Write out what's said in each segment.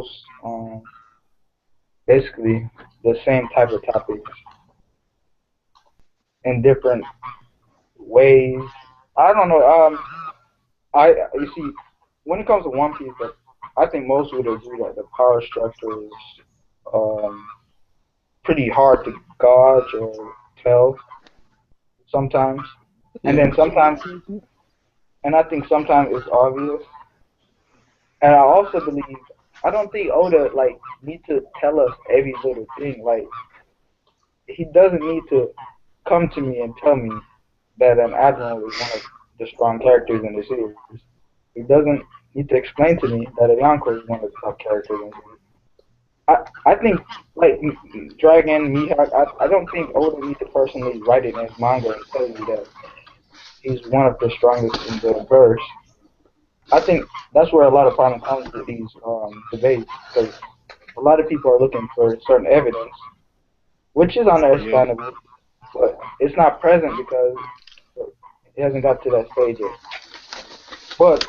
um, basically the same type of topics in different ways. I don't know. You see, when it comes to One Piece, I think most would agree that the power structure is um, pretty hard to gauge or tell sometimes, and Yeah. then sometimes, and I think sometimes it's obvious. And I also believe I don't think Oda like need to tell us every little thing. Like he doesn't need to come to me and tell me that an admiral is one of the strong characters in the series. He doesn't need to explain to me that a Yonko is one of the top characters in the series. I think like Dragon, Mihawk, I don't think Oda needs to personally write it in his manga and tell you that he's one of the strongest in the verse. I think that's where a lot of problem comes with these debates because a lot of people are looking for certain evidence, which is Yeah. understandable, but it's not present because it hasn't got to that stage yet. But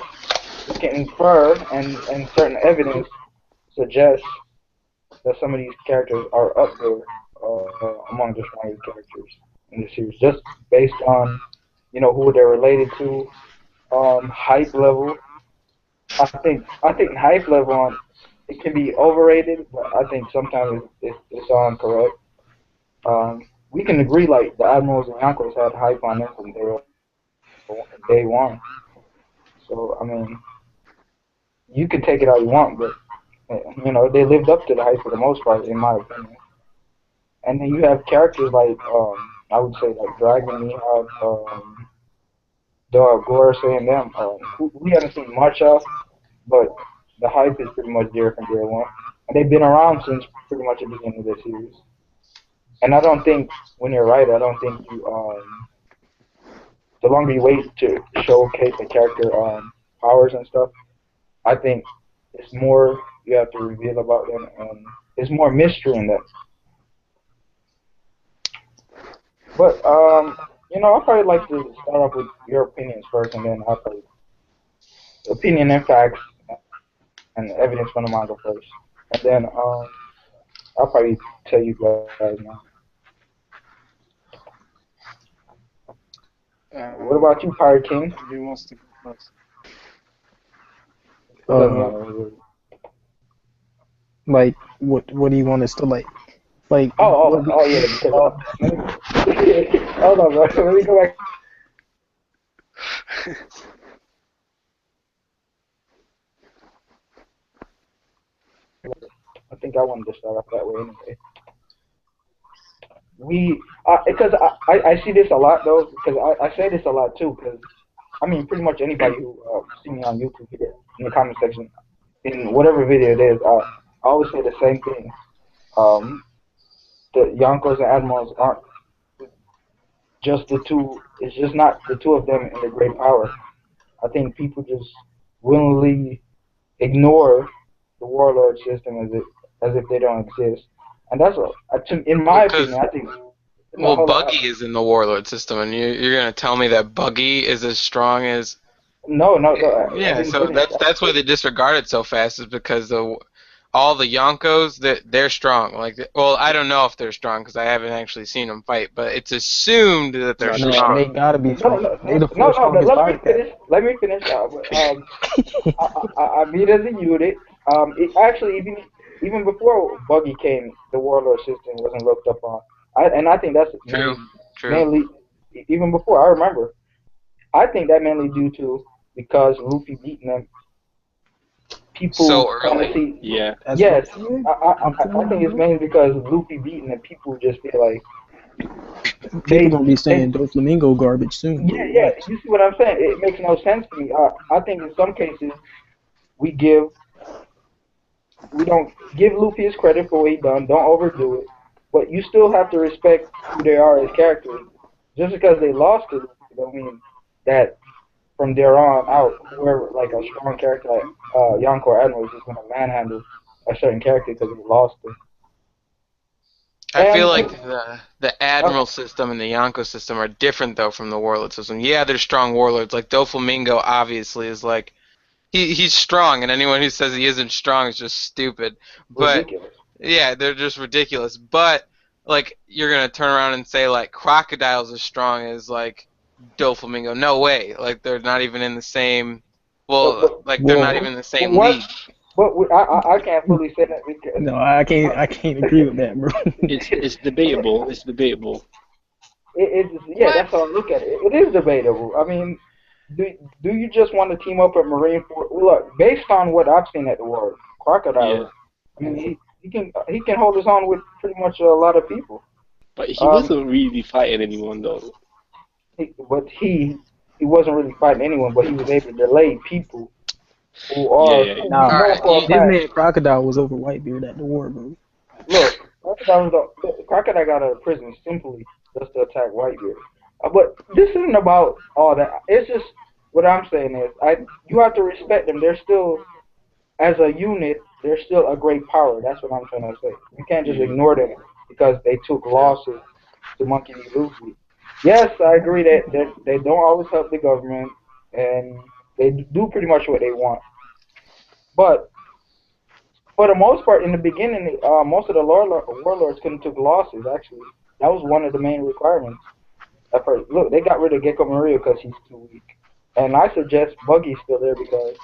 we can infer, and certain evidence suggests that some of these characters are up there among the strongest characters in the series, just based on who they're related to, hype level. I think hype level on it can be overrated, but I think sometimes it's on correct. We can agree like the Admirals and Yonkos had hype on them from day one. So I mean, you can take it how you want, but they lived up to the hype for the most part, in my opinion. And then you have characters like I would say like Dragon, Mihawk, Gorosei, and them who we haven't seen much of, but the hype is pretty much there from day one, and they've been around since pretty much the beginning of the series. And I don't think when you're right, I don't think you the longer you wait to showcase a character powers and stuff, I think it's more you have to reveal about them, and it's more mystery in that. But I'd probably like to start off with your opinions first, and then I'll probably opinion and facts and evidence from the manga first, and then I'll probably tell you guys now. What about you, Pirate King? Who wants to go first? Let me Uh, know. like what do you want us to like Oh, what oh, oh, yeah, because let me, hold on, bro. Let me go back. I think I wanted to start off that way anyway. Because I see this a lot though, because I say this a lot too, because I mean, pretty much anybody who see me on YouTube here in the comment section, in whatever video it is, I always say the same thing. Um, the Yonkos and Admirals aren't just the two. It's just not the two of them in the great power. I think people just willingly ignore the warlord system as if they don't exist, and that's in Well, my because opinion. I think no, well, hold on. Buggy is in the Warlord system, and you're gonna tell me that Buggy is as strong as No, no, no. I yeah. didn't So finish. that's why they disregard it so fast is because all the Yonkos they're strong. Like, well, I don't know if they're strong because I haven't actually seen them fight, but it's assumed that they're No, they're man, strong. they strong. gotta be No, strong. no, They the no, fourth no. But strongest let me pirate pack. finish. Let me finish. I mean, as a unit, actually, even before Buggy came, the warlord system wasn't looked up on. I think that's True, true. mainly even before. I remember. I think that mainly due to because Luffy beating them, So people kind of early. see. Yeah. That's what Yes, I'm saying. I, I'm I I telling think you, it's bro. mainly because Luffy beating them. People just feel like People they gonna be they saying Doflamingo garbage soon, yeah, bro. yeah. Watch. You see what I'm saying? It makes no sense to me. I think in some cases we give we don't give Luffy his credit for what he done. Don't overdo it, but you still have to respect who they are as characters. Just because they lost to Luffy, don't mean that from there on out, whoever like a strong character like Yonko or Admiral is just gonna manhandle a certain character because he lost him. I feel And like the Admiral system and the Yonko system are different though from the Warlord system. Yeah, they're strong warlords. Like Doflamingo obviously is like he's strong, and anyone who says he isn't strong is just stupid. But Ridiculous. yeah, they're just ridiculous. But like you're gonna turn around and say like crocodiles as strong as like Doflamingo? No way. Like they're not even in the same. Well, But, like they're not Well, even in the but same what? league. But I can't fully say that because no, I can't agree with that, bro. It's debatable. It's debatable. yeah, What? that's how I look at it. It is debatable. I mean, do you just want to team up at Marineford? Look, based on what I've seen at the war, Yeah, Crocodile. I mean, he can hold his own with pretty much a lot of people. but he Um, wasn't really fighting anyone though. but he wasn't really fighting anyone, but he was able to delay people who Yeah, are yeah, who we Nah, know Alright, for a this fact. man Crocodile was over Whitebeard at the war, bro. Look, Crocodile got out of prison simply just to attack Whitebeard. But this isn't about all that. It's just what I'm saying is, you have to respect them. They're still, as a unit, they're still a great power. That's what I'm trying to say. You can't just Mm. ignore them because they took losses to Monkey D. Luffy. Yes, I agree that they don't always help the government and they do pretty much what they want. But for the most part, in the beginning, most of the warlords couldn't took losses. Actually, that was one of the main requirements. At first, look, they got rid of Gecko Maria because he's too weak, and I suggest Buggy's still there because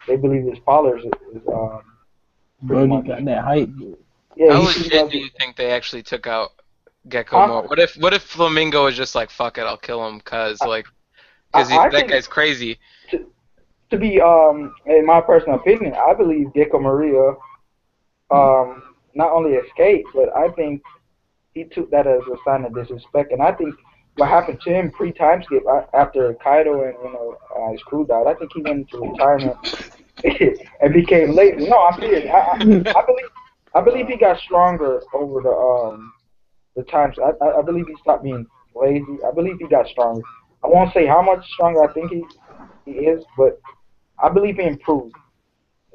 they believe his powers is pretty Buggy much. got that hype, bro. Yeah, how he's pretty legit do much. you think they actually took out Gecko Huh? Mo? What if Flamingo was just like fuck it, I'll kill him cause I that think guy's crazy. to, to be in my personal opinion, I believe Gecko Maria not only escaped, but I think he took that as a sign of disrespect. And I think what happened to him pre-time skip after Kaido and his crew died, I think he went into retirement and became lazy. No, I'm serious. I believe he got stronger over the times. I believe he stopped being lazy. I believe he got stronger. I won't say how much stronger I think he is, but I believe he improved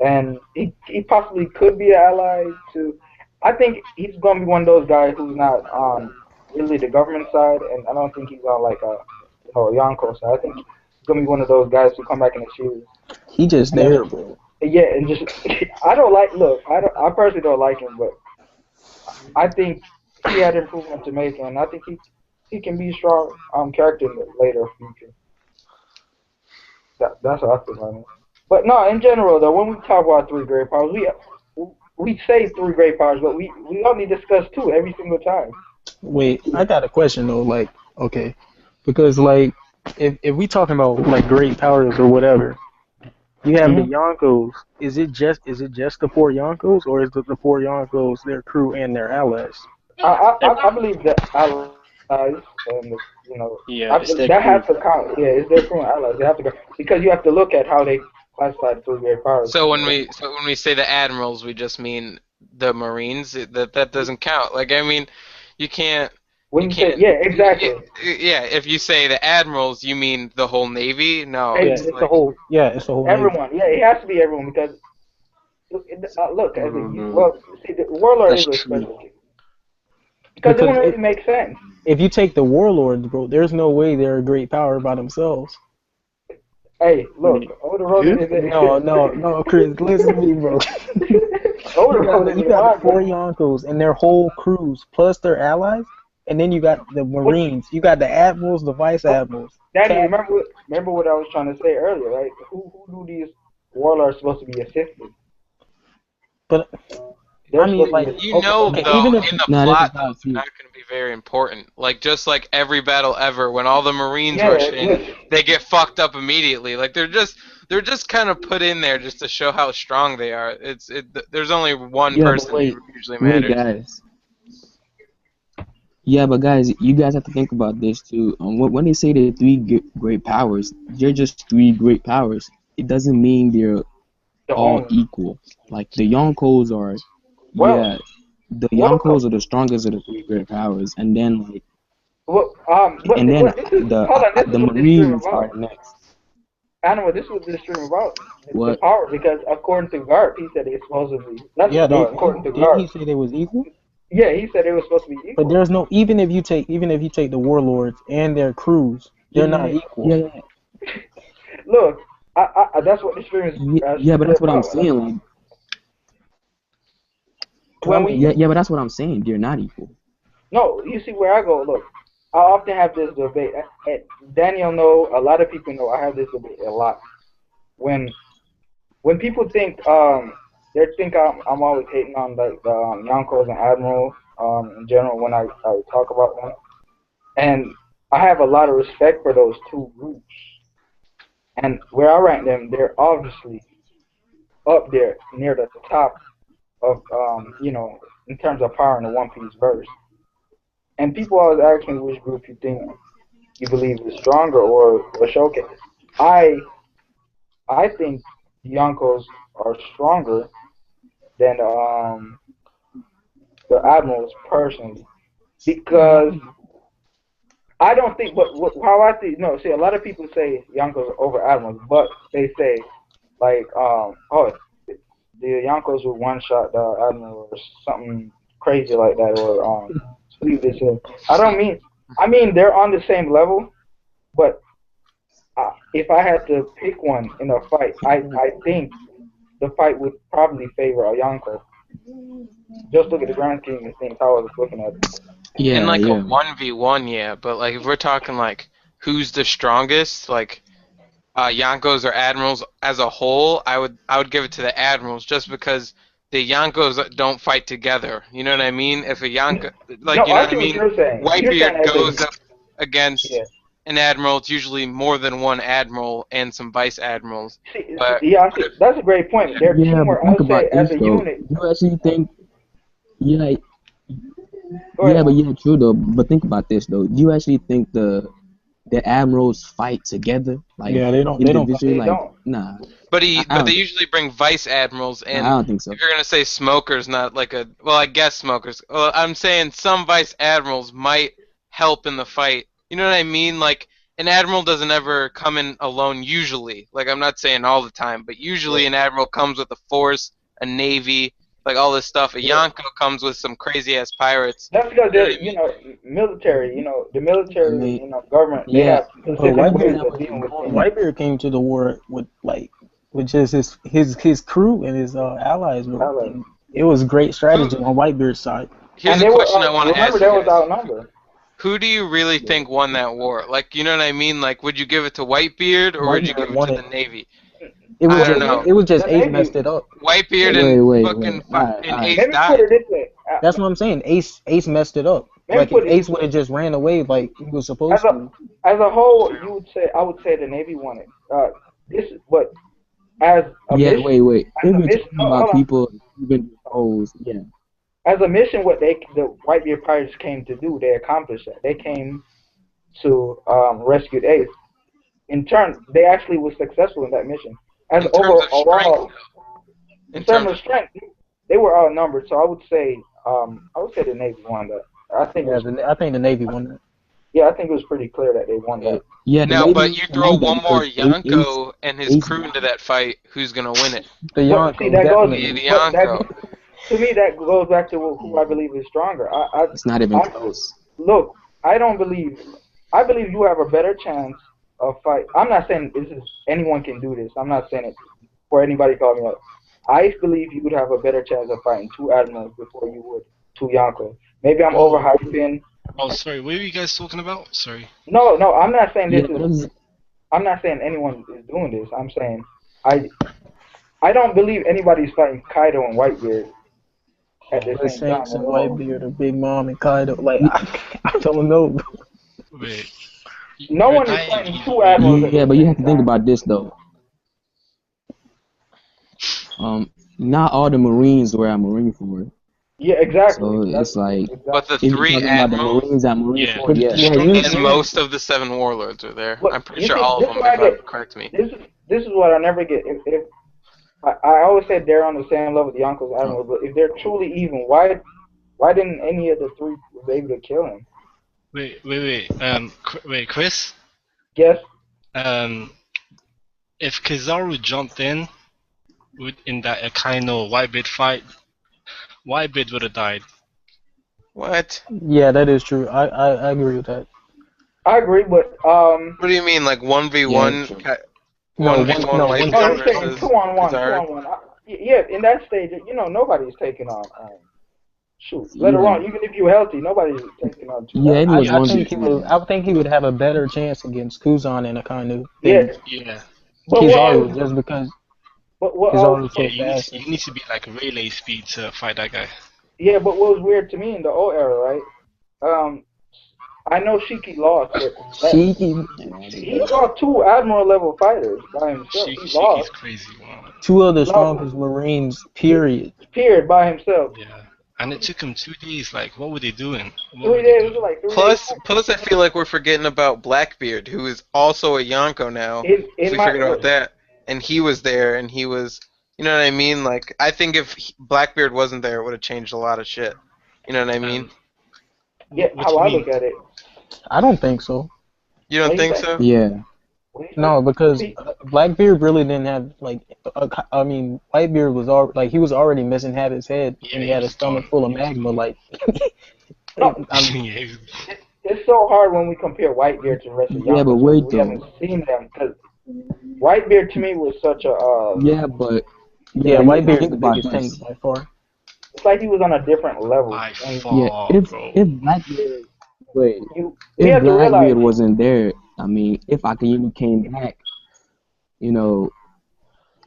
and he possibly could be an ally to. I think he's gonna be one of those guys who's not on really the government side, and I don't think he's on like a Yonko side. I think he's gonna be one of those guys who come back in the series. He just And there, bro. yeah, and just I don't like. Look, I personally don't like him, but I think he had improvement to make, and I think he can be a strong character in the later future. That's how I feel about it. But no, in general though, when we talk about three great powers, we say three great powers, but we only discuss two every single time. Wait, I got a question though. Like, okay, because like, if we talking about like great powers or whatever, you have the Hmm. Yonkos. Is it just the four Yonkos, or is the four Yonkos their crew and their allies? I believe that allies and Yeah, it's their that has crew. to count. Yeah, it's their current allies. They have to go because you have to look at how they classify the three great powers. So when we say the admirals, we just mean the Marines. That doesn't count. Like I mean, you can't When you you say can't. yeah, exactly. Yeah, if you say the admirals, you mean the whole navy. No, Yeah, Ex- it's it's the like whole. Yeah, it's the whole navy. Everyone, yeah, it has to be everyone because look No, as no, no. well. See, the warlord That's is a true. special case because it Because wouldn't really make sense. if you take the warlords, bro, there's no way they're a great power by themselves. Hey, look, Wait, Oda who? is No, Chris, listen to me, bro. Oda You is you a got the manga. four Yonkos and their whole crews plus their allies, and then you got the But Marines. You got the admirals, the vice but admirals, Danny, captains. remember what I was trying to say earlier, right? Who do these warlords supposed to be assisting? But They're I mean, supposed to like, be you okay, know okay, though even if in the No, this is plot how though I see they're it. not going to be very important. Like just like every battle ever, when all the Marines yeah, rush in, they get fucked up immediately. Like they're just kind of put in there just to show how strong they are. There's only one Yeah, but person wait, who usually wait, matters. guys. Yeah, but guys, you guys have to think about this too. When they say they're three great powers, they're just three great powers. It doesn't mean they're the all only. equal. Like the Yonkos are, Well, yeah, the what Yonkos about are the strongest of the three great powers, and then like, what this is? Hold on, this is the what this stream Marines about. are next. Animal, this is what this stream about. The What? power, because according to Garp, he said it's supposed to be. That's yeah, no, according to didn't he Garp. say they was equal? Yeah, he said it was supposed to be But equal. there's no even if you take the warlords and their crews, they're Yeah, not yeah, equal. yeah, yeah. Look, That's what the stream is. Yeah, but that's what I'm saying. Like, when we yeah, but that's what I'm saying. They're not equal. No, you see where I go. Look, I often have this debate. Daniel know, a lot of people know. I have this debate a lot. When people think they think I'm always hating on like the yonkos and admirals in general when I talk about them, and I have a lot of respect for those two groups. And where I rank them, they're obviously up there near the top of in terms of power in the One Piece verse. And people always ask me which group you believe is stronger or showcase. I think the Yonkos are stronger than the Admirals personally, because I don't think. But how I think, no. See, a lot of people say Yonkos over Admirals, but they say like oh, the Yonkos will one shot the Admiral or something crazy like that, or leave this in. I mean they're on the same level, but if I had to pick one in a fight, I think the fight would probably favor a Yonko. Just look at the grand scheme of things. How I was looking at it. Yeah, in like a 1v1, yeah, but like if we're talking like who's the strongest, like Yonkos or Admirals as a whole, I would give it to the Admirals just because the Yonkos don't fight together. You know what I mean? If a Yonko, like, No, you know I what I see what mean? you're saying. You're saying Whitebeard as goes up against yeah. an Admiral. It's usually more than one Admiral and some Vice Admirals. See, But yeah, I see. That's a great point. Their yeah, but teamwork, I think would say, about as this a though. unit. You actually think, yeah, Go ahead. but yeah, true though. But think about this though. Do you actually think the admirals fight together, like Yeah, they don't. individually? They Like, don't. nah, but I they don't. usually bring Vice Admirals, Nah, I and don't think so. if you're gonna say smokers, not like a, well, I guess smokers. Well, I'm saying some Vice Admirals might help in the fight. You know what I mean? Like an Admiral doesn't ever come in alone usually. Like I'm not saying all the time, but usually an Admiral comes with a force, a navy, like all this stuff. A Yonko comes with some crazy ass pirates. That's because You know what they're, I mean? military. The I military, mean, government. They yeah, have specific ways of dealing with things. Whitebeard came to the war with just his crew and his allies, bro. Allies. And it was great strategy on Whitebeard's side. Here's And a they were, question I want to remember, ask they you was guys. outnumbered. Who do you really think won that war? Like, you know what I mean? Like, would you give it to Whitebeard or would you give Whitebeard it won to it. the Navy? It was I don't just know. Ace The Navy. messed it up. Whitebeard and wait. fucking All right, and all right. Ace Maybe put died. it this way. That's what I'm saying. Ace messed it up. Maybe Like put if it Ace would have just ran away like he was as supposed to. a whole. I would say the Navy won it. But as a Yeah, mission, wait. as If a we're mission, talking about hold on. people, even those, yeah. As a mission, what the Whitebeard pirates came to do, they accomplished that. They came to rescue Ace. In turn, they actually were successful in that mission. As In terms of strength, overall, in terms of strength, they were outnumbered. So I would say the Navy won that. I think I think the Navy won that. yeah, I think it was pretty clear that they won that. Yeah, the no, Navy but you throw won that one more because Yonko and his Ace crew into that fight, who's gonna win it? The But see, Yonko that goes. definitely. The But that Yonko. to me that goes back to who I believe is stronger. it's not even close. Look, I don't believe. I believe you have a better chance of fight. I'm not saying this is anyone can do this. I'm not saying it for anybody calling me up. I believe you would have a better chance of fighting two admirals before you would two Yonko. Maybe I'm overhyping. Oh, sorry. What are you guys talking about? Sorry. No, I'm not saying this Yeah, is. I'm not saying anyone is doing this. I'm saying I don't believe anybody's fighting Kaido and Whitebeard at the But same time. Shanks and Whitebeard, or Big Mom and Kaido, like I don't know. Wait. No You're one is dying. fighting two admirals at Yeah, the but you same have to think time. about this though. Not all the Marines were at Marineford. Yeah, exactly. So it's like, But the if you're three talking about the admirals Marines at Yeah. Marineford, yeah. Yeah, and most of the 7 warlords are there. Look, I'm pretty you sure see, all of this them, is what if I I'm get. correct me. This is what I never get. If I always said they're on the same level with the Yonkos admirals, but if they're truly even, why didn't any of the three was able to kill him? Wait. Wait, Chris. Yes. If Kizaru jumped in in that Akainu Whitebeard fight, Whitebeard would have died. What? Yeah, that is true. I agree with that. I agree, but What do you mean, like Yeah, 1v1? true. No, 1v1 no, Whitebeard Oh, he's taking versus 2-on-1, Kizaru. 2-on-1. Yeah, in that stage, nobody's taking on. Shoot, let Yeah, alone even if you're healthy, nobody's taking on two yeah, it admirals. was I one think v he would. one. I think he would have a better chance against Kuzan and Akainu Yeah, than Yeah. but what I Kizaru, was, just because but what I was Kizaru's Yeah, so you need fast. to, you need to be like relay speed to fight that guy. yeah, but what was weird to me in the old era, right? I know Shiki lost, but that Shiki, he fought two admiral level fighters by himself. He Shiki's lost. crazy, man. two of He the lost. strongest Marines. He Period. appeared by himself. Yeah. And it took him 2 days. Like, what were they doing? What were 3 they days. It doing? was like 3 days. Plus, I feel like we're forgetting about Blackbeard, who is also a Yonko now. If In we my forget about that, and he was there, and he was, you know what I mean? Like, I think if Blackbeard wasn't there, it would have changed a lot of shit. You know what I mean? yeah, What do how you I mean? look at it. I don't think so. You What don't do you think say? so? Yeah, What do you No, say? because Blackbeard really didn't have like. I mean, Whitebeard was he was already missing half his head, Yeah, and he he had a was stomach gone. full of He was magma. gone. Like, No, Yeah, it's so hard when we compare Whitebeard to the rest of yeah, but Yonko because wait we though. haven't seen them. Because Whitebeard to me was such a Yeah, but yeah, you gotta Whitebeard's think the about biggest tank this. by far. it's like he was on a different level. by And Yeah, far, bro. if Blackbeard, wait, we if have to realize, Blackbeard wasn't there, I mean, if Akainu came back, you know,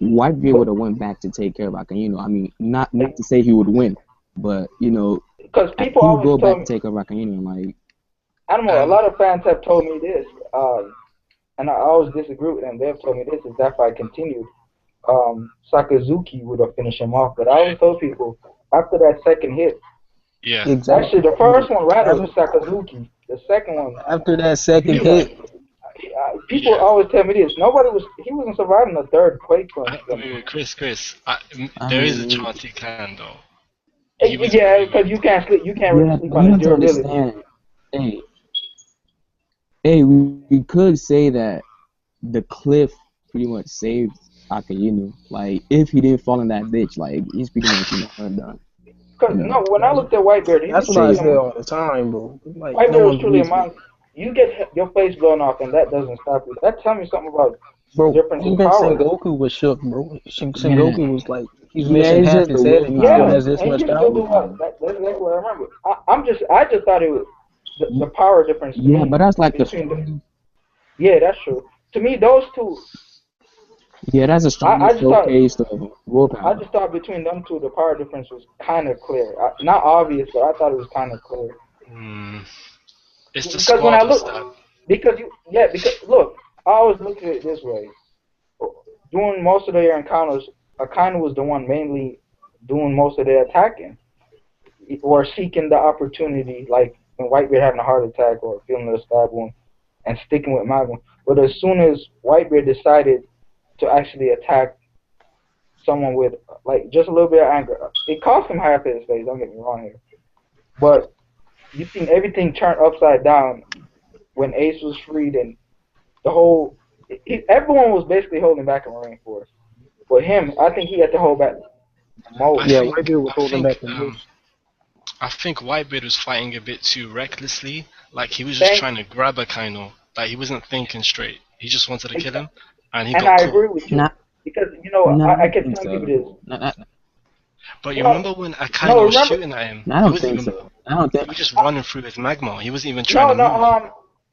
Whitebeard would have went back to take care of Akainu. I mean, not to say he would win, but because people he would always go tell back me, to take care of Akainu. And like, I don't know, a And lot of fans have told me this, and I always disagree with them. They've told me this is that fight continued, Sakazuki would have finished him off. But I always told people after that second hit, yeah, actually Exactly. the first one rattled After, Sakazuki. The second one, after that second he was. hit, People yeah. always tell me this. He wasn't surviving the third quake punch. Wait, Chris. I There is a mean, chance he can though. He was Yeah, very because weak. you can't sleep. You can't really yeah, sleep but on you his have to durability. understand. Hey, we could say that the cliff pretty much saved Akainu. Like, if he didn't fall in that ditch, like he's pretty much done. Because no, when I that's, looked at Whitebeard, he was that's what I truly Say say all the time, bro. Like, no Whitebeard was one truly a believes me. monster. You get your face blown off, and that doesn't stop you. That tells me something about the Bro, difference in even power. Sengoku was shook, bro. yeah, Sengoku was like, he's yeah, missing it's half just the his head and he still willpower. Yeah, has this and he much can still power. do what? That's exactly what I remember. I just thought it was the power difference to Yeah, me but that's like the between the. Yeah, that's true. To me, those two, yeah, that's the I strongest just thought. showcase of I willpower. just thought between them two, the power difference was kind of clear. Not obvious, but I thought it was kind of clear. Hmm. It's the Because when I squatters look, that. because look, I always look at it this way. Doing most of their encounters, Akainu was the one mainly doing most of their attacking or seeking the opportunity, like when Whitebeard having a heart attack or feeling a stab wound and sticking with Magma. But as soon as Whitebeard decided to actually attack someone with like just a little bit of anger, it cost him half his face. Don't get me wrong here, but you seen everything turn upside down when Ace was freed and the whole. Everyone was basically holding back in Marineford. But him, I think he had to hold back I most. Yeah, think Whitebeard was I holding back think the most. I think Whitebeard was fighting a bit too recklessly. Like he was just Thank, trying to grab Akainu. Like he wasn't thinking straight. He just wanted to kill him, and he and got I caught. agree with you Not, because I I don't kept think telling people so. this. But you No, remember when no, Akainu was remember? shooting at him? I He don't wasn't think even. so. I don't He think. was just I, running through his magma. He wasn't even trying no, to no. move.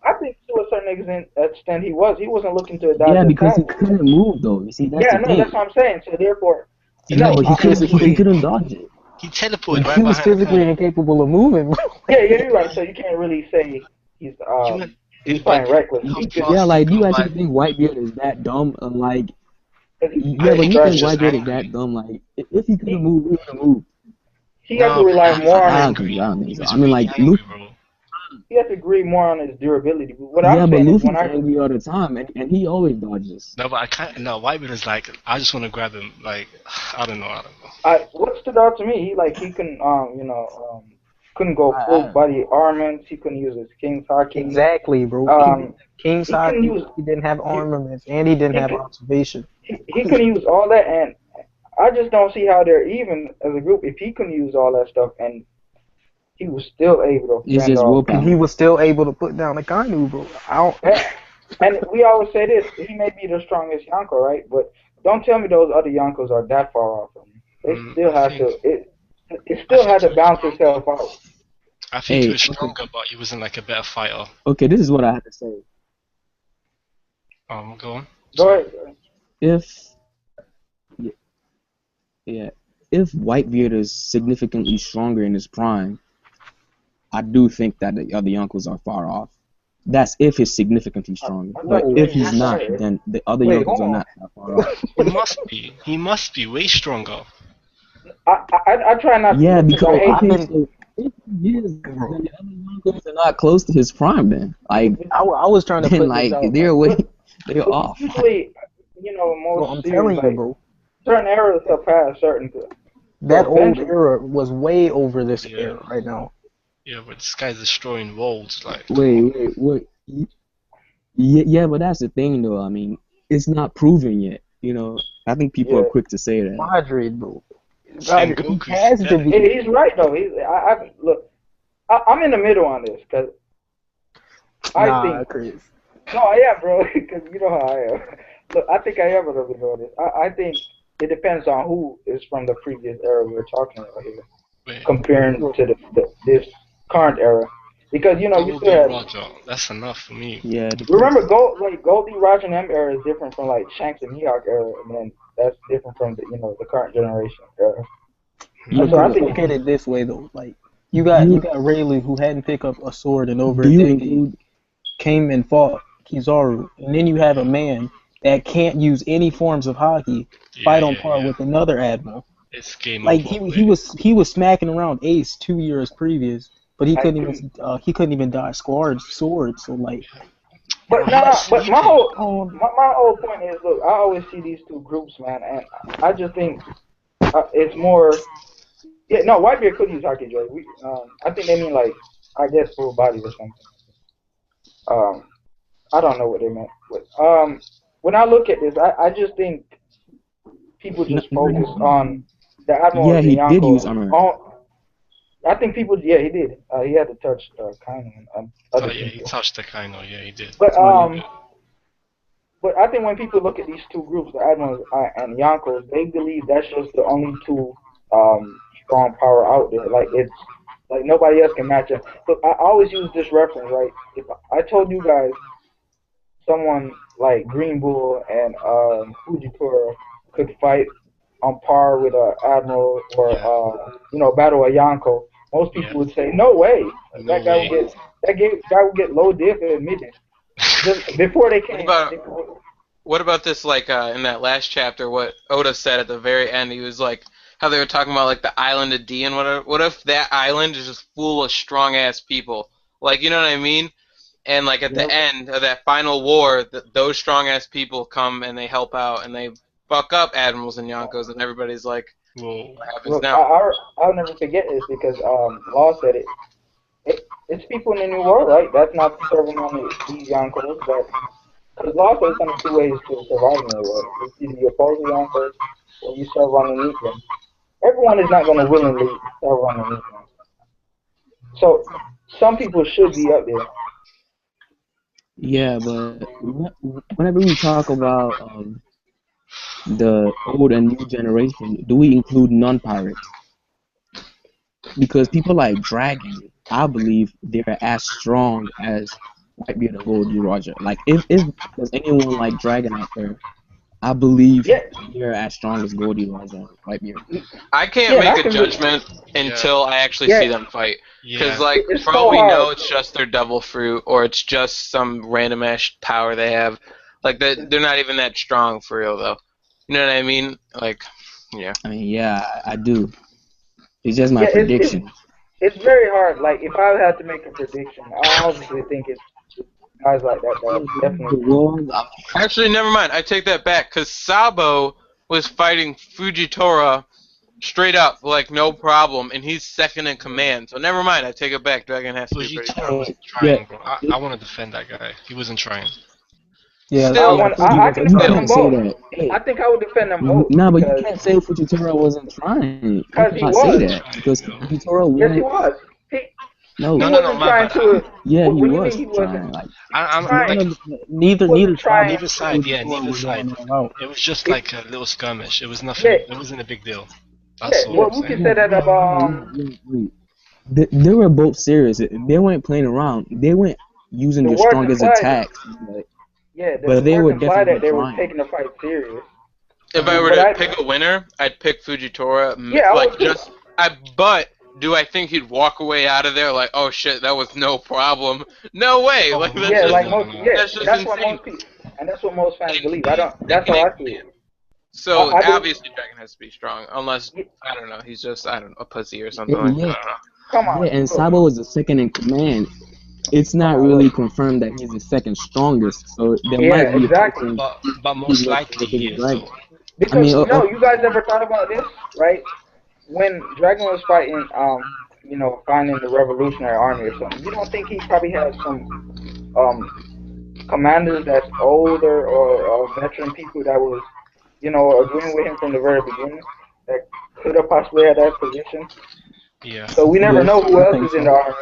I think to a certain extent he was. He wasn't looking to dodge Yeah, the because attack. he couldn't move though. You see, that's Yeah, the no, that's thing. what I'm saying. So therefore, Yeah, no, but he couldn't. He Teleported. couldn't dodge it. He teleported He right was behind physically Akainu. incapable of moving, bro. yeah, you're right. So you can't really say he's He went. he was But fighting reckless. how He could Yeah, fast he like do go you by? actually think Whitebeard is that dumb? Like, because I yeah, but he think you he tried was think to. just Whitebeard is angry. that dumb? Like, if he couldn't He move, he would have moved. he had to No, bro, rely he was more on I his. don't think. angry. I don't He think so. was I mean, really like angry, bro. He had to agree more on his durability. But what I'm yeah, but saying is when Luffy's I angry all the time, and he always dodges. No, but I can't. No, Whitebeard is like, I just want to grab him. Like, I don't know. what stood out to me, he couldn't couldn't go full I body armaments. He couldn't use his King's Haki. Exactly, bro. Um, King's he couldn't Haki, use he didn't have he, armaments, and he didn't he have could observation. he couldn't use all that, and I just don't see how they're even as a group if he couldn't use all that stuff and he was still able to It's fend just off. And he willpower. was still able to put down Akainu, bro. I don't, Yeah, And we always say this: he may be the strongest Yonko, right? But don't tell me those other Yonkos are that far off from him. They still have to. It still had to balance itself out. I think he was stronger, but he wasn't like a better fighter. Okay, this is what I have to say. Go on. Go ahead. If if Whitebeard is significantly stronger in his prime, I do think that the other Yonkos are far off. That's if he's significantly stronger. But if he's not, then the other Yonkos are not that far off. He must be. He must be way stronger. I try not to. Yeah, because if he is, then the other Yonkos are not close to his prime. Then, like, I was trying to put like this out, they're they're off. Usually, most I'm telling you, bro. Certain eras surpass certain. That old era was way over this era right now. Yeah, but this guy's destroying worlds. Like, wait. Yeah, but that's the thing, though. I mean, it's not proven yet. I think people are quick to say that. Madrid, bro. He's right though. I'm in the middle on this because I think. Chris. No, I am, bro. Because you know how I am. Look, I think I am a little bit on this. I think it depends on who is from the previous era we're talking about here, comparing to this current era. Because you still have. Roger. That's enough for me. Yeah. Remember, Goldie, Roger, and them era is different from like Shanks and Mihawk era, and then that's different from the current generation era. Look at it this way though, like you got Rayleigh who hadn't picked up a sword in over a decade, came and fought Kizaru, and then you have a man that can't use any forms of Haki, fight on par with another admiral. It's game like over. he was smacking around Ace 2 years previous, but he couldn't even dodge swords. So like. But my whole point is, look, I always see these two groups, man, and I just think it's more. Yeah, no, Whitebeard could use Haki, Joy. I think they mean like, I guess full body or something. I don't know what they meant. But, when I look at this, I just think people just focus on the Admiral. Yeah, he did use armor. I think people, he did. He had to touch Akainu and other people. He touched Akainu. Yeah, he did. But I think when people look at these two groups, the Admirals and Yonkos, they believe that's just the only two strong power out there. Like it's like nobody else can match it. Look, I always use this reference, right? If I told you guys someone like Green Bull and Fujitora could fight on par with an Admiral or battle a Yonko, most people would say no way. That guy would get low diff at midnight. Just before they came. What about this? Like in that last chapter, what Oda said at the very end, he was like, how they were talking about like the island of D and whatever. What if that island is just full of strong ass people? Like, you know what I mean? And like at the end of that final war, those strong ass people come and they help out and they fuck up admirals and Yonkos, and everybody's like, whoa. What happens now? I'll never forget this because Law said it. It's people in the New World, right? That's not serving on these Yonkos, but because Law said it's only two ways to survive in the world. It's either you oppose the Yonkos or you serve underneath them. Everyone is not going to willingly serve underneath them. So some people should be up there. Yeah, but whenever we talk about the old and new generation, do we include non-pirates? Because people like Dragon, I believe they're as strong as Whitebeard and Goldie Roger. Like, if there's anyone like Dragon out there, I believe they're as strong as Goldie Roger and Whitebeard. I can't make a judgment until I actually see them fight. Because, like, for all we know, it's just their devil fruit, or it's just some random-ass power they have. Like, they're not even that strong for real, though. You know what I mean? Like, yeah. I mean, yeah, I do. It's just my prediction. It's very hard. Like, if I had to make a prediction, I obviously think it's guys like that definitely. Actually, never mind. I take that back, because Sabo was fighting Fujitora straight up, like, no problem, and he's second in command. So never mind. I take it back. Dragon has to be pretty strong. Wasn't trying, bro. I want to defend that guy. He wasn't trying. Yeah, I can defend them both. I think I would defend them both. No, but you can't say Fujitora wasn't trying. Because he was. Say that because Fujitora won. Yes, he was. No, he wasn't trying to. Yeah, what he do you was mean he trying. wasn't Like, I'm trying? like Neither side neither side, yeah, neither was side. going all out. It was just like a little skirmish. It was Yeah, nothing. It wasn't a big deal. yeah. That's all yeah, Well, I'm we can saying. say that about wait. They were both serious. They weren't playing around. They weren't using the their words strongest imply that. attacks. Yeah, But the they words were imply that definitely they were trying. taking the fight serious. If I were But to I, pick a winner, I'd pick Fujitora. yeah, I would too. But do I think he'd walk away out of there like, oh shit, that was no problem? No way. Oh Like no, that's Yeah, just like no, no, most. no. Yeah, that's just that's what insane. most people, and that's what most fans And believe. I he's don't. That's how I see it. So I believe. obviously Dragon has to be strong, unless I don't know, he's just a pussy or something Yeah, like yeah, that. Come yeah. on, And look, Sabo was the second in command. It's come not on, really look. confirmed that he's the second strongest. So there Yeah, might be a exactly. person But who's most more likely powerful he than is Dragon. though. I Because mean, you guys ever thought about this, right? When Dragon was fighting, finding the Revolutionary Army or something, you don't think he probably had some commanders that's older or veteran people that was, agreeing with him from the very beginning that could have possibly had that position? Yeah. So we never Yes, know who I else think is in so. the army.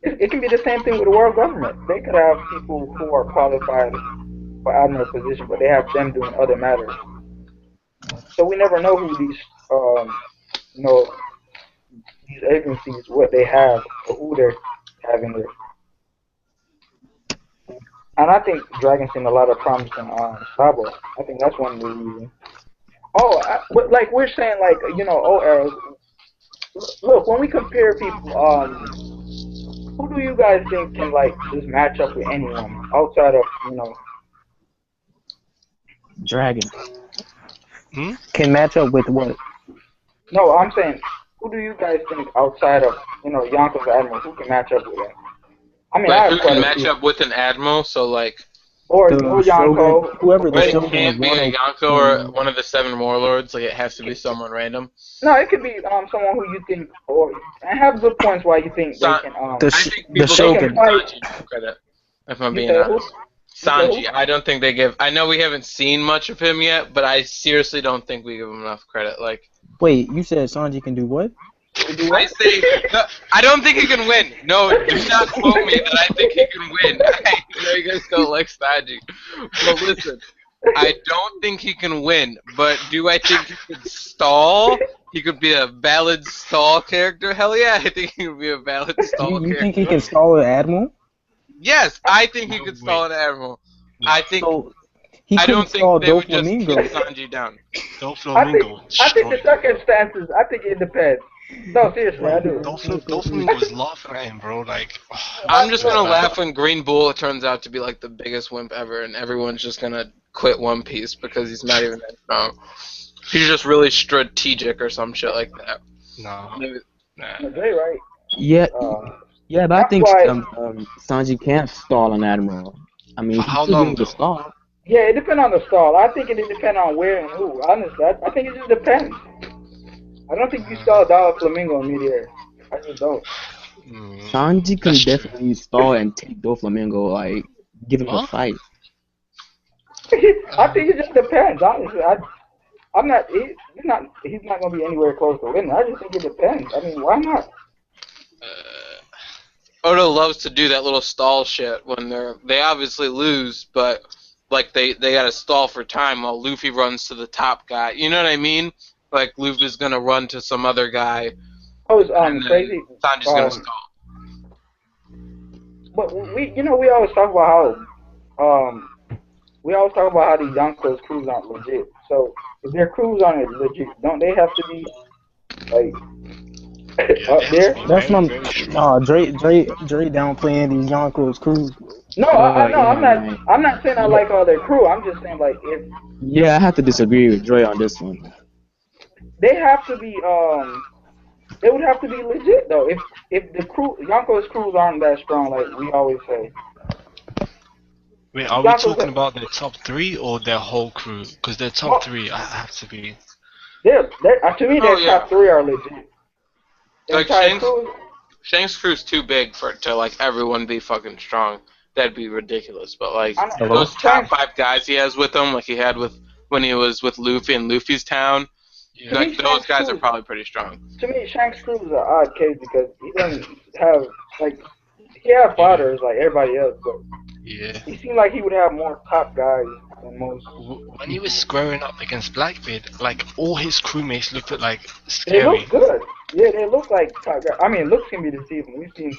It can be the same thing with the world government. They could have people who are qualified for admiral position, but they have them doing other matters. So we never know who these, you know, these agencies, what they have or who they're having there. And I think Dragon's seen a lot of promise in Sabo. I think that's one of the reasons. Oh, but like we're saying, like old arrows. Look, when we compare people, who do you guys think can like just match up with anyone outside of Dragon. Hmm? Can match up with what? No, I'm saying, who do you guys think outside of Yonko's Admiral who can match up with him? I mean, I Like have who quite can a match few. up with an admiral? So like, Or The Shogun, Yonko. whoever the but it Shogun of can't be a Wano. Yonko or one of the 7 warlords. Like it has to be someone random. No, it could be someone who you think, or and have good points why you think they can I think The people they don't can give Shogun. fight. Sanji enough credit. If I'm You being said who? honest. You said who? Sanji, I don't think they give. I know we haven't seen much of him yet, but I seriously don't think we give him enough credit. Like, Wait, you said Sanji can do what? Do I what? say, no, I don't think he can win. No, do not quote me that I think he can win. I know you guys don't like Sanji, but listen, I don't think he can win. But do I think he could stall? He could be a valid stall character. Hell yeah, I think he could be a valid stall You think he character. can stall an admiral? Yes, I think he No could way. stall an admiral. No. I think. So he I couldn't don't think stall they would just kick Doflamingo. Sanji down. Doflamingo I think the destroyed. circumstances. I think it depends. No, seriously, I do. Doflamingo was laughing at him, bro. Like, I'm just it was gonna bad. laugh when Green Bull turns out to be like the biggest wimp ever, and everyone's just gonna quit One Piece because he's not even that strong. He's just really strategic or some shit like that. No. Maybe- Nah. Jay, right? Yeah, yeah, but I That's think why. Sanji can stall an admiral. I mean, For he how should be long able to though? stall. Yeah, it depends on the stall. I think it depends on where and who. Honestly, I think it just depends. I don't think you stall Doflamingo in midair. I just don't. Sanji can That's true. definitely stall and take Doflamingo, like, give him a What? fight. I think it just depends. Honestly, I'm not. He's not gonna be anywhere close to winning. I just think it depends. I mean, why not? Oda loves to do that little stall shit when they obviously lose, but like they gotta stall for time while Luffy runs to the top guy. You know what I mean? Like Luffy's gonna run to some other guy, Oh, it's and then crazy. Sanji's gonna stall. But we always talk about how the Yonkos crews aren't legit. So if their crews aren't legit, don't they have to be like Yeah, up they have to there? be That's very, not. very strong. Nah, Dre downplaying these Yonkos crews. No, I no, Yeah, man. I'm not saying I like all their crew. I'm just saying like if Yeah, I have to disagree with Dre on this one. they have to be they would have to be legit though. If the Yonko's crews aren't that strong, like we always say. Wait, are we Yonko's talking about their top 3 or their whole crew? Because their top 3 have to be. They're to me their top 3 are legit. The Like entire crew. Shanks' crew's too big to like everyone be fucking strong. That'd be ridiculous. But like those top 5 guys he has with him, like he had when he was with Luffy in Luffy's town, Yeah. Like those guys are probably pretty strong. To me, Shanks' crew is an odd case because he doesn't have like he had fathers like everybody else, but Yeah. he seemed like he would have more top guys than most. When he was squaring up against Blackbeard, like all his crewmates looked like They scary. look good. Yeah, they look like top guys. I mean, looks can be deceiving. We seen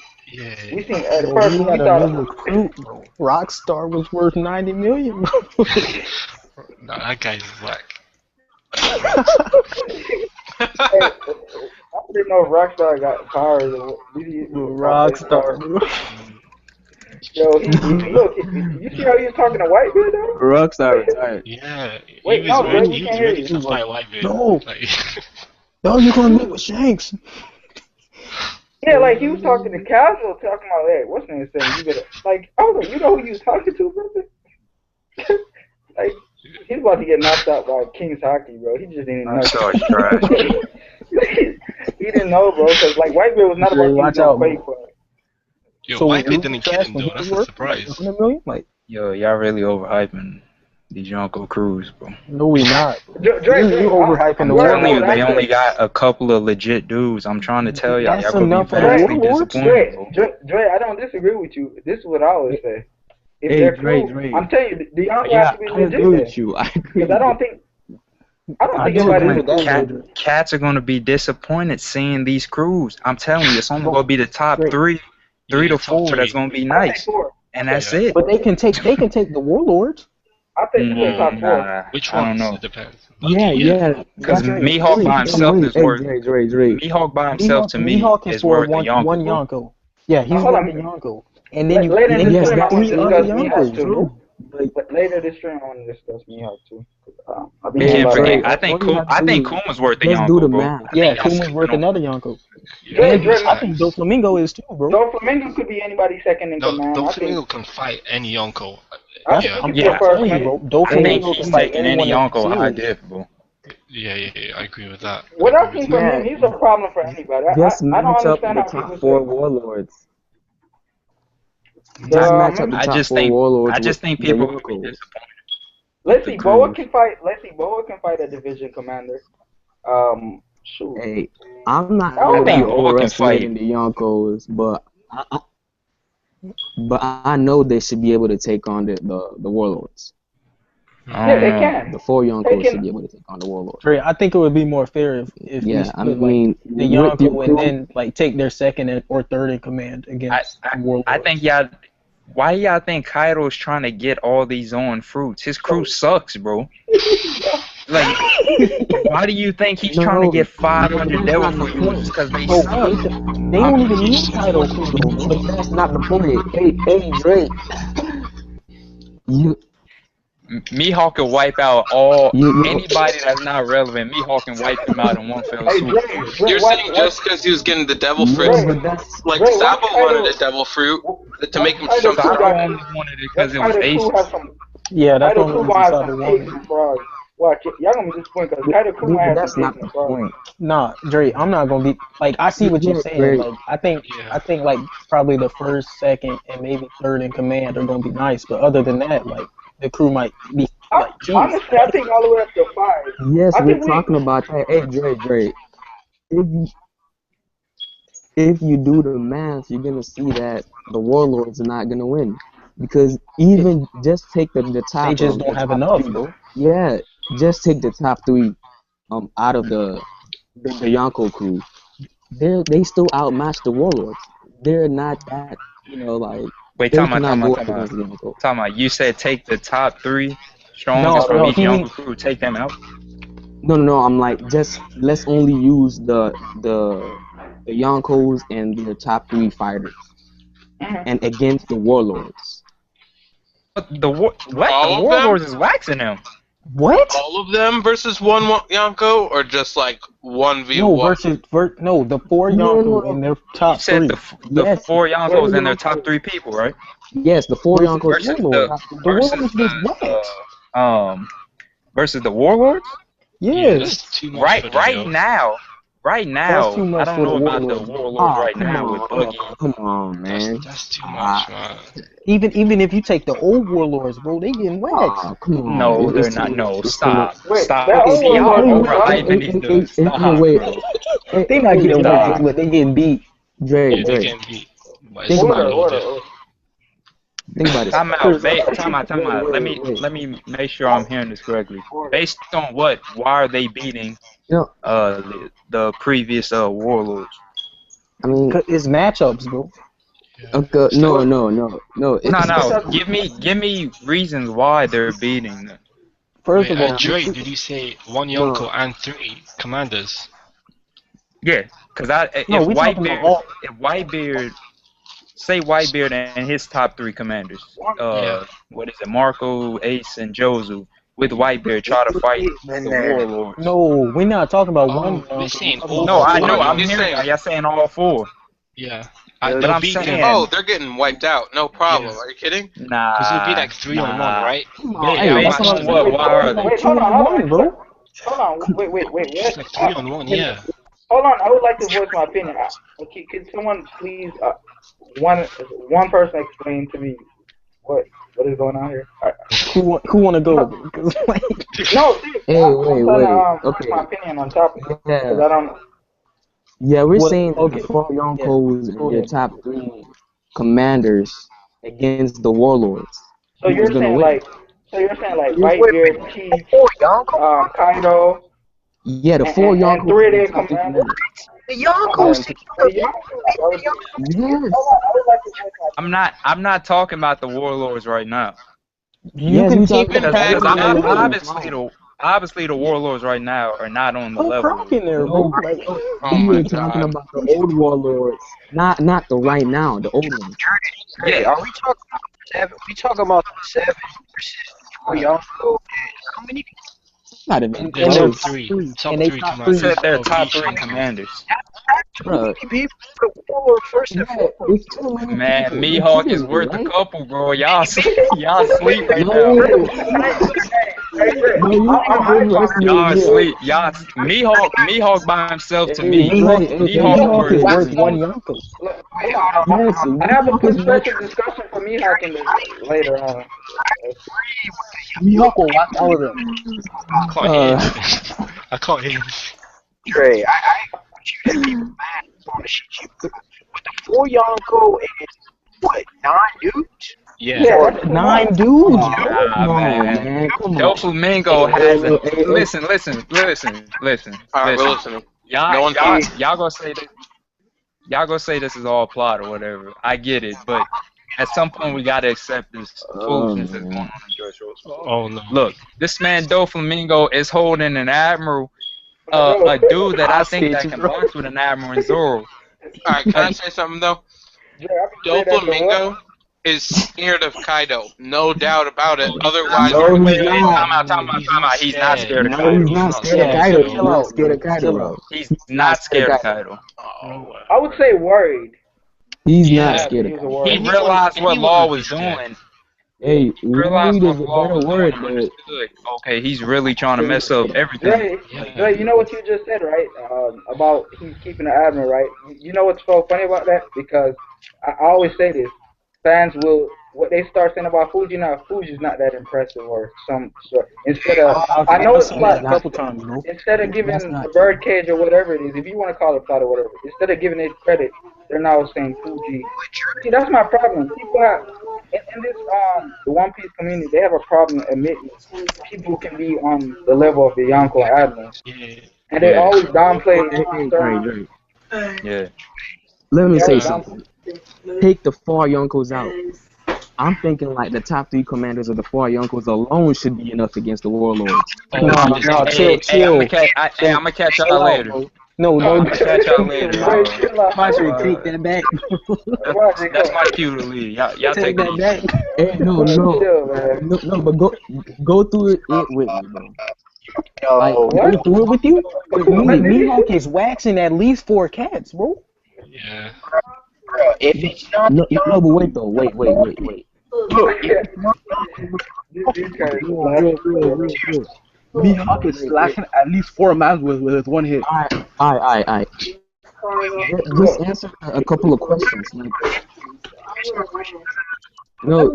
at Bro, first we we had a thought. new recruit, bro. Rockstar was worth 90 million, bro. No, that guy's whack. Hey, I didn't know if Rockstar got powers. Rockstar, bro. Yo, look. You see how he was talking to Whitebeard though? Rockstar retired. Yeah. Wait, no, Dre, we He can't was hear ready you. to fight Whitebeard. No. Like, No, you're gonna meet with Shanks. Yeah, like he was talking to Casual, talking about, hey, what's his name saying? You better, like, I was like, you know who you was talking to, brother? Like, he's about to get knocked out by King's Haki, bro. He just didn't know. So trash. He didn't know, bro, because like Whitebeard was not about to Watch use no out, bro. fake for it. yo, So Whitebeard didn't kill him though. when That's he a worked, surprise. Like, 100 million? Like, Yo, y'all really overhyping these Yonko crews, bro. no, we not. Dre, You overhyping I'm the telling you, Warlord. they only got a couple of legit dudes. I'm trying to tell y'all, That's y'all gonna enough be for the vastly Warlords? disappointed, bro. Dre, I don't disagree with you. This is what I always say. If Hey, they're Dre, cool, Dre. I'm telling you, the Yonko Yeah, have to be I legit agree there. with you. I agree. Because I don't think I do anybody agree is with that, cool. Dre. Cats are gonna be disappointed seeing these crews. I'm telling you, it's only gonna be the top Great. three Yeah, to top four that's three. gonna be I say nice, 4. and that's Yeah. it. But they can take the Warlords. I think we're top 4. Nah, Which I don't ones? know. It depends. Yeah, yeah. Because Dre, Mihawk Dre, by himself Dre, is worth. Dre. Mihawk by himself to me Mihawk is is for worth a one Yonko, bro. Yonko. Yeah, he's Hold worth on. a Yonko. And then you Later in this Yes, stream, I that's want to three other discuss Mihawk Yonkos, too. bro. But later this stream, I want to discuss Mihawk too. I'll be We Man, can't about forget. that. I think Kuma's worth a Just do Yonko, the bro. math. Yeah, Y'all Kuma's sleeping worth on- another Yonko. Yeah, And Dre, I think Doflamingo is too, bro. Doflamingo could be anybody second in No, command. I think. Doflamingo can fight any Yonko. I Yeah. think I'm he's the first telling you, man. bro. I think Doflamingo he's can fight taking any anyone in Yonko high series. diff, bro. Yeah, I agree with that. What I I've agree seen with from that. him, he's a problem for anybody. Just I don't match up understand the how people top say. four warlords. The, Just match up the I top just four think warlords. I just with think the people will be Yonkos. disappointed. let's the see, Boa crews. can fight. Let's see, Boa can fight a division commander. Shoot. Hey, I'm not I gonna be think Boa can overestimating the Yonkos, but I know they should be able to take on the warlords. I Yeah, don't they know. can. The four They Yonkos can. should be able to take on the warlords. Dre, I think it would be more fair if we Yeah, split I mean, the with your Yonko crew- and then like take their second or third in command against Warlords. I think y'all. Why y'all think Kaido's trying to get all these on fruits? His crew sucks, bro. Like, why do you think he's trying to get 500 devil fruit users? Because they Bro, suck. they don't even need Kaido crew though, bro. But that's not the point. Hey, Drake. Mihawk can wipe out anybody that's not relevant. Mihawk can wipe them out in one fell Hey, swoop. Dre, You're saying just because he was getting the devil fruit, but that's like Dre, Sabo what wanted Kaido- a devil fruit to make him Kaido jump crew Sabo got- only wanted it because it Kaido was crew aces. has some. Yeah, that's the Kaido only crew reason gonna have Sabo some wanted pigs it. and frogs. Watch it. Y'all gonna be disappointed because Kaido crew might have that's some not pigs the and frogs. point. Nah, Dre, I'm not gonna be like I see what you're Yeah, saying. Dre. Like I think like probably the first, second, and maybe third in command are gonna be nice, but other than that, like the crew might be like, geez. Honestly, I think all the way up to 5. Yes, I we're think talking about that. Hey, Dre. If you do the math, you're gonna see that the warlords are not gonna win because even just take the top. They just the don't have top enough, three. bro. Yeah, just take the top three out of the Yonko crew. They still outmatch the warlords. They're not that like Wait, they time out. cannot go up against the Yonko. You said take the top 3 strongest from each Yonko crew, take them out. No. I'm like let's only use the Yonkos and their top 3 fighters, and against the warlords. But the All of warlords them? is waxing them. What? All of them versus one Yonko, or just like 1v1? No, the 4 Yonko in their You top said 3. the 4 Yonkos and their top 3 people, right? Yes, the 4 Yonkos Versus warlords. versus the warlords. Yes. That's too much for them, Right yo. now, right now, too much I don't for know the about the Warlords. Warlords right now with Buggy. Come on, man. That's too much, man. Even if you take the old Warlords, bro, they getting waxed. Come on. No, they're It's not. too No, much. stop. Wait, Stop. that Okay, old See, y'all Warlord overhyping these dudes. Stop, wait. bro. They not getting Stop. waxed, but they getting beat. Dre, Yeah, they getting beat. But it's Think still about no it. diff. Think about it. Time out. Time out. Wait. Let me make sure I'm hearing this correctly. Based on what? Why are they beating You the previous warlords? I mean, It's matchups, bro. okay, no. No. Give me reasons why they're beating them. First Wait, of all, Dre, did you say one Yonko and 3 commanders? Yeah, because no, we talking about all. if Whitebeard, say Whitebeard and his top 3 commanders, Yeah. what is it, Marco, Ace, and Jozu, with Whitebeard try to fight the warlords. No, we're not talking about one. We're saying all No, I know. four. I'm He's hearing saying- y'all saying all 4. Yeah. But They'll I'm beat saying- them. Oh, they're getting wiped out. No problem. Yeah. Are you kidding? Nah. Because it'll be like 3-on-1, right? Yeah, based on what? Why are they? Wait, Two hold on on, one, bro. Hold on, wait. It's like 3-on-1, yeah. Hold on, I would like to voice my opinion. Okay, could someone please, one person explain to me what is going on here? Who want to go? 'Cause, like, No, Hey, I'm wait. trying to voice Okay. my opinion on topic. Because Yeah. I don't. Yeah, we're What- saying okay. the 4 Yonkos Yeah, go and your ahead. top 3 commanders against the warlords. So Who's you're gonna saying win? like, Whitebeard, Chief, Kaido, Yeah, the 4 and Yonkos 3 of and their your top 3 commanders. commanders. Yonkos. Yes. I'm not talking about the warlords right now. You Yes, can we take talking them about back. the Obviously the warlords right now are not on the Put level. Croc in there, bro. Like, Oh We my were talking god. about the old warlords, not the right now, the old ones. Hey, are we talking about 7? We talking about the 7 versus 4 Yonko? How many? Not even They're close. top 3. Top and they 3 top I commanders. said they're of top each 3 Yonko. commanders. Bruh, People for the Warlord first and yeah, foremost. it's too many Man, people. Mihawk is Seriously, worth a right? couple, bro. Y'all sleep right No, now. no, you can't Y'all underestimate sleep. Mihawk by himself to me. Mihawk is worth one Yonko. Look, Wait, hold on. Yes, I have a Mihawk is worth. special discussion for Mihawk in this later on. Mihawk will watch all of them. I can't hear anything. I can't hear anything. Dre, I want you to keep mad on the shit you with the 4 Yonko and what, 9 dudes? Yeah. 9 dudes. Nah, man. Doflamingo has a listen. Alright, we're listening. No one's Y'all gonna say that. Y'all gonna say this is all plot or whatever. I get it, but at some point we gotta accept this foolishness that's going on in George Rose. Oh no. Look, this man Doflamingo is holding an admiral, a dude that I think that can box with an admiral in Zoro. Alright, can I say something though? Doflamingo is scared of Kaido. No doubt about it. Otherwise, Time out. He's not scared of Kaido. He's not scared of Kaido. He's not scared of Kaido. He's not scared of Kaido. I would say worried. He's not scared of Kaido. He realized what Law was doing. Hey, Realized worried what is a Law better was doing word, and but understood. Okay, he's really trying to mess up everything. Dre, you know what you just said, right? About he's keeping the admiral, right? You know what's so funny about that? Because I always say this: fans will what they start saying about Fuji now. Fuji's not that impressive, or some sort. Instead of, I know it's like a couple times, bro. instead of giving the birdcage or whatever it is, if you want to call it plot or whatever, instead of giving it credit, they're now saying Fuji. See, that's my problem. People have in this the One Piece community, they have a problem admitting people can be on the level of the Yonko Admiral, and they always downplay. Yeah. let me say something. Take the 4 Yonkos out. I'm thinking like the top 3 commanders of the 4 Yonkos alone should be enough against the warlords. Chill. I'm gonna catch y'all later. No, I'm gonna catch y'all later. Take that back. That's my cue to leave. Y'all take that back. Hey, no, but go through it with me, bro. Like, Go through it with you? Mihawk is waxing at least 4 cats, bro. Yeah. If it's not no, but wait though, wait. Mihawk is slashing at least 4 man with one hit. Alright. Just answer a couple of questions. Like, no,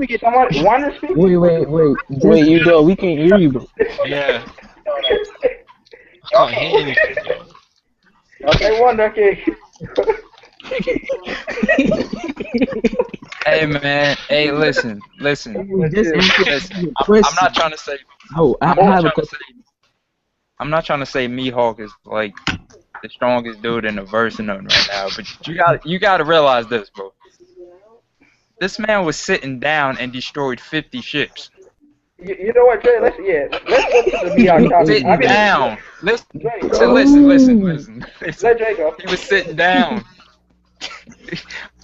Wonder speak? wait. Wait, you dog, we can't hear you, bro. Yeah. I can't hear anything, yo. Okay, Wonder, okay. Hey man, hey listen. just Listen. question. I'm not trying to say. No, I have a question. I'm not trying to say Mihawk is like the strongest dude in the verse or nothing right now, but you gotta realize this, bro. This man was sitting down and destroyed 50 ships. You know what, Dre? Let's go to the Mihawk topic. Sitting down. Listen. Let Dre go. He was sitting down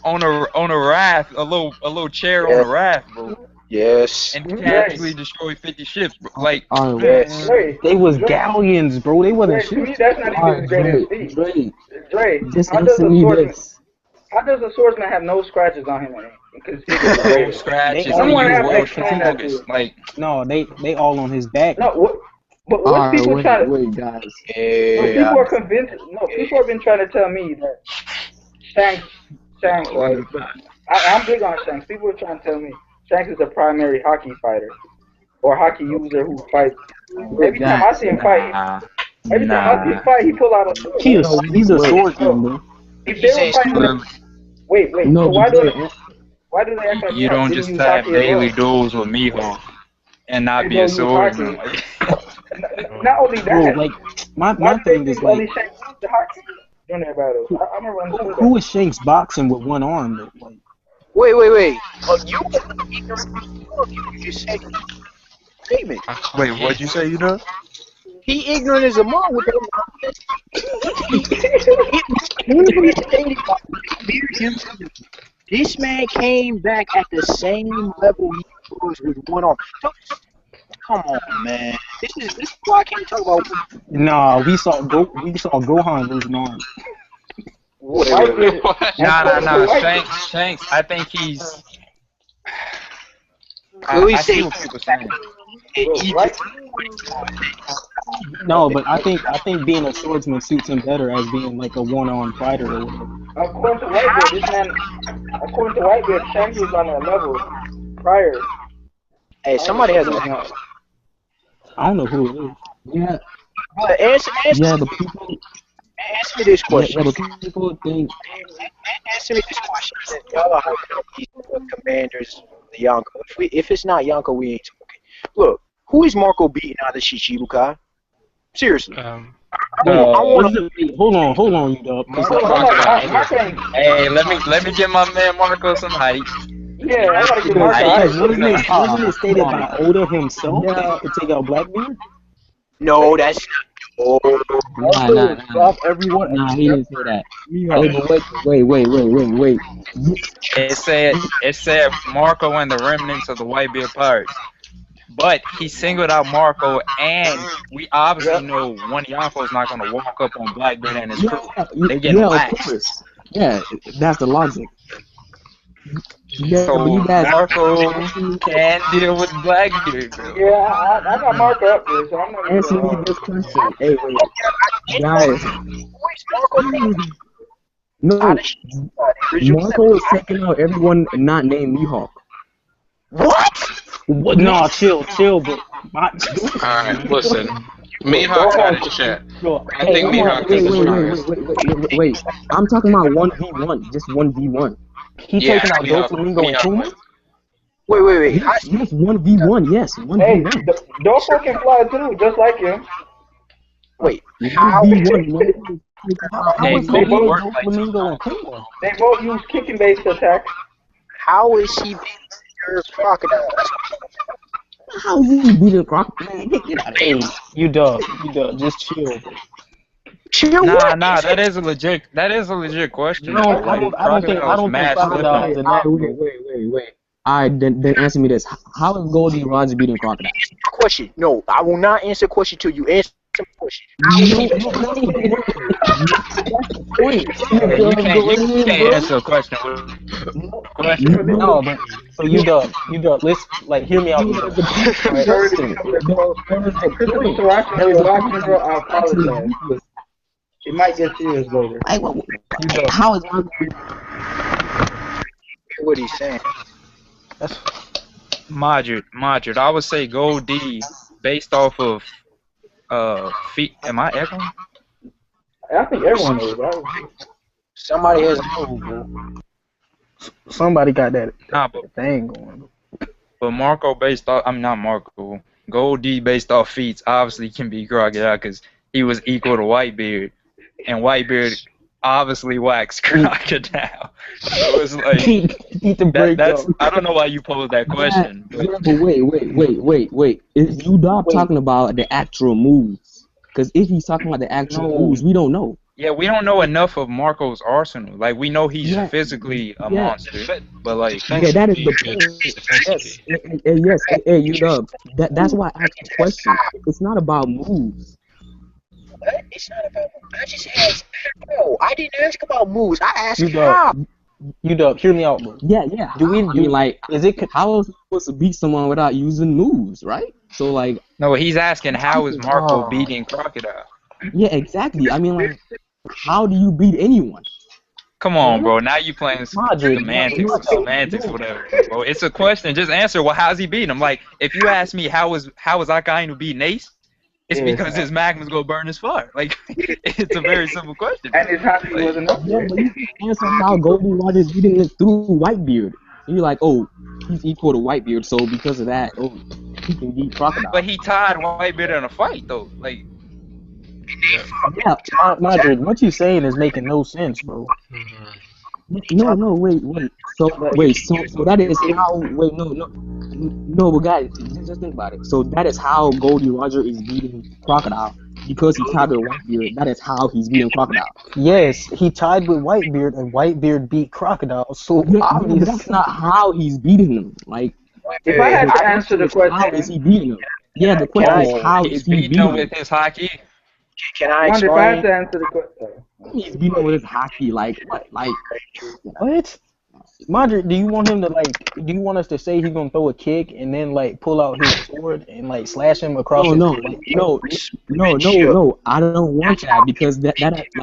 on a raft, a little chair on a raft, bro. Yes. And he actually destroyed 50 ships, bro. Like, Yes. They was galleons, bro. They wasn't To me, ships. that's not even his greatest feat. Dre, Just how does answer a me swordsman? this. How does a swordsman have no scratches on him? Because he's no great. scratches. They- He Someone have to was explain that to strongest. us. Like, No, they all on his back. No, but what people trying to? Wait, guys. No, people are convinced. No, people have been trying to tell me that Shanks, like, I'm big on Shanks. People are trying to tell me Shanks is a primary Haki fighter or Haki user who fights. Every time I see him fight, every time I see him fight, he pull out a sword. He's a swordsman, bro. If they were fighting, wait. No, So why but do they act like you don't just have daily duels with Mihawk and not be a swordsman. Like, not only Bro, that, like my thing is like, only Shanks the Haki during their battles. I remember understood who is Shanks boxing with one arm, though? Like, Wait. Oh, you just said statement. wait, what'd you say, you know? He ignorant as a mug with that. This man came back at the same level he was with one arm. Come on, man. This is why I can't talk about. nah, we saw Gohan lose an arm. Nah. Shanks. I think he's. I see what people saying. No, but I think being a swordsman suits him better as being like a one-armed fighter or whatever. According to Whitebeard, Shanks was on that level prior. Hey, somebody has a. I don't know who it is. Yeah. Answer The people. Answer me this question. Yeah, the people think. Answer me this question. Y'all are these commanders, the Yonko. If it's not Yonko, we ain't talking. Look, who is Marco beating out of Shichibukai? Seriously. I want to. Hold on, you dog. Hey, let me get my man Marco some height. Yeah, I gotta get Marco. Wasn't it stated by Oda himself that he could take out Blackbeard? No, that's Nah. Stop everyone. Nah, he didn't say that. Hey, but wait. It said Marco and the remnants of the Whitebeard pirates. But he singled out Marco, and we obviously know one Yonko's not going to walk up on Blackbeard and his crew. They get waxed. Of course. Yeah, that's the logic. Yeah, So but you guys, Marco can deal with Blackbeard. Yeah, I got Marco up there, so I'm not gonna answer me this question. Hey, wait. Guys. No, Marco is taking out everyone not named Mihawk. What? No, chill, bro. Alright, listen. Mihawk got it, chat. I think Mihawk is the strongest. Wait. I'm talking about 1v1, just 1v1. He taking out Doflamingo and Kuma? Wait. Yes, 1v1, yes, 1v1. Hey, Doflamingo can fly too, just like him. Wait, 1v1. How is he Doflamingo and Kuma? They both use kicking based attacks. How is he beating your crocodile? How he beat a crocodile? Get out of here. You dog. Just chill, bro. Nah, that is a legit question. No, I don't think crocodile is enough. Wait. Alright, then answer me this. How is Goldie Roger beating crocodile? Question. No, I will not answer question till you answer the question. You can't answer a question. No, So you dub. Let's like hear me out. You dub. Right. Christopher Sriracha, if you're watching, bro, I apologize. It might get serious later. How is What he's saying. That's Moderate. I would say Gold D based off of feet. Am I echoing? I think everyone is, right? Somebody has. somebody got that Nah, but thing going. Marco based off. I'm not Marco. Gold D based off feats obviously can be Crocodile because he was equal to Whitebeard, and Whitebeard obviously waxed Crocodile. So it's like Eat the break. that's. I don't know why you posed that question. But wait. Is you dog talking about the actual moves? Because if he's talking about the actual moves, we don't know. Yeah, we don't know enough of Marco's arsenal. Like we know he's physically a monster, but like that is the point. Yes, you dub. That's why I asked the question. It's not about moves. It's not about. I just asked how. I didn't ask about moves. I asked how. You dub. Hear me out, bro. Yeah. Is it how is he supposed to beat someone without using moves, right? So like. No, he's asking how is Marco beating Crocodile? Yeah, exactly. I mean, like, how do you beat anyone? Come on, bro. Now you playing semantics, whatever, bro. It's a question. Just answer. Well, how's he beating him? Like, if you ask me how is Akainu beating Ace, it's because his magma's gonna burn his fire. Like, it's a very simple question. And his Haki wasn't up there. Yeah, but you can answer how Goldie Rogers beating it through Whitebeard. And you're like, oh, he's equal to Whitebeard, so because of that, he can beat Crocodile. But he tied Whitebeard in a fight, though. Like. Yeah, Madrid, what you saying is making no sense, bro. No, wait. So that is how. No, but guys, just think about it. So that is how Goldie Roger is beating Crocodile because he tied with Whitebeard. That is how he's beating Crocodile. Yes, he tied with Whitebeard, and Whitebeard beat Crocodile. So obviously, that's not how he's beating him. Like, if I had to answer the question, how is he beating him? Yeah, the question is how is he beating him with his Haki? Can I explain? If I had to answer the question, he's beating with his Haki. Like what? Madrid, do you want him to do you want us to say he's gonna throw a kick and then pull out his sword and slash him across? No. I don't want that because that answers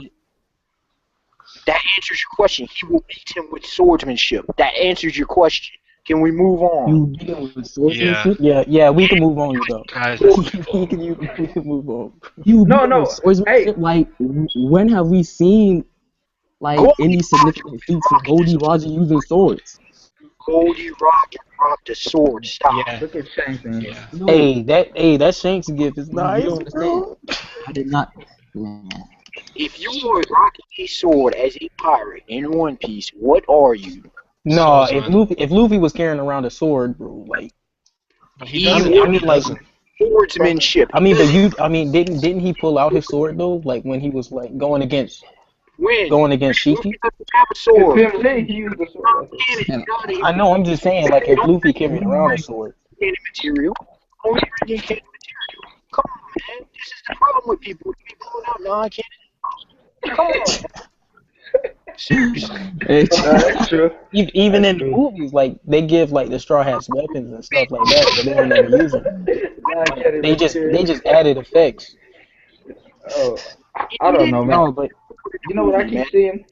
your question. He will beat him with swordsmanship. That answers your question. Can we move on? You beat him with swordsmanship? Yeah, we can move on, you though. Guys, we can move on. Swordsmanship? Like, when have we seen any significant feats of Goldie Roger using swords? Goldie Roger dropped a sword. Stop. Yeah. Look at Shanks. Yeah. That Shanks gift is nice. You don't understand. I did not. If you are rocking a sword as a pirate in One Piece, what are you? No, if Luffy was carrying around a sword, bro, swordsmanship. Didn't he pull out his sword though? Like when he was going against Shiki? I know. I'm just saying, if Luffy carried around a sword. Material. Only cannon material. Come on, man. This is the problem with people. People out non-cannon. Come on. That's true. Even in the movies, they give the Straw Hats weapons and stuff like that, but they don't ever use them. They just added effects. Oh, I don't know, man. No, but you know what I keep seeing?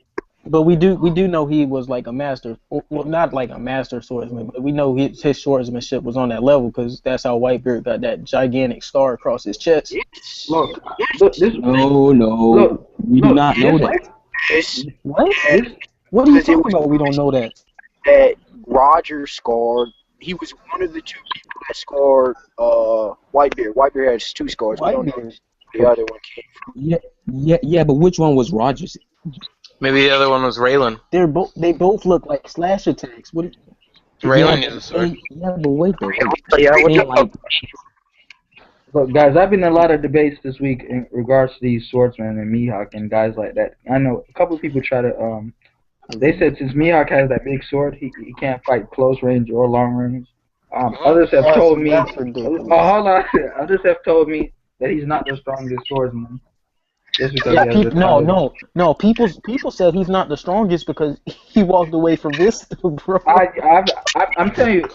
But we do know he was a master, well, not a master swordsman, but we know his swordsmanship was on that level because that's how Whitebeard got that gigantic scar across his chest. Look, no, we do not know that. What? What are you talking about? We don't know that. That Roger scarred. He was one of the two people that scarred Whitebeard. Whitebeard has two scars. We don't know where the other one came from. Yeah, but which one was Roger's? Maybe the other one was Raylan. They both look like slash attacks. Raylan uses a sword. Yeah, but wait though. Look, guys, I've been in a lot of debates this week in regards to these swordsmen and Mihawk and guys like that. I know a couple of people try to, they said since Mihawk has that big sword, he can't fight close range or long range. Others have told me, Others have told me that he's not the strongest swordsman. Just because Yeah, he has the title. no. People said he's not the strongest because he walked away from Vista, bro. I'm telling you,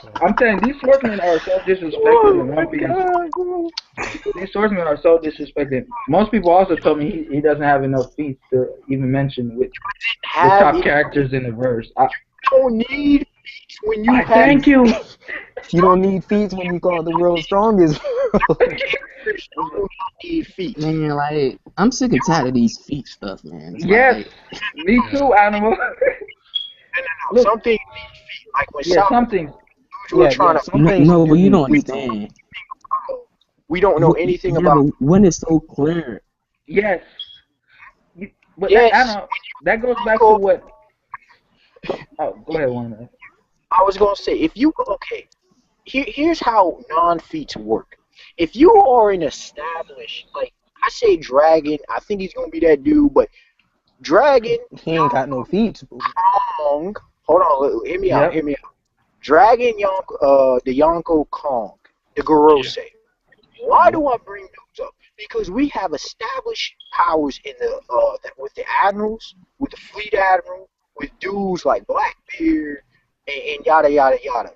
these swordsmen are so disrespected in One Piece. These swordsmen are so disrespected. Most people also told me he doesn't have enough feats to even mention with the top characters in the verse. You don't need feats when you have. Thank you. You don't need feats when you call the world's strongest, bro. Need feats. Man, like, I'm sick and tired of these feet stuff, man. It's Yes, like, me too, Animal. Look, something need feet. Like when something. We're trying to. No, but you don't understand. We don't know anything about. But when it's so clear. Yes. But that goes back to what. Oh, go ahead, one minute. I was gonna say, if you here's how non-feats work. If you are an established, like I say, Dragon, I think he's gonna be that dude, but Dragon, he ain't got no feats. Kong, hold on, hear me out. Dragon, Yonko, the Yonko Kong, the Gorose. Why do I bring those up? Because we have established powers in the with the admirals, with the fleet admiral, with dudes like Blackbeard and yada yada yada.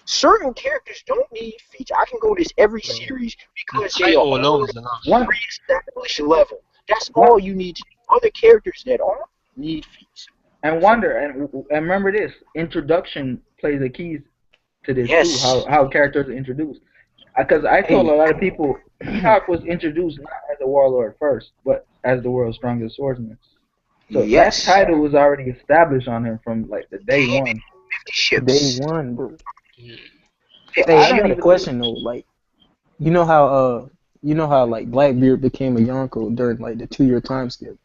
Certain characters don't need feats. I can go this every series because they are on a pre-established level. That's all you need to do. Other characters that aren't need feats. And remember this, introduction plays a key to this too, how characters are introduced. Because I told a lot of people, Mihawk was introduced not as a warlord first, but as the world's strongest swordsman. So that title was already established on him from like the day one. Day one, bro. Hey, I got a question though. Like, you know how like Blackbeard became a Yonko during like the 2-year time skip.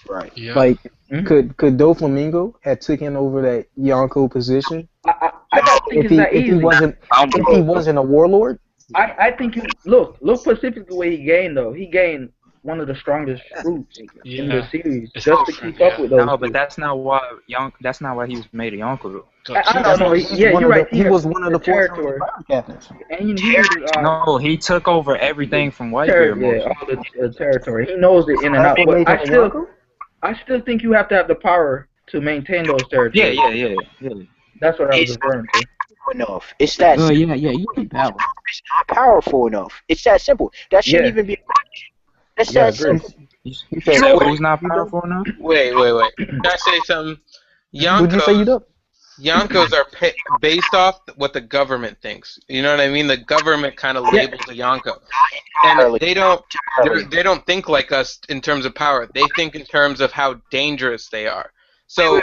Right. Yeah. Like, could Doflamingo have taken over that Yonko position? I don't think it's that easy. If he wasn't a warlord. I think look specifically the way he gained though. He gained one of the strongest fruits in the series just to keep up with those. No, but that's not why he was made a Yonko though. I don't know. Yeah, you're right. He was one of the territory captains. No, he took over everything from Whitebeard. Yeah, all the territory. He knows it in and out. But I still think you have to have the power to maintain those territories. Yeah. That's what I was referring to. Enough. It's that. You need power. It's not powerful enough. It's that simple. That shouldn't even be a question. That's that simple. Who's not powerful enough? Wait. Can I say something? Would you say Yonkos are based off what the government thinks. You know what I mean? The government kind of labels a Yonko, and they don't think like us in terms of power. They think in terms of how dangerous they are. So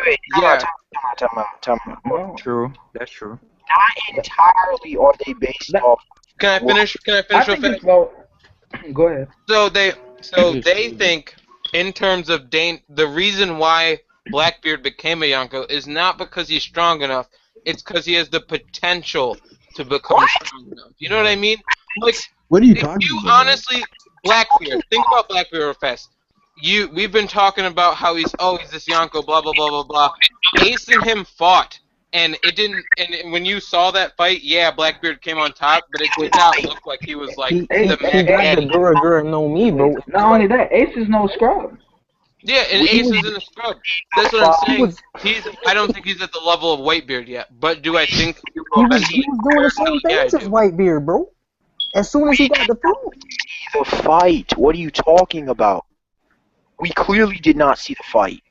Time out. True, that's true. Not entirely are they based off. Can I finish? Go ahead. So they think in terms of the reason why Blackbeard became a Yonko is not because he's strong enough. It's because he has the potential to become strong enough. You know what I mean? Like, what are you talking about? Honestly, Blackbeard. Think about Blackbeard real fast. We've been talking about how he's this Yonko, blah blah blah blah blah. Ace and him fought, and it didn't. And when you saw that fight, Blackbeard came on top, but it did not look like he was like the man. He got the Gura no me, bro. Not only that, Ace is no scrub. Yeah, and Ace is in a scrub. That's what I'm saying. I don't think he's at the level of Whitebeard yet. But do I think he was doing the same things as Whitebeard, bro? As soon as he got the food. The fight. What are you talking about? We clearly did not see the fight.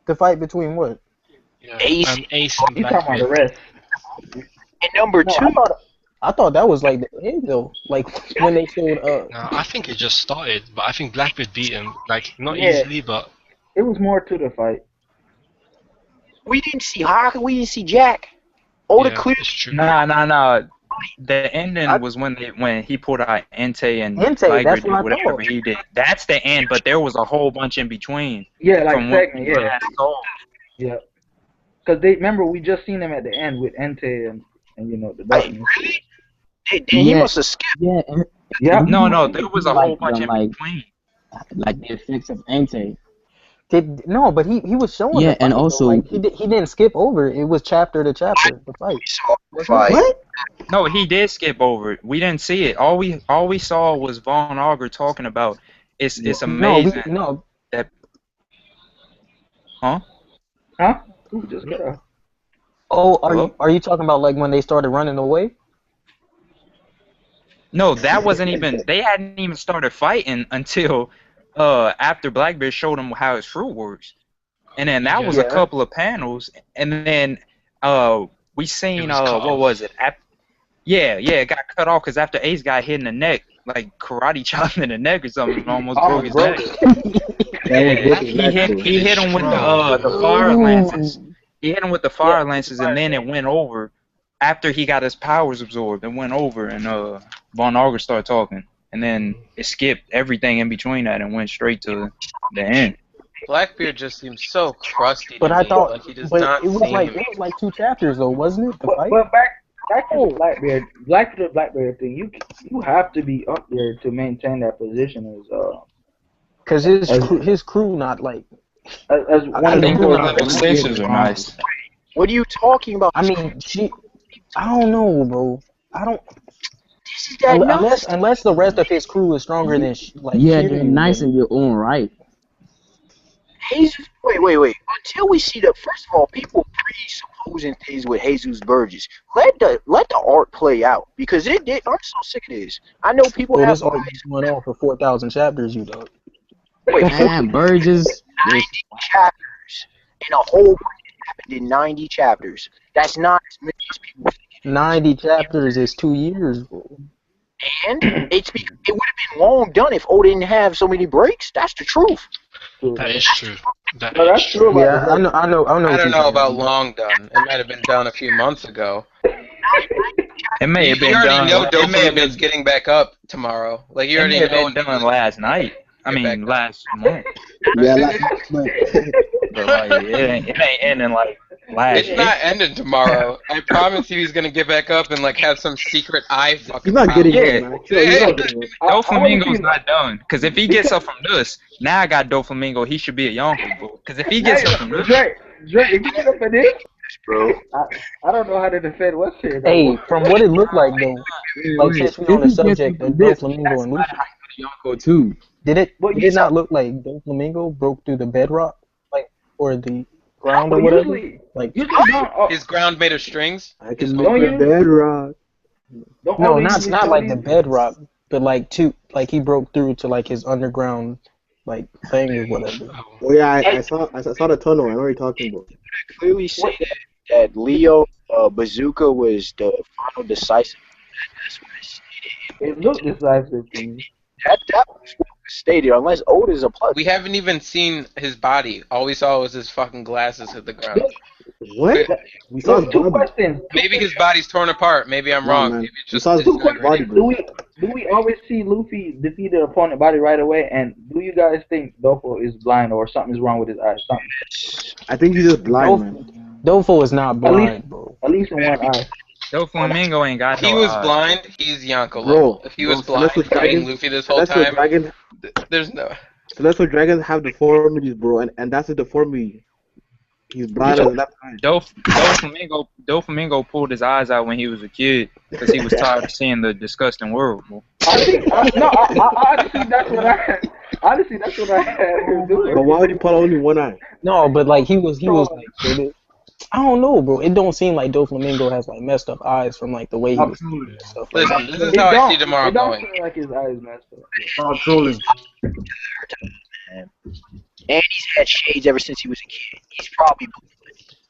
The fight between what? Ace and you talking about the rest. And number two. I thought that was like the end though. Like when they showed up. No, I think it just started, but I think Blackbeard beat him. Like not easily, but it was more to the fight. We didn't see Haki, we didn't see Jack. The clear. Nah. The ending was when he pulled out Entei and that's what whatever he did. That's the end, but there was a whole bunch in between. Yeah, like segment, yeah. Because remember we just seen them at the end with Entei and the darkness. Really? He must have skipped. Yeah. No, there was a whole bunch in between. Like the effects of Entei. No, but he was showing. Yeah, and also he didn't skip over. It was chapter to chapter. The fight. What? No, he did skip over it. We didn't see it. All we saw was Von Augur talking about it's amazing. No. That. Huh? Huh? Ooh, just get up. Oh, Hello? are you talking about like when they started running away? No, that wasn't even. They hadn't even started fighting until after Blackbeard showed them how his fruit works, and then that was a couple of panels, and then we seen what was it? It got cut off because after Ace got hit in the neck, like karate chopped in the neck or something, and almost broke his neck. He hit him with the fire lances. He hit him with the fire lances, and then it went over. After he got his powers absorbed, it went over, and Von Augur started talking, and then it skipped everything in between that and went straight to the end. Blackbeard just seems so crusty. But to I me. thought, like he does but not it was like 2 chapters though, wasn't it? The fight. But back to the Blackbeard thing. You have to be up there to maintain that position as Because his crew not like. As one I of think the the extensions are nice. What are you talking about? I mean, I don't know, bro. I don't. This is that Unless the rest of his crew is stronger than they're nice in their own right. Jesus, wait. Until we see first of all, people presupposing things with Jesus Burgess. Let the art play out because I'm so sick of this. I know people have. This art is going on for 4,000 chapters, you dog. Wait, Burgess. 90 chapters and a whole bunch happened in 90 chapters. That's not as many as people think. 90 chapters is 2 years, bro. And it would have been long done if O didn't have so many breaks. That's the truth. That is true. That's true. Yeah, I know. I don't know about long done. It might have been done a few months ago. It may have been you already done. know Doflamingo's getting back up tomorrow. Like you already know. It done last night. I mean, last month. Yeah, last month. But like, it ain't ending like last. It's not ending tomorrow. I promise you, he's gonna get back up and like have some secret eye fucking. He's not getting it, man. He's not getting it. Doflamingo's not done. Because if he gets up from this, now I got Doflamingo. He should be a Yonko. Because if he gets up from this, Drake, if you get up in this, bro, I don't know how to defend what's here. Hey, from what it looked like though, like since we're on the subject of Doflamingo and Luffy, Yonko too. did it not look like Doflamingo broke through the bedrock, like or the ground or whatever? His ground made of strings. I can make the bedrock. No, not like the bedrock, but like he broke through to like his underground like thing or whatever. Oh yeah, I saw the tunnel. I know what you're talking about. I clearly say that Leo Bazooka was the final decisive. That's what I stated. It looked decisive to me. That was what was stated, unless Oda's a plug. We haven't even seen his body. All we saw was his fucking glasses hit the ground. What? We saw his two body. questions. Maybe his body's torn apart. Maybe I'm wrong. Man. Maybe it's We just saw his body, bro. Do we always see Luffy defeat an opponent body right away? And do you guys think Dofo is blind or something's wrong with his eyes? I think he's just blind, man. Dofo is not blind, bro. At least in one eye. Doflamingo ain't got If he no was eyes. blind, he's Yonko. Bro, if he was blind fighting Luffy this whole time, there's no. So that's what dragons have deformities, bro, and that's the deformity. He's blind on the left eye. Doflamingo pulled his eyes out when he was a kid because he was tired of seeing the disgusting world. Bro. Honestly, that's what I had him doing. But why would he pull only one eye? No, but like he was like, I don't know, bro. It don't seem like Doflamingo has like messed up eyes from like the way he was and stuff. Like Listen, this is how I see tomorrow it don't going. seem like his eyes messed up. And he's had shades ever since he was a kid. He's probably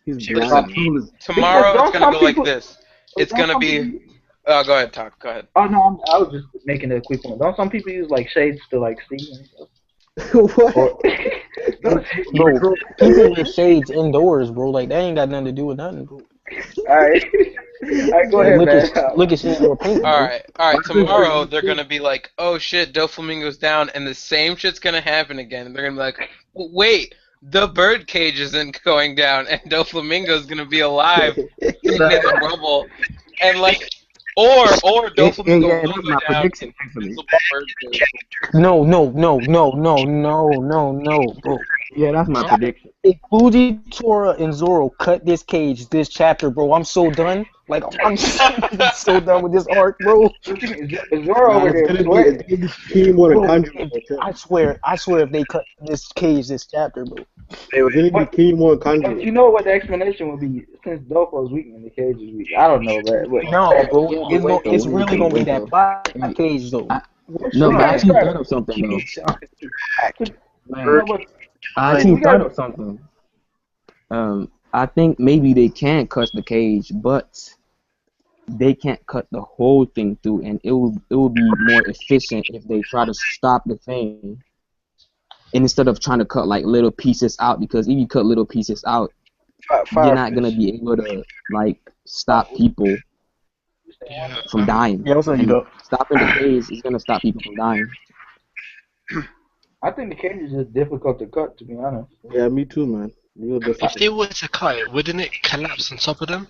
He's blind. Tomorrow it's gonna go like this. It's gonna be. Oh, go ahead, talk. Go ahead. Oh no, I was just making a quick point. Don't some people use like shades to like see and stuff? What? bro, people wear shades indoors, bro. Like that ain't got nothing to do with nothing, bro. Alright, go ahead, man. Look at your paint. Alright. Tomorrow they're gonna be like, oh shit, Doflamingo's down, and the same shit's gonna happen again. And they're gonna be like, wait, the bird cage isn't going down, and Doflamingo's gonna be alive in the rubble, and like. Or Doflamingo will go down. No, bro. Yeah, that's my prediction. If Fujitora and Zoro cut this cage, this chapter, bro, I'm so done. Like, I'm so done with this arc, bro. Zoro over It's there gonna sweating. be Kinemon and Bro, Kanji. I swear, if they cut this cage, this chapter, bro. It's gonna be Kinemon and But Kanji. you know what the explanation would be? Since Dofo's weak and the cage is weak. I don't know, but No, bro, Yeah, it's really gonna be that fight cage, though. No, but I actually thought of something though. I actually thought of something. I think maybe they can cut the cage, but they can't cut the whole thing through, and it will be more efficient if they try to stop the thing, and instead of trying to cut like little pieces out, because if you cut little pieces out, you're not gonna be able to like stop people from dying. Yeah, what's up, And you stopping the cage is gonna stop people from dying. I think the cage is just difficult to cut, to be honest. Yeah, me too, man. If they were to cut it, wouldn't it collapse on top of them?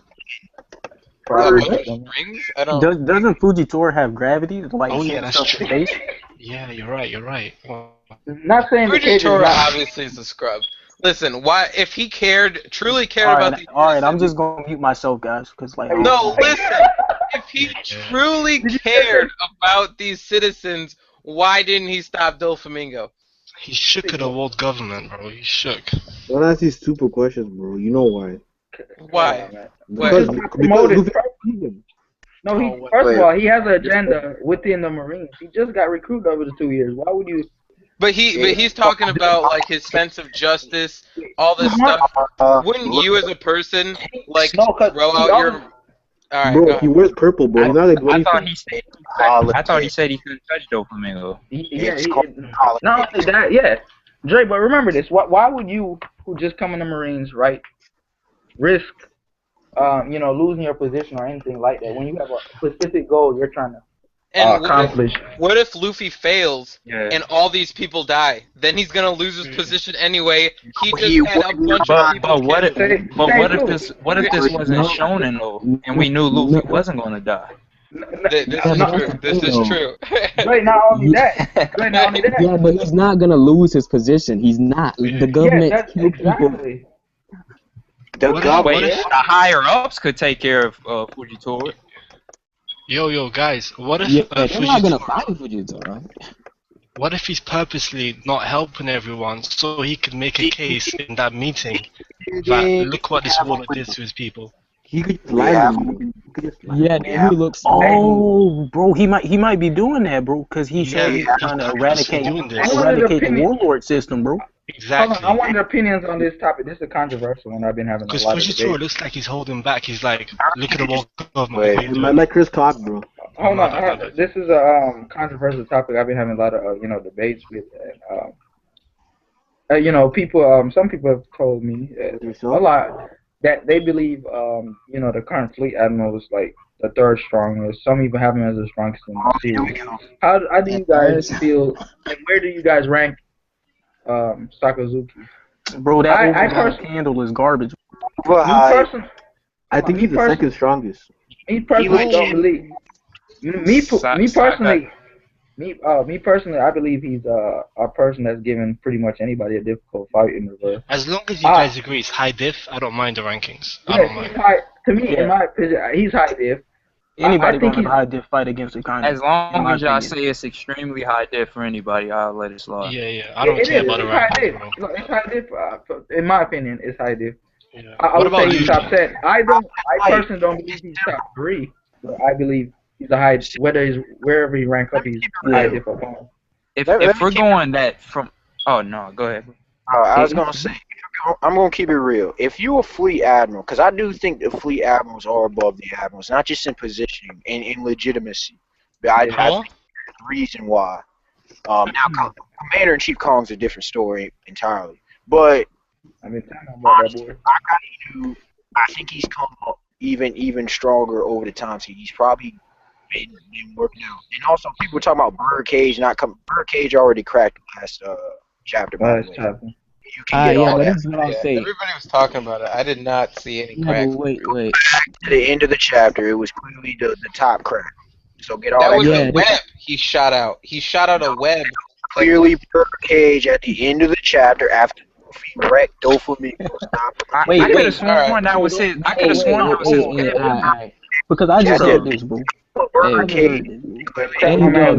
Rings? I don't. Doesn't Fujitora have gravity? Like, Oh yeah, that's stuff true. to space? Yeah, you're right. Well, Not saying the cage is Fujitora not. obviously is a scrub. Listen, why? If he truly cared All about right, these all right. I'm citizens- just gonna mute myself, guys, because like. No, listen. If he truly cared about these citizens, why didn't he stop Doflamingo? he shook at the world government, bro. He shook. Don't ask these stupid questions, bro. You know why? Why? Because Promoted. Luffy. No, first of all, he has an agenda within the Marines. He just got recruited over the 2 years. Why would you? But he's talking about like his sense of justice, all this stuff. Wouldn't you, as a person, like throw out your? All right, bro, he wears purple, bro. I thought he said. I thought he said he couldn't touch Doflamingo. Not only that, yeah, Dre. But remember this: why would you, who just come in the Marines, right, risk, losing your position or anything like that when you have a specific goal you're trying to accomplish? What if Luffy fails and all these people die? Then he's gonna lose his position anyway. He just had a bunch of people. What if this wasn't shonen though, and we knew Luffy wasn't gonna die? This is true. Right, not only that. Yeah, but he's not gonna lose his position. He's not. The government kill people. The higher ups could take care of Fujitora. Yo, guys, what if they're not gonna fight Fujitora? What if he's purposely not helping everyone so he could make a case in that meeting that look what this Warlord did to his people? He could lie. Yeah, he looks. Oh, bro, he might be doing that, bro, because he said he's trying to eradicate the Warlord system, bro. Exactly. Hold on, I wanted opinions on this topic. This is a controversial one. I've been having a lot of debate. Because Fujitora looks like he's holding back. He's like, look at the world government. Like Chris Cock, bro. Hold on. This is a controversial topic. I've been having a lot of debates with. People. Some people have told me a lot that they believe the current fleet admiral is like the third strongest. Some even have him as the strongest in the series. How do you guys feel? And where do you guys rank Sakazuki? Bro, that handle is garbage. I think he's the second strongest. Me personally don't believe. Me personally, I believe he's a person that's given pretty much anybody a difficult fight in reverse. As long as you guys agree it's high diff, I don't mind the rankings. I don't mind. To me, in my opinion, he's high diff. Anybody going to high diff fight against Akainu. As long as y'all say it's extremely high diff for anybody, I'll let it slide. Yeah. I don't care about the rankings, bro. It's high diff. In my opinion, it's high diff. Yeah. I would say he's top 10. I personally don't believe he's top 3, but I believe he's a high. Wherever he rank up, he's high diff opponent. If we're going that from, oh no, go ahead. I was gonna say, I'm gonna keep it real. If you a fleet admiral, because I do think the fleet admirals are above the admirals, not just in positioning and in legitimacy. But I think there's a reason why. Now, Commander in Chief Kong's a different story entirely, but honestly, I think he's come up even stronger over the time. So he's probably been working out. And also, people were talking about Birdcage not coming. Birdcage already cracked last chapter. You can get all that. That's what I'm saying. Everybody was talking about it. I did not see any cracks. Wait. To the end of the chapter, it was clearly the top crack. So get all that. That was a web he shot out. He shot out a web. Clearly Birdcage at the end of the chapter after Luffy wrecked Doflamingo. I could have sworn that was his. I could have sworn that was his weapon. Because I just Just heard this, bro. I just heard this, bro. Hey, yo,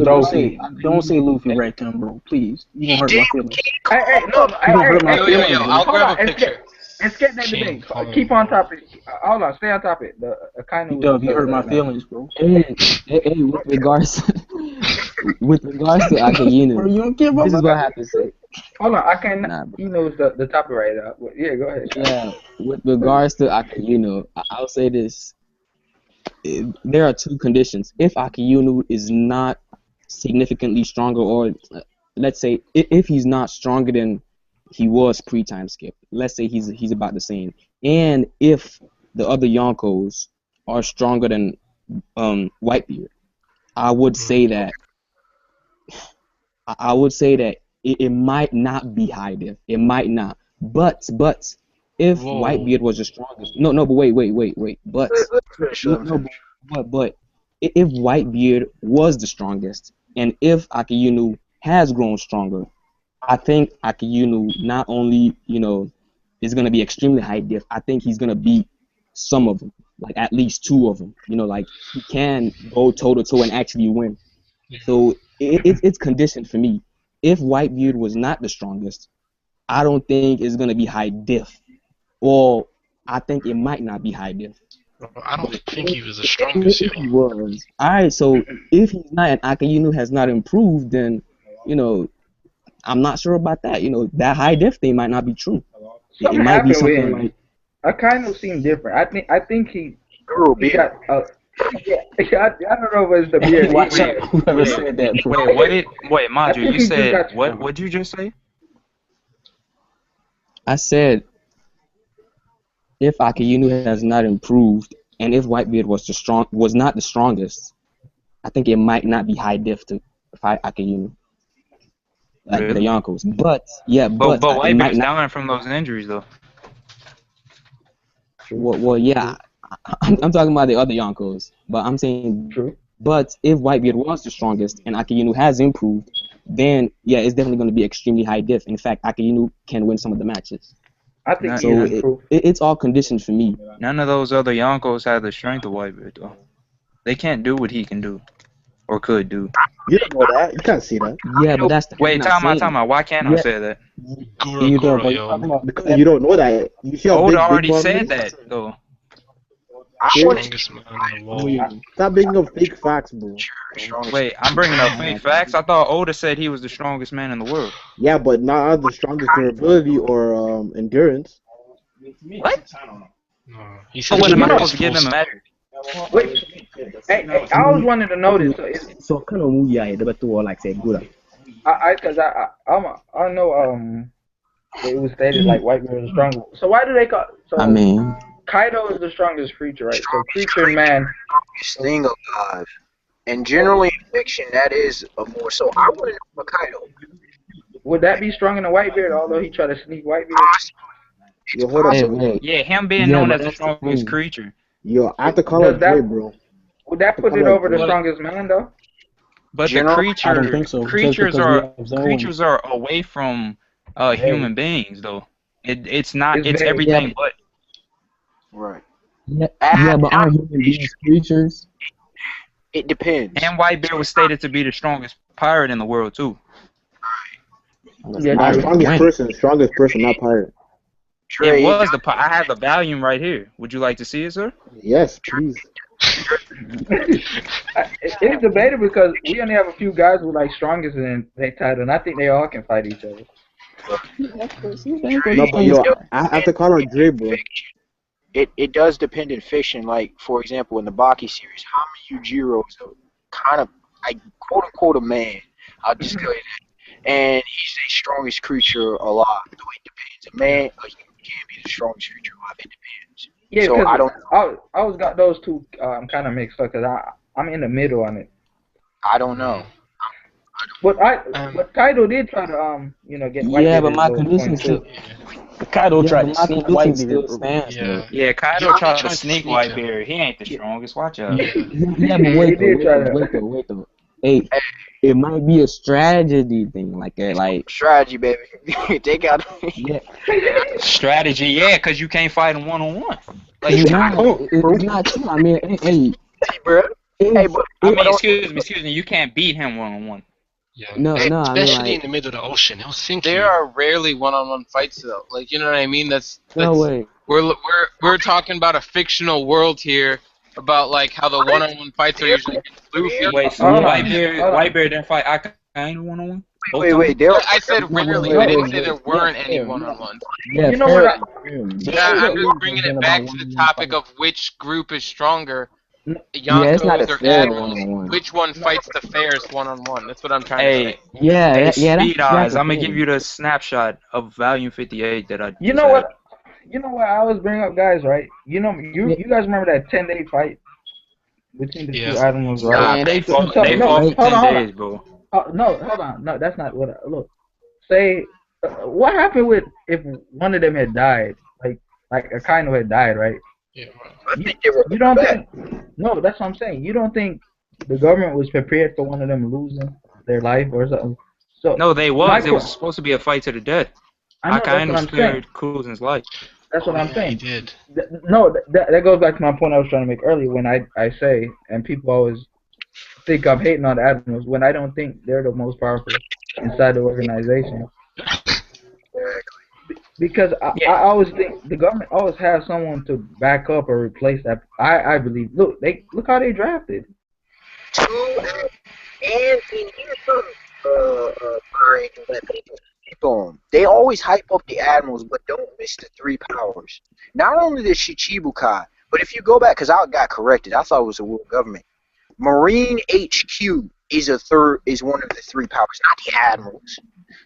don't say Luffy wrecked him, bro. Please, you gonna hurt my feelings. Hey, no, You gonna hurt my feelings, bro. I'll grab a picture. And skip that debate. Keep on topic. Hold on, stay on topic. The Akainu. You hurt my feelings, bro. Hey, with regards to Akainu, You don't give this is what I have to say. Hold on, I can't. He knows the topic right now. Yeah, go ahead. Yeah, with regards to Akainu, I'll say this. There are two conditions. If Akainu is not significantly stronger, or let's say if he's not stronger than he was pre-time skip, let's say he's about the same, and if the other Yonkos are stronger than Whitebeard, I would say that it might not be high diff. It might not. But if Whitebeard was the strongest, but wait. But if Whitebeard was the strongest, and if Akainu has grown stronger, I think Akainu not only is gonna be extremely high diff. I think he's gonna beat some of them, like at least two of them. Like he can go toe to toe and actually win. So it's conditioned for me. If Whitebeard was not the strongest, I don't think it's gonna be high diff. Or I think it might not be high diff. I don't think he was the strongest. If he was. Alright, so if he's not and Akainu has not improved, then I'm not sure about that. That high diff thing might not be true. It might be something like Akainu seemed different. I think he got I don't know if it's the beard. Watch out, whoever said that. Wait, Madju, you said what? What'd you just say? I said if Akainu has not improved, and if Whitebeard was not the strongest, I think it might not be high diff to fight Akainu, like the Yonkos. But Whitebeard's down from those injuries though. Well, yeah, I'm talking about the other Yonkos, but I'm saying true. But if Whitebeard was the strongest and Akainu has improved, then yeah, it's definitely going to be extremely high diff. In fact, Akainu can win some of the matches. I think so. It's all conditioned for me. None of those other Yonkos have the strength of Whitebeard though. They can't do what he can do, or could do. You don't know that. You can't see that. Yeah, but that's the wait. Time out. Why can't I say that? Because you don't know that. You see how Oda already said that though. Stop bringing up fake facts, bro. Wait, I'm bringing up fake facts. I thought Oda said he was the strongest man in the world. Yeah, but not the strongest durability or endurance. What? No, he said what am I supposed to give him a match? Wait, hey, I always wanted to know this. So kind of like say good. I know it was stated like Whitebeard was stronger. So why do they call? So I mean, Kaido is the strongest creature, right? So creature and man. Strongest thing alive, and generally in fiction that is a more. So I want to know Kaido. Would that be stronger than Whitebeard? Although he tried to sneak Whitebeard. Yo, hold on. Yeah, him being known as the strongest creature. Yo, I have to call it Dre, bro. Would that put it over the strongest man, though? But the creatures are away from human beings, though. It's not. It's everything but. Right. Yeah, but aren't human beings creatures? It depends. And Whitebeard was stated to be the strongest pirate in the world too. Yeah, strongest person, not pirate. It was the I have the volume right here. Would you like to see it, sir? Yes, please. It's debated because we only have a few guys who like strongest in their title, and I think they all can fight each other. No, but yo, I have to call on Dre, bro. It does depend in fiction. Like, for example, in the Baki series, Hama Yujiro is kind of, quote unquote, a man. I'll just tell you that. And he's the strongest creature alive. So it depends. A man, can be the strongest creature alive. It depends. Yeah, so I always got those two kind of mixed up because I'm in the middle on it. I don't know. But Kaido did try to get. Yeah, but my condition still. Kaido tried to sneak Whitebeard. Yeah, Kaido tried to sneak Whitebeard. He ain't the strongest. Watch out. Yeah, but wait though. Hey, it might be a strategy thing, like strategy, baby. Take out. yeah. Strategy, yeah, because you can't fight him one-on-one. Like, It's not true. I mean, hey, bro. Hey, but excuse me, you can't beat him one-on-one. Yeah. no, I mean, Especially like, in the middle of the ocean. He'll sink you. There are rarely one-on-one fights though. Like, you know what I mean? That's no way. we're talking about a fictional world here about like how the one-on-one fights are usually against Luffy. Wait, so Whitebeard didn't fight Akainu one-on-one? Wait. I said rarely. I didn't say there weren't any one-on-ones. Yeah, You know what? Yeah, I'm just bringing it back to the topic of which group is stronger. Yeah, it's not a Yonkos or fair Admirals. one-on-one. Which one fights the fairest one-on-one? That's what I'm trying to say. Yeah, Speed that's eyes. I'm the gonna give thing. you the snapshot of Volume 58 that I You just know had. what? You know what I always bring up, guys, right? You guys remember that 10-day fight between the two admirals, right? Nah, Man, they fought no, for 10 days, bro. No, hold on. No, that's not what. Look, say, what happened with if one of them had died, like Akainu had died, right? Yeah. You don't think? No, that's what I'm saying. You don't think the government was prepared for one of them losing their life or something? So No, they was. It was supposed to be a fight to the death. I know, that's what Akainu I'm saying. spared Kuzen's life. That's what I'm saying. He did. That goes back to my point I was trying to make earlier when I say, and people always think I'm hating on the admirals when I don't think they're the most powerful inside the organization. Because I always think the government always has someone to back up or replace that. I believe. Look how they drafted. And in here, they always hype up the admirals, but don't miss the three powers. Not only the Shichibukai, but if you go back, because I got corrected, I thought it was a world government. Marine HQ is one of the three powers, not the admirals.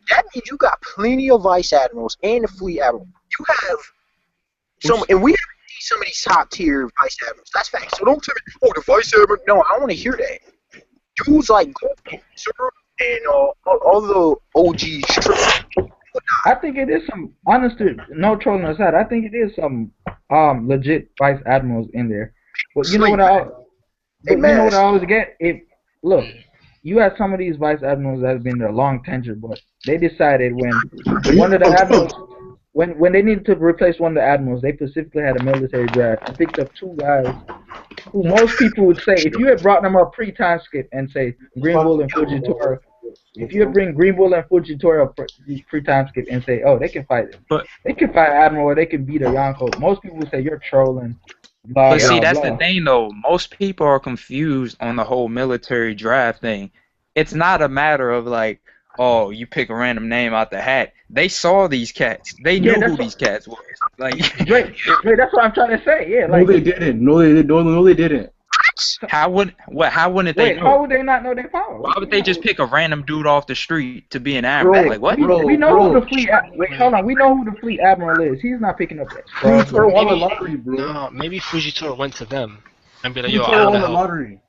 That means you got plenty of vice admirals and the fleet admiral. You have some, and we have some of these top tier vice admirals. That's fact. So don't tell me, oh, the vice admiral. No, I don't want to hear that. Dudes like Goku, and all the OGs. I think it is some, honestly, no trolling aside, I think it is some legit vice admirals in there. But you know what I always get? Look, you have some of these vice admirals that have been there long tenure, but they decided when one of the admirals, when they needed to replace one of the admirals, they specifically had a military draft and picked up two guys who most people would say, if you had brought them up pre-time skip and say Green Bull and Fujitora, if you bring Green Bull and Fujitora up pre-time skip and say, oh, they can fight Admiral or they can beat a Yonko, most people would say you're trolling. But see, that's the thing, though. Most people are confused on the whole military draft thing. It's not a matter of like, oh, you pick a random name out the hat. They saw these cats. They knew who these cats were. Like, Drake, that's what I'm trying to say. Yeah, like, no, they didn't. No, they didn't. How wouldn't they know? How would they not know their power? Why would they just pick a random dude off the street to be an admiral? Like, what? We know who the fleet. Wait, hold on. We know who the fleet admiral is. He's not picking up that. Fujitora won the lottery, bro. No, maybe Fujitora went to them and be like, yo, Fujitora won the lottery.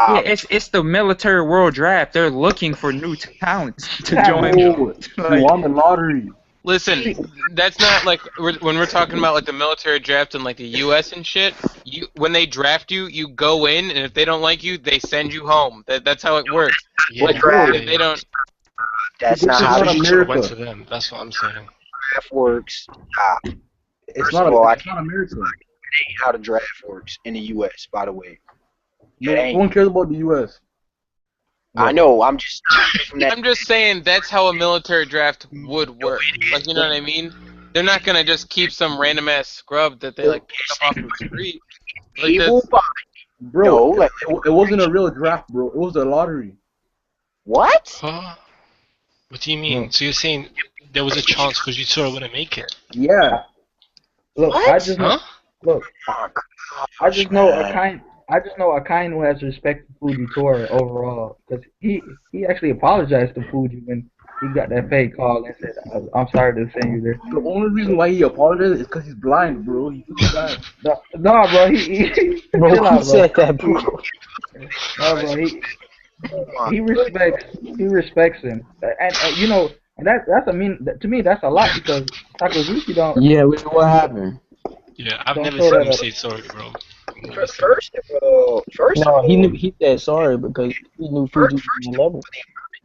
Yeah, it's the military world draft. They're looking for new talents to join. He won the lottery. Listen, that's not like when we're talking about like the military draft in like the U.S. and shit. When they draft you, you go in, and if they don't like you, they send you home. That's how it works. Yeah, like, if they don't. That's not how Fujitora went to them. That's what I'm saying. Draft works. It's not America. It ain't how the draft works in the U.S. By the way. No one cares about the U.S. I know. I'm just saying that's how a military draft would work. Like, you know what I mean? They're not gonna just keep some random ass scrub that they like pick up off the street. Like bro, it wasn't a real draft, bro. It was a lottery. What? Huh? What do you mean? No. So you're saying there was a chance Fujitora wouldn't make it? Yeah. Look, what? I just know Akainu has respect for Fujitora overall because he actually apologized to Fuji when he got that fake call and said, "I'm sorry to send you there." The only reason why he apologized is because he's blind, bro. He's blind. No, bro. He said that, bro. No, bro. He respects him, and you know, and to me that's a lot because Sakazuki don't. Yeah, what happened? Yeah, I've never seen him say sorry, bro. First of No, he all, knew he said sorry because he knew Fuji was on the level.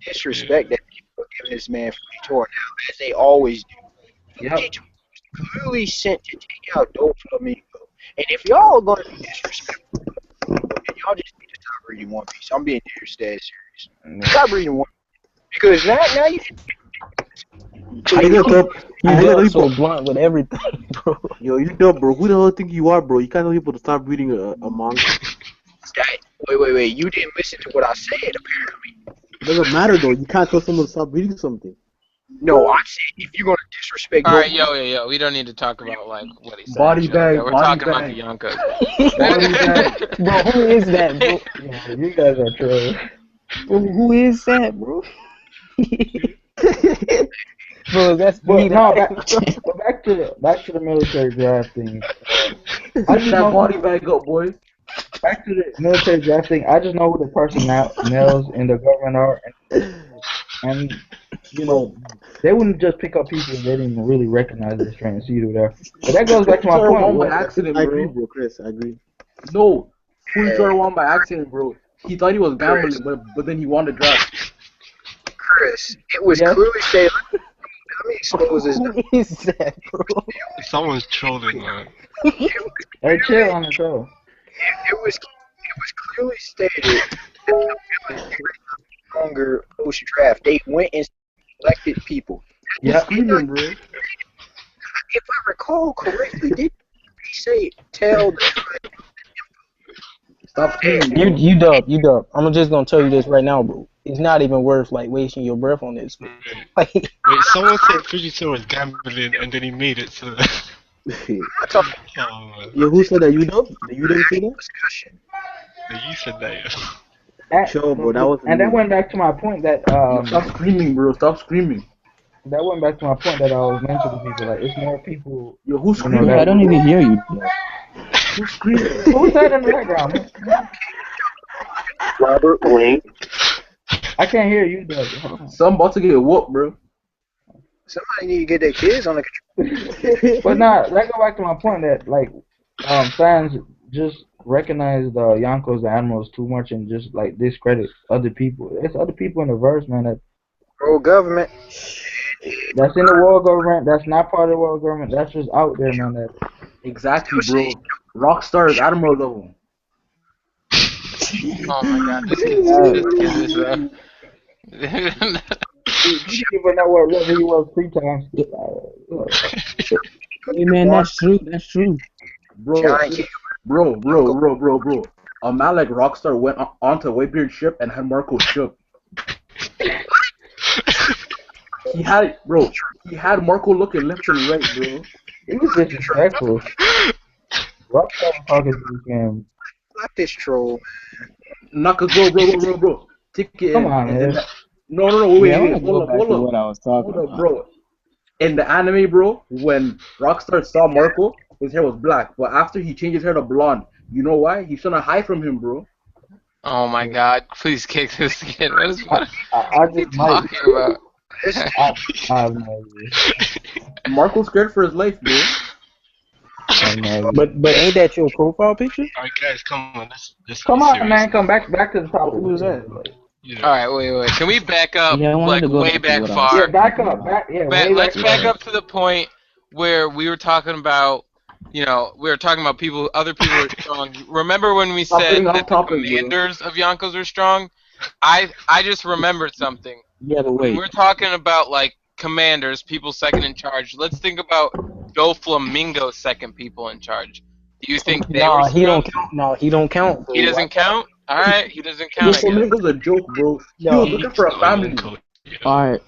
the disrespect that people give this man Fujitora now, as they always do. Yep. Fujitora was clearly sent to take out Doflamingo. And if y'all are going to be disrespectful, then y'all just need to stop reading One Piece. I'm being dead serious. Stop reading One Piece. Because now you... He's so blunt with everything, bro. Yo, you dumb, bro. Who the hell think you are, bro? You can't tell people to stop reading a manga. Wait. You didn't listen to what I said, apparently. It doesn't matter, though. You can't tell someone to stop reading something. No, I said if you're going to disrespect... Alright, yo. We don't need to talk about, like, what he said. Body bag, We're body talking bag. about the Yonkos. Body bag. Bro, who is that, bro? Yeah, you guys are trolls. Bro, who is that, bro? Bro, that's me. No, back to the military draft thing. I just that body bag up, boy. Back to the military draft thing. I just know who the personnel in the government are, and you know they wouldn't just pick up people they didn't even really recognize the strength and see who there. But that goes back to my point. Won by accident, bro. I agree, bro, Chris. I agree. No, Fujitora won by accident, bro. He thought he was gambling, but then he won the draft. Chris, it was clearly stated. Let me expose this. Who is that, bro? Someone's trolling, man. Hey, chill on the show. It was clearly stated that the military no longer post draft. They went and selected people. Yeah, screaming, bro. If I recall correctly, did he say tell the Stop screaming. You dub. I'm just gonna tell you this right now, bro. It's not even worth like wasting your breath on this. Like, wait, someone said Fujitora was gambling and then he made it to the... Yo, who said that? You dub? You didn't say that? Yeah, you said that, yeah. Sure, bro, that was... And that went back to my point that... stop screaming, bro. Stop screaming. That went back to my point that I was mentioning to people. Like, it's more people... Yo, who's screaming? I don't even hear you. Who's screaming? Who's that in the background? Robert Link. I can't hear you, though. Some about to get whooped, bro. Somebody need to get their kids on the control. But nah, that go back to my point that like fans just recognize the Yonkos, the Admirals too much and just like discredit other people. There's other people in the verse, man, that pro-government. That's in the world government. That's not part of the world government. That's just out there, man. That exactly, bro. Rockstar is Admiral level. Oh my god, this kid is you even know what level he was 3 times. Hey man, that's true. Bro. A man like Rockstar went onto Whitebeard's ship and had Marco shook. He had Marco looking left and right, bro. He was disrespectful. Rockstar talking to this man. Not this troll. Naka, bro. Come on, man. No, wait, hold up. What I was talking about, bro. In the anime, bro, when Rockstar saw Marco, his hair was black, but after he changed his hair to blonde, you know why? He's trying to hide from him, bro. Oh my god, please kick this kid. What is he talking about? I have no idea. Marco's scared for his life, bro. But ain't that your profile picture? Alright guys, come on, let's come on, man, come back to the top. Who was that? Alright, wait. Can we back up way back far? Yeah, back up. Let's back up to the point where we were talking about, other people are strong. Remember when we said that the commanders of Yonkos are strong? I just remembered something. Yeah, but wait. We're talking about like commanders, people second in charge. Let's think about Doflamingo's second people in charge. Do you think they were strong? He don't count. No, he don't count. He doesn't count? Alright, he doesn't count. Doflamingo's a joke, bro. He was looking for a family. Alright.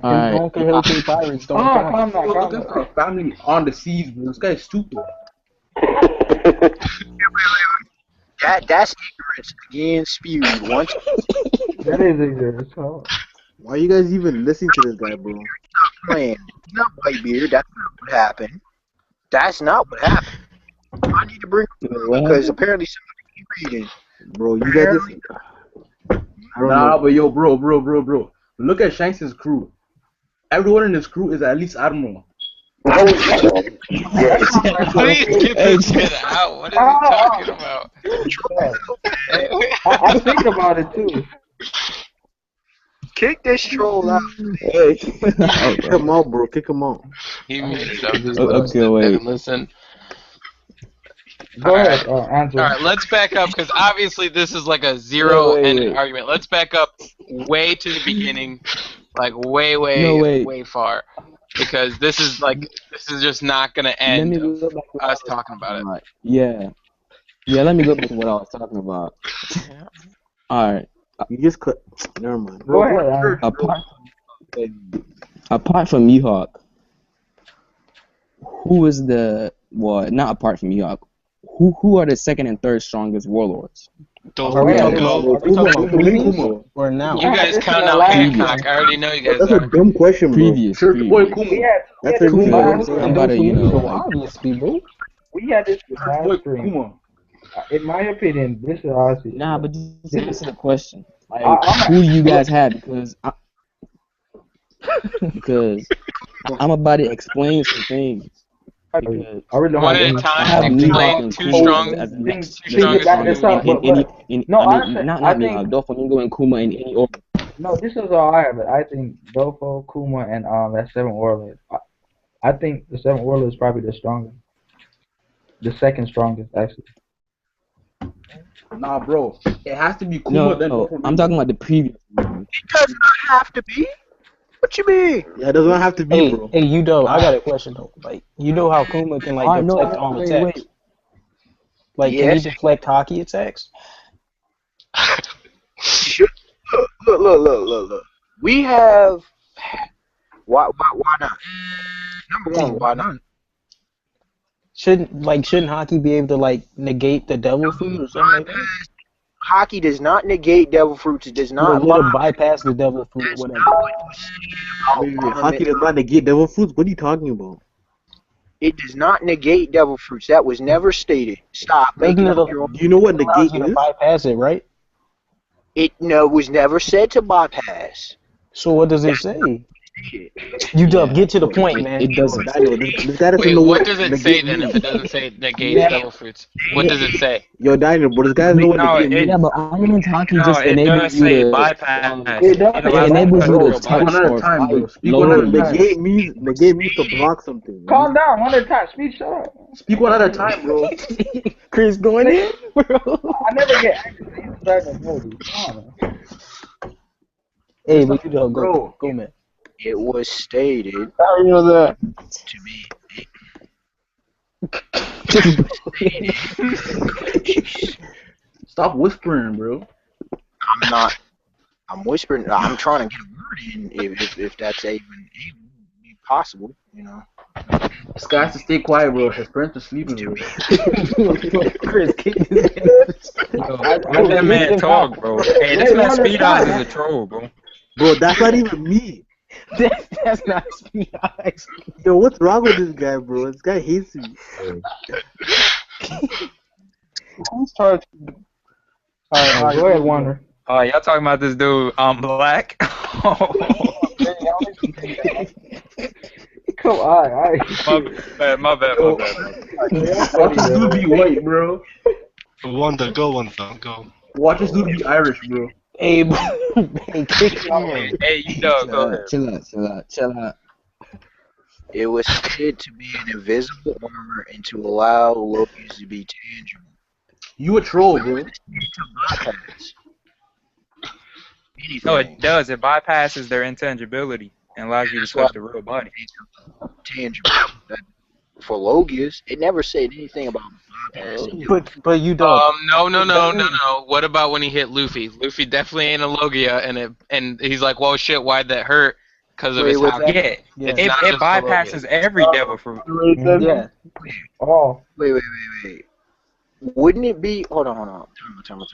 Pirates don't count. He was looking for a family on the seas, bro. This guy is stupid. That's ignorance again spewed once. That is ignorance. Why are you guys even listening to this guy, bro? Stop playing. It's not Whitebeard. That's not what happened. That's not what happened. I need to bring because apparently somebody keep reading. Bro, you guys listen. Nah, but yo, bro. Look at Shanks' crew. Everyone in his crew is at least Admiral. Please get this kid out. What is he talking about? I'm thinking about it too. Kick this troll out. Hey. Kick him out, bro. Kick him out. He muted up. Just Okay, wait. Listen. Go ahead, answer. All right, let's back up because obviously this is like a zero-ended argument. Let's back up way to the beginning, like way far, because this is just not gonna end us talking about it. Yeah, let me go back to what I was talking about. All right. You just cut. Never mind. Go ahead. Apart from Mihawk, who is not apart from Mihawk, who are the second and third strongest warlords? Are we talking about previous or now? You guys count out Hancock. I already know you guys That's a dumb question, bro. Previous. That's a Kuma. Obviously, bro. We had this last stream. In my opinion, this is honestly. Nah, but just answer the question. Like, who do you guys have? Because I'm about to explain some things. Because one at a time, explain two strongest not Mihawk, Doflamingo and Kuma in any order. No, this is all I have. I think Dofo, Kuma, and that 7 Warlord. I think the 7 Warlord is probably the strongest. The second strongest, actually. Nah, bro. It has to be Kuma. No, I'm talking about the previous one. It does not have to be. What you mean? Yeah, it doesn't have to be, bro. Hey, I got a question though. Like, you know how Kuma can deflect arm attacks? Like, can he deflect Haki attacks? Look. We have. Why not? Number one, why not? Shouldn't Haki be able to negate the devil fruit or something like that? Haki does not negate devil fruits. It does not bypass the devil fruit. Whatever. Haki does not negate devil fruits. What are you talking about? It does not negate devil fruits. That was never stated. Stop making up your own. Do you know what negate is? Bypass it, right? It was never said to bypass. So what does it say? You get to the point, man. It doesn't. Wait, what does it say then if it doesn't say negate devil fruits? What does it say? Yo, Daniel, but this guy's know what negate means. Yeah, but Iron Haki just enables you to bypass. It enables you to touch or negate means to block something. Calm down, one at a time. Speak up. Speak one at a time, bro. Chris going in, bro. I never get angry. Hey, but you don't go, man. It was stated How you know that? to be. Stop whispering, bro. I'm not. I'm whispering. I'm trying to get a word in if that's even possible, you know. This guy has to stay quiet, bro. His parents are sleeping, bro. Chris, Let that man talk, bro. Hey, this man Speed Eyes is a troll, bro. Bro, that's not even me. That's not Speed Eyes. Yo, what's wrong with this guy, bro? This guy hates me. Who's charged? Alright, go ahead, Wonder. Oh, y'all talking about this dude? I'm black. Come on, My bad. Watch this dude be white, bro. Wonder, go. Watch this dude be Irish, bro. Hey, kick it off. Hey, you know, go ahead. Chill out. It was said to be an invisible armor and to allow Loki's to be tangible. You a troll, bro. No, it does. It bypasses their intangibility and allows you to touch the real body. Tangible. For Logias, it never said anything about bypassing. But you don't. No. What about when he hit Luffy? Luffy definitely ain't a Logia, and he's like, "Whoa, shit! Why'd that hurt?" Because of his Haki. Yeah. It bypasses every devil fruit. Yeah. Oh. Wait. Wouldn't it be? Hold on. Tell me.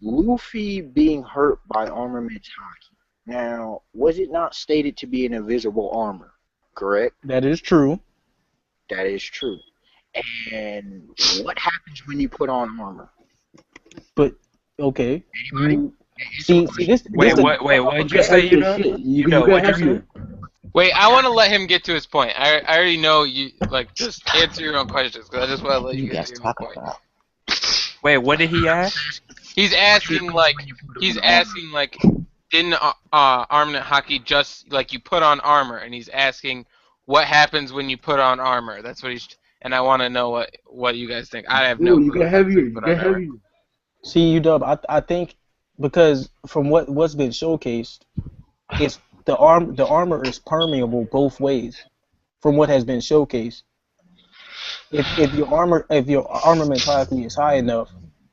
Luffy being hurt by armament's Haki. Now, was it not stated to be an invisible armor? Correct. That is true. That is true. And what happens when you put on armor? But okay. Anybody? See this. Wait, what did you say? You know? Wait, Wait, I want to let him get to his point. I already know you. Like, just answer your own questions because I just want to let you get to your point. Wait, what did he ask? He's asking like didn't Armament Haki just like you put on armor, and he's asking what happens when you put on armor. That's what he's. And I want to know what you guys think. I have no clue. You get heavier. You get heavier. See, UW, I think because from what's been showcased, it's the armor is permeable both ways. From what has been showcased, if your armament hierarchy is high enough,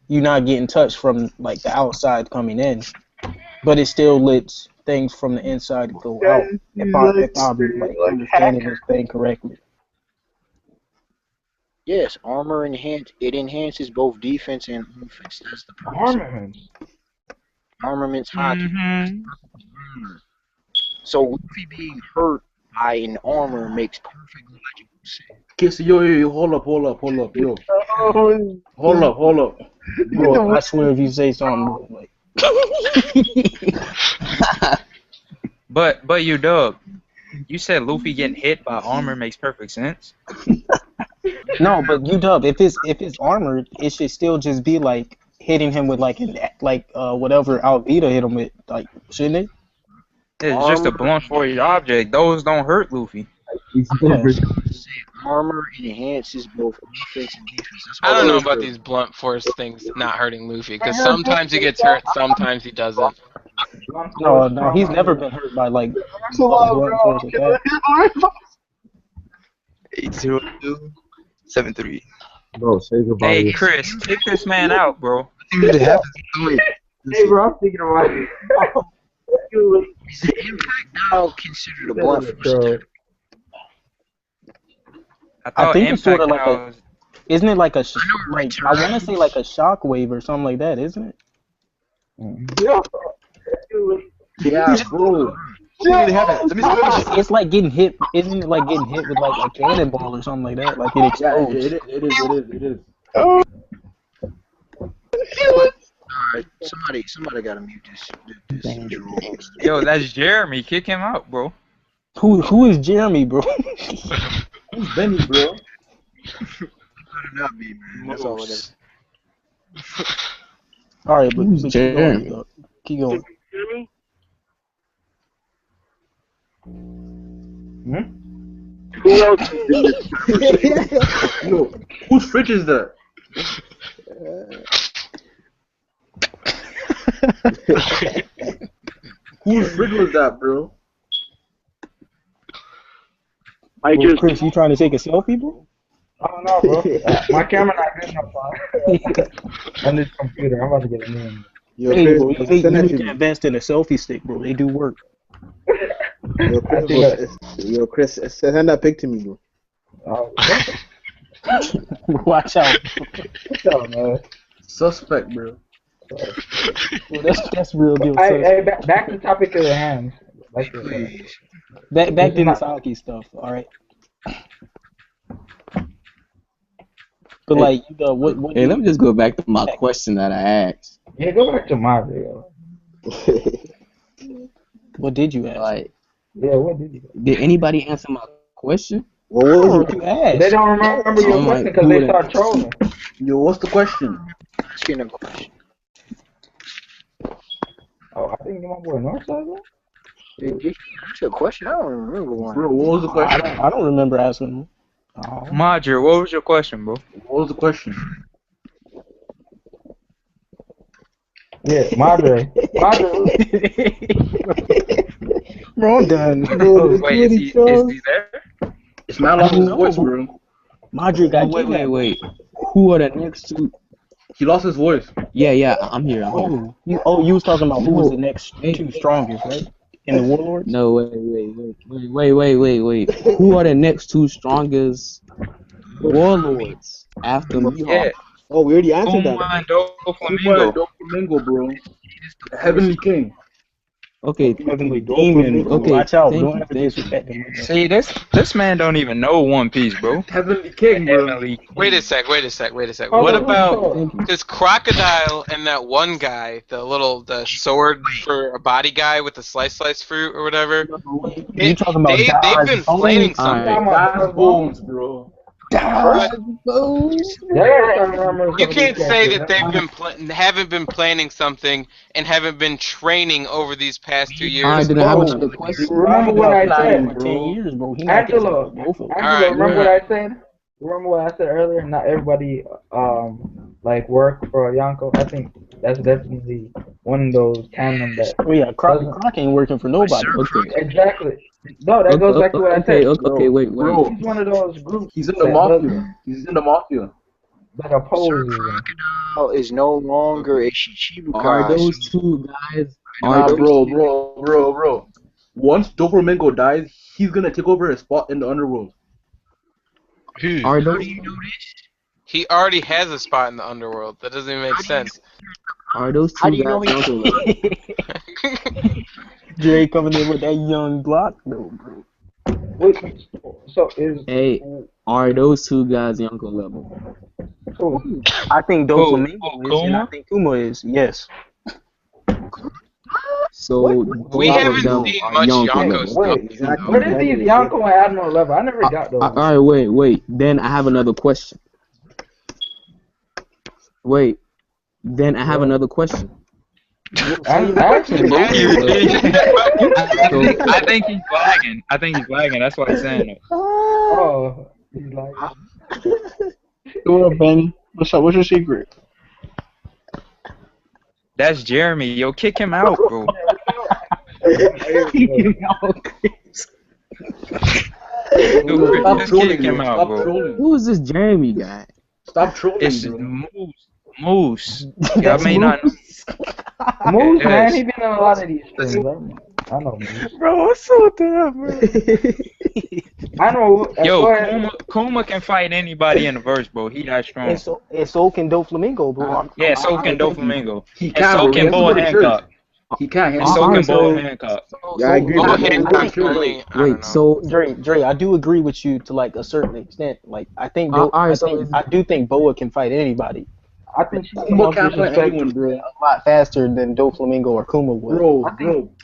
you're not getting touched from like the outside coming in, but it still lets things from the inside go out. If I'm like understanding this thing correctly. Yes, armor enhances both defense and offense. That's the purpose. Armament's Haki. So Luffy being hurt by an armor makes perfect logical sense. Okay, so yo, hold up, yo. Hold up. Bro, I swear if you say something like But you Dub, you said Luffy getting hit by armor makes perfect sense. no, but UW, if it's armored, it should still just be like hitting him with like whatever Alvita hit him with, like, shouldn't it? It's just a blunt force object. Those don't hurt Luffy. Armor enhances both offense and defense. I don't know about these blunt force things not hurting Luffy, because sometimes he gets hurt, sometimes he doesn't. No, he's never been hurt by like blunt force attack. 80273. Bro, say goodbye. Hey Chris, kick this man out, bro. Hey, bro, I'm thinking about it. Is the impact now considered a blunt force attack? I think it's sort of like a. Isn't it like a? Like, I want to say like a shockwave or something like that, isn't it? Yeah, bro. It's like getting hit. Isn't it like getting hit with like a cannonball or something like that? Like it explodes. Yeah, it is. Alright, somebody gotta mute this. Yo, that's Jeremy. Kick him out, bro. Who is Jeremy, bro? Who's Benny, bro? Not me, man. That's all it is. Alright, but keep going. Keep going. Who else? Yo, whose fridge is that? Whose fridge was that, bro? Chris, you trying to take a selfie, bro? I don't know, bro. My camera not good enough on this computer. I'm about to get a new one. Yo, hey, bro, you need to invest in a selfie stick, bro. They do work. Yo, Chris, send that pic to me, bro. Watch out. Oh, man. Suspect, bro. Well, that's real deal. Hey, back to the topic of the hand. Back to the Haki stuff. All right. But like, what? Hey, let me just go back to my question that I asked. Yeah, go back to my video. What did you ask? Like, yeah, what did you ask? Did anybody answer my question? What was you asked? They don't remember your question because they start trolling. Yo, what's the question? Asking a question. Oh, I think my boy Northside, bro. That's a question. I don't remember one. Bro, what was the question? I don't remember asking him. Oh. Madre, what was your question, bro? What was the question? Yeah, Madre. Bro, I'm done. Wait, is he there? It's not like his voice, bro. Madre got wait. Who are the next two? He lost his voice. Yeah, I'm here. You was talking about who was the next two strongest, right? In the Warlords? No, wait. Who are the next two strongest Warlords after Mihawk? Yeah. Oh, we already answered that. Doflamingo, Doflamingo, bro. Heavenly King. Okay, Heavenly demon. Okay, watch out! thank Don't you, ever thank you. disrespect him. See, this man don't even know One Piece, bro. Heavenly King, bro. Heavenly. Wait a sec. Oh, What no, about Thank you. this crocodile and that one guy, the sword for a body guy with the slice fruit or whatever? You talking about They've been planning Alright. something. That's bones, bro. First, You can't say that they've been haven't been planning something and haven't been training over these past 2 years. Alright, then I have another question. Remember what I said, for 10 years, bro. He Angelo, both of them. Angelo, remember what I said? Remember what I said earlier? Not everybody like work for Yonko. I think that's definitely one of those tandem that. Oh yeah, Croc ain't working for nobody. Okay. Exactly. No, that goes back to what I said. Okay, wait. Bro, He's one of those groups. he's in the mafia. He's in the mafia. That opposes him. Crocodile is no longer a Shichibukai. Are those two guys? Bro. Once Doflamingo dies, he's gonna take over his spot in the underworld. Who? Are How those? do you know this? He already has a spot in the underworld. That doesn't even make sense. Are those How two do you know guys? Dre coming in with that young block, though, bro. Wait, so is Hey, are those two guys Yonko level? I think Doflamingo is, and I Kuma? think Kuma is. Yes. So We both of haven't them seen are much Yonko Yonko level. stuff. Exactly. what is these Yonko and Admiral level? I never got those. Alright, wait. Then I have another question. Actually, I think he's lagging. That's what I'm saying. oh, he's like. What up, Benny? What's up? What's your secret? That's Jeremy. Yo, kick him out, bro. Stop Just trolling, kick him bro. out, Stop bro. trolling. Who is this Jeremy guy? Stop trolling, It's bro. Moose. Y'all may not know. Moose, Yes. man, he been in a lot of these things. I know Moose. Bro, what's up with that, bro? I know. Go Yo, ahead. Kuma can fight anybody in the verse, bro. He that strong. And so can Doflamingo, bro. Yeah, so can Doflamingo. He And can't, so bro. can Boa Hancock. He can't. And so can Boa Hancock. Yeah, I agree. Boa with that. Hancock only. I don't know. So Dre, I do agree with you to like a certain extent. Like I think, alright, so I do think Boa can fight anybody. I think she's Kuma can't fight anyone, bro. A lot faster than Doflamingo or Kuma would. Bro.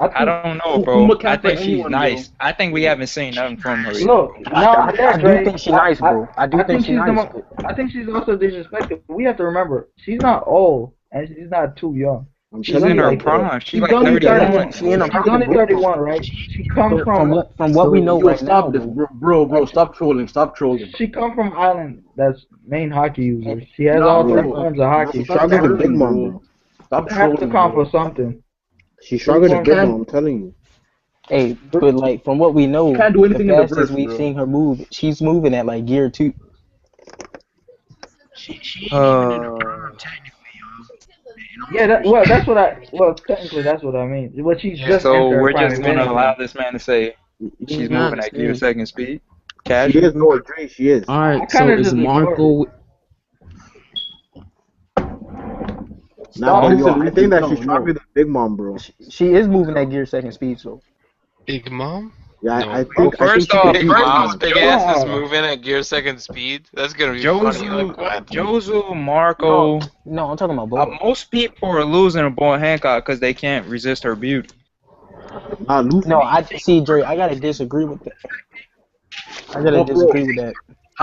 I don't know, bro. Kuma I can't think fight she's anyone, nice. bro. I think we haven't seen nothing from her. Look, I do think she's nice, bro. I do think she's she's nice. I think she's also disrespected. We have to remember, she's not old and she's not too young. She's in her prime. She's like only 31. She's only 31, right? She comes From from what we know Yo, right now, stop this, bro. Stop trolling. She come from island that's main Haki user. She has all three forms of Haki. Stronger than Big Mom, bro. Stop Have to trolling, come bro. for something. She's stronger than Big Mom, I'm telling you. Hey, but like from what we know, Can't do anything the in the fastest verse, we've bro. seen her move, she's moving at like gear 2. She ain't even in her prime, technically, y'all. Yeah, technically that's what I mean. But she's just So entered we're prime, just if gonna anything. allow this man to say she's moving at gear second speed. She is no agree, she is. alright, I so kinda is just Marco Nah, but yo, I think that No, she's stronger than Big Mom, bro. She is moving at gear 2nd speed, so Big Mom? Yeah, No. I think First she off, can beat first Big off, Mom. Big ass is moving at gear second speed. That's gonna be funny. Like, what? Jozu, Marco. no, I'm talking about Boa. Most people are losing to Boa Hancock because they can't resist her beauty. Nah, Luffy. No, I see, Dre. I gotta disagree with that. How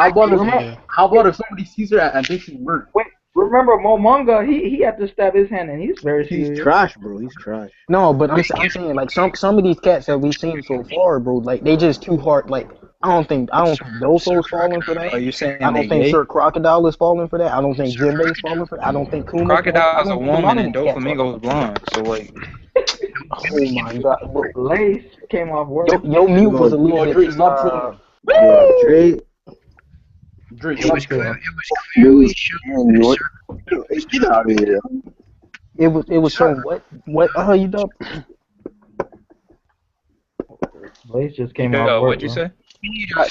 about Yeah. if somebody sees her and thinks she's burnt? Wait, remember Momonga? He had to stab his hand, and he's very He's serious. trash, bro. He's trash. No, but I'm saying like some of these cats that we've seen so far, bro, like they just too hard. Like I don't think Dofo's falling for that. Are you saying I they don't think gay? Sir Crocodile is falling for that. I don't think Jinbei's falling for that. I don't think Kuma. Crocodile's a woman and Doflamingo's blonde. So like, Oh my god, bro. Lace came off work. Yo, mute was a little Dre, bit. stop trolling. Yeah, Dre. Dre, It stop was trolling. clearly shown. Get out of here. It was showing what you done? Lace just came off work. what'd you bro. say? Speed, how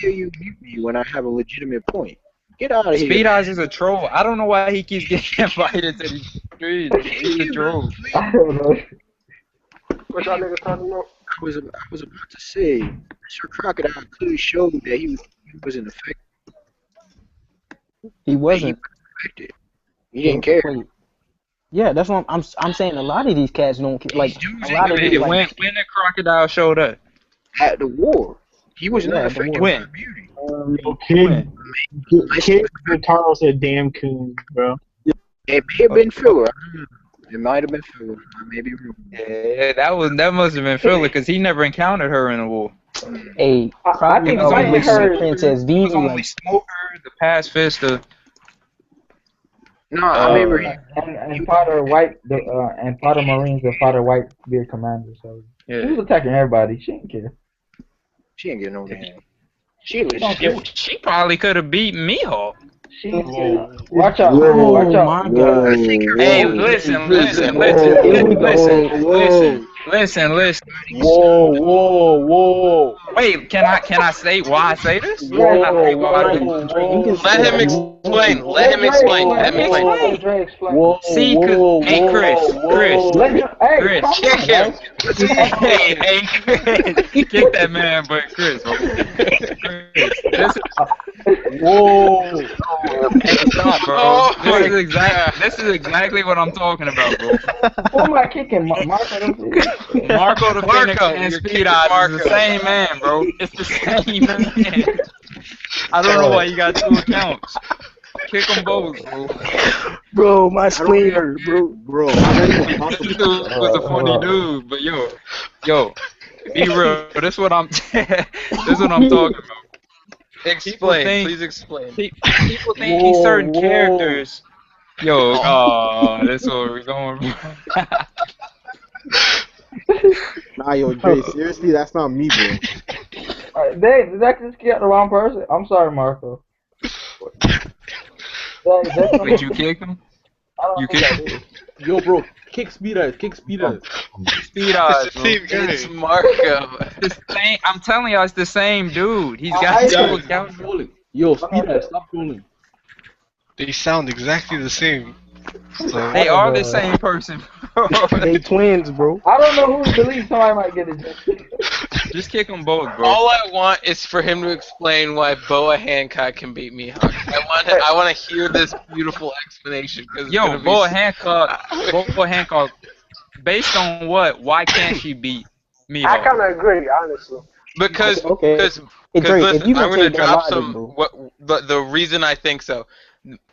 dare you mute me when I have a legitimate point? Get out of here. Speed Eyes is a troll. I don't know why he keeps getting invited to these streets. He's a troll. I don't know. What y'all niggas talking about? I was about to say, Sir Crocodile clearly showed that he wasn't affected. He wasn't. Affected. He didn't care. Wait. Yeah, that's what I'm saying. A lot of these cats don't care. Like a lot of these. When the crocodile showed up at the war, he was not affected by her beauty. Kid Fujitora said damn coon, bro. It may have been filler. I don't know. It might have been filler. I may be wrong. Yeah, that must have been filler because he never encountered her in a war. Hey, I think Princess V. It was only Smoker, the Pacifist, No, I remember and Potter White, and Potter Marines and Potter Whitebeard commander. So he was attacking everybody. She didn't care. She ain't getting no damn. She probably could have beat Mihawk. Watch out! Watch out! My God. Hey, listen. Whoa. Wait, can I say why I say this? Let him explain. Let me explain. See, hey Chris, kick him. Hey, Chris, kick that man, but Chris, Whoa. Hey, stop, bro. This is exactly what I'm talking about, bro. Who am I kicking? Marco the Phoenix and Speed Eyes is the same man, bro. It's the same man. I don't know why you got two accounts. Kick them both, bro. Bro, my spleen hurt, bro. This dude was a funny dude, but yo, be real. This is what I'm talking about. Explain, please explain. People think these certain characters. That's where we're going. Nah, yo, Dre, seriously, that's not me, bro. Did I just get the wrong person? I'm sorry, Marco. Did you kick him? You kicked him? Yo, bro, kick Speed Eyes. Speed Eyes, bro. It's Marco. I'm telling y'all, it's the same dude. He's got two accounts. Yo, Speed Eyes, stop trolling. They sound exactly the same. So, they are the same person, bro. They twins, bro. I don't know who to believe. Somebody might get it. Just kick them both, bro. All I want is for him to explain why Boa Hancock can beat Mihawk. I want to hear this beautiful explanation. Yo, Boa Hancock, based on what? Why can't she beat Mihawk? I kind of agree, honestly. Because listen, I'm gonna drop some. The reason I think so.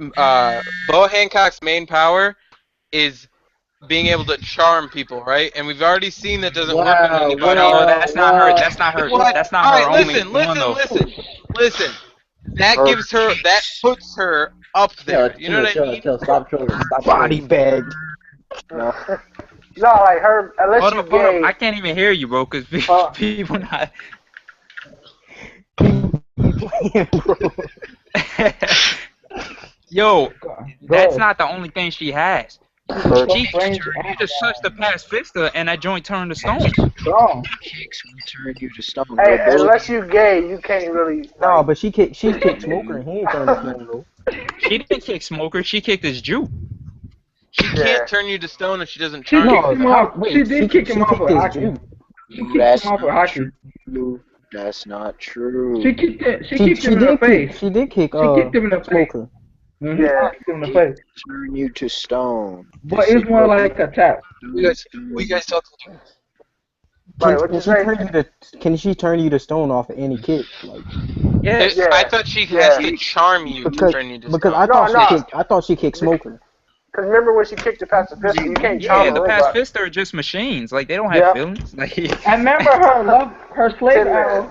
Boa Hancock's main power is being able to charm people, right? And we've already seen that doesn't work on anybody. No, that's not her. That's not her. That's not her only listen. That gives her. That puts her up there. You know what I mean? Stop trolling. Stop body bag. No, like her. Unless you gay. I can't even hear you, bro, because people not. Yo, that's not the only thing she has. She can turn you to such the pacifista, and that joint turn to stone. Kicks will turn you to stone. Hey, unless you gay, you can't really. No, but she kicked Smoker, and he ain't turned to stone, bro. She didn't kick Smoker. She kicked his Jew. She can't turn you to stone if she doesn't charm you. She did kick him off with Haki. She kicked him off with Haki. That's not true. She kicked him in the face. She did kick She kicked him in the Smoker. Yeah, kicked him in the face. Turn you to stone. But it's more like a tap. We guys talking. Can she turn you to stone off of any kick? Like, yes, I thought she has to charm you to turn you to stone. Because I thought she kicked Smoker. Because remember when she kicked the pacifista, you can't charm the pacifista are just machines. Like, they don't have feelings. Like, I remember her slave arrow.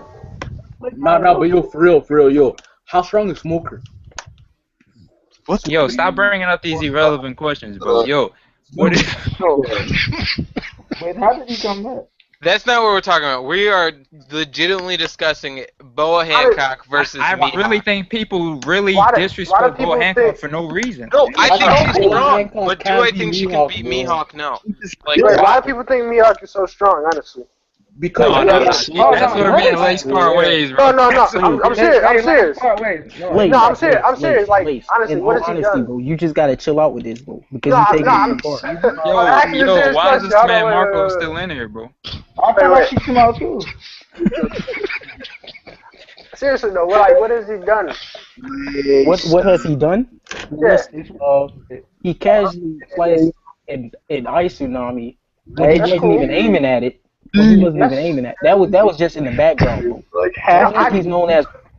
Nah, but yo, for real, yo. How strong is Smoker? Yo, stop bringing up these irrelevant questions, bro. Yo, what is... Wait, how did he come back? That's not what we're talking about. We are legitimately discussing Boa Hancock versus Mihawk. I really think people really disrespect Boa Hancock for no reason. No, I think she's strong, but do I think she can beat Mihawk? No. Like, why do people think Mihawk is so strong, honestly? Because that's where me and Lace part ways, bro. No. I'm serious. I'm serious. No, I'm serious. I'm serious. Like, honestly, what has he done? Bro, you just gotta chill out with this, bro. Because No, you take I'm it too far. Yo, why is this man Marco still in here, bro? I thought I kicked him out too. Seriously though, what has he done? What has he done? Yeah. He casually sliced an ice tsunami when he wasn't even aiming at it. He wasn't even aiming at. That was just in the background, bro.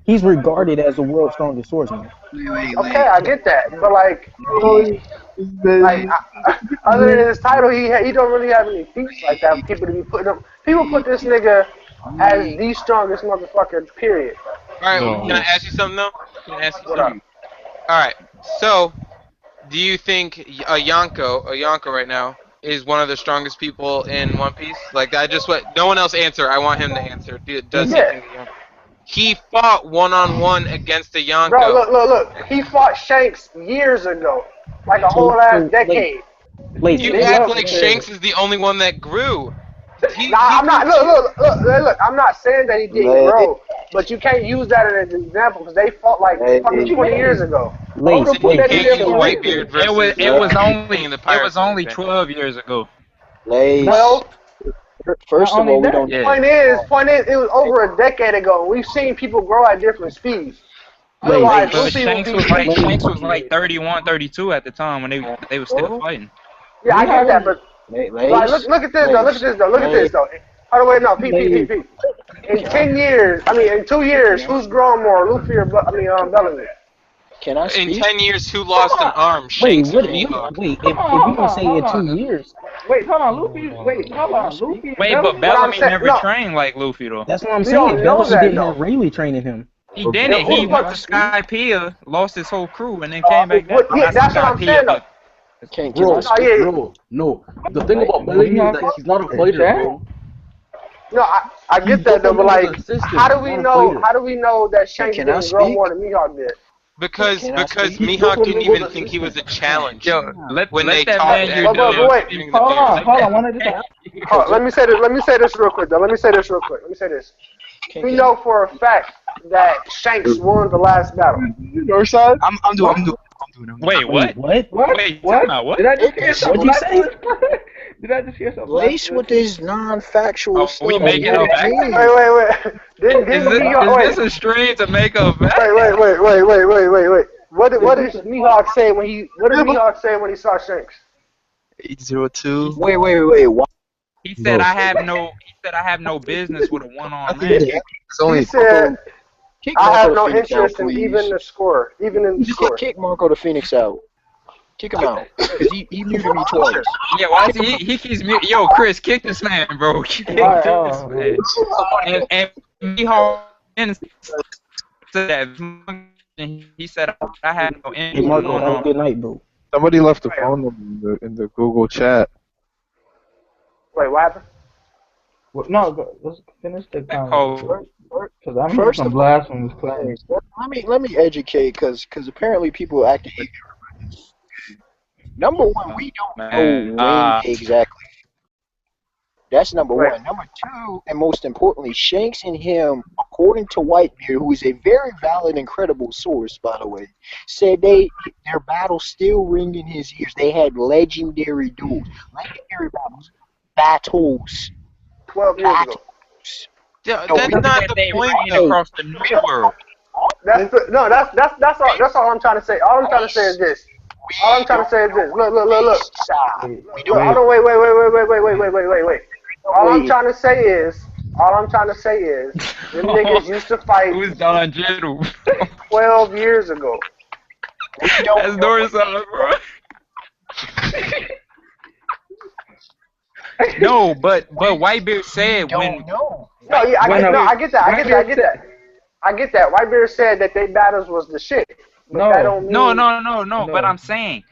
He's regarded as the world's strongest swordsman. Okay, I get that, but like other than his title, he don't really have any feats like that. People put this nigga as the strongest motherfucker. Period. All right, can I ask you something though? All right, so do you think a Yonko right now is one of the strongest people in One Piece? Like, no one else answer. I want him to answer. Does he think he fought one-on-one against the Yonko? Bro, look. He fought Shanks years ago, like a whole ass decade. You act like Shanks is the only one that grew. I'm not. Look. I'm not saying that he didn't grow, but you can't use that as an example because they fought like fucking 20 years ago. Whitebeard versus it was only 12 years ago. Well, first of all, we don't. Point is, it was over a decade ago. We've seen people grow at different speeds. Shanks was like 31, 32 at the time when they were still fighting. Yeah, I get that, but look at this though. By the way, no, Pete. In 2 years, who's grown more, Luffy or Bellamy? Can I speak? In 10 years, who lost an arm? Shanks or Mihawk? Wait, if we don't say in 2 years. Wait, hold on, Luffy. Luffy. Wait, but Bellamy never trained like Luffy though. That's what I'm saying. Bellamy didn't have Rayleigh training him. He didn't. He went to Skypiea, lost his whole crew, and then came back down. Yeah, that's what I'm saying though. No. The thing about Bellamy is that he's not a fighter, bro. No, I get that though, but like, how do we know that Shanks didn't grow more than Mihawk did? Because Mihawk didn't even think he was a challenge. Yo, when they talked. Wait, hold on. Let me say this real quick. We know for a fact that Shanks won the last battle. Northside? I'm doing. Wait, what? What? Wait, what? Did I just hear something? What'd you say? Did I just hear something? Lace with this non-factual stuff. We making up facts? Wait. Is this a stream to make up facts? Wait. What did Mihawk say when he saw Shanks? 802. Wait. What? He said I have no business with a one-on man. He said I have no interest in even the score. Kick Marco the Phoenix out. Kick him out. Because he muted me twice. Yeah, why is he keeps muting? Yo, Chris, kick this man, bro. Kick this man. And Mihawk said that. He said I had no interest. Hey, Marco, have a good night, bro. Somebody left the phone number in the Google chat. Wait, what happened? Well, no, let's finish the conversation. Because I'm hearing some blasphemous claims. Let me educate, because apparently people are acting ignorant. Number one, we don't know when exactly. That's number one. Number two, and most importantly, Shanks and him, according to Whitebeard, who is a very valid and credible source, by the way, said their battles still ring in his ears. They had legendary duels, legendary battles. 12 years ago. That's not the point, though. Across the new world. That's all I'm trying to say. All I'm trying to say is this. Look. Wait. All I'm trying to say is, them niggas used to fight. Who's Don Jittle? 12 years ago. That's Northside, bro. No, but Whitebeard said when. I get that. Whitebeard said that they battles was the shit. No. But I'm saying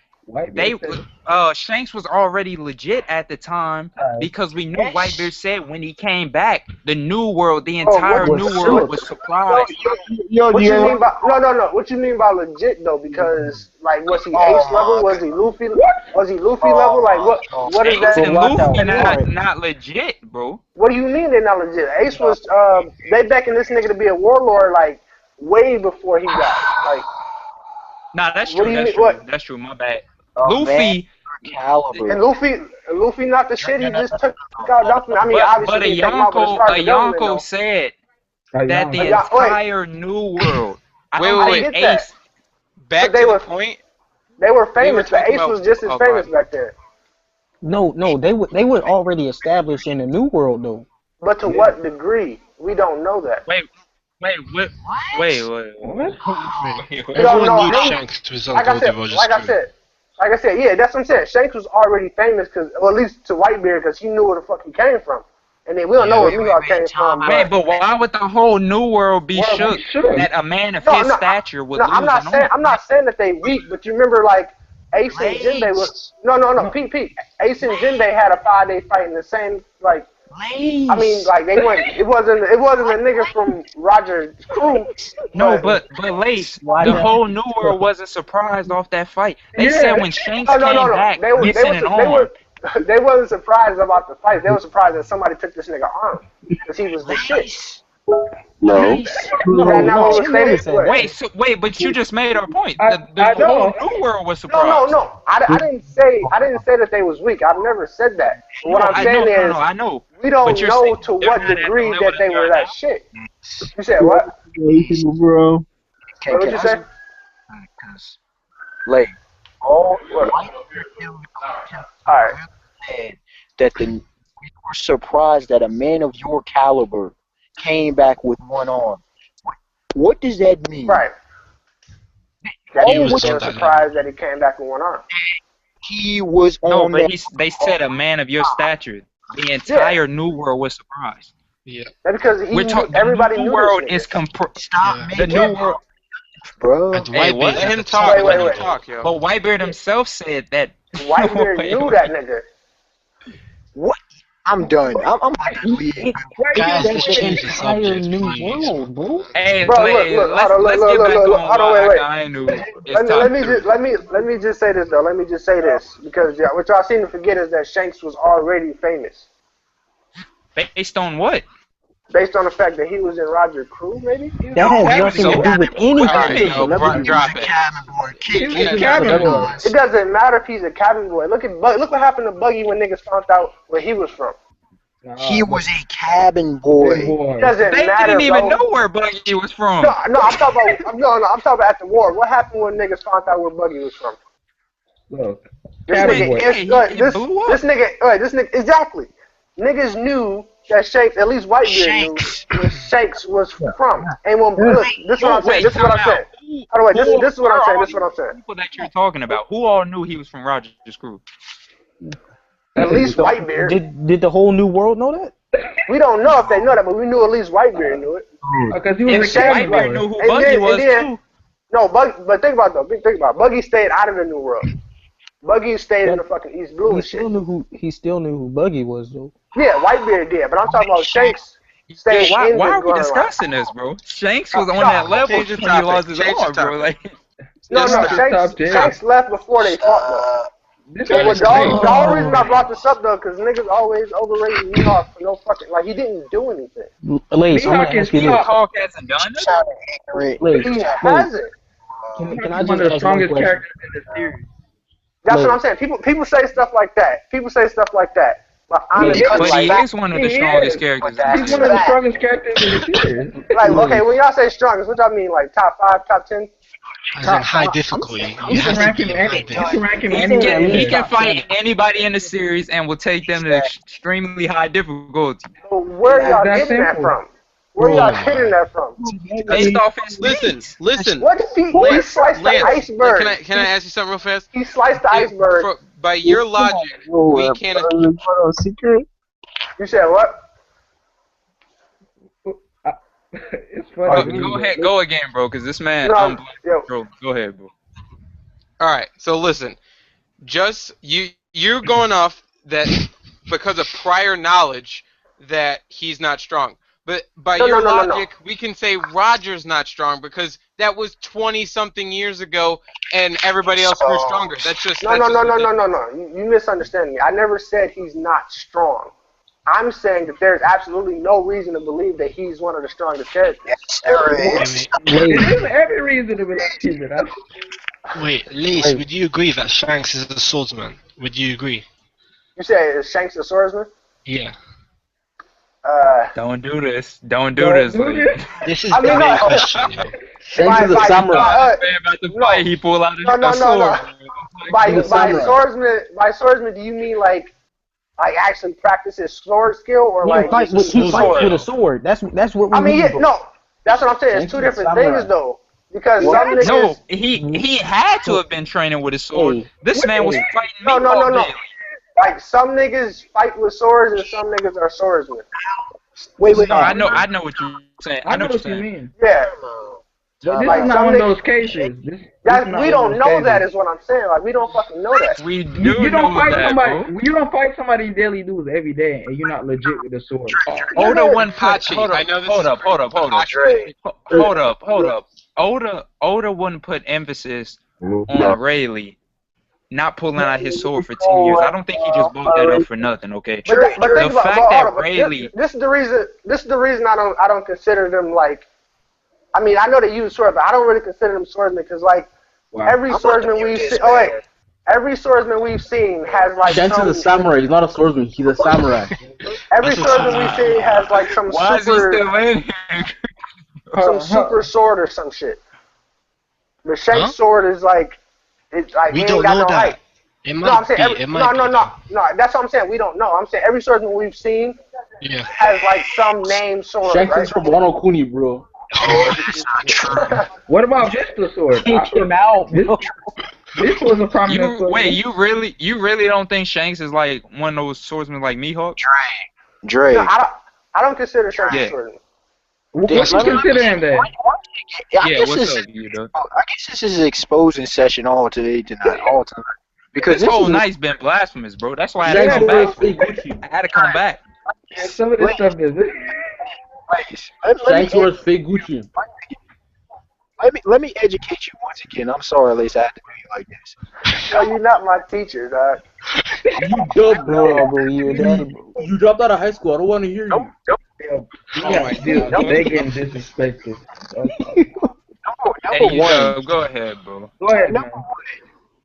Shanks was already legit at the time because we knew Whitebeard said when he came back, the new world, the entire new world was surprised. What you mean by no? What you mean by legit though? Because like, was he Ace level? Was he Luffy? Was he Luffy level? Like what is that? Ace and Luffy not legit, bro. What do you mean they're not legit? Ace was they beckoned this nigga to be a warlord like way before he got like. Nah, that's true. That's true. That's true. My bad. Luffy. Caliber. And Luffy not the shit. He just took out Doflamingo. I mean, obviously, but a Yonko said that the entire new world. Wait. Ace. Back to the point. They were famous. The Ace was just as famous back there. No, they were already established in the new world though. But to what degree? We don't know that. Wait. What? Everyone knew Shanks to resolve Like I said, yeah, that's what I'm saying. Shanks was already famous, or at least to Whitebeard, because he knew where the fuck he came from. And then we don't know where Mihawk came from. But why would the whole new world be shook that a man of his stature would lose I'm not saying that they weak, but you remember like Ace and Jinbei was Pete. Ace and Jinbei had a 5-day fight in the same like. I mean, like they went. It wasn't a nigga from Roger's crew. No, but Lace, the whole new world wasn't surprised off that fight. They said when Shanks came back, they wasn't surprised about the fight. They were surprised that somebody took this nigga arm because he was the shit. No. Wait, but you just made our point. The whole new world was surprised. No. I didn't say that they was weak. I've never said that. What I'm saying is, I know. We don't know to what degree that they were that shit. You said what? Bro. What did you say? Like, alright. That we were surprised that a man of your caliber came back with one arm. What does that mean? Right. He was surprised that he came back with one arm. He was on. No, but they said a man of your stature. The entire new world was surprised. Yeah. Because everybody knew the new world is the new world. Bro. Hey, let him talk. Let him talk, yo. But Whitebeard himself said that. Whitebeard knew that nigga. What? I'm done. I'm not leaving. Guys, let's change the subject. New world, bro. Hey, bro, let's get back on Akainu. Let me just say this though. Let me just say this because what y'all seem to forget is that Shanks was already famous. Based on what? Based on the fact that he was in Roger's crew, maybe? That has nothing to do with anything. Drop it. It doesn't matter if he's a cabin boy. Look what happened to Buggy when niggas found out where he was from. He was a cabin boy. It doesn't they matter. Didn't even know where Buggy was from. No, I'm talking about at the war. What happened when niggas found out where Buggy was from? Look, this nigga, exactly. Niggas knew that Shanks, at least Whitebeard knew where Shanks was from. And when this is what I'm saying. This is what I'm saying. By the way, this is what I'm saying. This is what I'm saying. People that you're talking about, who all knew he was from Roger's crew? At least Whitebeard. Did the whole new world know that? We don't know if they know that, but we knew at least Whitebeard knew it. Because he was a Whitebeard knew who Buggy was too. No, but think about it. Buggy stayed out of the new world. Buggy stayed in the fucking East Blue and shit. He still knew who Buggy was though. Yeah, Whitebeard did, but I'm talking about Shanks. Why are we discussing this, bro? Shanks was on that level when he lost his arm, bro. Like, no, Shanks left before they fought though. The only reason I brought this up though, because niggas always overrated Mihawk for no fucking, like he didn't do anything. Mihawk hasn't done it. He hasn't. Can I just one of the ask strongest one characters in the series. That's what I'm saying. People say stuff like that. But honestly, he is one of the strongest characters. He's one of the strongest characters in the series. Like, okay, when y'all say strongest, what y'all mean? Like top 5, top 10? High difficulty. You can rank him anywhere. He can fight anybody in the series and will take them to extremely high difficulty. But where y'all getting that from? Where y'all getting that from? Based off his Listen. What feat? He sliced the iceberg. Can I ask you something real fast? He sliced the iceberg. By your logic, we can't. Secret. You said what? It's funny. Go ahead, go again, bro, because this man. Bro, go ahead, bro. All right, so listen. you're going off that because of prior knowledge that he's not strong. But by your logic, we can say Roger's not strong because that was 20-something years ago, and everybody else grew stronger. That's just no. You misunderstand me. I never said he's not strong. I'm saying that there's absolutely no reason to believe that he's one of the strongest characters. Yes, there is. There's every reason to believe it. Wait, Lace, would you agree that Shanks is a swordsman? Would you agree? You say Shanks the swordsman? Yeah. Don't do this. Don't do this. This is the main question. Shanks is a samurai. About to fight, he pulled out a sword. By swordsman, do you mean like actually practice his sword skill, or he fights with a sword? That's what we mean. That's what I'm saying. It's two different things though. Because some niggas, he had to have been training with his sword. This man was fighting me. No. Like some niggas fight with swords and some niggas are swordsmen. Wait. No, I know what you're saying. I know what you mean. Yeah. But this is not one of those cases. We don't know that is what I'm saying. Like we don't fucking know that. We do. You don't fight somebody. You don't fight somebody in daily dudes every day, and you're not legit with a sword. Oda one Pachi. Hold up. Oda wouldn't put emphasis on Rayleigh not pulling out his sword for 10 years. I don't think he just brought that up for nothing, okay? But the fact that Rayleigh... This is the reason I don't consider them like... I mean, I know they use swords, but I don't really consider them swordsmen because like every swordsman we've seen... Every swordsman we've seen has like Shanks is a samurai. He's not a swordsman. He's a samurai. Every swordsman we've seen has like some Why super... is he still in here? Some super sword or some shit. The Shanks sword is like... It's like we ain't don't got know no that. height. It might be. No. That's what I'm saying. We don't know. I'm saying every swordsman we've seen has like some name sword. Shanks is from Wano Kuni, bro. That's not true. What about Vista sword? Kick him out. This was a prominent sword. Wait, you really don't think Shanks is like one of those swordsmen like Mihawk? Dre. No, I don't consider Shanks a swordsman. What you consider him then? I guess this is an exposing session all tonight. Because this whole night's been blasphemous, bro. That's why I had to come back. I had to come back. Yeah, some of this stuff is. Shanks wears fake Gucci. Let me educate you once again. I'm sorry, Lace, I had to do you like this. No, you're not my teacher, dog. You dumb, bro. You dropped out of high school. I don't want to hear you. They getting disrespected. Number one. Go ahead, bro. Go ahead, man.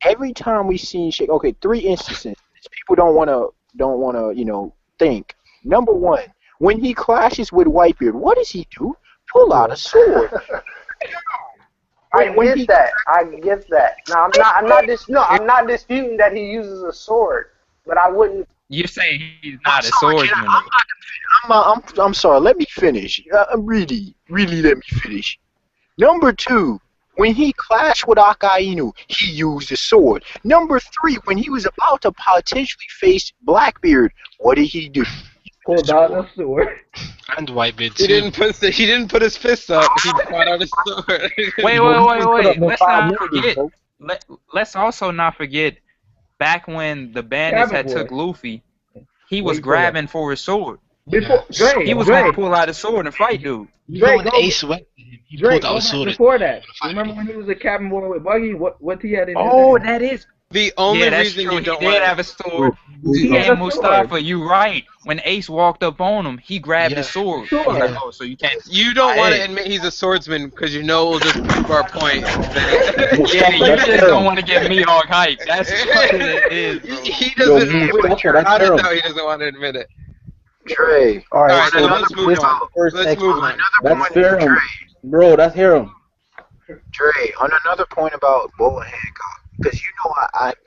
Every time we seen shit, okay, 3 instances. People don't wanna, think. Number one, when he clashes with Whitebeard, what does he do? Pull out a sword. I get that. Now I'm not disputing that he uses a sword, but I wouldn't. You say he's not a swordsman. I'm sorry. Let me finish. Really, let me finish. Number 2, when he clashed with Akainu, he used a sword. Number 3, when he was about to potentially face Blackbeard, what did he do? Pulled out a sword. And Whitebeard too. He didn't put his fist up. He brought out his sword. Wait. Let's not forget. Let's also not forget. Back when the bandits had took Luffy, he was grabbing for his sword. He was going to pull out his sword and fight dude. When Ace went to him, he pulled out a sword. Before that, remember when he was a cabin boy with Buggy? What he had in his hand? That is. The only reason you don't want to have a sword. And Mustafa, you right. When Ace walked up on him, he grabbed his sword. Like, so you can't. You don't want to admit he's a swordsman because you know we'll just prove our point. Yeah, you just don't want to get Mihawk hype. That's what it is, bro. He doesn't. I don't know. He doesn't want to admit it. Dre. All right, so let's move on. Let's move on. That's Harem, bro. That's Harem. Dre, on another point about Boa Hancock. Because you know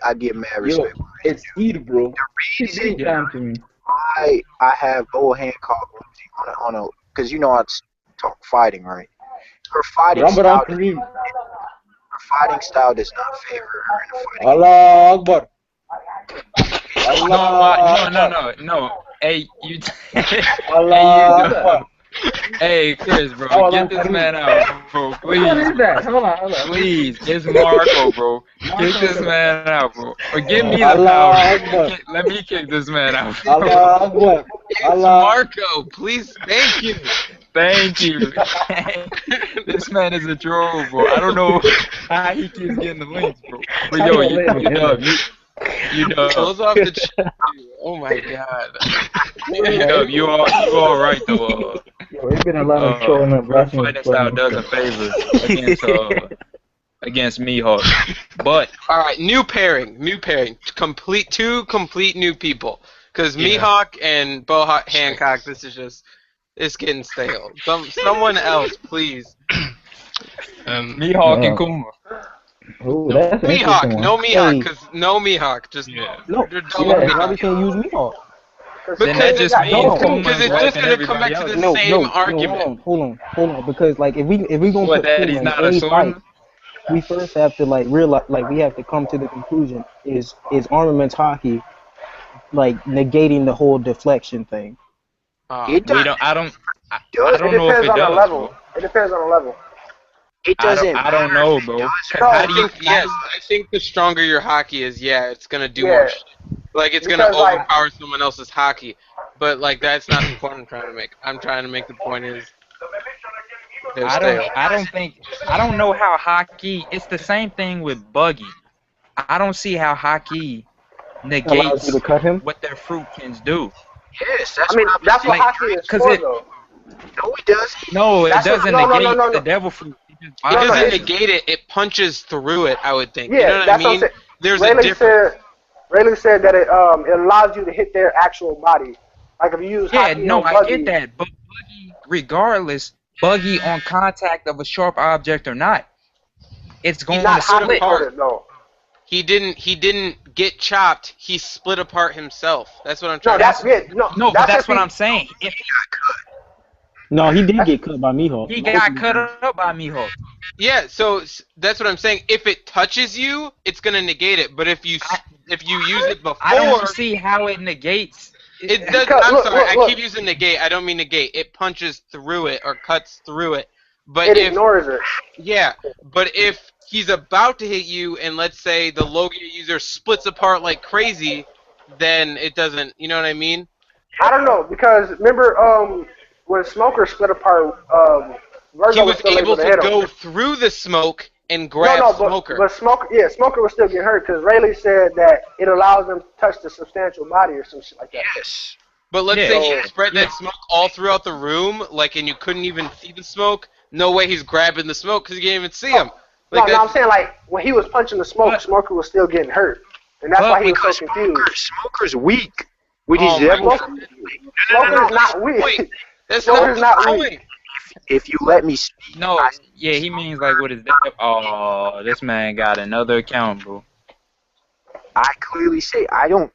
I get mad respect. It's Eid, bro. The reason I have Boa Hancock on a because you know I talk fighting, right? Her fighting style does not favor her in the fighting. Allah Akbar. No. Hey, you. Allah Akbar. Hey, Chris, bro, get this man out, bro. Please. What is that? Hold on. Please, it's Marco, bro. Kick this man out, bro. Or give me the power. Let me kick this man out, bro. It's Marco. Please, thank you. Thank you. This man is a troll, bro. I don't know how he keeps getting the links, bro. But yo, you know. Close off the chat. Oh my god. You all right though. Yo, it's been a lot of trolling up. Fighting style doesn't favor against Mihawk. But all right, new pairing. Two complete new people. Because Mihawk and Boa Hancock, it's getting stale. Someone else, please. Mihawk and Kuma. Ooh, that's an Mihawk, one. no Mihawk, because no Mihawk. Just why we can't use Mihawk? Then that just means because it's just gonna come back to the same argument. Hold on, because like if we gonna put that he's not a swordman? We first have to like realize, like we have to come to the conclusion: is armaments Haki like negating the whole deflection thing? I don't know if it does. Level. It depends on the level. It doesn't. I don't know, bro. I think the stronger your Haki is, it's gonna do more shit. Like it's gonna overpower someone else's Haki. But like that's not the point I'm trying to make. I'm trying to make the point is I don't know how Haki. It's the same thing with Buggy. I don't see how Haki negates what their fruitkins do. Yes, that's what Haki is for, though. No, it does. No, it doesn't negate the devil fruit. It doesn't negate it. It punches through it. I would think. Yeah, you know what I mean? There's a difference. Rayleigh said that it allows you to hit their actual body. Like if you use Haki on Buggy, I get that, but Buggy, regardless, Buggy on contact of a sharp object or not, it's going to split apart. No. He didn't get chopped. He split apart himself. That's what I'm trying to say. That's what I'm saying. If he got cut. No, he did get cut by Mihawk. He got cut up by Mihawk. Yeah, so that's what I'm saying. If it touches you, it's gonna negate it. But if you use it before, I don't see how it negates. It does. I'm sorry, I keep using negate. I don't mean negate. It punches through it or cuts through it. But it ignores it. Yeah, but if he's about to hit you, and let's say the Logia user splits apart like crazy, then it doesn't. You know what I mean? I don't know because remember when Smoker split apart, Virgo he was still able to go him. through the smoke and grab Smoker. But Smoker was still getting hurt because Rayleigh said that it allows them to touch the substantial body or some shit like that. Yes. But let's say he spread that smoke all throughout the room, and you couldn't even see the smoke. No way he's grabbing the smoke because you can't even see him. No, I'm saying like when he was punching the smoke, Smoker was still getting hurt, and that's why he was so confused. Smoker's weak. With his devil. Smoker's not weak. That's not weak. If you let me speak. No, he means like with his devil. Oh, this man got another account, bro. I clearly say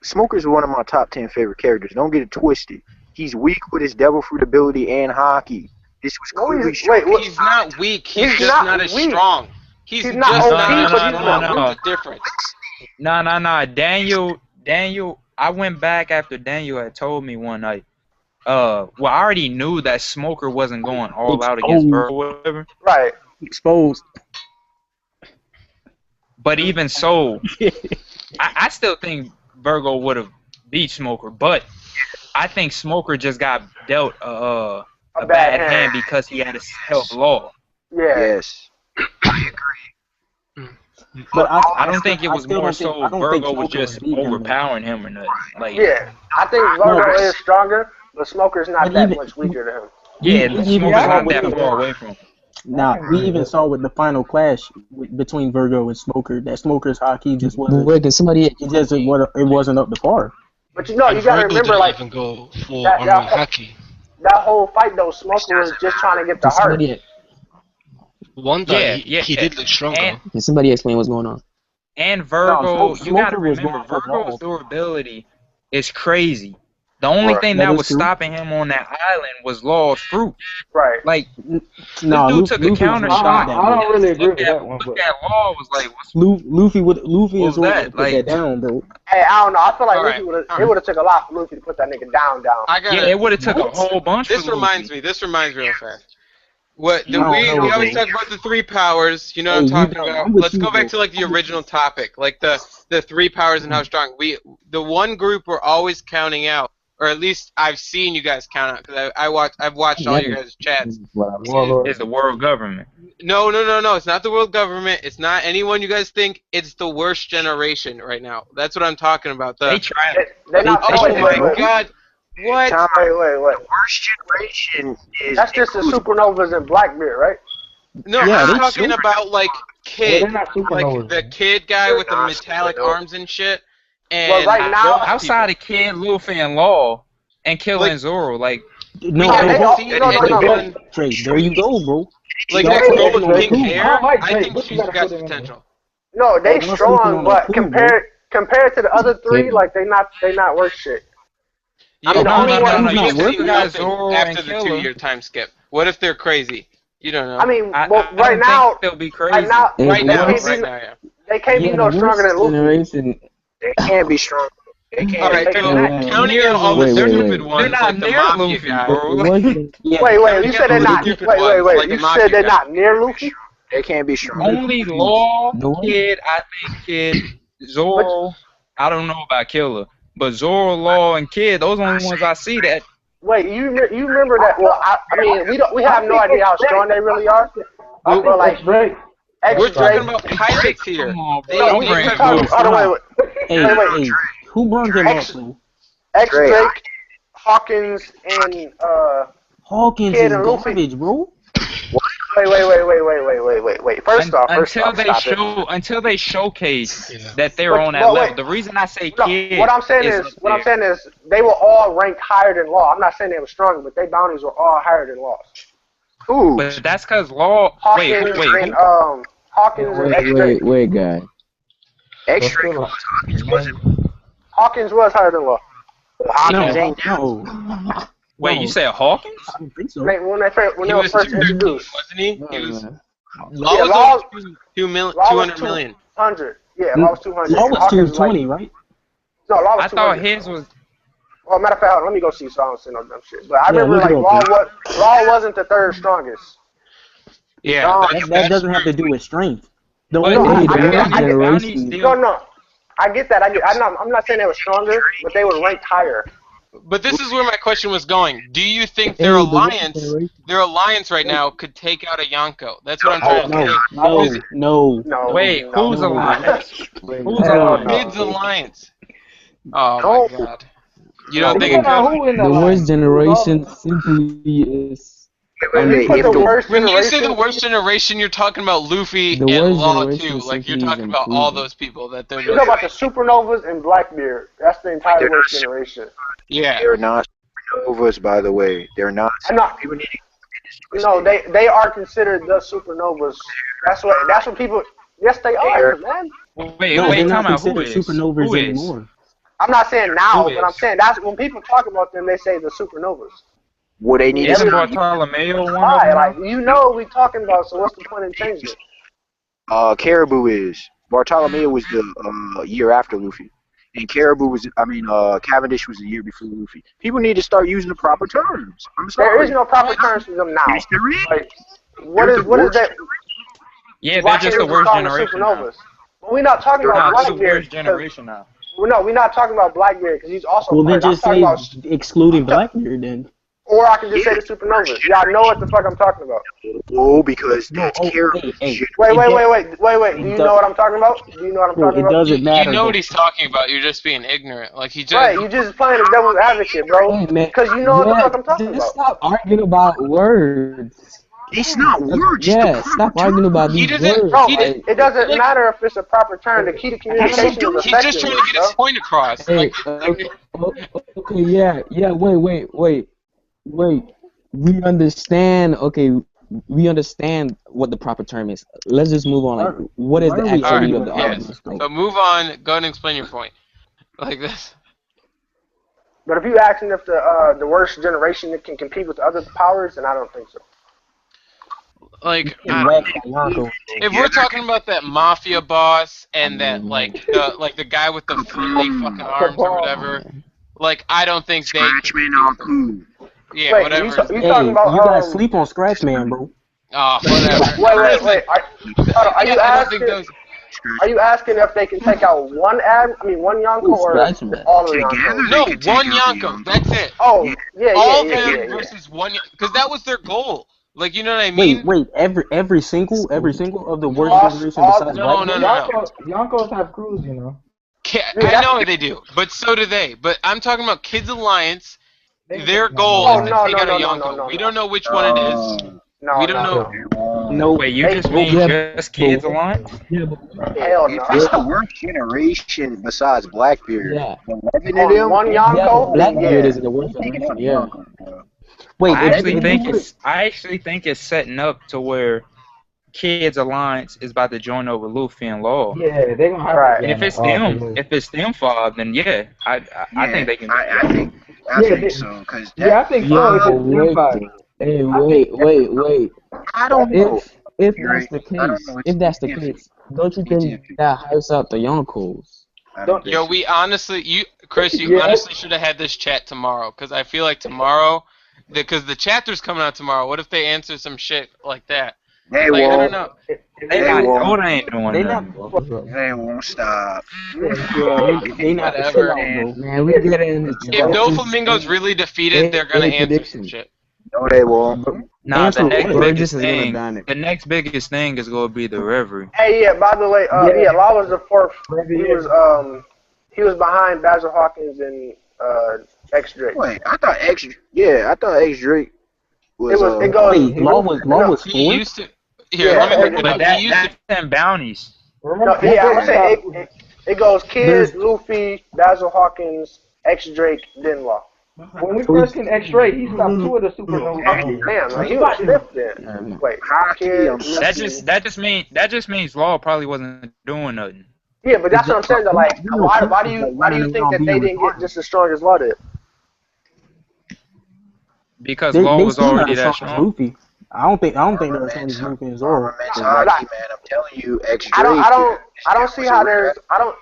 Smoker's one of my top 10 favorite characters. Don't get it twisted. He's weak with his devil fruit ability and Haki. This was clearly he's not weak. He's just not as strong. He's not OP, but he's not the difference. Nah. Daniel, I went back after Daniel had told me one night. I already knew that Smoker wasn't going all out against Virgo or whatever. Right. Exposed. But even so, I still think Virgo would have beat Smoker, but I think Smoker just got dealt a bad hand because he had a health law. Yeah. Yes. I agree. But I don't think it was more so Virgo was just overpowering him or nothing. Like, yeah, I think Virgo is stronger, but Smoker's not that much weaker than him. Yeah, Smoker's not that far away from him. Nah, we even saw with the final clash between Virgo and Smoker that Smoker's Haki just wasn't. It wasn't up to par. But you gotta remember, like even go for Haki. That whole fight though, Smoker was just trying to get the heart. He did look stronger. Can somebody explain what's going on? And Virgo, you gotta remember, Virgo's durability is crazy. The only Right. thing That that is was true. stopping him on that island was Law's fruit. Right. Like, Nah, this dude took a Luffy was counter right shot. about that, I bro. don't really agree Look with at that one, but Law was like, Luffy what and was Zoro would that? have put Like, that down, bro. Hey, I don't know. I feel like Alright, Luffy would have. It would have took a lot for Luffy to put that nigga down. I yeah, gotta. it would have took a What? whole bunch This for reminds Luffy. me. This reminds me real fast. What I don't we know, always bro. talk about the three powers. You know what Hey, I'm you talking don't. about. I'm with Let's you, go back bro. to like the original topic, like the three powers and how strong the one group we're always counting out, or at least I've seen you guys count out because I've watched all your guys' chats. Warlord. It's the world government. No. It's not the world government. It's not anyone you guys think. It's the worst generation right now. That's what I'm talking about. They try. They're not. Oh Wait, my wait. God! What? Wait. The worst generation is. That's just the supernovas and Blackbeard, right? No, Yeah, I'm they talking super- about like Well, Kid, they're not supernovas. like the Kid guy with the not metallic supernovas. arms and shit. And Well, right now- those Outside people. of Kid, Luffy, and Law, and killing Like- Zoro, like, No, We haven't bro. seen no. anyone Trey, there you go, bro. like Y'all that put girl him with on a pink pool. hair. I don't like I Drake, think but you she's gotta got put him in potential. No, they Y'all sleeping strong, on but the pool, bro. compared to the other three, like they not worth shit. Yeah, I mean, the no, only no, one- no, no. He's You not still worth got it. Zoro after and the Killer. 2-year time skip. What if they're crazy? You don't know. I mean, I right don't now, think they'll be crazy. right now, Hey, right they now, can't right be, now, yeah. they can't be Yeah, no the stronger than worst Luffy. generation. They can't be strong. They can't. All right, They so can't. counting near out all the Luffy. stupid Wait. ones, They're not like the near mafia Luffy, guy. bro. Wait, Wait, you said they're not. Stupid Wait, ones, like you the mafia said they're guy. not near Luffy. They can't be strong. Only Law, The what? Kid, I think Kid, Zoro, I don't know about Killer, but Zoro, Law, and Kid, those are the only ones I see that. Wait, you remember that? Well, I mean, we have no idea how strong they really are. I think But like that's Drake. extra We're talking Drake. about pilots here. Come on, bro. No, Don't we bring talking. Luffy. Hold on, wait. Hey, who burned him up, bro? Extra Drake. Drake, Hawkins, and Hawkins Kid is and Luffy. garbage, bro. Wait. First off, Until they showcase Yeah. that they're But- on that but level. wait. The reason I say No, Kid what I'm saying is is they were all ranked higher than Law. I'm not saying they were stronger, but their bounties were all higher than Law's. Who? but that's because Law. Hawkins Wait. and Hawkins and Extra Drake. Wait, guy. Extra. Hawkins was higher than Law. Hawkins ain't down. No. Wait, you said Hawkins? I don't think so. When they He were was first 213, introduced. wasn't he? He was. Yeah, Law was Law- over 200 Law was million. 200. Yeah, Law was 200. Law was Hawkins was 220, right? No, Law was I 200. thought his was. Well, matter of fact, hold on, let me go see so I don't say no dumb shit. But I Yeah, remember look like it up, Law wasn't the third strongest. Yeah, No, That doesn't have to do with strength. The But only I the get- worst I get- generation. No. I get that. I'm not saying they were stronger, but they were ranked higher. But this is where my question was going. Do you think Hey, their the worst alliance, generation. right now, could take out a Yonko? That's what I'm trying to say. No. No. Wait, no. who's alliance? Who's Hell alliance? no. Kid's alliance. Oh No. my God. You don't think Depending it on could? who in The line. worst generation simply is. When you put the worst When you say generation, the worst generation, you're talking about Luffy The and worst Law generation too. Like you're simply talking is about all improving. those people that they're. you talk about the supernovas and Blackbeard. That's the entire worst generation. Yeah. They're not supernovas, by the way. They're not. I'm not- People need to No, they are considered the supernovas. That's what people. Yes, they are, man. Wait, No, they're not time out. Who considered is? supernovas Who is? anymore. I'm not saying now, Who but I'm is? saying that's when people talk about them, they say the supernovas. What they need Isn't to Bartolomeo one of Why? them? Like you know what we talking about, so what's the point in changing it? Caribou is. Bartolomeo was the year after Luffy. And Caribou was, Cavendish was the year before Luffy. People need to start using the proper terms. I'm sorry. There is no proper terms for them now. Yes, there is. Like, what They're is the what is worst. that? Yeah, Why they're just can't the we worst call them generation now. supernovas? But we're not talking They're about Nah, it's the Blackbeard. worst generation now. Well, no, we're not talking about Blackbeard because he's also. Well, then first. I'm just talking say about, excluding Blackbeard then. or I can just say the supernovas. Y'all know what the fuck I'm talking about. Oh, because that's Caribou. Hey. Wait. It Do you know what I'm talking about? Do you know what I'm Bro, talking it about? doesn't matter. You know though. what he's talking about. You're just being ignorant. Like he just. Right, you just playing the devil's advocate, bro. Hey, man. Because you know what the fuck I'm talking Just about. stop arguing about words. It's not words. Yeah, stop arguing about He these doesn't- words. Bro, He did- it doesn't like- matter if it's a proper term. The key to communication is He's He's just trying to get his effectiveness, point across. Hey, Like, okay, yeah, wait. We understand, we understand what the proper term is. Let's just move on. Like, what is the Why are we actual arguing meaning of the about argument? this? Like, so move on. Go ahead and explain your point. Like this. But if you asking if the worst generation can compete with the other powers, then I don't think so. Like, if we're talking about that mafia boss and that the guy with the friendly fucking arms or whatever, like I don't think they. Scratchman are cool. Yeah, wait, whatever. You talking about? You guys sleep on Scratchman, bro. Oh, whatever. Wait. Are you asking? Are you asking if they can take out one Yonko or all of Yonko? No, one Yonko. That's it. Oh, yeah. All them versus one, because that was their goal. Like, you know what I mean? Wait. Every single of the worst generation besides No. Yonkos have crews, you know. I know they do, but so do they. But I'm talking about Kids Alliance. Their goal is to take out a Yonko. We don't know which one it is. We don't know. No, wait, you just mean just Kids Alliance? Yeah, hell no. If it's the worst generation besides Blackbeard, 11 of them, one Yonko? Blackbeard is the worst generation, yeah. Wait, I actually think it's setting up to where Kids Alliance is about to join over Luffy and Law. Yeah, they gonna have right. And if it's them five, then I think they can. I think so, cause I think so. Hey, wait. I don't know. If that's the case, don't you think that hypes up the Yonkos? Yo, we honestly, Chris, you honestly should have had this chat tomorrow, because I feel like tomorrow, because the chapter's coming out tomorrow. What if they answer some shit like that? They won't. I don't know. They won't stop. They not whatever. Man, we get in. If Doflamingo's really defeated, they're gonna answer some shit. No, they won't. Nah, the next biggest thing is gonna be the Reverie. Hey, yeah. By the way, Law was the fourth. He was behind Basil Hawkins and X Drake. Wait, I thought X Drake was. Law was he used to. Here, let me look it up. That's them bounties. No, I would say it goes Kid, Luffy, Basil Hawkins, X Drake, then Law. When we first seen X-Ray, he stopped two of the supernovas. Damn, he was fifth then. Wait, Haki. That just means Law probably wasn't doing nothing. Yeah, but that's what I'm saying. Though, like, why do you think that they didn't get just as strong as Law did? Because Law was already that strong. Luffy. I don't think they're as strong as Luffy and Zoro. I'm telling you, X Drake. I don't see how there's. I don't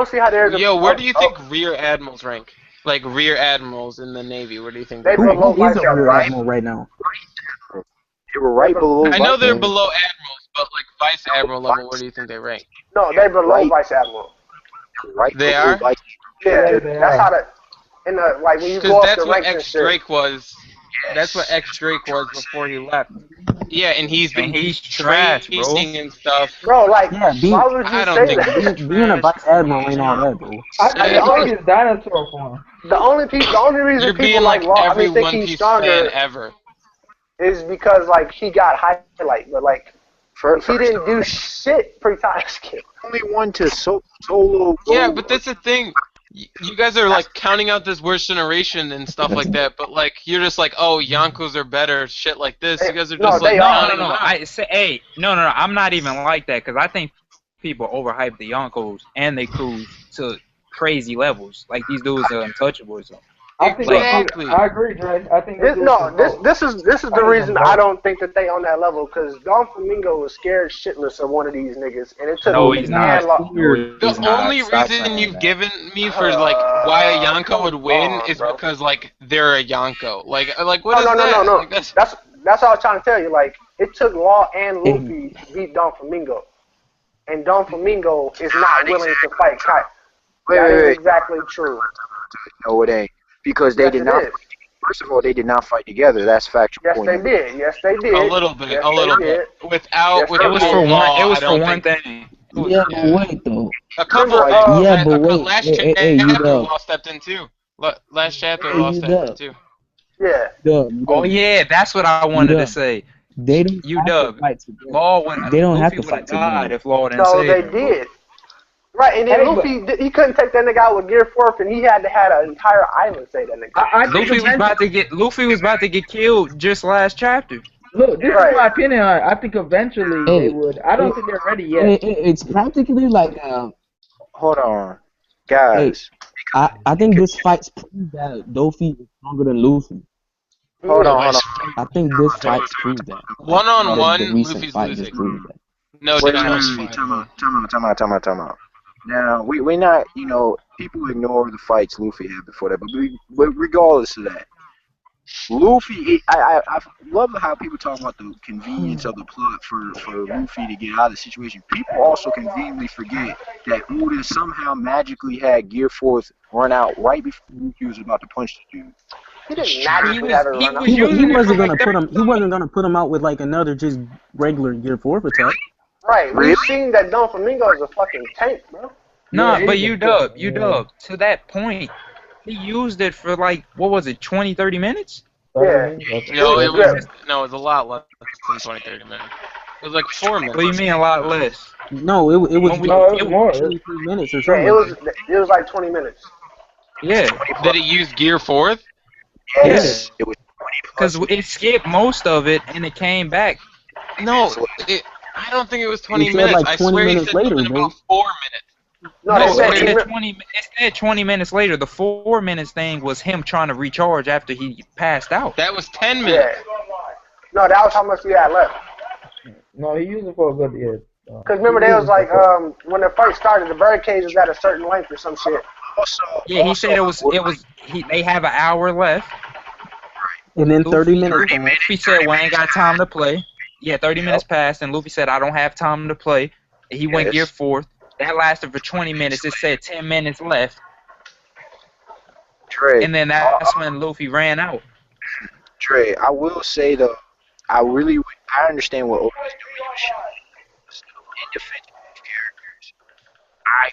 see how there's. Yo, where do you think rear admirals rank? Like rear admirals in the Navy, where do you think they're Who is a rear admiral right now? They were right below. I know they're below admirals, but like vice admiral level, where do you think they rank? No, they're below vice admiral. Right. They are. Yeah, that's how the when you go up the ranks and shit. Drake was. That's what X Drake was before he left. Yeah, and he's trash, bro. And stuff. Bro, like, why would you say that? Being a vice admiral ain't all that, bro. I think it's dinosaur form. The only reason people like Law, think he's stronger ever, is because like he got highlight, but like he didn't do shit pre-time skip. Only one to solo. Yeah, but that's the thing. You guys are like counting out this worst generation and stuff like that, but like you're just like, oh, Yonkos are better, shit like this. You guys are just no. I say, no. I'm not even like that because I think people overhype the Yonkos and they cruise to crazy levels. Like these dudes are untouchable. So. Exactly. I agree, Dre. I think this is the reason I don't think that they on that level because Doflamingo was scared shitless of one of these niggas, and it took he's not. The only reason you've given me for like why a Yonko would win is because like they're a Yonko. Like what is that? No. Like, that's what I was trying to tell you. Like it took Law and Luffy to beat Doflamingo, and Doflamingo is not willing to fight Kai. That is exactly true. No, it ain't. Because they did not. First of all, they did not fight together. That's factual. Yes, they did. Yes, they did. A little bit. Yes, a little bit. Without. Yes, it was for one. It was for one thing. Yeah, but wait though. A couple. Yeah, but wait. Last chapter, Law stepped in too. Last chapter, Law stepped in too. Yeah. Oh yeah, that's what I wanted to say. They don't. Law went. They don't have Luffy to fight together. If Law didn't No, say they did. Right, and then Luffy, he couldn't take that nigga out with Gear 4, and he had to have an entire island say that nigga. Luffy was about to get killed just last chapter. Look, this is my opinion on it. I think eventually they would. I don't think they're ready yet. It's practically like Hold on, guys. I think this fight's proved that Dofi is stronger than Luffy. Hold on. I think this fight's proved that. One on The one, recent Luffy's fight losing. just proved that. No Wait, doubt. time out. Now, we're not, people ignore the fights Luffy had before that, but regardless of that, Luffy, I love how people talk about the convenience of the plot for Luffy to get out of the situation. People also conveniently forget that Oda somehow magically had Gear 4th run out right before Luffy was about to punch the dude. He didn't magically have it run out. He wasn't gonna put him. He wasn't gonna put him out with like another just regular Gear 4th attack. Right, we've seen that Doflamingo is a fucking tank, bro. Nah, but you dub. To that point, he used it for like, what was it, 20, 30 minutes? Yeah. No, it was a lot less than 20, 30 minutes. It was like 4 minutes. What do you mean a lot less? No, it was more. 23 minutes or Yeah, something. it was like 20 minutes. Yeah. Did it use Gear 4th? Yes. It was 20 Because it skipped most of it and it came back. No, I don't think it was 20 He said minutes. like I 20 swear minutes he said later, something bro. about 4 minutes. No, No, they it said said 20. It said 20 minutes later. The 4 minutes thing was him trying to recharge after he passed out. That was 10 minutes. Yeah. No, that was how much he had left. No, he used it for a good year. Because remember, they was like, when the fight started, the barricades was at a certain length or some shit. Yeah, he said they have an hour left. And then 30 minutes. Luffy said, "We ain't got time to play." Yeah, 30 minutes passed, and Luffy said, "I don't have time to play." And he went Gear 4th. That lasted for 20 minutes. It said 10 minutes left. Trey, And then that's when Luffy ran out. Trey, I will say though, I understand what Oda's doing. In defense of these characters, I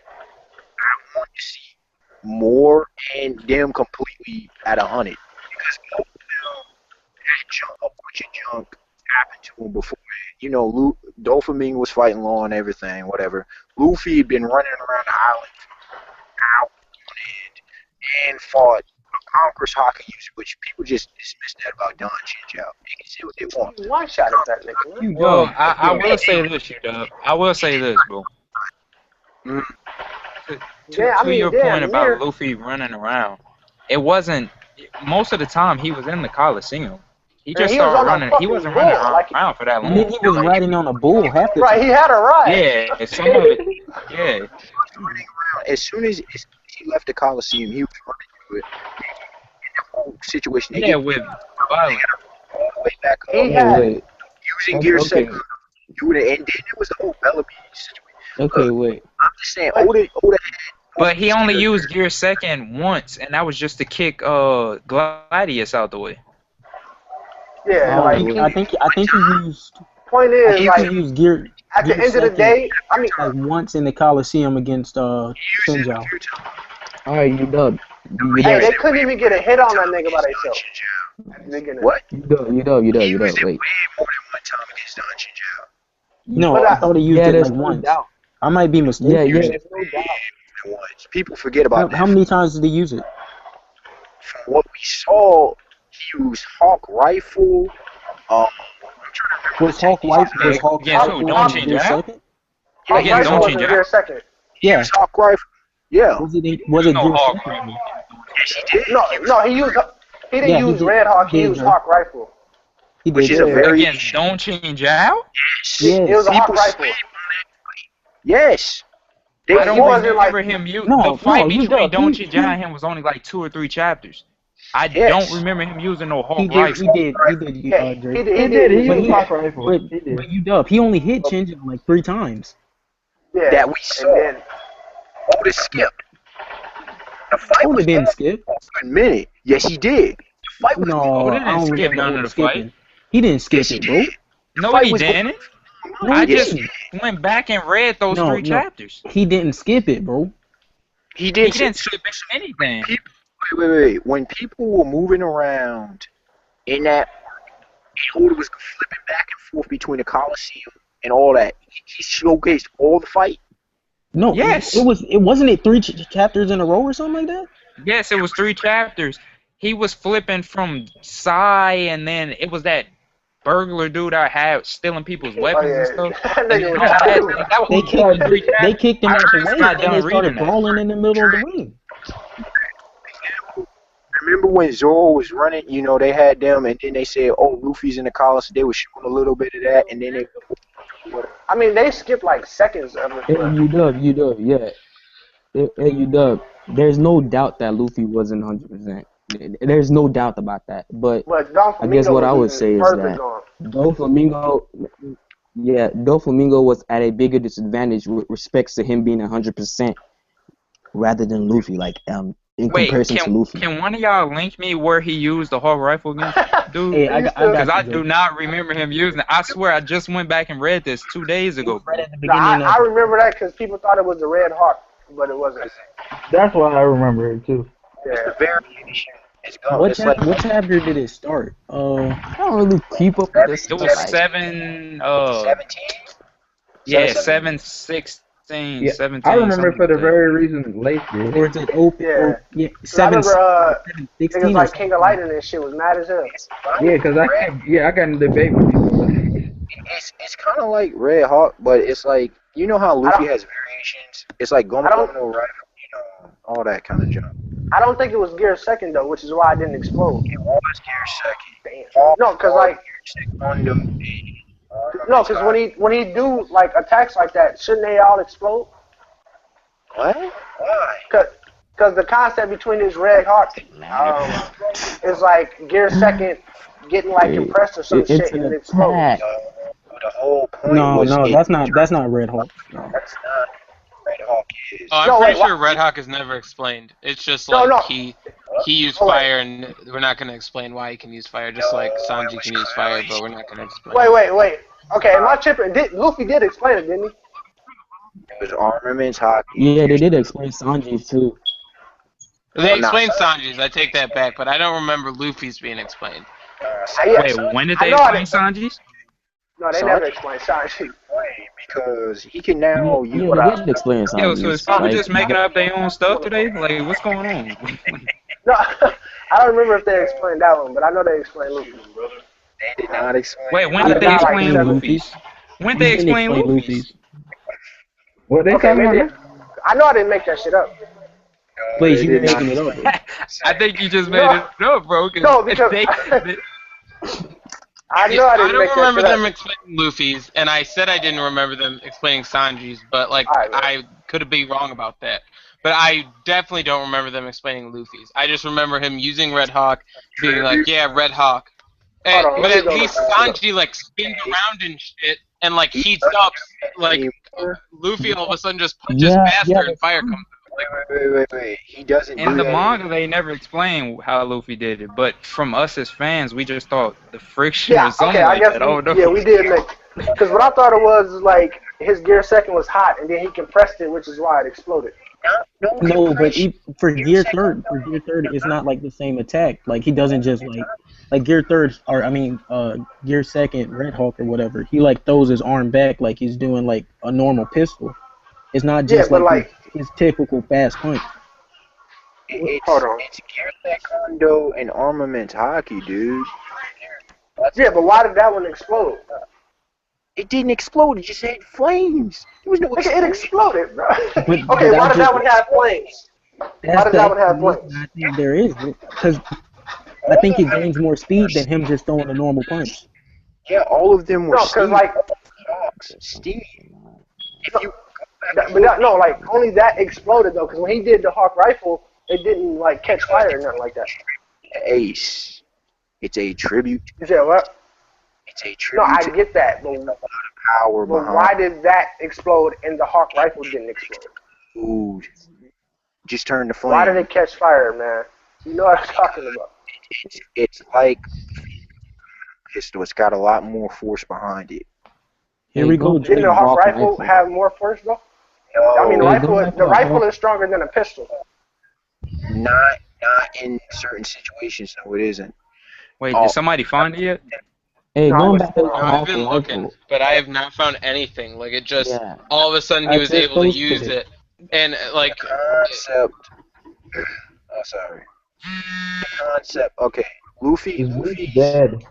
want to see more and them completely at 100 because both of them had a bunch of junk happened to them before. Doflamingo was fighting law and everything, whatever. Luffy had been running around the island out on end and fought a Conqueror's Haki user, which people just dismissed that about Don Chinchou. They can say what they want. One shot at that nigga. Well, I will say this, you-dub. I will say this, bro. To your point about Luffy running around, it wasn't. Most of the time, he was in the Coliseum. He just started running. He wasn't running around for that long. And then he was riding on a bull half the time. Right, he had a ride. Yeah, some of it. Yeah. Running around. As soon as he left the Coliseum, he was running through it. The whole situation. With violence. All the way back up. Using Gear 7. And then it was the whole Bellamy situation. Okay, wait. I'm just saying, Oda had. But he only used Gear 2nd once, and that was just to kick Gladius out the way. Yeah, I think he used. Point is, he used Gear. At the end of the day, I mean, like once in the Coliseum against Shinjao. All right, you dub. Hey, they couldn't even get a hit on that nigga by themselves. What? You dub. Wait. Way more than one time against Don Chinchou. No, I thought he used it like once. I might be mistaken. Yeah. There's no doubt. People forget about that. How many times did he use it? From what we saw, he used Hawk Rifle. I'm trying to remember. Was Hawk Rifle? Don't change that. Hawk Rifle was in Gear 2nd. Yeah. Hawk Rifle. Yeah. Was it Gear 2nd? Yes, he did. No, he didn't use Red Hawk. He used Hawk Rifle. He did. Which is a very Don't change out. Yes. It was a Hawk Rifle. Yes. I don't remember him. The fight between Donchi Jai and him was only like 2 or 3 chapters. I don't remember him using no Hawk Rifle. He did. He did. He used Hawk Rifle. But you dub. He only hit Shinjin like 3 times. Yeah. That we saw. Oda skipped. The fight Oda didn't skip. For a minute. Yes, he did. The fight was I don't skip none of the fight. He didn't skip it, bro. No, he didn't. I just went back and read those 3 chapters. He didn't skip it, bro. He didn't skip anything. Wait. When people were moving around in that, Oda was flipping back and forth between the Coliseum and all that. He showcased all the fight. No, yes. It wasn't 3 chapters in a row or something like that. Yes, it was 3 chapters. He was flipping from Sai, and then it was that burglar dude I had stealing people's weapons and stuff. They kicked him out the way, and they started brawling in the middle of the ring. remember when Zoro was running? You know, they had them, and then they said, "Oh, Luffy's in the Colossus." They were showing a little bit of that, and then they. I mean, they skipped like seconds of it. Hey, yeah. Hey, there's no doubt that Luffy wasn't 100%. There's no doubt about that. But I guess what I would say is that Doflamingo was at a bigger disadvantage with respects to him being 100% rather than Luffy, like in comparison to Luffy. Can one of y'all link me where he used the Hawk rifle against dude? Because I do not remember him using it. I swear I just went back and read this 2 days ago. Right at the beginning. I remember that because people thought it was the Red Hawk, but it wasn't. That's why I remember it too. Yeah. It's the variation. It's gone. What chapter did it start? I don't really keep up with this. It was 17. Yeah, 716. Yeah, 17. I remember for the very reason late did. Or is it open? Yeah. Yeah, I remember 16 niggas like King of Lightning and shit was mad as hell. Yeah, because I got in a debate with people. It's kind of like Red Hawk, but it's like, you know how Luffy has variations? It's like Gomu rifle, you know, all that kind of junk. I don't think it was Gear Second though, which is why it didn't explode. It was Gear Second. Damn. No, because like. No, because when he do like attacks like that, shouldn't they all explode? What? Why? Because the concept between this Red Hawk is like Gear Second getting like compressed or some shit and it explodes. The whole point no, that's not Red Hawk. No. That's not Red Hawk is. Oh, I'm pretty sure Red Hawk is never explained. It's just like he used fire, and we're not going to explain why he can use fire, just like Sanji can use fire, but we're not going to explain. Wait. Okay, am I tripping? Luffy did explain it, didn't he? It was armaments, Haki. Yeah, they did explain Sanji's too. They explained Sanji's, I take that back, but I don't remember Luffy's being explained. Wait, when did they explain Sanji's? No, they never explained Sanji. Because he can now use what I did explain Sanji. Yo, so is people just making up their own stuff today? Like, what's going on? No, I don't remember if they explained that one, but I know they explained Luffy. They did not explain. Wait, when did they explain Luffy's? When they explain Luffy's? What they talking about? I know I didn't make that shit up. Wait, you making it up? I think you just made it up, bro. No, because I know I didn't don't remember them explaining Luffy's, and I said I didn't remember them explaining Sanji's, but like I could be wrong about that. But I definitely don't remember them explaining Luffy's. I just remember him using Red Hawk, being like, "Yeah, Red Hawk." But at least Sanji like spins around and shit, and like heats up. Like Luffy all of a sudden just punches faster and fire comes out. Wait. He doesn't. In the manga, they never explain how Luffy did it, but from us as fans, we just thought the friction or something like that. Yeah, we did make. Because what I thought it was like his Gear Second was hot, and then he compressed it, which is why it exploded. No, but for Gear Third, it's not like the same attack. Like he doesn't just like Gear Third, or I mean, Gear Second, Red Hawk or whatever. He like throws his arm back like he's doing like a normal pistol. It's not just like his typical fast punch. It's Gear Taekwondo and armaments Haki, dude. Yeah, but why did that one explode? It didn't explode. It just had flames. There was no explosion. It exploded, bro. Okay, why did that one have flames? Why did that one have flames? I think there is, because I think it gains more speed than him just throwing a normal punch. Yeah, all of them were steam. Steam. Like only that exploded though, because when he did the Hawk rifle, it didn't like catch fire or nothing like that. Ace. It's a tribute. You said what? It's a tribute. No, I get that, but why did that explode and the Hawk rifle didn't explode? Ooh. Just turn the flame. Why did it catch fire, man? You know what I'm talking about. It's like pistol. It's got a lot more force behind it. Here we go. Didn't the Hawk rifle have more force though? No. I mean, the rifle is stronger than a pistol. Not in certain situations. No, it isn't. Wait, did somebody find it yet? Hey, going back to the I've been looking, but I have not found anything. Like it just all of a sudden he was able to use it, and like concept. Oh, sorry. The concept. Okay, Luffy's dead.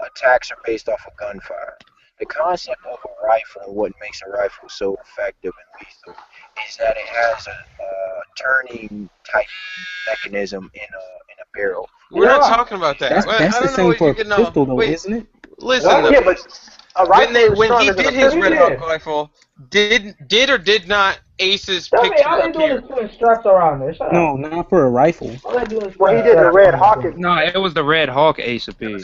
Attacks are based off of gunfire. The concept of a rifle and what makes a rifle so effective and lethal is that it has a turning type mechanism in a arrow. We're not talking about that. That's I the don't know same what for you're a getting pistol, on. though, Wait, isn't it? listen. Yeah, but a rifle is When he stronger than a did his pistol. Red Hawk rifle, did or did not Ace's Tell me, all picture they doing appear? is putting straps around there. Shut No, up. not for a rifle. All they doing is Well, putting he did the straps Red on Hawk. this thing. No, it was the Red Hawk Ace appeared.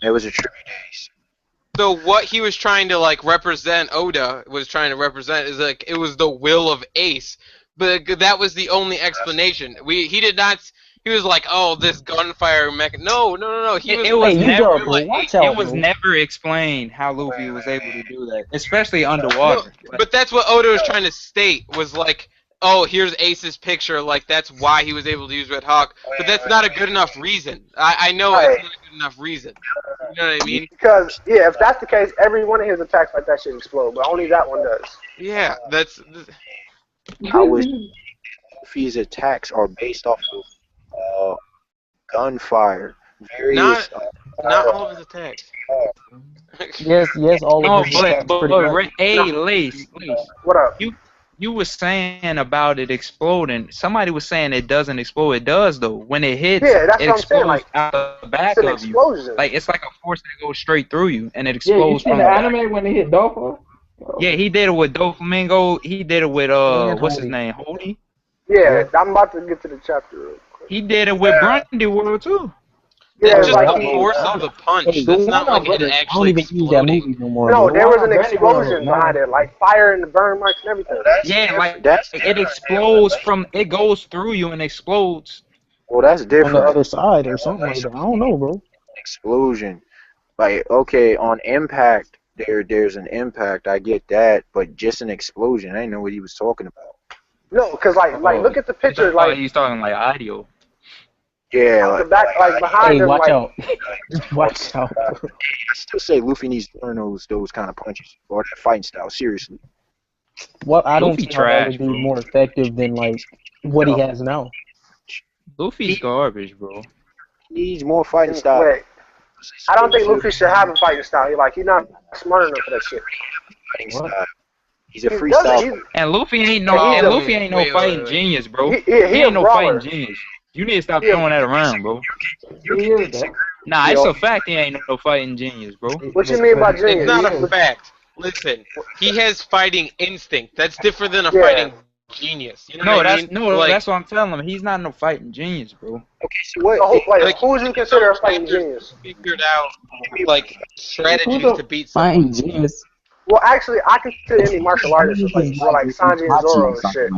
It was a tribute Ace. So what he was trying to like represent, Oda was trying to represent, is like it was the will of Ace, but that was the only explanation. He did not. He was like, oh, this gunfire mech. No. He was. It was never. Watch out, It was bro. never explained how Luffy was able to do that, especially No, underwater. but that's what Oda was trying to state, was like, oh, here's Ace's picture, like that's why he was able to use Red Hawk, but that's not a good enough reason. I know it's not a good enough reason. You know what I mean? Because, yeah, if that's the case, every one of his attacks like that should explode, but only that one does. Yeah, that's. I was. Luffy's attacks are based off of gunfire. Various. Not all of his attacks. Yes, all No, of his attacks pretty much. hey, Lace, What up? you were saying about it exploding. Somebody was saying it doesn't explode. It does though. When it hits, Yeah, that's it what I'm saying. explodes Like, out the back it's an of explosion. you. Like it's like a force that goes straight through you, and it Yeah, you explodes seen from the the back. anime when they hit Doflamingo? Yeah, he did it with Doflamingo. He did it with And what's his Hody. name, Hody. Yeah, I'm about to get to the chapter real quick. He did it with Brandy World too. Yeah, That's just like the force of the punch. Hey, That's the not Warlord like it brothers, I don't actually even use that exploding. movie no more. No, bro. there was an Brandy explosion World, behind it, like fire and the burn marks and everything. Yeah, like it explodes from. It goes through you and explodes. Well, that's On different. the other side or something like that. I don't know, bro. Explosion. Like, okay, on impact, there's an impact. I get that, but just an explosion. I didn't know what he was talking about. No, because like look at the picture, Like like he's talking like audio. Yeah, on the back, like behind Hey, him, watch like out. Watch out, bro. I still say Luffy needs to learn those kind of punches or that fighting style. Seriously. Well, I don't Luffy see how that trash, would be bro. more effective than like what he has now. Luffy's garbage, bro. He needs more fighting style. wait. I don't think Luffy should have a fighting style. He's not smart enough for that shit. Fighting style. He's a He freestyle. doesn't- And Luffy ain't no Wait, fighting wait. genius, bro. He He a ain't no brawler. fighting genius. You need to stop throwing that around, bro. Nah, it's a fact he ain't no fighting genius, bro. What you mean by It's genius? not a fact. Listen, he has fighting instinct. That's different than a Yeah. fighting genius. You know No, what I that's mean? Like, that's what I'm telling him. He's not no fighting genius, bro. Okay, so what? So, wait, like, who would you consider a fighting genius? figured out like strategies to beat Fighting someone. genius. Well, actually, I consider any martial artist as like Sanji and Zoro and shit.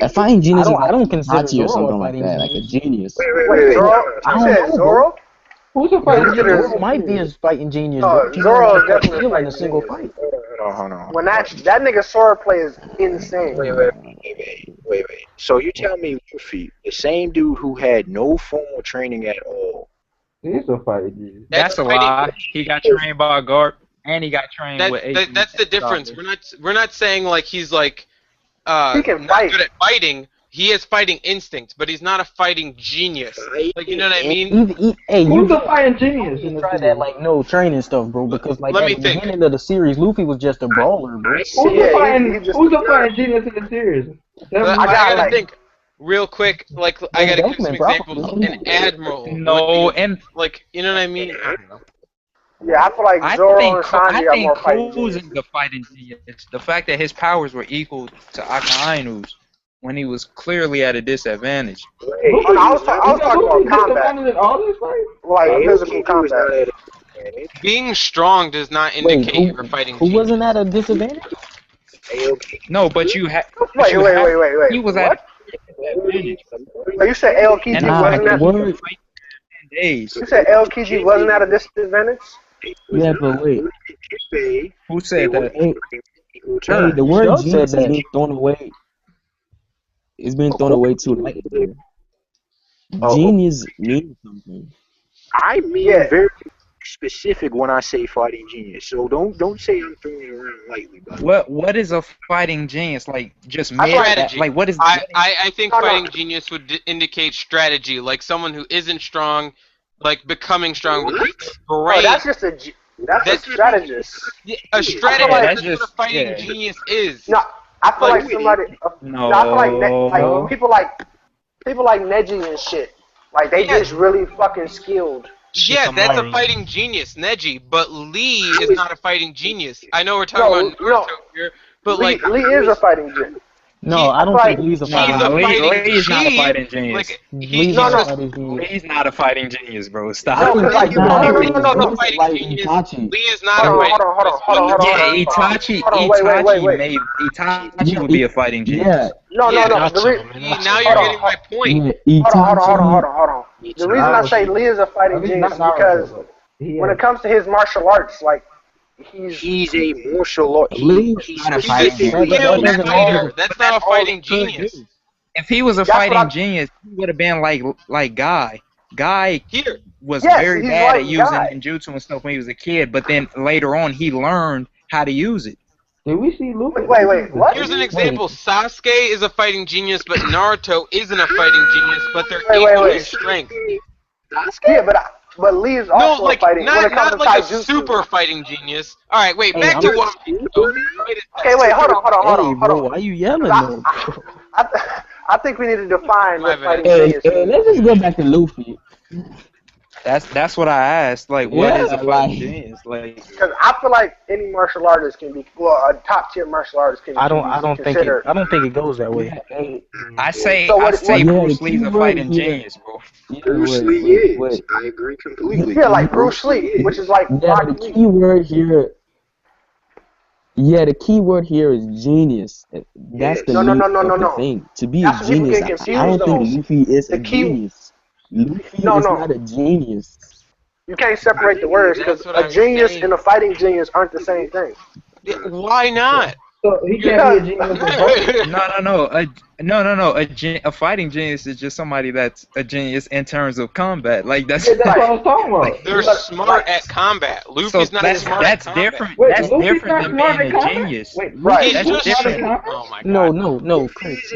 A fighting genius I don't is consider like Hachi or Zoro a something like fighting that, like a genius. genius. Wait, Zoro? I You don't said know, Zoro? Who's a fighting Zoro genius? might be a fighting genius, No, bro. He Zoro knows is how to definitely a kill in fighting a single genius. fight. Hold on. When that nigga sword play is insane. Wait. So you tell me Luffy, the same dude who had no formal training at all. He's a fighting genius. That's a lie. He got trained by Garp, and he got trained with Ace. That's the difference. We're not saying like he's like He can not fight. good at fighting. He has fighting instincts, but he's not a fighting genius. Like, you know what I mean? Hey, Who's a fighting genius in the try series? that like no training stuff, bro. Because like Let at me the think. beginning of the series, Luffy was just a brawler, bro. Who's a fighting genius in the series? I gotta think real quick. Like, I gotta give some Beckman, examples. probably. An admiral. No, would be, and like, you know what I mean? I don't know. Yeah, I feel like I Zoro think and Sanji are more fighting Cruz genius. is the fighting genius. The fact that his powers were equal to Akainu's when he was clearly at a disadvantage. Oh, no, I was talking about combat. In all this fight? Like physical combat. Being strong does not indicate you're fighting Who genius. wasn't at a disadvantage? No, but you had. Wait. He was What? at a disadvantage. You said Aokiji And wasn't at word. days. You said Aokiji wasn't at a disadvantage? Yeah, but wait. Who said that? Hey, the word Shug said genius has that. been thrown away. It's been thrown away too lightly here. Genius means something. I mean very specific when I say fighting genius. So don't say I'm throwing it around lightly. What is a fighting genius? Like just made Strategy. like what is I think fighting genius would indicate strategy, like someone who isn't strong, like becoming strong. Great. Oh, that's just that's a strategist. A strategist. like- That's what a fighting genius is. No, I feel like somebody. No. I feel like people like people like Neji and shit. Like they just really fucking skilled. Yeah, that's a fighting genius, Neji. But Lee is not a fighting genius. I know we're talking about Naruto here, but Lee is a fighting genius. No, I don't think Lee's a fighting Lee's genius. not a fighting genius. Lee's not a fighting genius. Lee's not a fighting genius, bro. Stop. No, because like no. Lee is not a fighting genius. Hold on. Yeah, Itachi would be a fighting genius. Yeah. No. Now you're getting my point. Hold on. The reason I say Lee is a fighting genius is because when it comes to his martial arts, like he's a martial art. He's not a fighting genius. That's not a fighting genius. If he was a fighting genius, he would have been like Guy. Guy was very bad at using ninjutsu and stuff when he was a kid, but then later on he learned how to use it. Did we see Luffy? Wait, what? Here's an example. Sasuke is a fighting genius, but Naruto isn't a fighting genius, but they're equal in strength. Yeah, but Lee is also a fighting. Not like a super fighting genius. All right, wait. Back to One Piece. Okay, wait. Hold on. Why are you yelling though? I think we need to define what fighting genius is. Let's just go back to Luffy. That's what I asked. Like, what is a fighting genius? Like, because I feel like any martial artist can be, a top tier martial artist can be. I don't think it goes that way. I say Bruce Lee's a fighting genius, bro. Bruce Lee is. I agree completely. Yeah, like Bruce Lee, which is like the key word here. Yeah, the key word here is genius. That's the thing. To be a genius, I don't think Luffy is a genius. Luffy is not a genius. You can't separate the words because a genius and a fighting genius aren't the same thing. Why not? So he can't be a genius. No. A fighting genius is just somebody that's a genius in terms of combat. Like that's what I'm talking about. They're smart at combat. Luffy's not smart at combat. Different. That's different than being a genius. Right. That's different. Oh my God. No, Chris.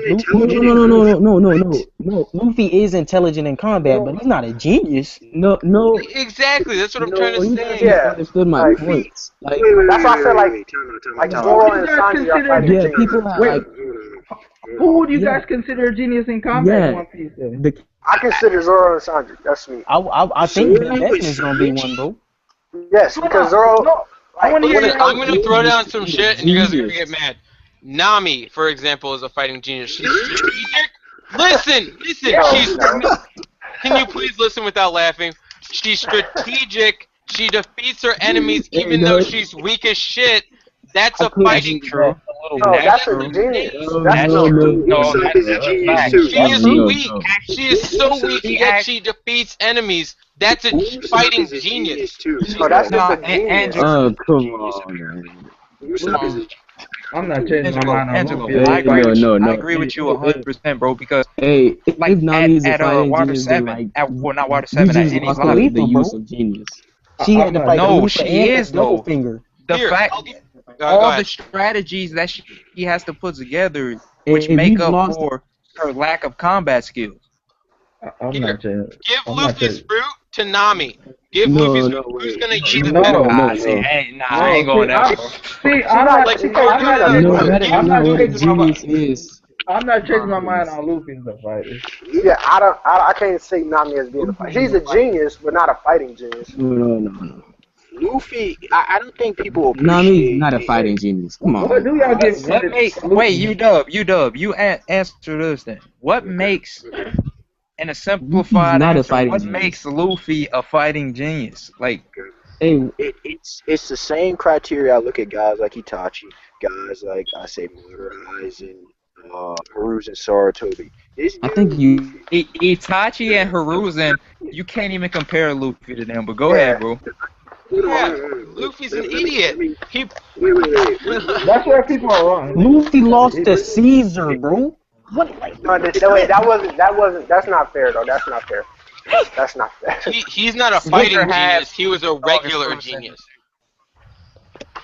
No. Luffy is intelligent in combat, but he's not a genius. No. Exactly. That's what I'm trying to say. Yeah. Understood my points. Like, that's why I said like Zoro and Sanji are fighting genius. People have like. Who would you guys consider a genius in combat in One Piece? I consider Zoro and Sanji. That's me. I think Definitely is gonna be one, bro. Yes, because Zoro. I'm gonna throw down some shit, and you guys are gonna get mad. Nami, for example, is a fighting genius. She's strategic. Listen. Can you please listen without laughing? She's strategic. She defeats her enemies even though she's weak as shit. That's a fighting genius. No, that's a genius. She is weak. She is so weak yet she defeats enemies. That's a fighting genius. No, that's just a genius. Oh, come on. I'm not changing my mind on Angelo, I agree with you 100%, bro. Because like Nami's at Water 7, not Water 7, at Enies Lobby, the use of genius. She had to fight. No, she is though. The fact. All the strategies that she has to put together, which make up for her lack of combat skills. Give Luffy's fruit to Nami. Give Luffy's fruit. Who's gonna eat it better? I ain't going there. See, I'm not changing my mind on Luffy as a fighter. Yeah, I can't say Nami as being a fighter. She's a genius, but not a fighting genius. No. Luffy, I don't think people appreciate. Nami's not a fighting genius. Come on. What do y'all give wait, you answer this then. What makes, in a simplified answer, what makes Luffy a fighting genius? Like, it's the same criteria I look at guys like Itachi, guys like I say Murder and Hiruzen Sarutobi. I think Itachi and Hiruzen, you can't even compare Luffy to them. But go ahead, bro. Yeah, Luffy's an idiot. That's where people are wrong. Luffy lost to Caesar, bro. What? No, that's not fair though. That's not fair. That's not fair. He's not a fighting genius. He was a regular genius. I'm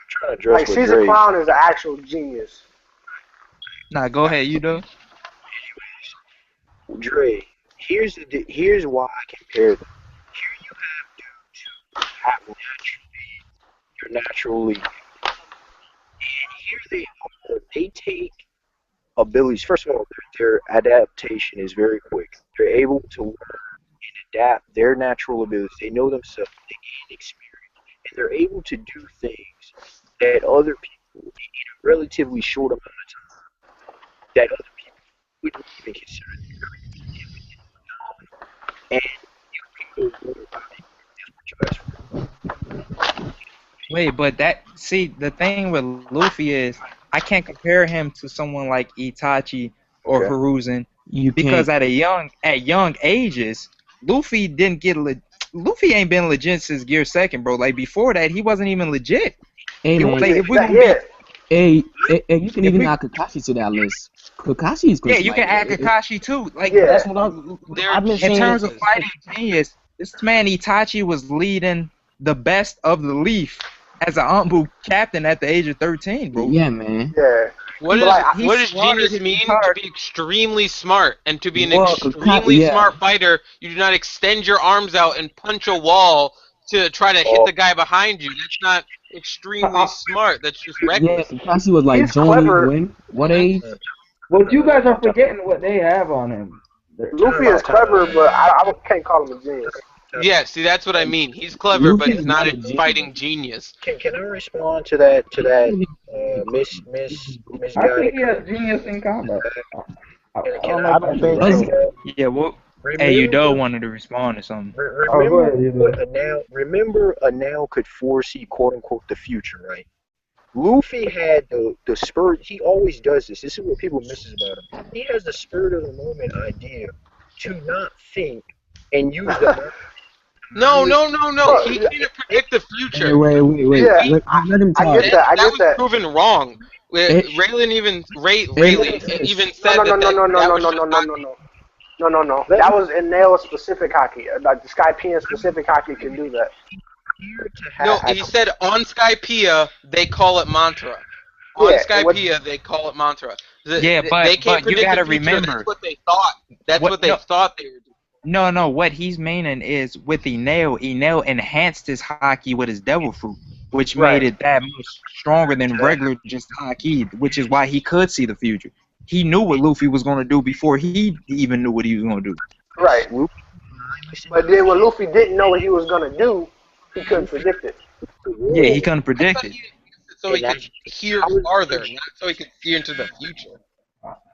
trying to address like Caesar Clown is an actual genius. Nah, go ahead, you do. Dre, here's why I compare them. Here you have dudes who have naturally, and here they take abilities. First of all, their adaptation is very quick. They're able to learn and adapt their natural abilities. They know themselves. They gain experience, and they're able to do things that other people in a relatively short amount of time that other people wouldn't even consider their creativity. And you can go more about it. That's what you asked for. Wait, but the thing with Luffy is I can't compare him to someone like Itachi or Hiruzen because at young ages, Luffy didn't get Luffy ain't been legit since Gear Second, bro. Like before that, he wasn't even legit. Hey, man. Like, if we Hey, you can even add Kakashi to that list. Kakashi is you can add Kakashi too. Like that's what I've been in terms of fighting genius, this man Itachi was leading the best of the Leaf as an Anbu captain at the age of 13, bro. Yeah, man. Yeah. What does genius mean? To be extremely smart, and to be an extremely smart fighter, you do not extend your arms out and punch a wall to try to hit the guy behind you. That's not extremely smart. That's just reckless. Yeah, Kakashi was like Johnny Win. What age? Well, you guys are forgetting what they have on him. Luffy is clever, but I can't call him a genius. Yeah, see, that's what I mean. He's clever, but he's not a fighting genius. Can I respond to that? Miss I think he has genius in combat. I don't think so. Yeah, well, hey, you don't wanted to respond to something. Remember, a now could foresee "quote unquote" the future, right? Luffy had the spirit. He always does this. This is what people misses about him. He has the spirit of the moment idea to not think and use the. No. He can't predict the future. Hey, wait. Yeah, let him talk. I get that. Was proven wrong. Raylan even said No. That was in Nail specific Haki. Like the Skypiea specific Haki can do that. No, he said on Skypiea they call it mantra. On Skypiea they call it mantra. But you gotta remember. That's what they thought. That's what they thought they were doing. No. What he's meaning is with Enel enhanced his Haki with his devil fruit, which made it that much stronger than regular just Haki, which is why he could see the future. He knew what Luffy was going to do before he even knew what he was going to do. Right. But then when Luffy didn't know what he was going to do, he couldn't predict it. Yeah, he couldn't predict it. So he could hear farther, not so he could see into the future.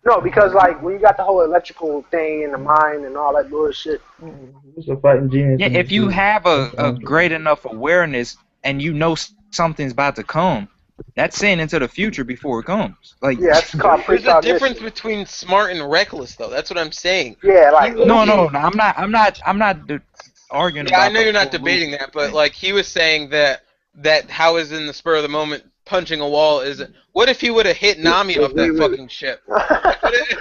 No, because like when you got the whole electrical thing in the mind and all that bullshit. It's a fighting genius. Yeah, if you have a great enough awareness and you know something's about to come, that's seeing into the future before it comes. Like that's there's a difference between smart and reckless, though. That's what I'm saying. Yeah, like no. I'm not arguing. Yeah, I know you're not debating that, but like he was saying that how is in the spur of the moment punching a wall is. What if he would have hit Nami off that fucking ship? What if he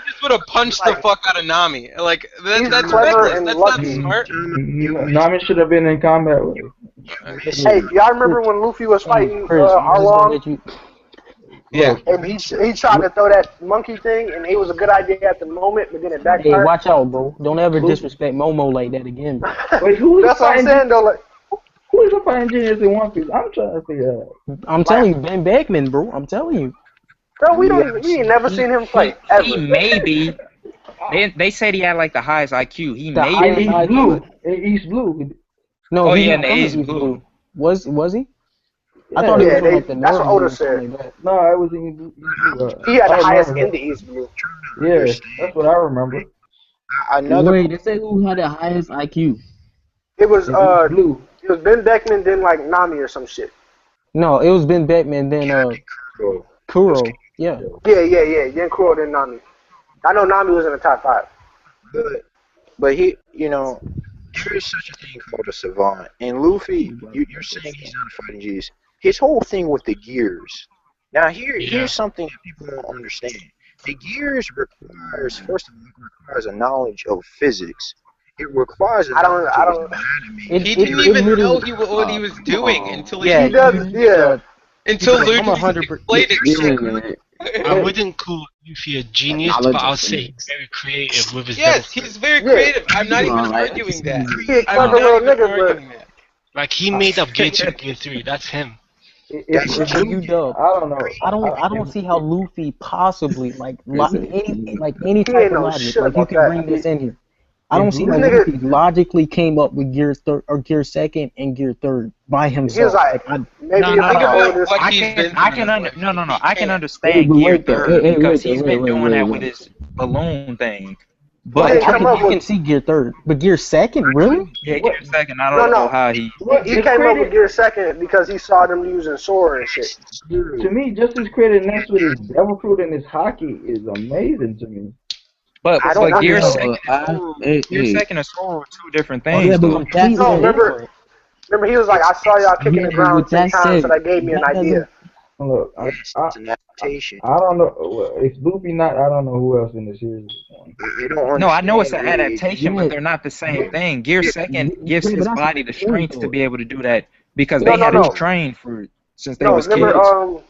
just would have punched the fuck out of Nami? Like that's reckless. That's not smart. Nami should have been in combat with him. Hey, y'all remember when Luffy was fighting Arlong? Yeah. And he tried to throw that monkey thing, and it was a good idea at the moment, but then it backfired. Hey, watch out, bro! Don't ever disrespect Momo like that again, bro. Wait, who is That's what I'm saying, though. Like, who is a fighting genius in One Piece? I'm trying to figure out. I'm telling you, Ben Beckman, bro. I'm telling you. Bro, we ain't never seen him fight ever. He may be. They said he had like the highest IQ. He may be. East Blue. East Blue. No, he in the East Blue. Was he? Yeah, I thought he was like the that's what Oda said. No, it was in East Blue. He had the highest in the East Blue. Yeah, that's what I remember. Wait, they say who had the highest IQ? It was Blue. It was Ben Beckman, then like Nami or some shit. No, it was Ben Beckman, then Kuro. Yeah. Yeah. Then Kuro, then Nami. I know Nami was in the top 5. But he, there is such a thing called a savant. And Luffy, you're saying he's not a fighting genius. His whole thing with the gears. Now here's something that people don't understand. The gears requires a knowledge of physics. It requires a knowledge of anatomy. He didn't even know what he was doing until he until Luffy explained it to him. I wouldn't call Luffy a genius, but I'll say very creative with his he's very creative. I'm not even arguing that. He's a clever little nigga, but like he made up Gear 2, Gear 3. That's him. You dub. I don't know. I don't see how Luffy possibly like any He type ain't of know logic. shit Like you about can bring that. this in here. I don't see This how nigga- Luffy logically came up with gear third or gear second and gear third by He was himself. like, maybe No, if no, I Think no. hold about this. what I he's been can, through I in can his under, life. no, no, no. He I can can't. understand but gear wait though. third because Wait he's been though. doing that with Wait. his balloon thing. He But didn't come up You with. can see gear third, but gear second, really? yeah, gear second. I No, don't know no. how he. He came up with gear second because he saw them using sword and shit. To me, just his credit next with his devil fruit and his Haki is amazing to me. But I don't gear understand. second and Soul are two different Oh, things. but Though. with that No, said, remember he was like, I saw y'all kicking the ground 10 times, so that gave me an idea. Look, Yes, it's an adaptation. I don't know. Well, if Luffy not, I don't know who else in the series is one. They don't No, I know it's an understand really. adaptation, but they're not the same thing. Gear second gives his body the strength to be able to do that because they had to train for it since they was kids.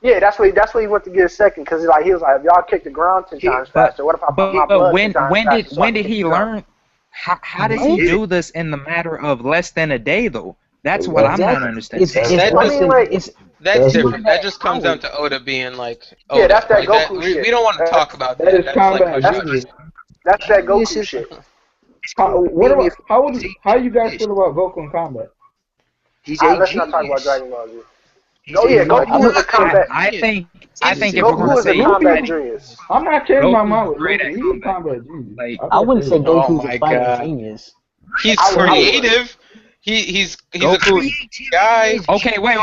Yeah, that's what he went to gear second because he was like, if y'all kick the ground 10 times faster, what if I put my blood 10 times faster? When did he learn? How did he do this in the matter of less than a day though? That's what I'm not understanding. That's different. That just comes down to Oda being like, Oda. Yeah, that's that like Goku shit. We don't want to talk about that. That is That's combat like genius. That's that Goku shit. How you guys feel about Goku in combat? Let's not talk about Dragon Ball Z. Oh yeah, Goku is a combat. I think if Goku we're is a combat genius. I'm not changing my mind with Goku. He's a combat genius. Like, I wouldn't say Goku's a fighting genius. He's creative. He's a creative guy. Okay, wait.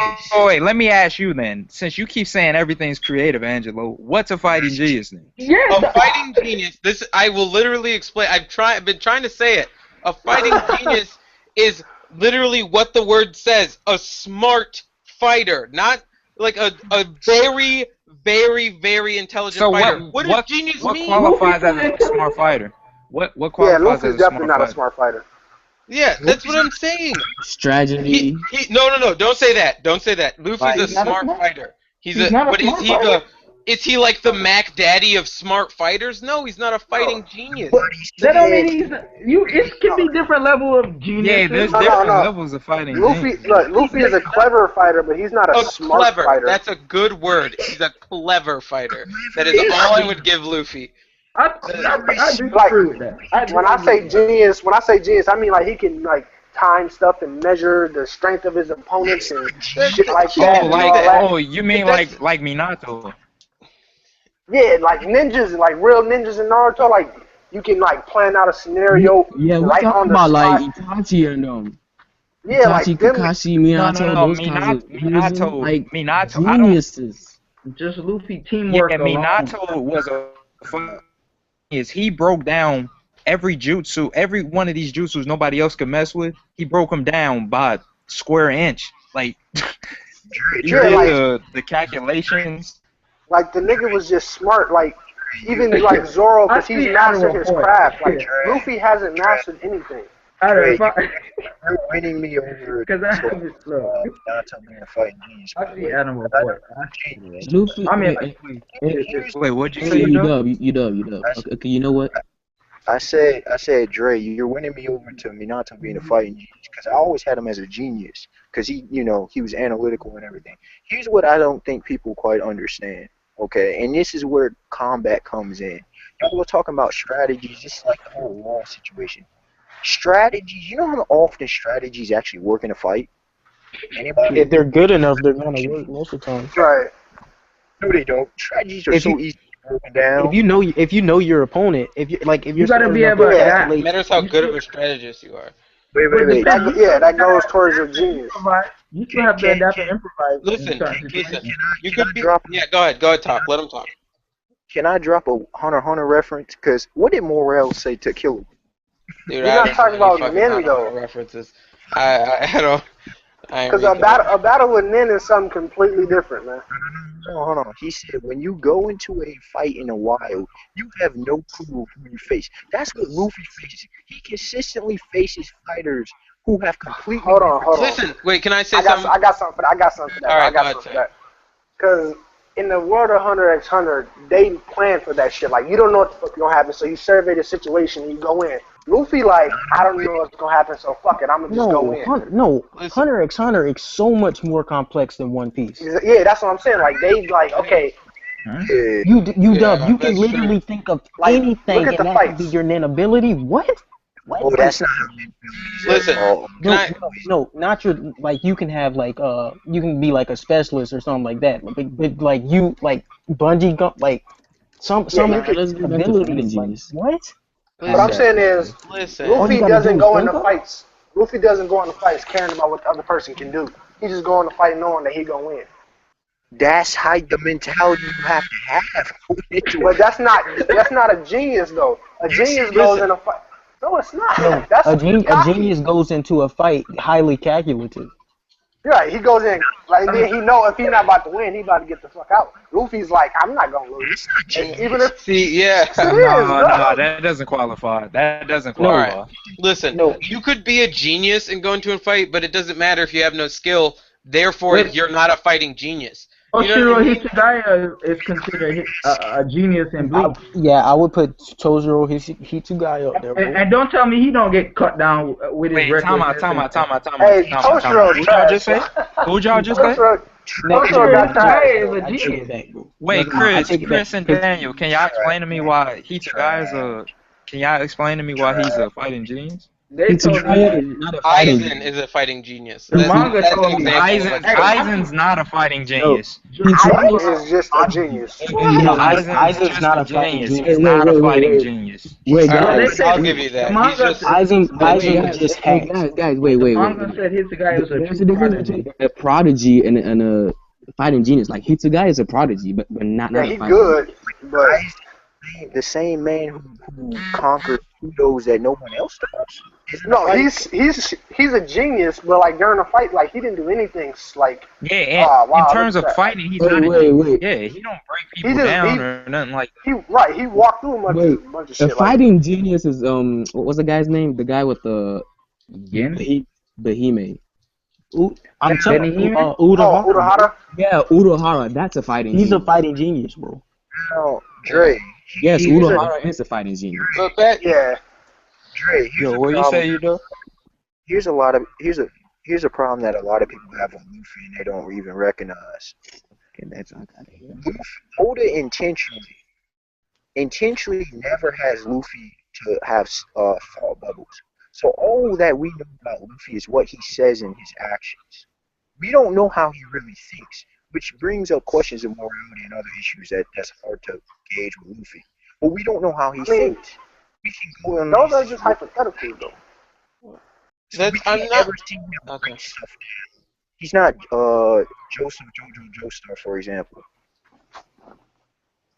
Let me ask you then. Since you keep saying everything's creative, Angelo, what's a fighting genius then? A fighting genius. I will literally explain. I've been trying to say it. A fighting genius is literally what the word says. A smart fighter, not like a very, very, very intelligent fighter. What does genius mean? What qualifies as a smart fighter? What qualifies Luffy's as a definitely smart not a smart fighter. Yeah, that's what I'm saying. Strategy. No, don't say that. Don't say that. Luffy's a smart fighter. Is he like the Mac Daddy of smart fighters? No, he's not a fighting genius. That don't mean it can be different level of genius. Yeah, there's different levels of fighting. Luffy is a clever fighter, but he's not a smart fighter. That's a good word. He's a clever fighter. That is all I would give Luffy. I disagree with that. When I say genius, I mean like he can like time stuff and measure the strength of his opponents and shit like that. You mean like Minato? Yeah, like ninjas, like real ninjas in Naruto, like you can like plan out a scenario. Yeah, we're talking about like Itachi and them. Yeah, Itachi, like them. Kakashi, Minato, those kinds of Minato, geniuses. Just Luffy teamwork. Yeah, Minato was he broke down every jutsu, every one of these jutsus nobody else could mess with. He broke them down by square inch, like he did the calculations. Like the nigga was just smart, like even like Zoro, because he's mastered his craft. Like Luffy hasn't mastered anything. You're winning me over because Naruto being a fighting genius. I see Animal Point. Luffy. I mean, wait, what'd you say? You dub. Okay, you know what? I said, Dre, you're winning me over to Minato being a fighting genius because I always had him as a genius because he was analytical and everything. Here's what I don't think people quite understand, okay? And this is where combat comes in. Y'all were talking about strategies. This is like the whole wall situation. Strategies. You know how often strategies actually work in a fight? Anybody? If they're good enough, they're gonna work most of the time. Right. No, they don't. Strategies are so easy. Down. If you know your opponent, if you're gotta be able to. It matters how good of a strategist you are. Wait. That goes towards your genius. You still have to adapt and improvise. Listen, you could be. Yeah, go ahead, talk. Let him talk. Can I drop a Hunter x Hunter reference? Because what did Morel say to kill him? Dude, you're not talking about Nin though. References. I don't. Because a battle with Nin is something completely different, man. No, hold on. He said when you go into a fight in the wild, you have no clue who you face. That's what Luffy faces. He consistently faces fighters who have completely. Hold on. Listen, wait. Can I say something? I got something for that. All right, I got something for that. Because in the world of Hunter x Hunter, they plan for that shit. Like you don't know what the fuck gonna happen, so you survey the situation and you go in. Luffy, like, I don't know what's gonna happen, so fuck it, I'm gonna just go in. Hunter x Hunter is so much more complex than One Piece. Yeah, that's what I'm saying. Like, they, like, okay. You can literally think of anything, look at and the that could be your nin ability. What? Oh, that's not. Listen, no, not your, like, you can have, like, you can be, like, a specialist or something like that. But like, you, like, bungee, like, some abilities, like, what? What I'm saying is, Luffy doesn't go into fights. Luffy doesn't go into fights caring about what the other person can do. He just go into fight knowing that he gonna win. That's how the mentality you have to have. But that's not a genius though. A genius goes in a fight. No, it's not. No, That's a genius goes into a fight highly calculative. Right, he goes in, like, then he know if he's not about to win, he about to get the fuck out. Luffy's like, I'm not gonna lose. And even if No, that doesn't qualify. That doesn't qualify. All right. Listen, you could be a genius and go into a fight, but it doesn't matter if you have no skill. Therefore, you're not a fighting genius. Oshiro Hitsugaya is considered a genius in Bleach. I would put Tojiro Hitsugaya up there. Bro. And don't tell me he don't get cut down with his record. Time out. Hey, Tojiro, who'd y'all just say? Who'd y'all just say? Tojiro got that. Is a genius. Wait, Chris and Daniel, can y'all explain to me why Hitsugaya he's a fighting genius? Aizen is a fighting genius. The manga told me Aizen's not a fighting genius. Aizen is just a genius. Aizen's not a genius. He's not a fighting genius. Wait, guys, I'll give you that. Aizen just hacks. Guys, wait. Manga said Hitsugaya was There's a difference between a prodigy and a fighting genius. Like, Hitsugaya is a prodigy, but not a fighting good, but the same man who conquered kudos that no one else does. No, he's a genius, but like during a fight, like he didn't do anything like. Yeah, in terms of fighting, he's not. Yeah, he don't break people down or nothing like that. He walked through a bunch of shit. A fighting genius is what was the guy's name? The guy with the Behime. I'm telling you, Urahara. Yeah, Urahara. That's a fighting. He's a fighting genius, bro. No, Dre. Yes, Urahara is a fighting genius. Dre, yo, what you say you do? Here's a problem that a lot of people have with Luffy and they don't even recognize. Oda intentionally never has Luffy to have thought bubbles. So all that we know about Luffy is what he says in his actions. We don't know how he really thinks, which brings up questions of morality and other issues that's hard to gauge with Luffy. But we don't know how he thinks. We can go on those are just hypothetical, though. I'm not. Okay. He's not Jojo Joestar, for example.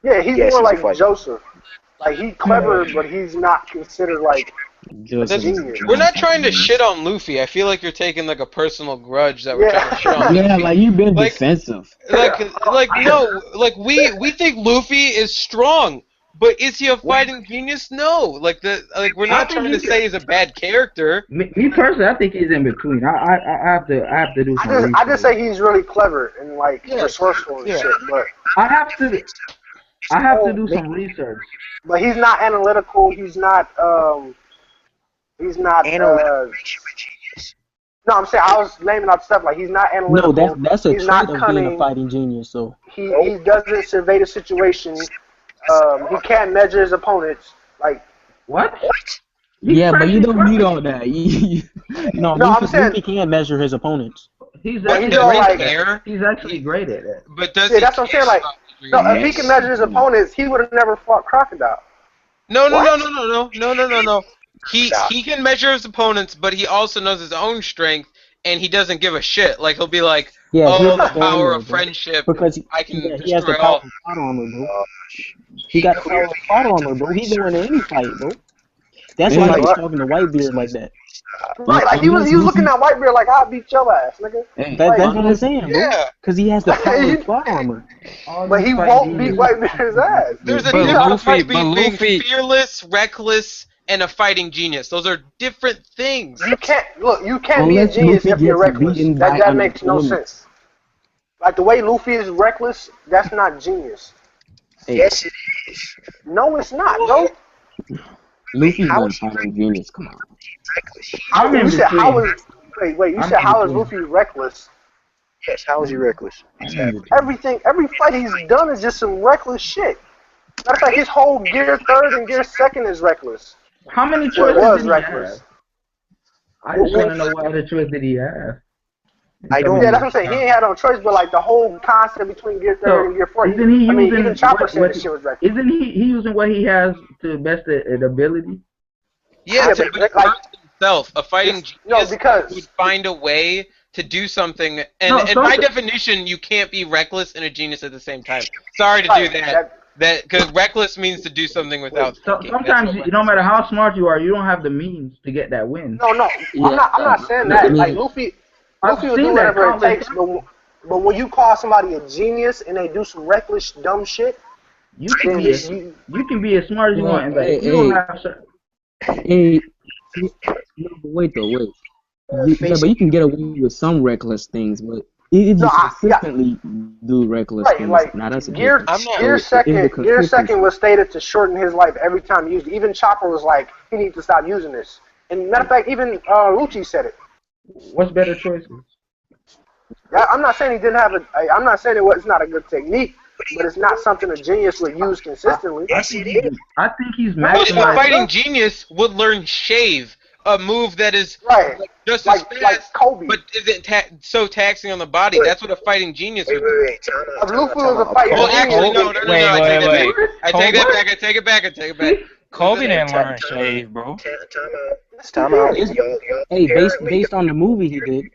Yeah, he's more like Joseph. Like, he's clever, but he's not considered like genius. We're not trying to shit on Luffy. I feel like you're taking like a personal grudge that we're trying to shit on. Yeah, like you've been defensive. We think Luffy is strong. But is he a fighting genius? No. We're not trying to say he's a bad character. Me personally, I think he's in between. I have to do some research. I just say he's really clever and like resourceful and shit. But I have to do some research. But he's not analytical. He's not. No, I'm saying I was naming out stuff like he's not analytical. No, that's a trait of being a fighting genius. So he doesn't survey the situation. He can't measure his opponents. Like what? Yeah, but you don't need all that. Luffy can't measure his opponents. He's actually great at it. But does that's what I'm saying. Like, if he can measure his opponents, he would have never fought Crocodile. No. He can measure his opponents, but he also knows his own strength, and he doesn't give a shit. Like, he'll be like, the power of friendship, because I can he has the power of plot armor, bro. He got the power of plot armor, bro. He's going to any fight, bro. That's why he's talking to Whitebeard like that. Right, like he was looking at Whitebeard like, I'll beat your ass, nigga. That's what I'm saying, bro. Yeah. Because he has the power of plot armor. But he won't beat Whitebeard's ass. There's a difference between being fearless, reckless, and a fighting genius. Those are different things. You can't be a genius if you're reckless. That makes no sense. Like the way Luffy is reckless, that's not genius. Yes, it is. No, it's not. No. Luffy's not fighting genius. Come on. I'm in You said between. how was wait? You I'm said in how is between. Luffy reckless? Yes, how is he reckless? Exactly. Every fight he's done is just some reckless shit. Matter of fact, his whole gear third and gear second is reckless. How many Well, it choices was did he reckless. have? I just want to know what other choice did he have. I don't. Yeah, that's what I'm saying. He ain't had no choice, but like the whole concept between gear third and gear fourth. Isn't he using even Chopper said what this shit was reckless. isn't he using what he has to best ability? Yeah, to but like himself, a fighting genius because would find a way to do something. And by definition, you can't be reckless and a genius at the same time. Sorry to do that. That because reckless means to do something without thinking. Sometimes, no matter how smart you are, you don't have the means to get that win. No, I'm not saying that. Like Luffy will do whatever it takes. But when you call somebody a genius and they do some reckless, dumb shit, you can be as smart as you want, but you don't have certain. Hey, no, but wait. Yeah, but you can get away with some reckless things, but you just consistently do reckless things. Like now that's gear second was stated to shorten his life every time he used it. Even Chopper was like, he needs to stop using this. And matter of fact, even Lucci said it. What's better choices? I'm not saying he didn't have I'm not saying it's not a good technique, but it's not something a genius would use consistently. I think he's Most maximized. fighting genius would learn shave, a move that is just as fast, like Kobe. but isn't so taxing on the body. That's what a fighting genius would do. If Luffy was a fighting Well, actually, no, I take that back. I take it back. Kobe didn't learn shave, bro. Time out. Hey, based on the movie he did.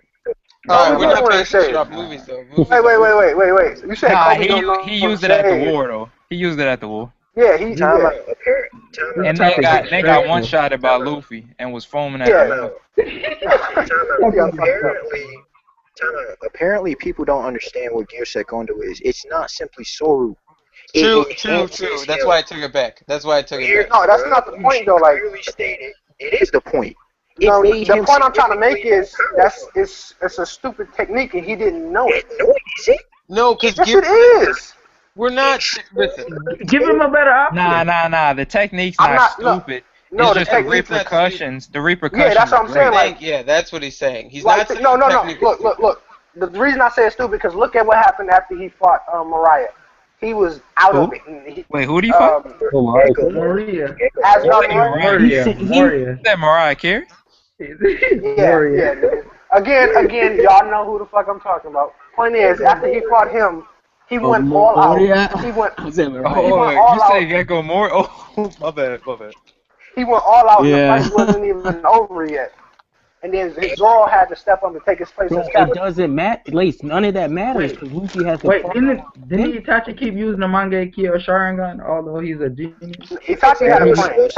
We're not talking shit off movies though. Wait. You said Kobe he used it at the war though. He used it at the war. Yeah, and they got one shot by Luffy and was foaming at the mouth. Apparently, people don't understand what Gear Secondo is. It's not simply Soru. True. That's why I took it back. No, that's not the point though. Like, it is the point. No, the point I'm trying to make is it's a stupid technique and he didn't know it. No, because it is. We're not. Listen, give him a better option. Nah. The technique's not stupid. No, it's just the repercussions. The repercussions. Yeah, that's what I'm saying. Like, yeah, that's what he's saying. He's like, not. No. Look. The reason I say it's stupid because look at what happened after he fought Mariah. He was out of it. Wait, who did he fight? Maria. Maria. Is that Mariah Carey? Yeah. Again, y'all know who the fuck I'm talking about. Point is, after he fought him, he went all out. He went all you out. say Gecko Moria? Oh, my bad. He went all out. Yeah. The fight wasn't even over yet. And then Zoro had to step up and take his place as captain. It doesn't matter. At least none of that matters because Luffy has to. Wait, didn't Itachi keep using the Mangekyo Sharingan although he's a genius? Itachi had a plan.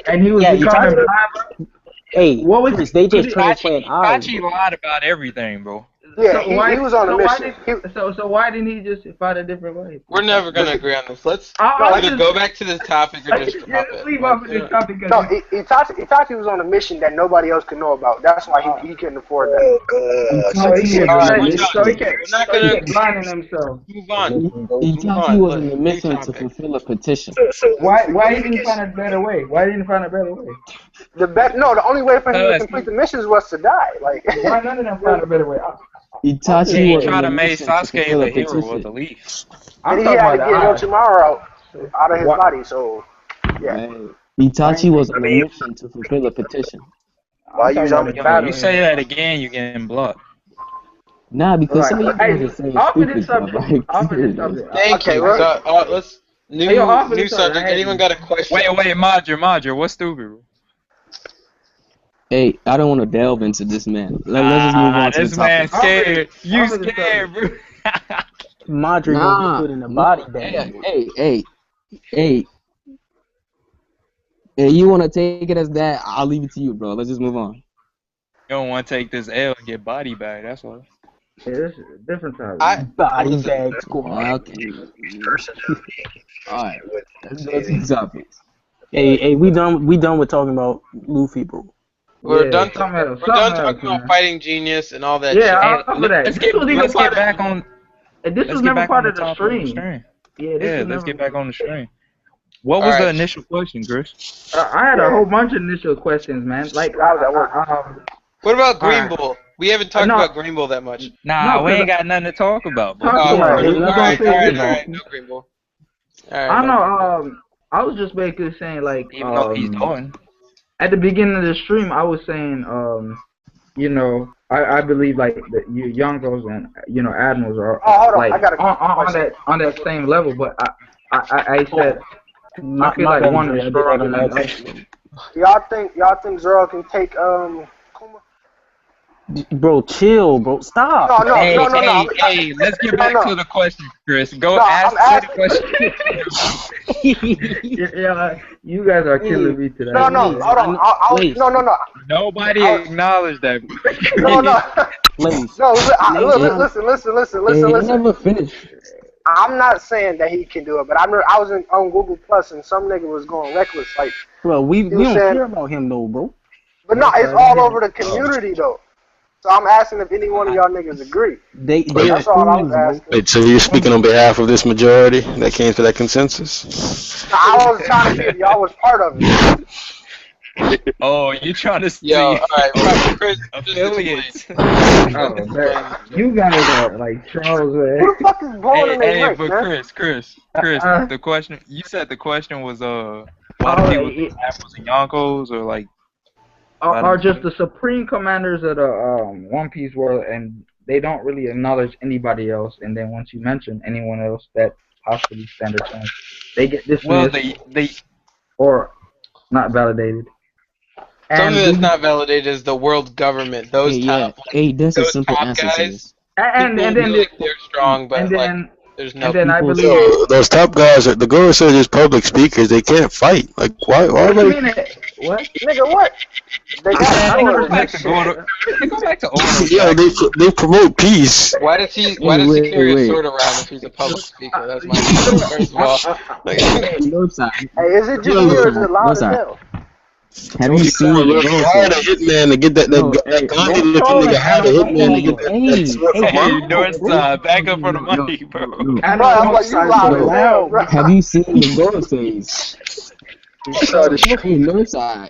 And he was becoming blind. Hey, what was this? They just transplant Itachi lied about everything, bro. Yeah, so he was on a mission. So why didn't he just fight a different way? We're never gonna agree on this. Let's either go back to the topic or just drop it. Leave off of the topic. No, Itachi was on a mission that nobody else could know about. That's why he couldn't afford that. So he kept blinding himself. Move on. Itachi was on a mission to fulfill a petition. Why didn't he find a better way? The only way for him to complete the missions was to die. Like, why none of them find a better way? Itachi was trying to make Sasuke the hero of the league. And he had to get Orochimaru out of his body, so yeah. Itachi was on a mission to fulfill a petition. Why you say that again, you're getting blocked. Nah, because some of you guys are saying stupid stuff. Thank you. Let's new subject. Anyone got a question? Wait, Madra, what's stupid, bro? Hey, I don't want to delve into this man. Let's just move on to the topic. This man's scared. You scared, bro. Madri gonna get put in a body bag. Hey, you want to take it as that? I'll leave it to you, bro. Let's just move on. You don't want to take this L and get body bag, that's all. Yeah, this is a different topic. Body bag squad. Okay. Alright, let's go to the topics. Hey, we done with talking about Luffy, bro. We're done talking about fighting genius and all that shit. Yeah, let's get back on. This was never part of the stream. Yeah, let's get back on the stream. What was the initial question, Chris? I had a whole bunch of initial questions, man. Like, what about Green Bull? We haven't talked about Green Bull that much. Nah, we ain't got nothing to talk about. Bro. All right, no Green Bull. I don't know. I was just basically saying, like, even though he's doing. At the beginning of the stream, I was saying, you know, I believe like the yonkos and admirals are like on that same level, but I said I feel like one is stronger than the other. Y'all think Zoro can take Kuma? Bro, chill, bro. Stop. No. Hey, let's get back to the question, Chris. Go ask the question. Yeah, you guys are killing me today. No, hold on. No. Nobody acknowledged that. No. Please. No, listen. Never finished. I'm not saying that he can do it, but I was on Google Plus and some nigga was going reckless. Like, bro, we don't care about him though, bro. But no, it's all over the community though. So I'm asking if any one of y'all niggas agree. That's all I was asking. Wait, so you're speaking on behalf of this majority that came to that consensus? I was trying to see if y'all was part of it. Oh, you trying to see? Yo, all right, Chris, affiliates. You guys are like Charles. Who the fuck is blowing in their but man? Chris, the question you said the question was why do people do apples and yonkos or like are just the supreme commanders of the One Piece world, and they don't really acknowledge anybody else. And then once you mention anyone else that possibly stand a chance, they get dismissed. Well, they or not validated. Something that's not validated is the world government. Those top, that's a simple top answer guys. to this. And then like they're strong, but like there's no. And then I believe those top guys, the girl said just public speakers. They can't fight. Like why? What do you mean? What? Nigga, what? They got go back to order. Yeah, they promote peace. Why does he carry a sword around if he's a public speaker? That's my question. First of all. Hey, is it just me or is it loud as hell? Have you seen the hired a hitman to get that Gandhi looking nigga hired a hitman to get that Northside, back up for the money, bro. Have you seen the Ghostface? Northside.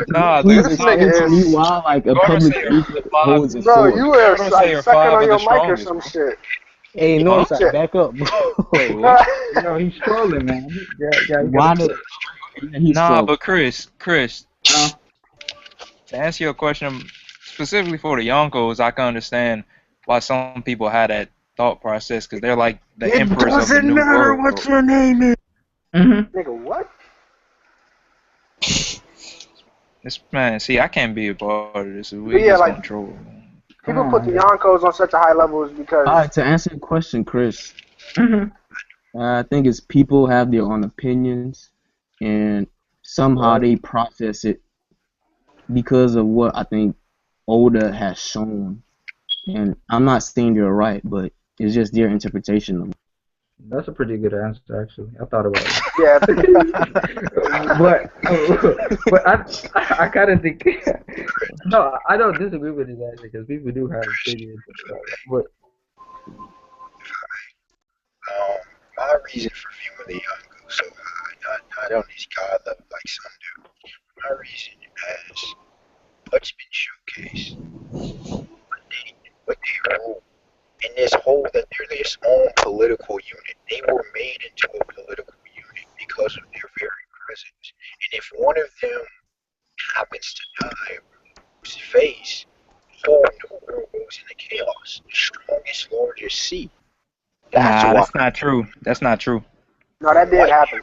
Nah, please explain to me why like a public speaker holds a sword. Bro, you were like sucking on your mic or some shit. Hey, Northside, back up, bro. He's trolling, man. Why did? Nah, but Chris, to answer your question specifically for the Yonkos, I can understand why some people had that thought process because they're like the emperors of the new world. It doesn't matter what your name is. Nigga, what? This man, see, I can't be a part of this. We just control. People put the Yonkos on such a high level is because. All right, to answer your question, Chris, I think it's people have their own opinions. And somehow they process it because of what I think Oda has shown. And I'm not saying you're right, but it's just their interpretation of it. That's a pretty good answer, actually. I thought about it. Yeah. but I kind of think... No, I don't disagree with his answer because people do have opinions. But... my reason for viewing the Yonko so not on his god level like some do. My reason is what's been showcased, what they hold, and this whole that they're this own political unit. They were made into a political unit because of their very presence. And if one of them happens to die or lose his face, the whole new world goes into chaos. The strongest, largest sea. That's not true. That's not true. No, that did happen.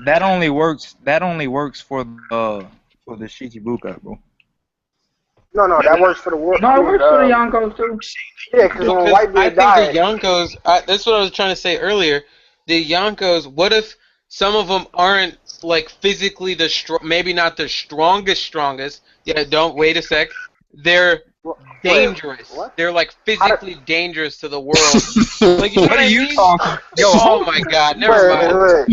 That only works for the Shichibukai, bro. No, that works for the world. No, it works for the Yonkos too. Yeah, because when Whitebeard died. The Yonkos, that's what I was trying to say earlier. The Yonkos, what if some of them aren't like physically maybe not the strongest. Yeah, don't wait a sec. They're dangerous. What? They're like physically dangerous to the world. Like, you know what are you talking? Yo, oh my God, never mind.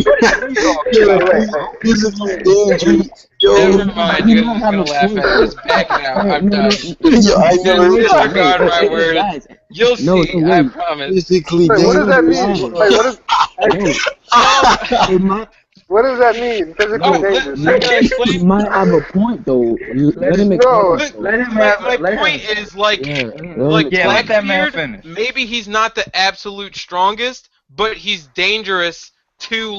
Physically dangerous. Never mind, you guys are gonna laugh at it. Just back it out. I'm done. Disregard my words. You'll see. I promise. Physically Wait, what does that mean? Wait, what is? What does that mean? Physically dangerous. He might have a point though. Let him explain. My point is like let that man Blackbeard. finish. Maybe he's not the absolute strongest, but he's dangerous to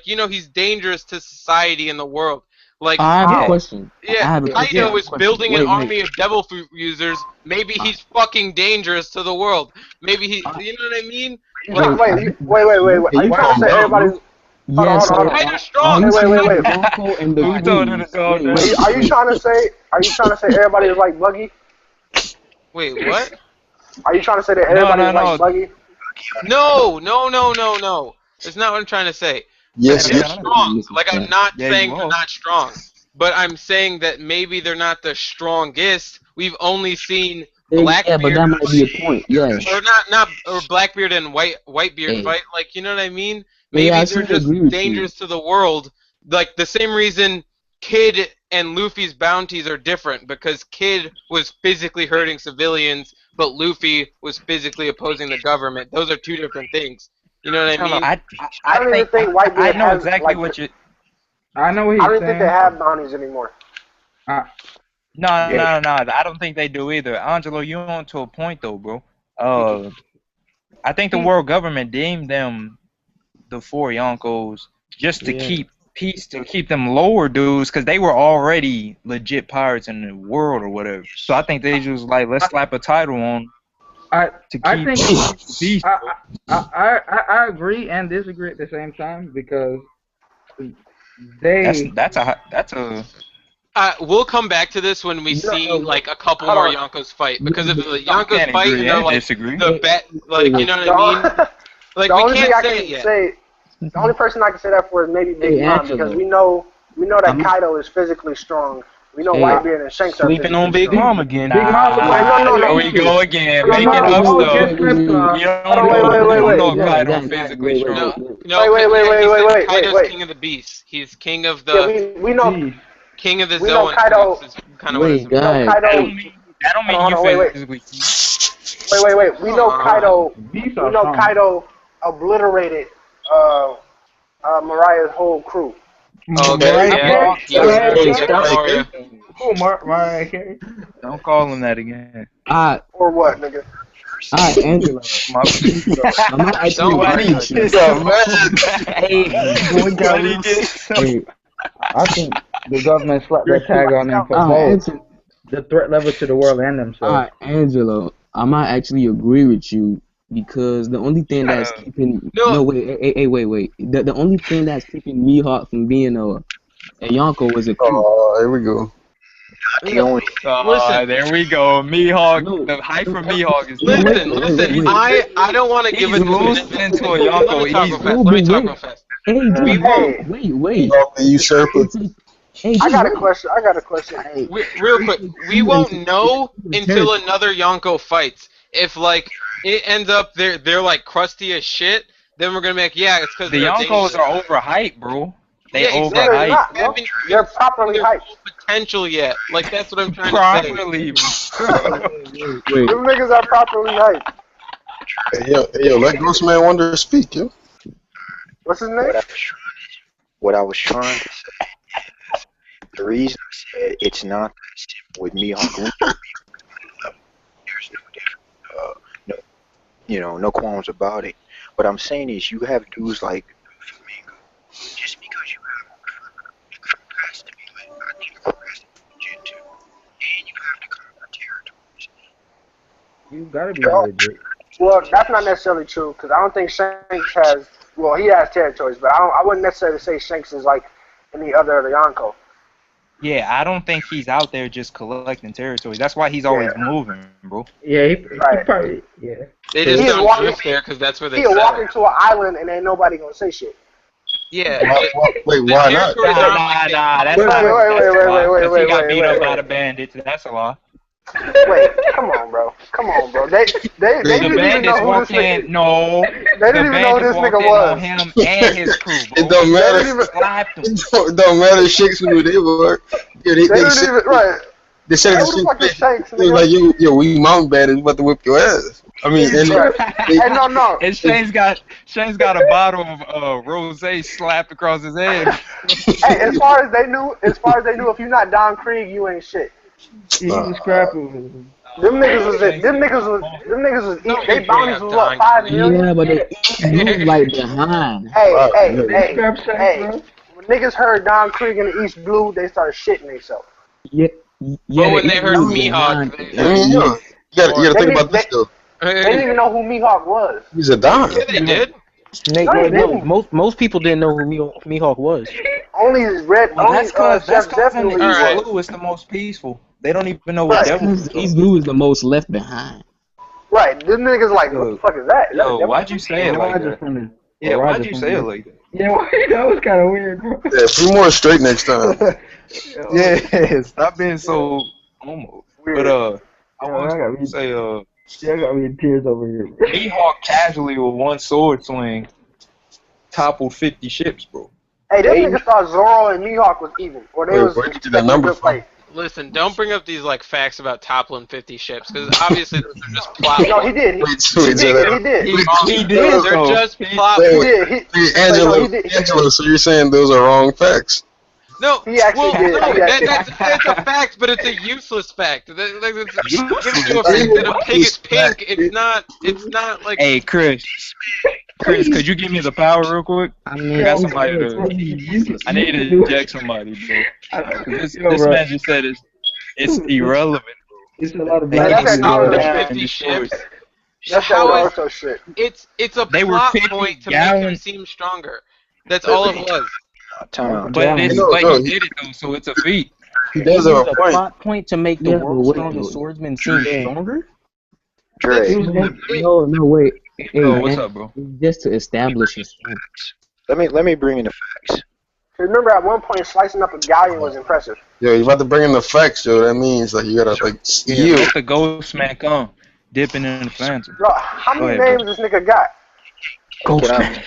he's dangerous to society and the world. Like I have a question. Yeah, Kaido is building an army of devil fruit users. Maybe he's fucking dangerous to the world. Maybe he, you know what I mean? Wait. Are you trying to say everybody's? Yes. Kaido's strong. Wait. Are you trying to say everybody is like Buggy? Wait, what? Are you trying to say that everybody is like Buggy? No. That's not what I'm trying to say. Yes, they're strong. Like I'm not saying they're not strong, but I'm saying that maybe they're not the strongest. We've only seen Blackbeard. Yeah, but that might be a point. Yes. Or Blackbeard and Whitebeard fight. Like you know what I mean? Maybe they're just dangerous to the world. Like the same reason Kid and Luffy's bounties are different, because Kid was physically hurting civilians, but Luffy was physically opposing the government. Those are two different things. You know what I mean? I don't even think Whitebeard I know has, exactly what you. I know what I don't think they have bounties anymore. No. I don't think they do either. Angelo, you're on to a point though, bro. I think the world government deemed them the 4 Yonkos just to keep peace, to keep them lower dudes, because they were already legit pirates in the world or whatever. So I think they just like, let's slap a title on. I agree and disagree at the same time, because that's a. We'll come back to this when we see like a couple more Yonkos fight, because if the Yonkos fight and they're like the bet, like you know what I mean? Like the only we thing I can't can say it yet. say, the only person I can say that for is maybe Big Mom, because we know that Kaido is physically strong. We know Whitebeard and Shanks are sleeping on Big Mom again. Big Mom. No. Here we go again. Make it up stuff. You don't know Kaido physically strong. Wait. Kaido's king of the beasts. He's king of the. We know. King of the we know Zoan. Kaido. Kind of what it is. That don't mean you physically. Wait. We know Kaido. We know Kaido obliterated Mariah's whole crew. Mariah Carey. Don't call him that again. Or what, nigga? Angela. I think the government slapped that tag on them for both the threat level to the world and themselves. Angelo, I might actually agree with you, because the only thing that's keeping wait. The only thing that's keeping Mihawk from being a Yonko was a crew. Oh, here we go. Listen, there we go. Mihawk, the hype for Mihawk is. Listen. I don't want to give it into a Yonko. Let me talk real fast. Wait. Usurper. I got a question. Real quick, we won't know until another Yonko fights. If like it ends up they're like crusty as shit, then we're gonna be like, yeah, it's because the Yonkos are overhyped, bro. They overhyped. They're properly hyped. Potential yet? Like that's what I'm trying to say. Them niggas are properly hyped. Hey, yo, let Ghostman Wonder speak, yo. What's his name? What I was trying to say, the reason I said it's not with Mihawk, there's no different, no qualms about it. What I'm saying is, you have dudes like Doflamingo. Just because you have the crew has to be lit, I think the crew has to be legit too, and you have to conquer territories. You gotta be legit. Well, that's not necessarily true, because I don't think Shanks has. Well, he has territories, but I wouldn't necessarily say Shanks is like any other of the Yonko. Yeah, I don't think he's out there just collecting territories. That's why he's always moving, bro. Yeah, he probably. Yeah. They just don't drift there because that's where they. He'll walk into an island and ain't nobody gonna say shit. Yeah. Wait, why not? Nah. That's wait. He got beat up by the bandits. That's a lie. Wait, come on, bro. They didn't even know who this nigga. No. They didn't even know who this nigga was. Him and his crew, bro. It don't matter. It don't matter. Shanks who they were. Yeah, they didn't even right. They said Shanks, it was like, yo, we mountain bandits, we about to whip your ass. I mean, Hey, no. And Shane's got a bottle of rosé slapped across his head. Hey, as far as they knew, if you're not Don Krieg, you ain't shit. He's a scrapper. Them niggas was eating. They bounties was what, 5 million? Yeah, but they move like behind. Hey. When niggas heard Don Krieg in the East Blue, they started shitting themselves. Yeah, but when they heard Mihawk, you gotta think about this though. They didn't even know who Mihawk was. He's a Don. Yeah, they did. Most people didn't know who Mihawk was. Only Red. That's because Jeff in knew the who he East was. Blue is the most peaceful. They don't even know what devil is. East Blue is the most left behind. Right, them niggas like, what the fuck is that? Why'd you say it like that? Yeah, why'd you say it like that? Yeah, that was kind of weird, bro. Yeah, 3 more straight next time. Yeah, stop being so homo. But I want to say I got me in tears over here. Mihawk casually with one sword swing toppled 50 ships, bro. Hey, them niggas thought Zoro and Mihawk was even, or they was expecting a good fight. Listen, don't bring up these like facts about toppling 50 ships, because obviously those are just plot. No, he did. He did. He did. They're just plot. Angelo, so you're saying those are wrong facts? No, he actually did. No, that's a fact, but it's a useless fact. It's giving you a fact that a pig is pink. It's not like. Hey, Chris, could you give me the power real quick? I got somebody I need to eject somebody, bro. This man just said it's irrelevant. It's a lot of That's 50 ships. That's Naruto shit. It's a plot point to make him seem stronger. That's all it was. But he did it though, so it's a feat. He does have a plot point to make the world's strongest swordsman seem stronger? No, wait. Hey, what's up, bro? Just to establish his strength. Let me bring in the facts. Remember, at one point, slicing up a galleon was impressive. Yo, you about to bring in the facts, yo. That means like you gotta like steal. Let the ghost man come, dipping in the phantom. Bro, how many names this nigga got? Ghost man.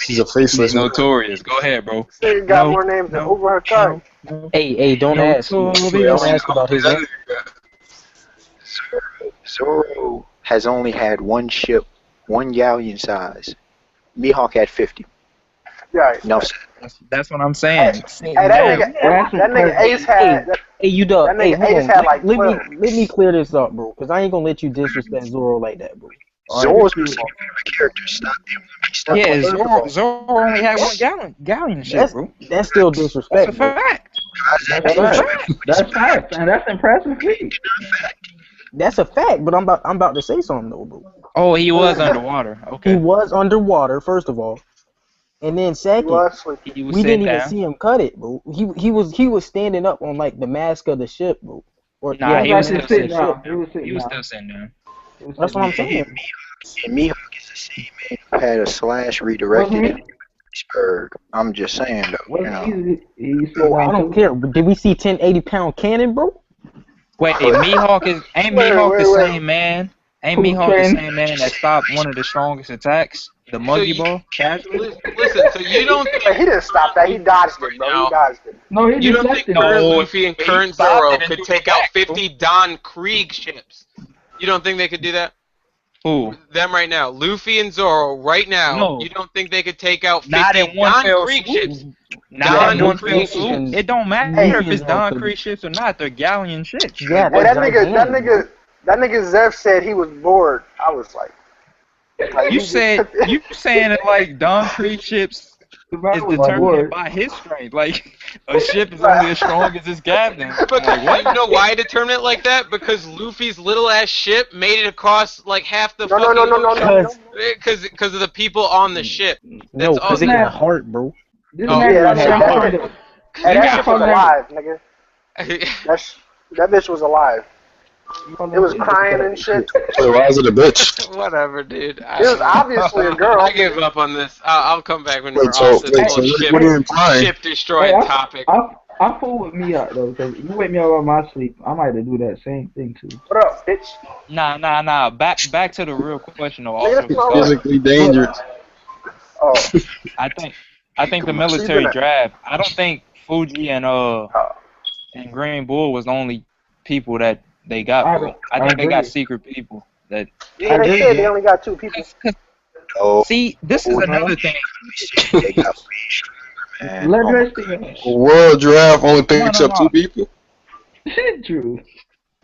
He's a faceless. Notorious. Go ahead, bro. He got more names than over her card. Hey, don't ask. Don't ask about his name. Zoro has only had one ship, one galleon size. Mihawk had 50. Right. No. That's what I'm saying. Hey, that nigga Ace had. Hey, you dog. That nigga Ace had like 12. Let me clear this up, bro, because I ain't gonna let you disrespect Zoro like that, bro. Zoro's my favorite character. Stop. Yeah, Zoro only had one galleon ship, bro. That's still disrespect. That's a fact. That's fact, and that's impressive. That's a fact, but I'm about to say something though, bro. Oh, he was underwater. Okay. He was underwater, first of all, and then second, we didn't even see him cut it, bro. He was standing up on like the mast of the ship, bro. He was still sitting down. He was still sitting down. That's what I'm saying. And Mihawk is the same man who had a slash redirected in Pittsburgh. I'm just saying though. I don't care. But did we see 1080-pound cannon, bro? Wait, Mihawk ain't Mihawk the same man? Ain't Mihawk the same man that stopped one of the strongest attacks? The monkey ball? Casually? Listen, so you don't think... He didn't stop that. He dodged it, bro. He dodged it. No, you don't think current Luffy and current Zoro could take out 50 Don Krieg ships? You don't think they could do that? Who? Them right now. Luffy and Zoro right now. No. You don't think they could take out 50 Not in one Don fell Krieg swoop. ships? Not in Don one fell Krieg swoop. ships. It don't matter if it's Don Krieg ships or not. They're galleon ships. Yeah, that nigga Zeph said he was bored. I was like you saying it like Don Krieg ships is determined by his strength. Like a ship is only as strong as its captain. But like, you know why I determined it like that? Because Luffy's little ass ship made it across like half the no. Because of the people on the ship. No, because it got heart, bro. That ship was alive, nigga. That bitch was alive. It was crying and shit. So why is it a bitch? Whatever, dude. It was obviously a girl. I give up on this. I'll come back when we're Wait, off this whole ship destroying topic. I fool with me out though, because you wake me up on my sleep, I might do that same thing too. What up, bitch? Nah. Back to the real question though. Physically dangerous. Oh. I think the military draft. I don't think Fuji and Green Bull was the only people that they got, bro. I think they got secret people that. Yeah, they said they only got 2 people. Oh, see, this is another thing. They got man. World Draft only picks up 2 people. True.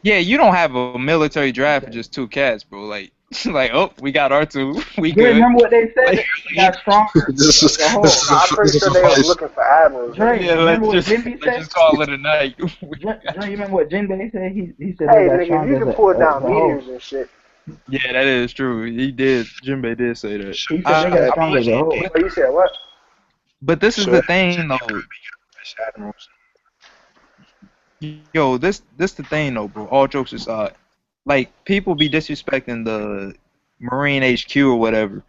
Yeah, you don't have a military draft for just 2 cats, bro. Like, oh, we got our 2. We good. Remember what they said? Like, they got stronger. I'm pretty sure they were looking for admirals. Yeah, let's just call it a night. You remember what Jinbei said? He said, hey, nigga, you can pull down meteors and shit. Yeah, that is true. He did. Jinbei did say that. He said they got stronger as a whole. Wait, you said what? But this is the thing, though. Yo, this the thing, though, bro. All jokes aside, like, people be disrespecting the Marine HQ or whatever.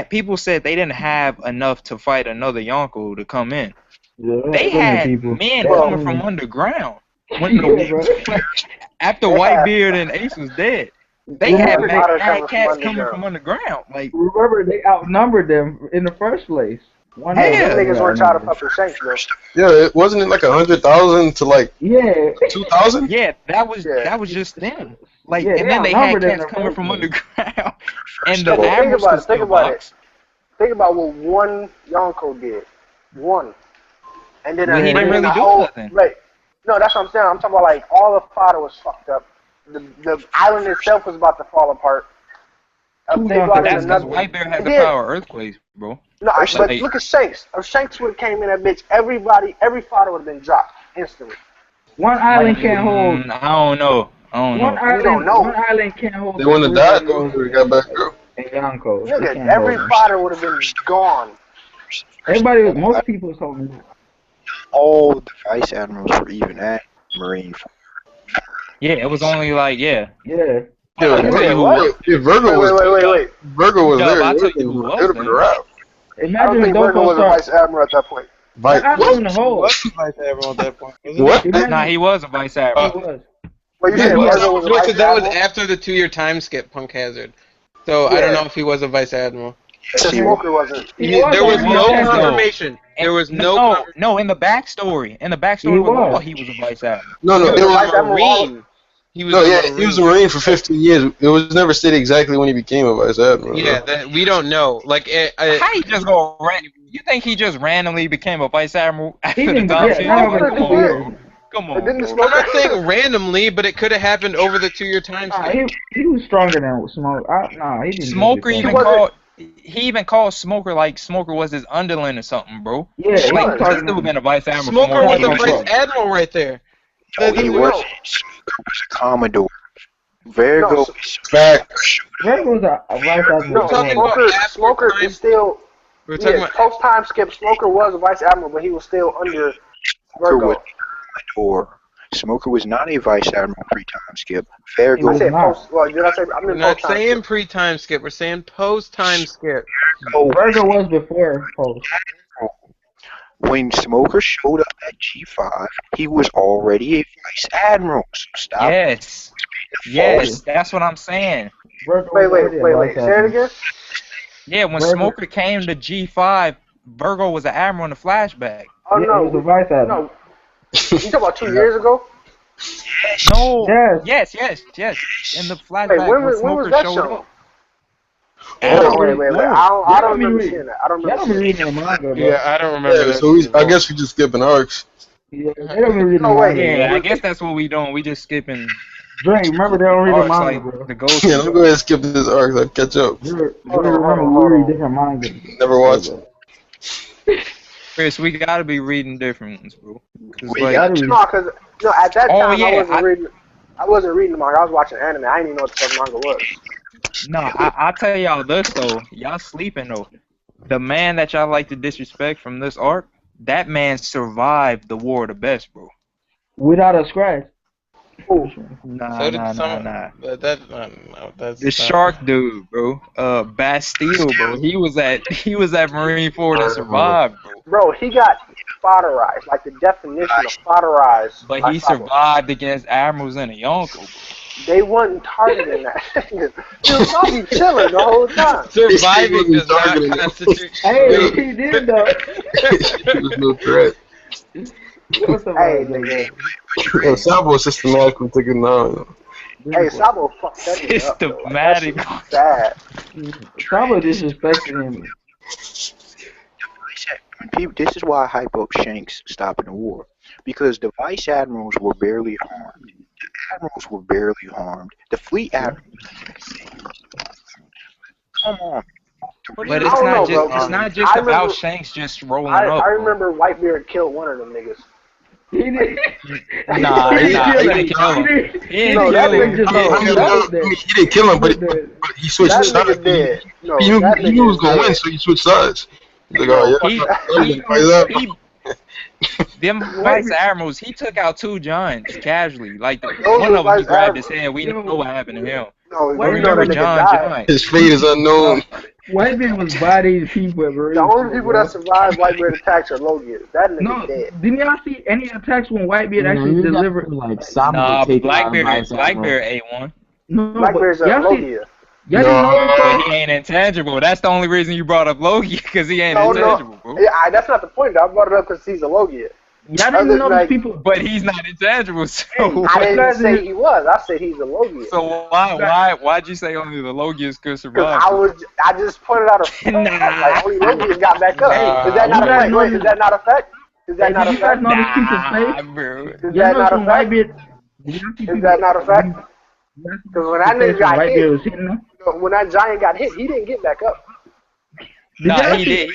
People said they didn't have enough to fight another Yonko to come in. Yeah, they had men coming from underground. After Whitebeard and Ace was dead, they had cats coming from underground. Like, remember, they outnumbered them in the first place. Hey, them niggas weren't trying to fuck with Shanks, bro. Yeah, wasn't it like 100,000 to like 2,000? Yeah, that was just them. Like, and then they had cats coming from underground, and the admirals could still box. Think about what one Yonko did. One. And then he didn't really do nothing. Right. No, that's what I'm saying. I'm talking about, like, all the fodder was fucked up. The island itself was about to fall apart. They brought that's because Whitebeard had the power of earthquakes, bro. No, but look at Shanks. If Shanks would have came in that bitch, every fodder would have been dropped instantly. One island can't hold. I don't know. One island can't hold. They wouldn't have died though. We got back up. And Yonko. Nigga, every fodder would have been gone. Most people was holding. All the vice admirals were even at Marineford. Yeah, it was only like Yeah. Virgo was there. I'll tell you who was. I don't think Virgo was a vice admiral at that point. Vice admiral at that point. What? Nah, he was a vice admiral. Well, you said Virgo was a vice admiral? That was after the 2-year time skip, Punk Hazard. So I don't know if he was a vice admiral. Smoker wasn't. There was no confirmation. There was no in the backstory. In the backstory of Law, he was a vice admiral. No, he was a Marine. He was a Marine for 15 years. It was never stated exactly when he became a vice admiral. Yeah, we don't know. Like, how he just go? You think he just randomly became a vice admiral after the time? Come on. I'm not saying randomly, but it could have happened over the 2-year time skip. He was stronger than Smoker. He didn't. Smoker he even called Smoker like Smoker was his underling or something, bro. Yeah, like he still been a vice admiral. Smoker was a vice admiral right there. No, he wasn't. Smoker was a commodore. Virgo was a vice admiral. No, Smoker is still. Post time skip. Smoker was a vice admiral, but he was still under Virgo. Smoker was not a vice admiral pre-time skip. Virgo. I said post. Well, did I say? I mean, we're not saying pre-time skip. We're saying post-time skip. Virgo was before post. When Smoker showed up at G5, he was already a vice admiral. So stop. Yes, that's what I'm saying. Wait. Say it again. Yeah, when Smoker came to G5, Virgo was an admiral in the flashback. Oh no, he was a vice admiral. No. You talking about 2 years ago? No. Yes. In the flashback, when was that show? Wait. I don't remember seeing that. I don't remember reading the manga. Yeah, I don't remember. So I guess we just skipping arcs. Yeah, they don't read the manga. Yeah, I guess that's what we doing. We just skipping. Drake, remember they don't read the manga, bro. Yeah, let me go ahead and skip this arc. I'll catch up. Remember we read different manga. Never watched it. Chris, we gotta be reading different ones, bro. At that time I wasn't reading the manga. I was watching anime. I didn't even know what the fuck manga was. No, I'll tell y'all this though. Y'all sleeping though. The man that y'all like to disrespect from this arc, that man survived the War of the Best, bro. Without a scratch. Nah. The shark dude, bro. Bastille, bro. He was at Marineford and survived, bro. Bro, he got fodderized, like the definition of fodderized. But he survived against admirals and a Yonko, bro. They wasn't targeting that. He was probably chilling the whole time. Surviving does not constitute. Hey, he did though. There's no threat. Hey, nigga. Yo, Sabo systematically taking down. Hey, Sabo fucked that nigga up, though. Like, that shit was sad. Sabo disrespected him. This is why I hype up Shanks stopping the war. Because the vice admirals were barely harmed. The admirals were barely harmed. The fleet admirals. Come on. But it's not just about Shanks just rolling up. I remember Whitebeard killed one of them niggas. He didn't. Nah, he didn't kill him. He didn't kill him, but he switched sides. He knew he was gonna win, so he switched sides. He's like, oh yeah. Them vice admirals, he took out 2 giants casually. Like one of them, he grabbed his hand. We know what happened to him. No, remember John Giant. His fate is unknown. Whitebeard was bodying people. The only people that survived Whitebeard attacks are Logias. That nigga dead. Didn't y'all see any attacks when Whitebeard actually delivered? Blackbeard ate one. No, Blackbeard's a Logia. Y'all didn't know but he ain't intangible. That's the only reason you brought up Logia, because he ain't intangible, bro. Yeah, that's not the point. I brought it up because he's a Logia. Y'all didn't know these people. But he's not intangible, so... I didn't say he was. I said he's a Logia. So why'd you say only the Logias could survive? I just pointed out a fact. Like, only Logias got back up. Is that not a fact? Wait, is that not a fact? Is that not a fact? Is that not a fact? Is that not a fact? Because when that nigga got hit, when that giant got hit, he didn't get back up. Nah, he did.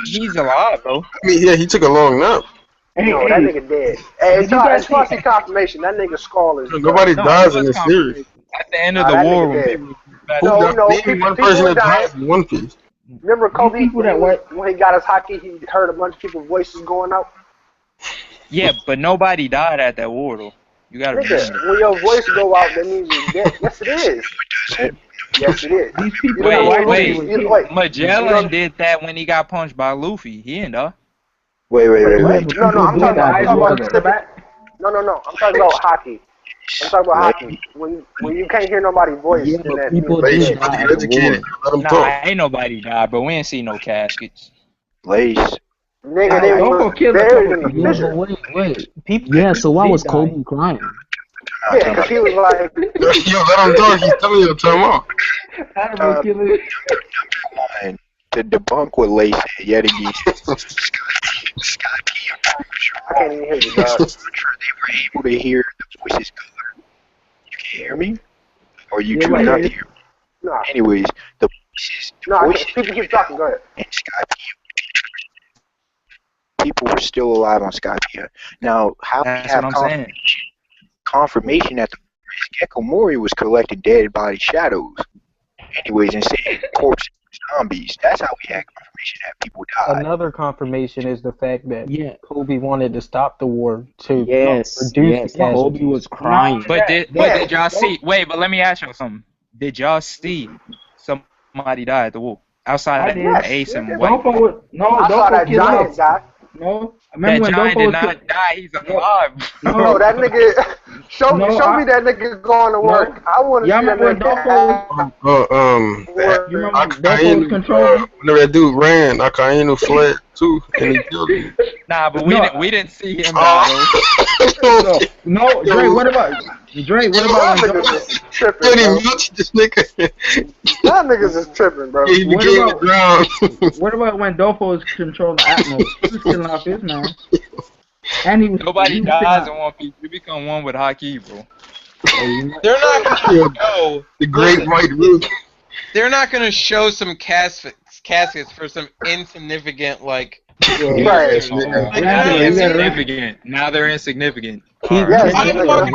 He's alive, though. I mean, yeah, he took a long nap. No, that nigga dead. Hey, it's Frosty confirmation. That nigga skull is. Nobody dies in this series. At the end of the war, one person that dies in One Piece. Remember Kobe when he got his Haki, he heard a bunch of people's voices going out. Yeah, but nobody died at that war, though. You gotta remember. When your voice go out, that means you're dead. Yes, it is. Yes, it is. These people wait. Magellan did that when he got punched by Luffy. He didn't die. Wait. No, I'm talking about. No. I'm talking about Haki. I'm talking about Haki. When you can't hear nobody's voice, then that means ain't nobody died, but we ain't see no caskets. Lace. Nigga, they were buried in the fissure. Wait. So why was Kobe crying? Yeah, because he was like... Yo, let him talk. He's telling you to turn him off. To debunk what Lace said yet again. I can't even hear you, dog. They were able to hear the voices color. You can hear me? Or you choose not to hear me? No. Anyways, the voices... People keep talking, go ahead. And people were still alive on Skypiea. Now, how That's we have what I'm saying. Confirmation that the Gecko Mori was collecting dead body shadows. Anyways, and saying corpses, zombies. That's how we had confirmation that people died. Another confirmation is the fact that Kobe wanted to stop the war to reduce the casualties. Kobe was crying. But did y'all see? Wait, but let me ask y'all something. Did y'all see somebody die at the war outside of Ace and White? I saw that giant guy. No, that giant did not die. He's alive. No, that nigga. Show me that nigga going to work. I want to see that nigga. Whenever that dude ran, Akainu fled too, and he killed him. Nah, but we didn't see him die. No, Dre. What about tripping? This nigga. That niggas is tripping, bro. He became the ground. What about when Dofo was controlling the Admirals? He was killing off his man. And nobody dies in One Piece. You become one with Haki, bro. They're not gonna show the Great White Root. They're not gonna show some caskets for some insignificant insignificant. Now they're insignificant. I'm talking about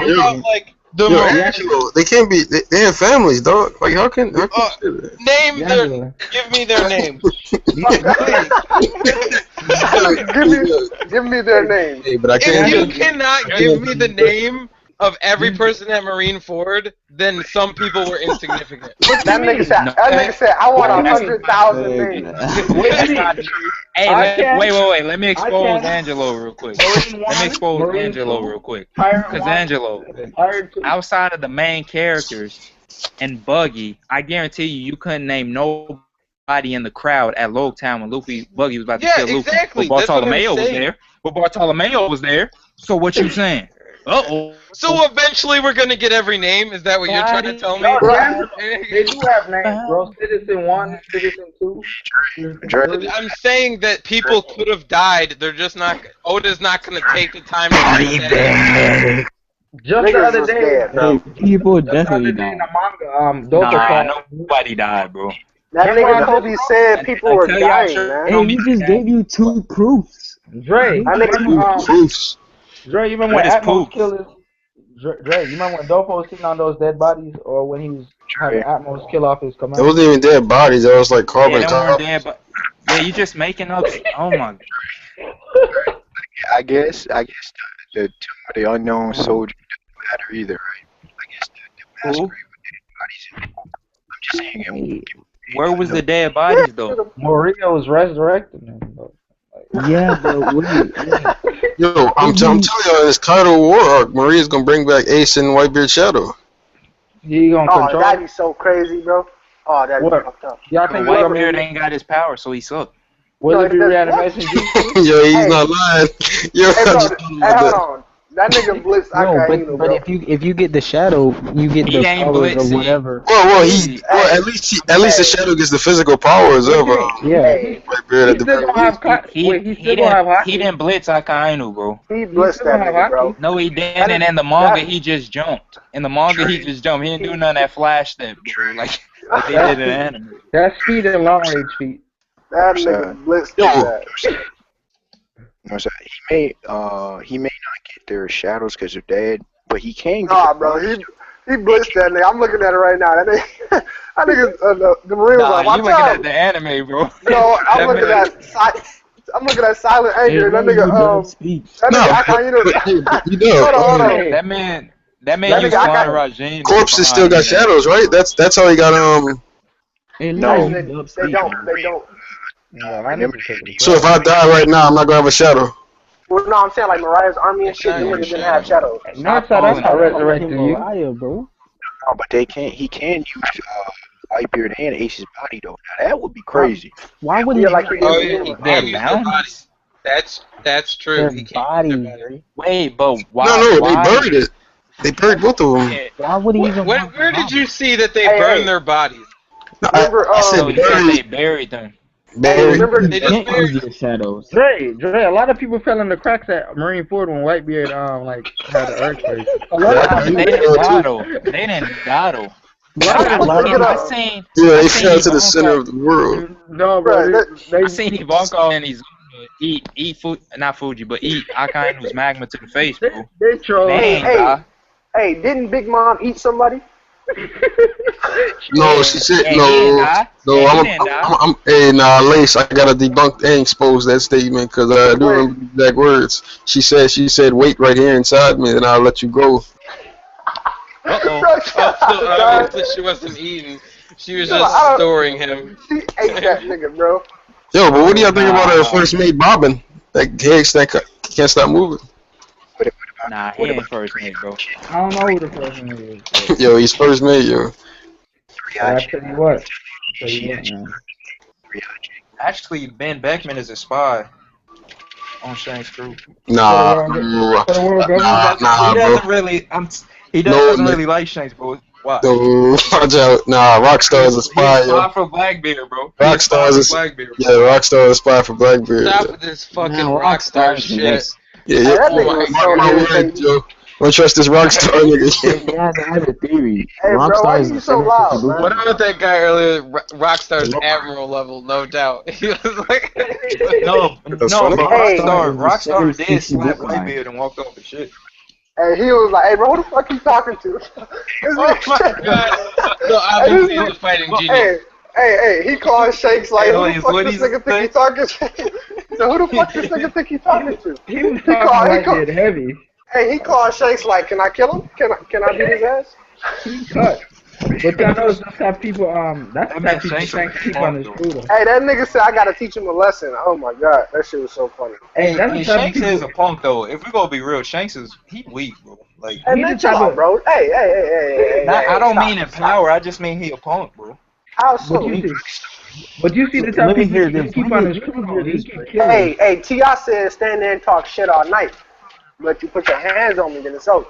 they can't be. They have families, dog. Like how can give me their name. Give me their name. Hey, but I can't. If you cannot give me the name of every person at Marineford, then some people were insignificant. That nigga said, I want 100,000 names. Hey, wait. Let me expose Angelo real quick. Because Angelo, outside of the main characters and Buggy, I guarantee you couldn't name nobody everybody in the crowd at Logtown when Buggy was about to kill Luffy. Exactly. But Bartolomeo was there. So what you saying? So eventually we're gonna get every name. Is that what you're trying to tell me? They do have names, bro. Citizen 1, Citizen 2. I'm saying that people could have died. They're just not. Oda's not gonna take the time to write that. Just the other day, people definitely died. In the manga, nobody died, bro. That nigga Kobe said people were dying, man. Hey, we just gave you 2 proofs. Dre, proofs. Dre, you remember when Atmos killed his... Dre, you remember when Dofo was sitting on those dead bodies, or when he was having Atmos kill off his commander? It wasn't even dead bodies. It was like carbon copies. Yeah, you just making up. Oh my. I guess the unknown soldier doesn't matter either, right? I guess the massacre with dead bodies. I'm just hanging. Where was the dead bodies though? Maria was resurrecting them, though. Yeah, but Yo, I'm telling you, in this Kaido War arc, Maria's gonna bring back Ace and Whitebeard Shadow. You gonna control? That'd be so crazy, bro. Oh, that'd be fucked up. Y'all think Whitebeard ain't got his power, so he sucked. Will it be reanimation? Yo, he's not lying. Yo, hold on. That nigga blitzed Akainu, but if you get the shadow, you get the powers or whatever. Well, at least the shadow gets the physical powers of yeah. He didn't blitz Akainu, bro. He blitzed that nigga, bro. No, he didn't. And in the manga, he just jumped. In the manga, he just jumped. He didn't do none of that flash step, bro. Like they did in anime. That's speed and long range feat. That nigga blitzed that. He may not get their shadows because they're dead, but he can get bro, he blitzed that nigga. I'm looking at it right now. That nigga, the Marine was like, watch out. You looking at the anime, bro. No, I'm looking at Silent Anger. That nigga, hold on. That man used flying Rajin. Corpses still got shadows, right? That's how he got No, they don't. So if I die right now, I'm not gonna have a shadow. Well, no, I'm saying like Mariah's army and shit. Them niggas didn't have shadows. That's how resurrected you. Bro. No, but they can't. He can use Whitebeard and Ace's body though. Now that would be crazy. Why would he? That's true. Their body. Wait, but why? No, they buried it. They buried both of them. Why would he even? Where did you see that they burned their bodies? No, I said they buried them. They just buried the shadows. Dre, a lot of people fell in the cracks at Marineford when Whitebeard had the earthquake. They didn't battle. They fell to the center of the world. No, bro. I seen Yonko and he's eat food, not Fuji, but eat Akainu's magma to the face, bro. They troll. Hey, didn't Big Mom eat somebody? No, she said no. Hey, Lace, I gotta debunk and expose that statement because I do remember the exact words. She said, wait right here inside me, then I'll let you go. Obviously she wasn't eating. She was just storing him. She ate that nigga, bro. Yo, but what do y'all think about her first mate bobbing? That Higgs that can't stop moving. Nah, he ain't first mate, bro. I don't know who the first mate is. Yo, he's first mate, yo. I tell you what. Actually, Ben Beckman is a spy on Shanks' crew. Nah, he doesn't really like Shanks, bro. Why? Watch out. Nah, Rockstar is a spy, yo. Spy for Blackbeard, bro. Rockstar is Blackbeard. Yeah, Rockstar is a spy for Blackbeard. Stop with this fucking Rockstar shit. Yeah, my word, yo. Don't trust this Rockstar nigga. Yeah, I have a theory. Hey, bro, why are you so loud, man? What about that guy earlier? Rockstar's admiral level, no doubt. He was like, no, but Rockstar did slap Whitebeard and walked off the shit. And he was like, hey, bro, who the fuck you talking to? Oh my god. No, obviously he was fighting genius. Hey, he called Shanks like, who the fuck this nigga think he talking to? So who the fuck this nigga think he talking to? He was talking heavy. Hey, he called Shanks like, can I kill him? Can I beat his ass? He cut. But y'all know that's how people, that's how people Shanks keep on his crew. Hey, that nigga said I gotta teach him a lesson. Oh my god, that shit was so funny. Hey, Shanks is a punk though. If we gonna be real, Shanks is weak, bro. Like, hey, man, chill out, bro. Hey. I don't mean in power. I just mean he a punk, bro. How so? But you see the type of people he keep on his crew, he can kill him. Hey, T.I. said stand there and talk shit all night. But you put your hands on me, then it's over.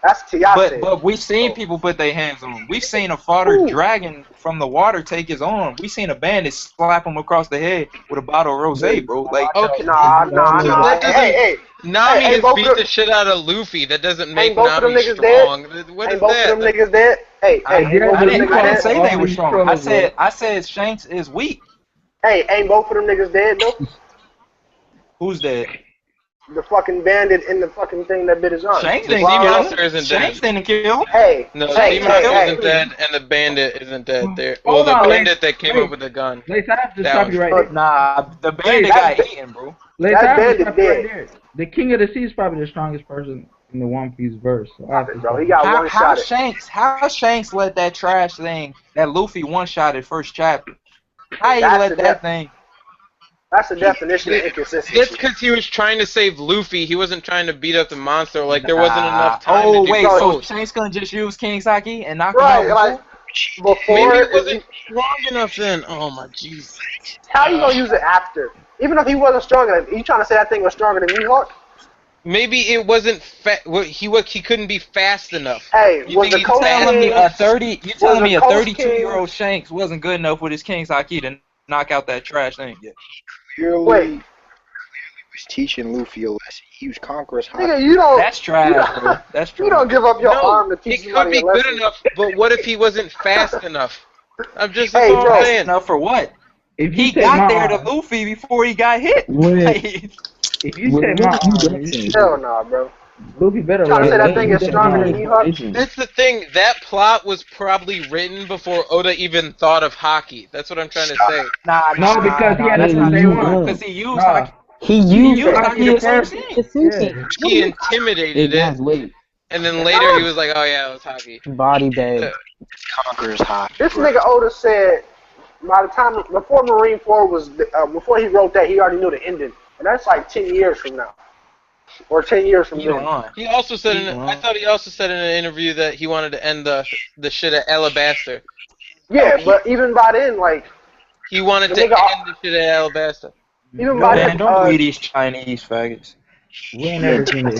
That's T.I. said. But we've seen people put their hands on him. We've seen a fodder dragon from the water take his arm. We've seen a bandit slap him across the head with a bottle of rosé, bro. Like, okay, nah. Hey, Nami has beat the shit out of Luffy. That doesn't make Nami strong. What is both that? of them niggas dead? I didn't say they were strong. I said Shanks is weak. Hey, ain't both of them niggas dead though? Who's dead? The fucking bandit in the fucking thing that bit his arm. Shanks didn't kill him. Isn't Shanks dead. didn't kill him. Hey, no, isn't dead, and the bandit isn't dead. There. Well, the bandit that came up with the gun. Let's have to stop you right there. Nah, the bandit got eaten, bro. Let's have to stop you right there. The King of the Sea is probably the strongest person in the One Piece verse. So bro, he got one shot. How Shanks let that trash thing that Luffy one-shotted first chapter? How he let that thing? That's the definition of inconsistency. That's because he was trying to save Luffy. He wasn't trying to beat up the monster. Like, there wasn't enough time to do wait, both. so Shanks gonna just use King's Haki and knock him out? Like, before maybe it wasn't strong enough then. Oh my jeez. How you gonna use it after? Even if he wasn't strong enough, you trying to say that thing was stronger than Mihawk? Maybe it wasn't he couldn't be fast enough. Hey, you telling me a 32-year-old Shanks wasn't good enough with his King's Haki to knock out that trash thing? Yeah. Clearly was teaching Luffy a lesson. He was Conqueror's Haki. Nigga, you don't. That's trash, bro. That's true. You don't give up your arm to teach somebody a lesson. It could be good enough, but what if he wasn't fast enough? I'm just fast enough for what? If he got there to Luffy before he got hit. If you take my arm, hell nah, bro. Luffy better. Trying to say that thing is stronger than Mihawk? That's the thing. That plot was probably written before Oda even thought of Haki. That's what I'm trying to say. No, because he had to say one. Because he used Haki. He used Haki the first thing. He intimidated it. And then later he was like, oh yeah, it was Haki. Body bag. Conqueror's Haki. This nigga Oda said by the time before Marineford was before he wrote that, he already knew the ending. And that's like 10 years from now. Or 10 years from now. He also said I thought he also said in an interview that he wanted to end the shit at Alabasta. Yeah, but even by then, like, he wanted to end the shit at Alabasta. Even by then, don't believe these Chinese faggots. We ain't never seen the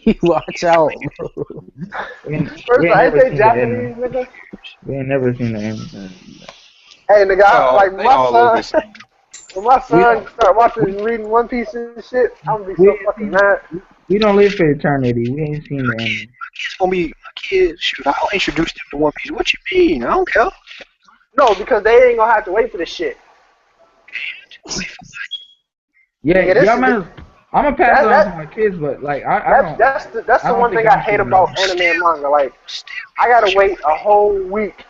end. Watch out, bro. First, I say Japanese, nigga. We ain't never seen the end. Hey, nigga, like my son. When my son start watching reading One Piece and shit, I'm gonna be so fucking mad. We don't live for eternity. We ain't seen the end. It's gonna be kids. Shoot, I'll introduce them to One Piece. What you mean? I don't care. No, because they ain't gonna have to wait for this shit. Yeah, y'all man. I'm gonna pass it on to my kids, but like I don't. That's the one thing I hate about anime and manga. Like, I gotta wait a whole week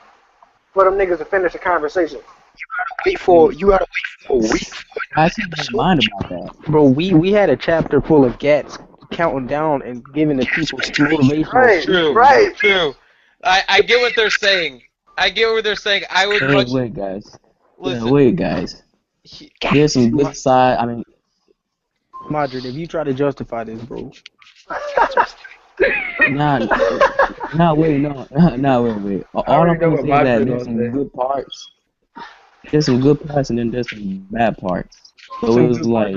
for them niggas to finish the conversation. You gotta wait for a week. I can't mind about that. Bro, we had a chapter full of gats counting down and giving the people motivation. True. I get what they're saying. I would wait, guys. Listen. Wait, guys. There's some good side. I mean, Madrid, if you try to justify this, bro. Wait. All I'm gonna say is that there's some good parts. There's some good parts and then there's some bad parts. So it was like,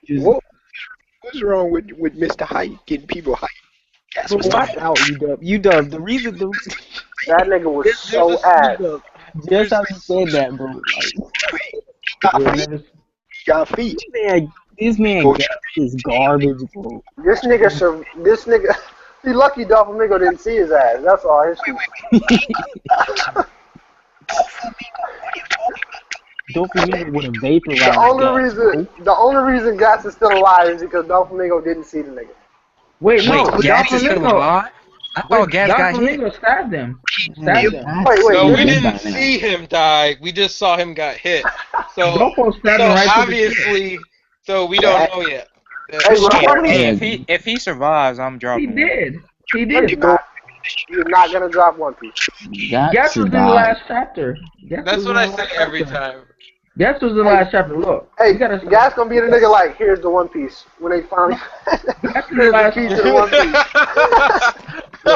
what's wrong with Mr. Hype getting people hype? That's what's out, you dub. The reason that nigga was so ass. Just how you said that, bro. Like, got feet. This man is garbage, bro. This nigga, he lucky Doflamingo didn't see his ass. That's all his shit. Doflamingo would have vaporized. The only reason Gas is still alive is because Doflamingo didn't see the nigga. Wait, Gas is still alive? I thought Gas got hit. Doflamingo stabbed him. Wait. So we didn't see him die. We just saw him got hit. So obviously, so we don't know yet. If he survives, I'm dropping. He did. You're not gonna drop One Piece. Gas was in the last chapter. That's what I say every time. Gas was the last chapter. Look, hey, Gas gonna be the nigga like, here's the One Piece when they finally. Gas was the last piece of the One Piece.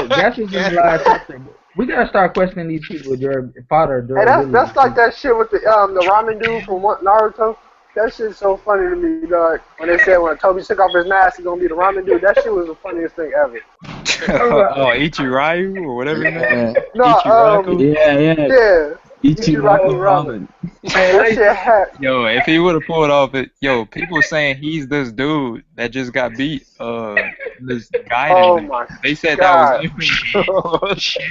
Gas was in the last chapter. We gotta start questioning these people fodder Hey, durability. that's like that shit with the ramen dude from Naruto. That shit's so funny to me, dog. When they said when Toby took off his mask, he's gonna be the ramen dude. That shit was the funniest thing ever. Oh, Ichirayu or whatever his name. No, Yeah. Ichiraku ramen. That shit had. Yo, if he would have pulled off it, people saying he's this dude that just got beat. This guy. Oh my They said God. that was him.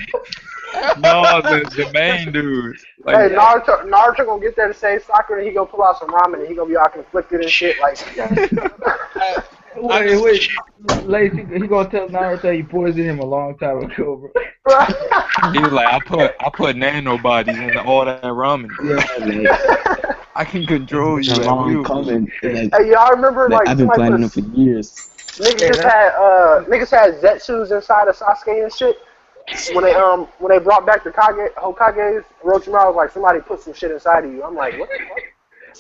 No, the main dude. Like, Hey, Naruto gonna get there to save Sakura, and he gonna pull out some ramen, and he gonna be all conflicted and shit. Like, wait, Lacey, he gonna tell Naruto he poisoned him a long time ago, bro. he was like, I put nanobodies in all that ramen. Yeah, I can control you. Hey, y'all remember like I've been planning them for years. Niggas had Zetsus inside of Sasuke and shit. When they brought back the Hokages, Orochimaru was like, somebody put some shit inside of you. I'm like, what the fuck?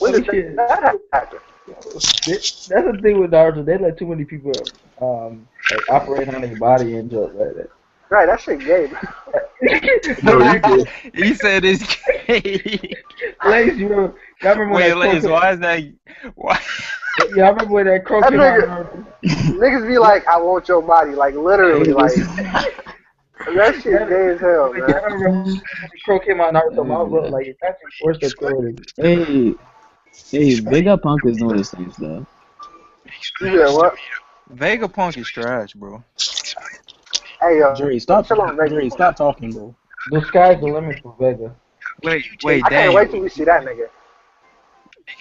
When did that happen? That's the thing with Naruto. They let too many people like, operate on their body and jump like that. Right, that shit gay. He said it's gay. Lace, y'all remember Wait, that Lace, why is that? Why? Yeah, I remember when that crow came out. Niggas be like, I want your body, like literally, like. That shit gay as hell, man. I remember when the crow came out Naruto mouth, bro. Like, it's actually worse than crow. Hey, Vegapunk is doing this thing, though. Yeah, what? Vegapunk is trash, bro. Hey, Jerry, stop talking, bro. The sky's the limit for Vega. Wait, I can't wait till we see that nigga.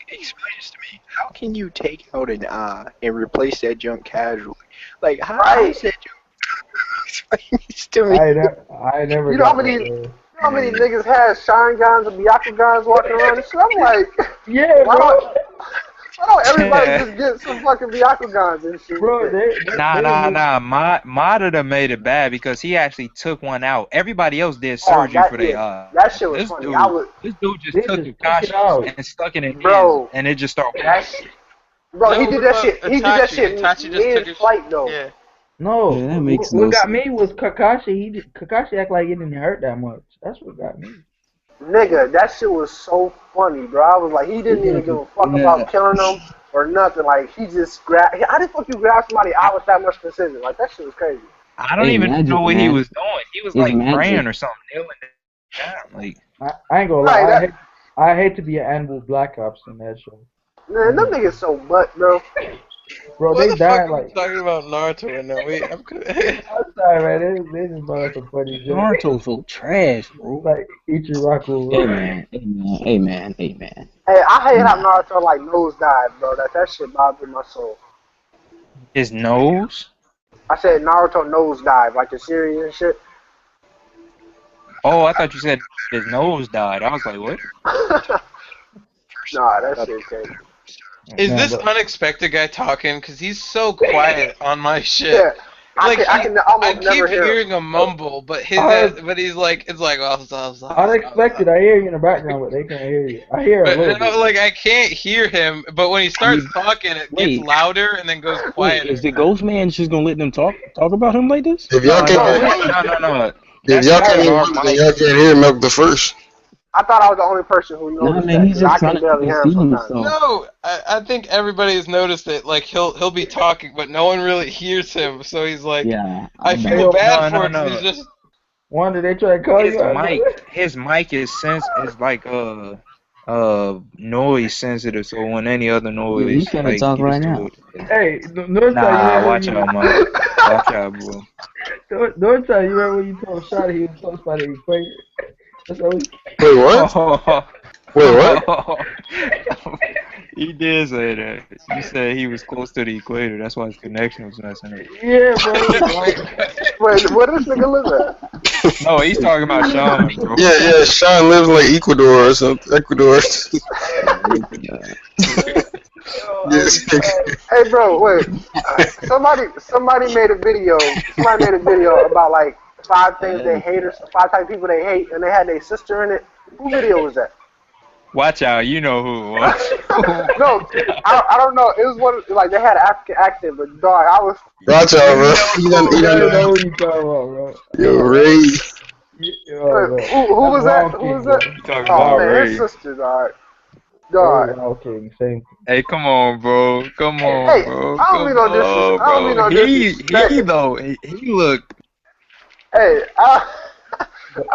Explain this to me. How can you take out an eye and replace that junk casually? Like, how is that junk? Explain this to me. I never. You know how many niggas had Sharingans and Byakugans walking around and shit? I'm like, yeah, bro. Why don't everybody just get some fucking Byakugans and shit? Bro, Nah. Madara made it bad because he actually took one out. Everybody else did surgery for their eye. That shit was funny. This dude just took Kakashi and stuck it in his, and it just started. Bro, he did that shit. He did that shit mid-flight, though. Yeah. No, that makes what no got sense. me was Kakashi. Kakashi act like it didn't hurt that much. That's what got me. Nigga, that shit was so funny, bro. I was like, he didn't even give a fuck about killing them or nothing. Like, he just grabbed. How the fuck you grab somebody out with that much precision? Like, that shit was crazy. I don't even know what he was doing. He was like praying or something, kneeling down. Like, I ain't gonna lie. I hate to be an animal Black Ops in that show. Man, them niggas so butt, bro. Bro, What they the died fuck like. are we talking about Naruto right now? I'm sorry, man. They just brought up some funny jokes. Naruto's so trash, bro. Like Ichiraku. Hey man. Hey, I hate how Naruto like nosedive, bro. That shit bothered my soul. his nose? I said Naruto nosedive, like the series and shit. Oh, I thought you said his nose died. I was like, what? Nah, that shit crazy. Is this unexpected guy talking? Cause he's so quiet on my shit. Yeah, Like I can almost never keep hear hearing a mumble, but but he's like, it's like, unexpected. I hear you in the background, but they can't hear you. I hear a little bit. Like I can't hear him, but when he starts talking, it gets louder and then goes quiet. Is the Ghost Man just gonna let them talk about him like this? If y'all can't, no. If y'all can't hear Milk the First. I thought I was the only person who noticed that. He's just I can barely hear him sometimes. No, I think everybody has noticed it. Like he'll be talking, but no one really hears him. So he's like, I feel bad for him. No. He's just. One did they try to call you? His mic is like noise sensitive. So when any other noise, he's gonna talk right now. Hey, Northside, watch out, man. Watch out, bro. Northside, you remember when you told Shotty he was close by the equator? Wait, what? Wait, what? He did say that. You said he was close to the equator. That's why his connection was messing up. Yeah, bro. Wait, where does this nigga live at? No, he's talking about Sean, bro. Yeah, Sean lives in like Ecuador or something. Ecuador. Hey, bro, wait. Somebody made a video. Somebody made a video about like 5 things they hate or 5 type of people they hate, and they had their sister in it. Who video was that? Watch out, you know who it was. No, I don't know. It was one like they had an African accent, but dog, I was. Watch out, bro. You don't know what you talking about, bro. Yo, Ray. Who was that? Who was that? Oh man, his sister died. Same. Hey, come on, bro. Come on, Hey, bro. I don't mean no disrespect. I don't mean no disrespect. He looked. Hey, I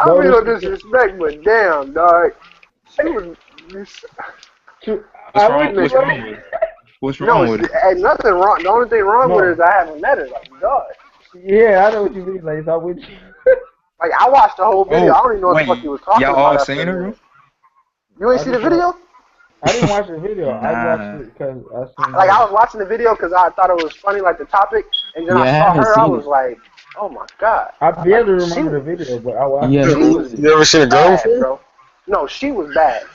don't mean no disrespect, but damn, dog. She was. What's wrong with it? What's wrong with it? Ain't nothing wrong. The only thing wrong with it is I haven't met her. Like, dog. Yeah, I know what you mean. Like, I would. Like, I watched the whole video. I don't even know what the fuck he was talking about. Y'all all seen her? You ain't see the video? I didn't watch the video. I watched it because I seen. I was watching the video because I thought it was funny, like the topic, and then I saw her. I was like, oh my god. I barely remember the video, but I watched it. You ever seen a girl before? Bro. No, she was bad.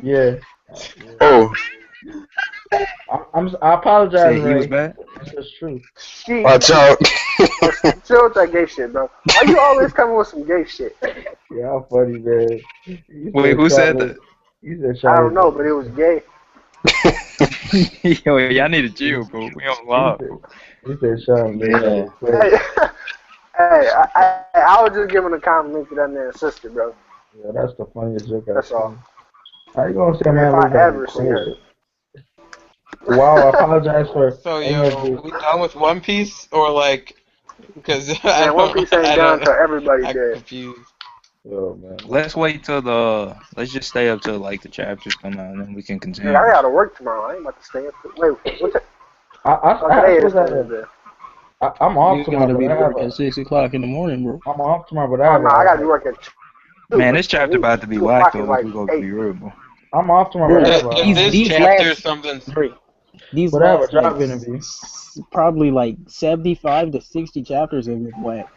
Yeah. Oh. I apologize, Ray. He was bad? That's true. Watch out. Chill with that gay shit, bro. Why you always coming with some gay shit? Yeah, I'm funny, man. Wait, who said that? You said I don't know, but it was gay. Yo, y'all need to chill, bro. We on live. He said Sean, man. Hey, I was just giving a compliment to that man's sister, bro. Yeah, that's the funniest joke I've That's seen. all. How you gonna say man? If I ever seen her. Wow, I apologize for. So, we done with One Piece or like? Because One Piece ain't done until everybody I'm dead. confused. Oh man. Let's wait till let's just stay up till like the chapters come out and then we can continue. Yeah, I gotta work tomorrow. I ain't about to stay up. Wait, what's it? I'm off tomorrow. You gotta be to work at 6 o'clock in the morning, bro. I'm off tomorrow, but I gotta be working. Man, this chapter about to be whack though. If we go be real, bro. I'm off tomorrow. This chapter something's these whatever last, job interview. Probably like 75 to 60 chapters have been whack.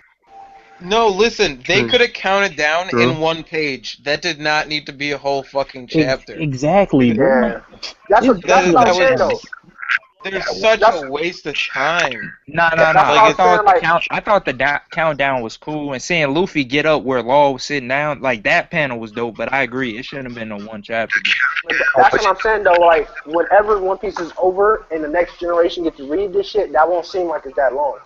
No, listen, they could have counted down in one page. That did not need to be a whole fucking chapter. Exactly, bro. Yeah. That's what I'm saying, though. There's such a waste of time. No. I thought the countdown was cool, and seeing Luffy get up where Law was sitting down, like that panel was dope. But I agree, it shouldn't have been no one chapter. That's what I'm saying, though. Like, whenever One Piece is over and the next generation gets to read this shit, that won't seem like it's that long.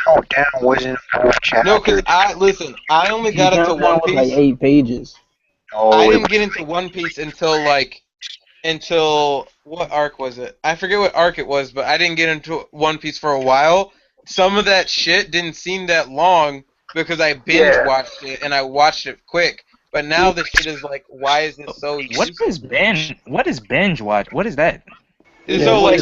Countdown wasn't a chapter. No, because I only got into One Piece. Like 8 pages. I didn't get into One Piece until what arc was it? I forget what arc it was, but I didn't get into One Piece for a while. Some of that shit didn't seem that long because I binge watched it and I watched it quick. But now the shit is like, why is this so useless? What is binge watch? What is that? So like,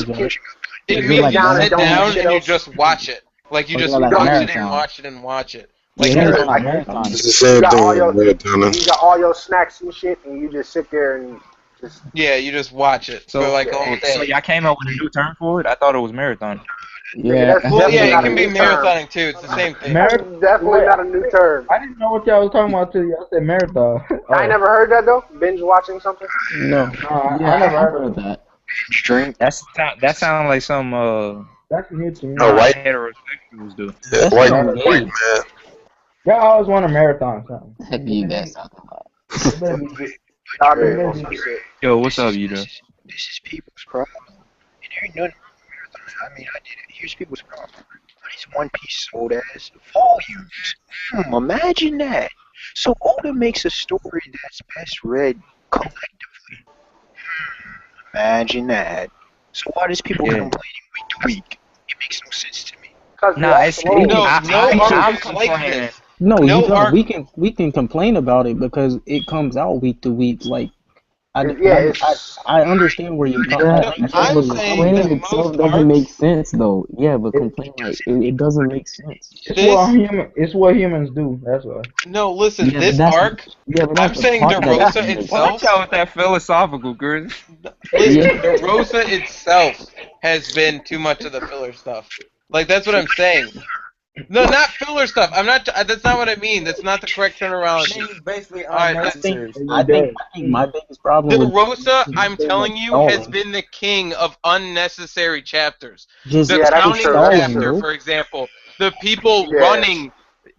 it means you sit down and you just watch it. Like you just watch it and watch it and watch it. Like it's the same thing. You got all your snacks and shit, and you just sit there and just you just watch it for like all day. So y'all came up with a new term for it? I thought it was marathon. Yeah. Well, yeah, it can be marathoning too. It's the same thing. Definitely not a new term. I didn't know what y'all was talking about till y'all said marathon. I never heard that though. Binge watching something. No. I never heard of that. That sounds like some That's new to me. White heterosexuals do. Yeah, white man. Y'all always want a marathon something. Heck you guys talking about? Yo, what's up, you? This is people's problem. And there ain't nothing marathon. I mean, I did it. Here's people's problem. These One Piece sold as volumes. Imagine that. So Oda makes a story that's best read collectively. Imagine that. So why does people complaining week to week? It makes no sense to me. I'm complaining. No, we can complain about it because it comes out week to week. Like, I understand where you're coming from. Complaining itself doesn't make sense, though. Yeah, but complaining it doesn't make sense. It's what humans do. That's why. No, listen. This arc. I'm saying DeRosa itself. Watch out with that philosophical, girl. Listen, DeRosa itself has been too much of the filler stuff. Like that's what I'm saying. No, not filler stuff. I'm not. That's not what I mean. That's not the correct terminology. Basically, I think my biggest problem with DeRosa, I'm telling you, has been the king of unnecessary chapters. Just the counting chapter, for example. The people running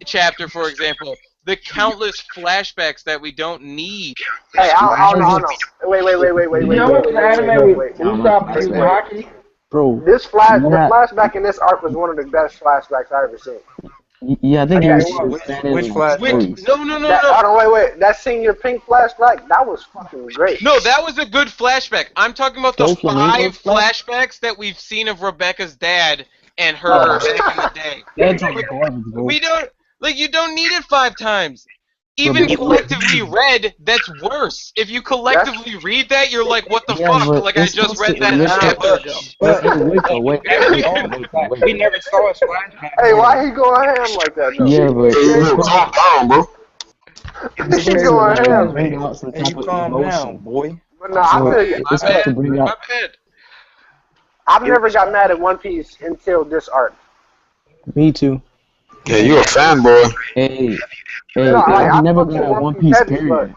chapter, for example. The countless flashbacks that we don't need. Hey, I Wait. You know what the anime we stopped playing Haki? Bro, the flashback in this arc was one of the best flashbacks I ever seen. Yeah, I think Okay, it was standing which like flashback? first. No. Hold on, wait. That senior pink flashback, that was fucking great. No, that was a good flashback. I'm talking about the Doflamingo's 5 flashbacks that we've seen of Rebecca's dad and her back in the day. That's on garbage, bro. We don't you don't need it 5 times. Even collectively read, that's worse. If you collectively read that, you're like, what the fuck? but Like I it's just supposed read to that listen. chapter ago. We never saw his flashback. Hey, why he going ham like that though? Yeah, but it's Calm down, bro. it's He supposed going to ham. bring out some Hey, type you of calm down, emotion. boy. But no, I feel you. It's supposed to bring out. I've never got mad at One Piece until this arc. Me too. Yeah, you a fanboy. Hey, No, like, I never fuck with got One One Piece Piece heavy, period.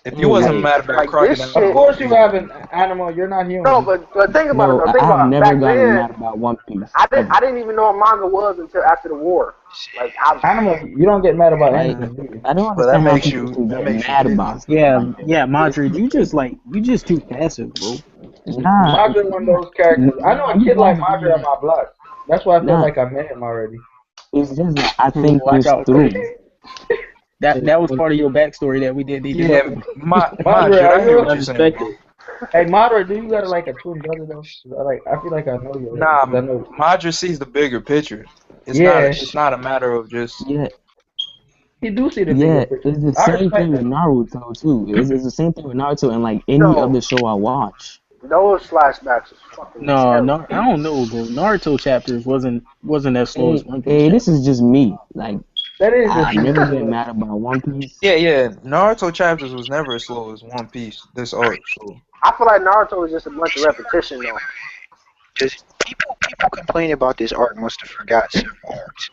If you wasn't Like, mad about like Crocodile, this shit. Of course you have an animal. You're not human. No, but think about it No, though. Think I have about it. never Back gotten then, mad about One Piece. I didn't even know what manga was until after the war. Like Animal, you don't get mad about Like, anything. I don't but that understand how makes people you can that get makes you mad big. about stuff Yeah, like that. yeah, Madrid, you just too passive, bro. Nah, Madre one of those characters. I know a kid like Madre on my block. That's why I feel like I met him already. it's just that I Bro, think watch this out. through. That was part of your backstory that we didn't need to Yeah, know. Madre, I are hear you what you're saying. Hey, Madre, do you got like a twin brother though? I feel like I know you. Nah, I know. Madra sees the bigger picture. Yeah. It's not a matter of just. Yeah, He do see the yeah, bigger picture. it's the I same respect thing with that. Naruto too. It's the same thing with Naruto and like any No. other show I watch. those flashbacks is fucking terrible. No, I don't know, bro. Naruto chapters wasn't as slow as One Piece. Hey, this is just me. Like, That is I just never get mad about One Piece. Yeah. Naruto chapters was never as slow as One Piece. This arc, so. I feel like Naruto was just a bunch of repetition though. Just people complaining about this arc must have forgot several arcs.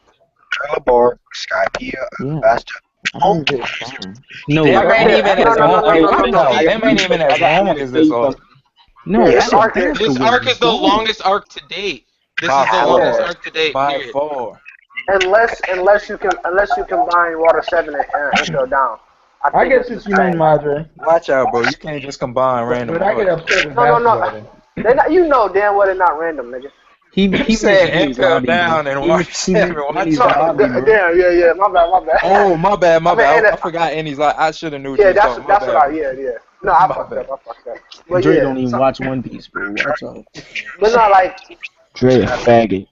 Trailer Bark, Skypiea, Basta. I'm just saying. No, Them ain't even as long. No. Them ain't even as long as this arc. No, this arc This arc is the longest arc to date. This is the longest arc to date. By Period. far. Unless you combine Water 7 and Impel Down. I guess what you mean, Madre. Watch out, bro. You can't just combine random. But I get upset with No. They're not, you know damn well they're not random, nigga. He said Impel Down and Watch 7. Watch out. Damn, yeah. My bad. Oh, my bad. I forgot Andy's like, I should have knew. Yeah, that's what I, yeah. No, I fucked up. But Dre yeah, don't even watch One Piece, bro. Watch out. But not like, Dre a faggot.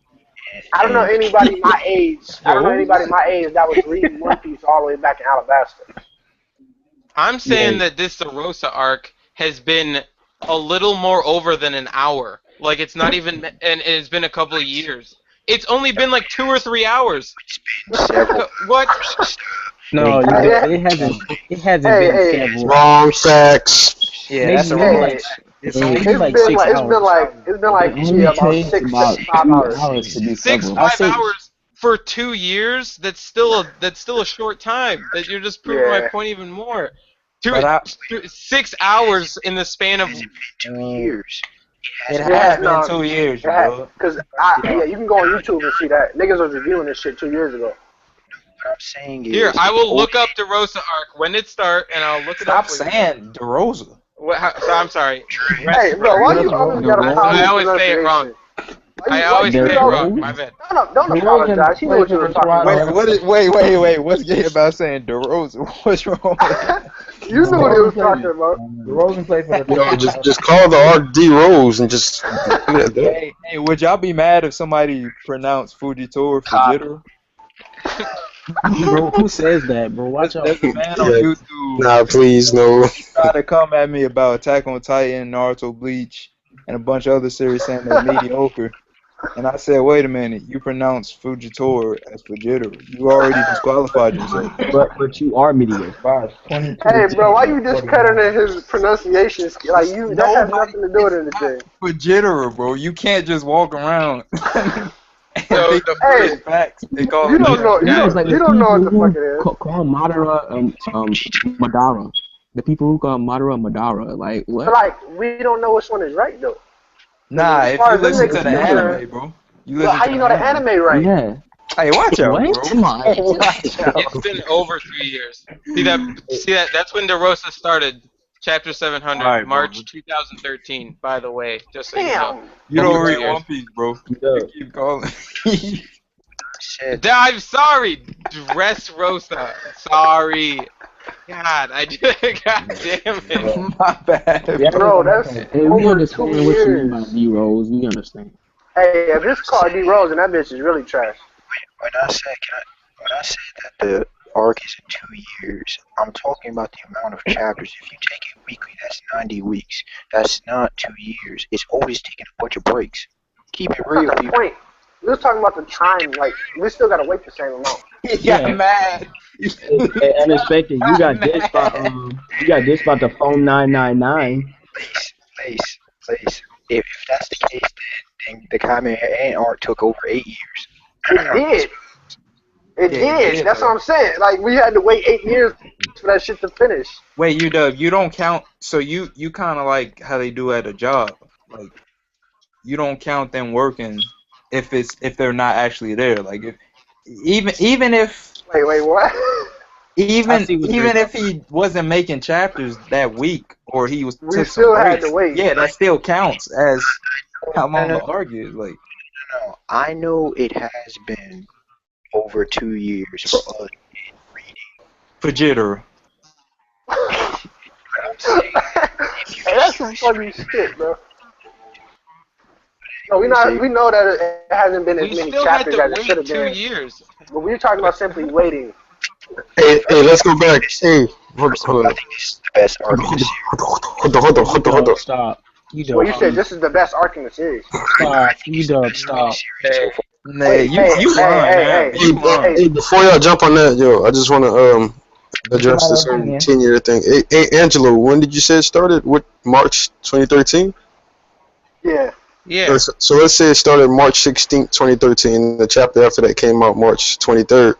I don't know anybody my age. That was reading One Piece all the way back in Alabasta. I'm saying that this Sarosa arc has been a little more over than an hour. Like it's not even, and it's been a couple of years. It's only been like 2 or 3 hours. What? No, it hasn't. It hasn't been several. Wrong facts. Yeah, that's a wrong. It's been like about 5 hours. 5 hours for 2 years. That's still a short time. That you're just proving my point even more. 6 hours in the span of 2 years. It has been 2 years, bro. Because you can go on YouTube and see that niggas was reviewing this shit 2 years ago. What I'm saying is, here, I will look up DeRosa arc when it start, and I'll look it up. Stop saying DeRosa. I'm sorry. Hey, bro, why you always got a problem? I always say it wrong. My bad. No, don't apologize. He knew what you were talking about. Wait. What's gay about saying DeRosa? What's wrong with that? You knew what he was talking about. DeRozan played for the Yo, just call the arc D Rose and just. Hey, would y'all be mad if somebody pronounced Fujitora Fujitora? Bro, who says that, bro? Watch out. There's a man on YouTube. Nah, please, no. Try to come at me about Attack on Titan, Naruto, Bleach, and a bunch of other series saying they're mediocre. And I said, wait a minute, you pronounce Fujitora as Fujitora. You already disqualified yourself. But you are mediocre. Hey, bro, why you just cutting in his pronunciation? Like that has nothing to do with anything. Fujitora, bro. You can't just walk around. Hey, facts. They call you don't know. You don't know what the fuck it is. Call Madara Madara. The people who call Madara Madara, like what? But like we don't know which one is right though. Nah, if you listen to the anime, bro. How you know the anime right? Yeah. Hey, watch out, bro. Come on. It's been over 3 years. See that? That's when DeRosa started. Chapter 700, right, March 2013. By the way, just so you know. You don't read One Piece, bro. You keep calling. I'm sorry, Dressrosa. Sorry. God, God damn it. My bad. Bro, that's Hey, we over 2 understand what you mean by years. D-Rose. We understand. Hey, if this called D Rose, and that bitch is really trash. When I said that the arc is in 2 years, I'm talking about the amount of chapters. If you take it weekly, that's 90 weeks. That's not 2 years. It's always taking a bunch of breaks. Keep it real, That's the point. We was talking about the time. Like, we still gotta wait the same amount. Yeah, man. Hey, unexpected. You got this by the phone 999. Please. If that's the case, then the Kamen and arc took over 8 years. It did. That's what I'm saying. Like, we had to wait 8 years for that shit to finish. Wait, you don't count. So you kind of like how they do at a job. Like, you don't count them working if they're not actually there. Like, even if wait, what? Even if he wasn't making chapters that week, or he was we still had to wait. Yeah, that still counts as how long the arc is. Like, no, I know it has been over 2 years for us reading. Fujitora. Hey, that's some funny shit, bro. No, we know that it hasn't been as many chapters as it should have been. 2 years. But we're talking about simply waiting. Hey, let's go back. Hey, hold on. I think this is the best arc in the series. Hold on. Stop. Well, you said this is the best arc in the series. Stop. Stop. Hey, before y'all jump on that, yo, I just want to address this 10-year thing. Hey, Angelo, when did you say it started? What, March 2013? Yeah. Yeah. So let's say it started March 16th, 2013. The chapter after that came out March 23rd.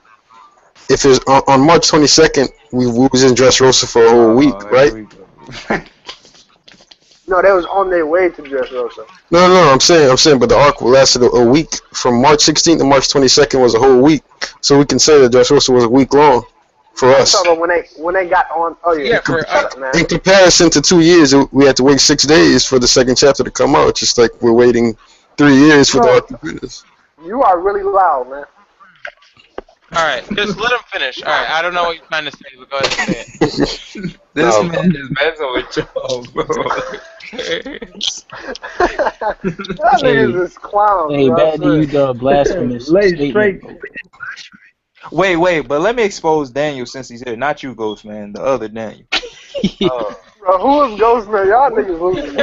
If it's on March 22nd, we was in Dressrosa for a whole week, right? No, they was on their way to Dressrosa. No, I'm saying, but the arc lasted a week. From March 16th to March 22nd was a whole week. So we can say that Dressrosa was a week long for us. So when they got on, In comparison to 2 years, we had to wait 6 days for the second chapter to come out. Just like we're waiting 3 years for the arc to finish. You are really loud, man. Alright, just let him finish. Alright, I don't know what you're trying to say, but go ahead and say it. This man is messing with y'all, bro. That nigga's this clown, Hey, bro. bad you blasphemous. Straight. Wait, but let me expose Daniel since he's here. Not you, Ghost Man, the other Daniel. Bro, who is Ghost Man? Y'all niggas losing.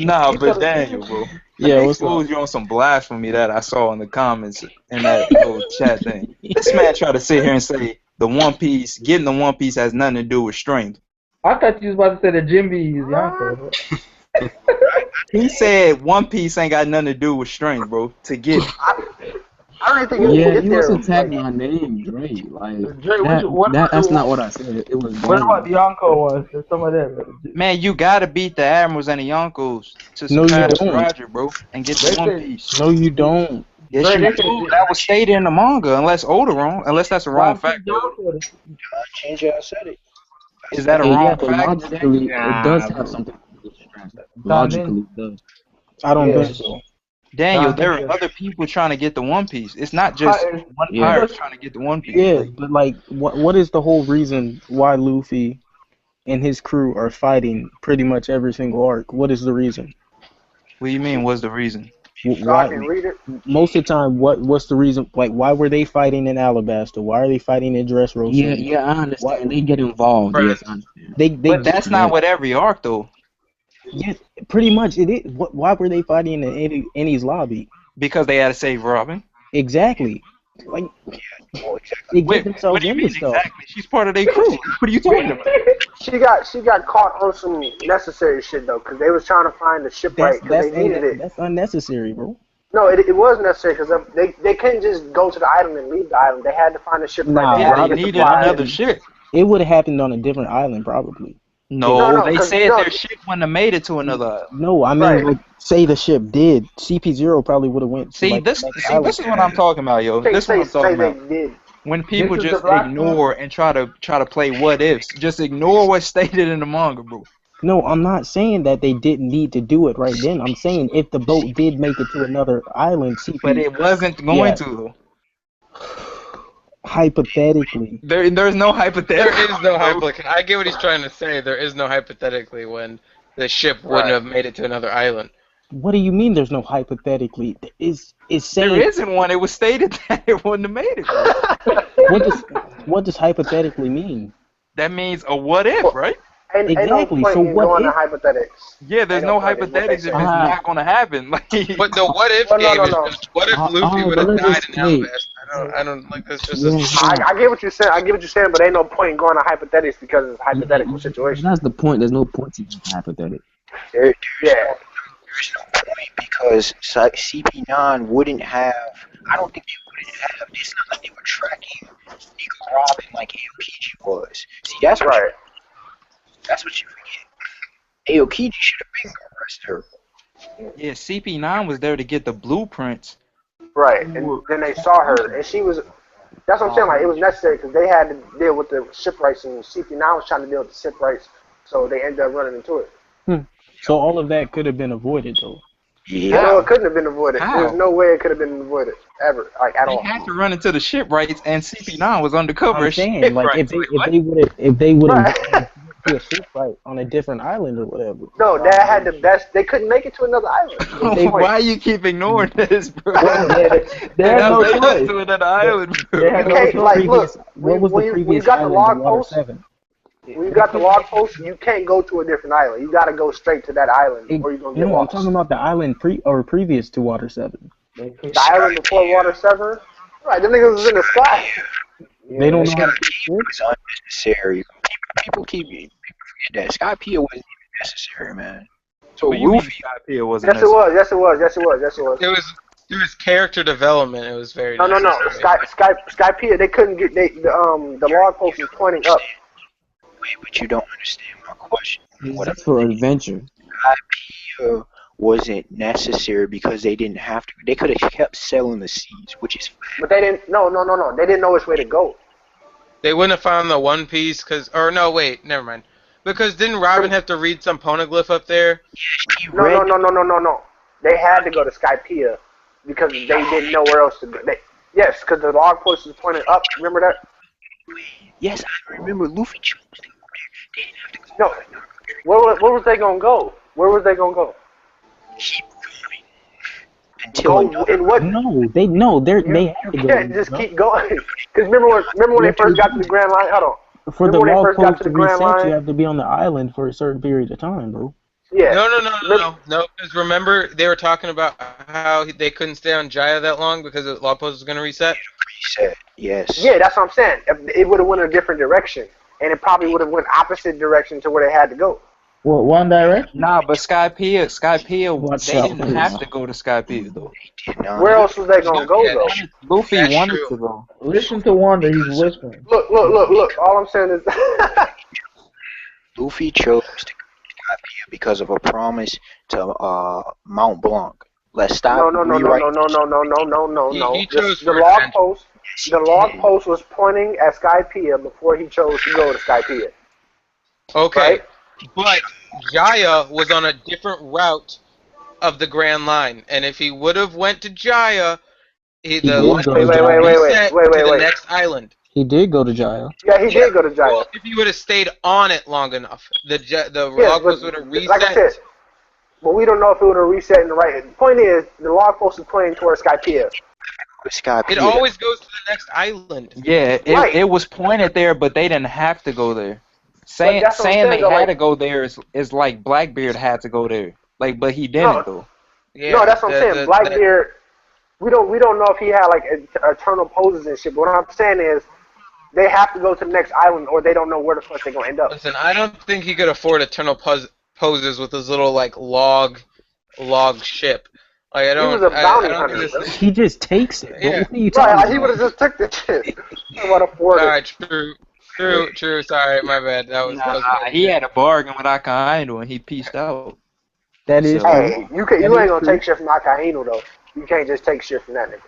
Nah, but Daniel, bro. Let me expose you on some blasphemy that I saw in the comments in that little chat thing. This man tried to sit here and say getting the One Piece has nothing to do with strength. I thought you was about to say the Jimby is Yonko. He said One Piece ain't got nothing to do with strength, bro. To get it. I don't even think you must attack my name, Dre. Like that's not what I said. It was. What about the Yonko ones? There's some of them. Man, you gotta beat the Admirals and the Yonkos to surpass Roger, bro, and get the One Piece. No, you don't. Yes, you do. That was stated in the manga, unless that's a wrong fact. Change it, I said it. Is that a wrong fact? Logically, it does have something to do with strength. Logically, it does. I don't think so. Daniel, there are other people trying to get the One Piece. It's not just one pirate trying to get the One Piece. Yeah, but like, what is the whole reason why Luffy and his crew are fighting pretty much every single arc? What is the reason? What do you mean? What's the reason? Most of the time, what's the reason? Like, why were they fighting in Alabasta? Why are they fighting in Dressrosa? Yeah, I understand. They get involved. Right. Yes, I understand. But that's not what every arc though. Yeah, pretty much it is. Why were they fighting in Annie's lobby? Because they had to save Robin. Exactly. Like, they get themselves in this stuff. Exactly. She's part of their crew. What are you talking about? She got caught on some necessary shit though, because they was trying to find the shipwright because they needed it. That's unnecessary, bro. No, it was necessary because they couldn't just go to the island and leave the island. They had to find a shipwright. Nah, they needed another ship. It would have happened on a different island, probably. No, they said their ship wouldn't have made it to another island. No, I mean, like, say the ship did. CP0 probably would have went to, like, this is what I'm talking about, yo. This is what I'm talking about. When people just ignore and try to play what ifs, just ignore what's stated in the manga, bro. No, I'm not saying that they didn't need to do it right then. I'm saying if the boat did make it to another island, CP. But it wasn't going to though. Hypothetically. There's no hypothetical. There is no hypothetical. I get what he's trying to say. There is no hypothetically when the ship wouldn't have made it to another island. What do you mean there's no hypothetically? It's saying there isn't one. It was stated that it wouldn't have made it. What does hypothetically mean? That means a what if, right? Exactly. So what if? Hypothetics. Yeah, there's no hypothetics if it's not going to happen. But the what if game is just what if Luffy would have died in Alabasta? I don't like this. Just I get what you're saying. I get what you're saying, but ain't no point in going to hypothetics because it's a hypothetical situation. That's the point. There's no point to hypothetics. There's no point because CP9 wouldn't have. I don't think they wouldn't have. It's not like they were tracking Nico Robin like AOPG was. See, that's right. That's what you forget. Aokiji should have been gonna arrest her. Yeah, CP9 was there to get the blueprints. Right, and then they saw her, and she was. That's what I'm saying. Like it was necessary because they had to deal with the shipwrights, and CP9 was trying to deal with the shipwrights, so they ended up running into it. So all of that could have been avoided, though. Yeah. No, it couldn't have been avoided. How? There's no way it could have been avoided ever, like at all. They had to run into the shipwrights, and CP9 was undercover. I'm saying, like if they would have to a shipwright on a different island or whatever. No, they couldn't make it to another island. Why you keep ignoring this, bro? They had no choice. To another island, bro. What was the previous island in Water 7? When you got the log post, you can't go to a different island. You got to go straight to that island, or you're gonna get lost. I'm talking about the island previous to Water 7. The island before Water 7? Right, them niggas was in the sky. They don't know how to do it. It's unnecessary. People forget that. Sky Pia wasn't even necessary, man. So Luffy, Sky Pia wasn't Yes, it was. Yes, it was. Yes, it was. Yes, it was. It was character development. It was very. No. Sky Pia. They couldn't get the log post was pointing up. Wait, but you don't understand my question. That's for adventure. Sky Pia wasn't necessary because they didn't have to. They could have kept selling the seeds, which is. But they didn't. No. They didn't know which way to go. They wouldn't have found the One Piece never mind. Because didn't Robin have to read some poneglyph up there? No. They had to go to Skypiea because they didn't know where else to go. Yes, because the log post was pointing up. Remember that? Yes, I remember Luffy chose to go there. They didn't have to go. No. Where was they gonna go? Where was they gonna go? Keep going until in what? They had to go. You can't just keep going. Because remember when they first got to the Grand Line? Hold on. For the log post to reset, you have to be on the island for a certain period of time, bro. Yeah. No. Because remember, they were talking about how they couldn't stay on Jaya that long because the log post was going to reset? Reset, yes. Yeah, that's what I'm saying. It would have went a different direction. And it probably would have went opposite direction to where they had to go. What, one direction? Nah, but Skypiea, they didn't have to go to Skypiea, though. Where else was they going to go, though? Luffy wanted to go. Listen to Wonder, he's whispering. Look. All I'm saying is... Luffy chose to go to Skypiea because of a promise to Mount Blanc. Let's stop. No. He chose the log post was pointing at Skypiea before he chose to go to Skypiea. Okay. Right? But Jaya was on a different route of the Grand Line, and if he would have went to Jaya, Wait, to the next island. He did go to Jaya. Yeah, he did go to Jaya. Well, if he would have stayed on it long enough, the log post would have reset. Like I said, but we don't know if it would have reset in the right. The point is, the log post is pointing towards Skypiea. It always goes to the next island. Yeah, it was pointed there, but they didn't have to go there. Saying they had to go there is like Blackbeard had to go there. Like, but he didn't though. Yeah, no, that's what I'm saying. Blackbeard, we don't know if he had like eternal poses and shit. But what I'm saying is, they have to go to the next island, or they don't know where the fuck they're gonna end up. Listen, I don't think he could afford eternal poses with his little like log ship. Like, He was a bounty hunter. He just takes it. Yeah. What are you talking about? He would have just took the shit. Alright, true. Sorry, my bad. That was he had a bargain with Akainu and he pieced out. That is. Hey, you ain't gonna take shit from Akainu though. You can't just take shit from that nigga.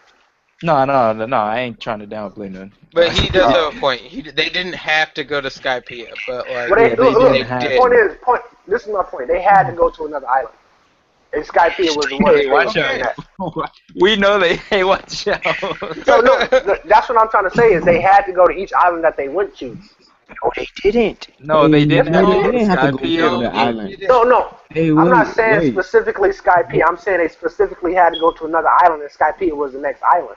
No, I ain't trying to downplay nothing. But he does have a point. They didn't have to go to Skypiea, but like Well, they did. This is my point. They had to go to another island. And Skypiea was the one that watch out. We know they hey, watch out. So no, that's what I'm trying to say is they had to go to each island that they went to. No, they didn't. No, they didn't. No, they didn't have to go to the island. No. Hey, I'm not saying specifically Skypiea. I'm saying they specifically had to go to another island, and Skypiea was the next island.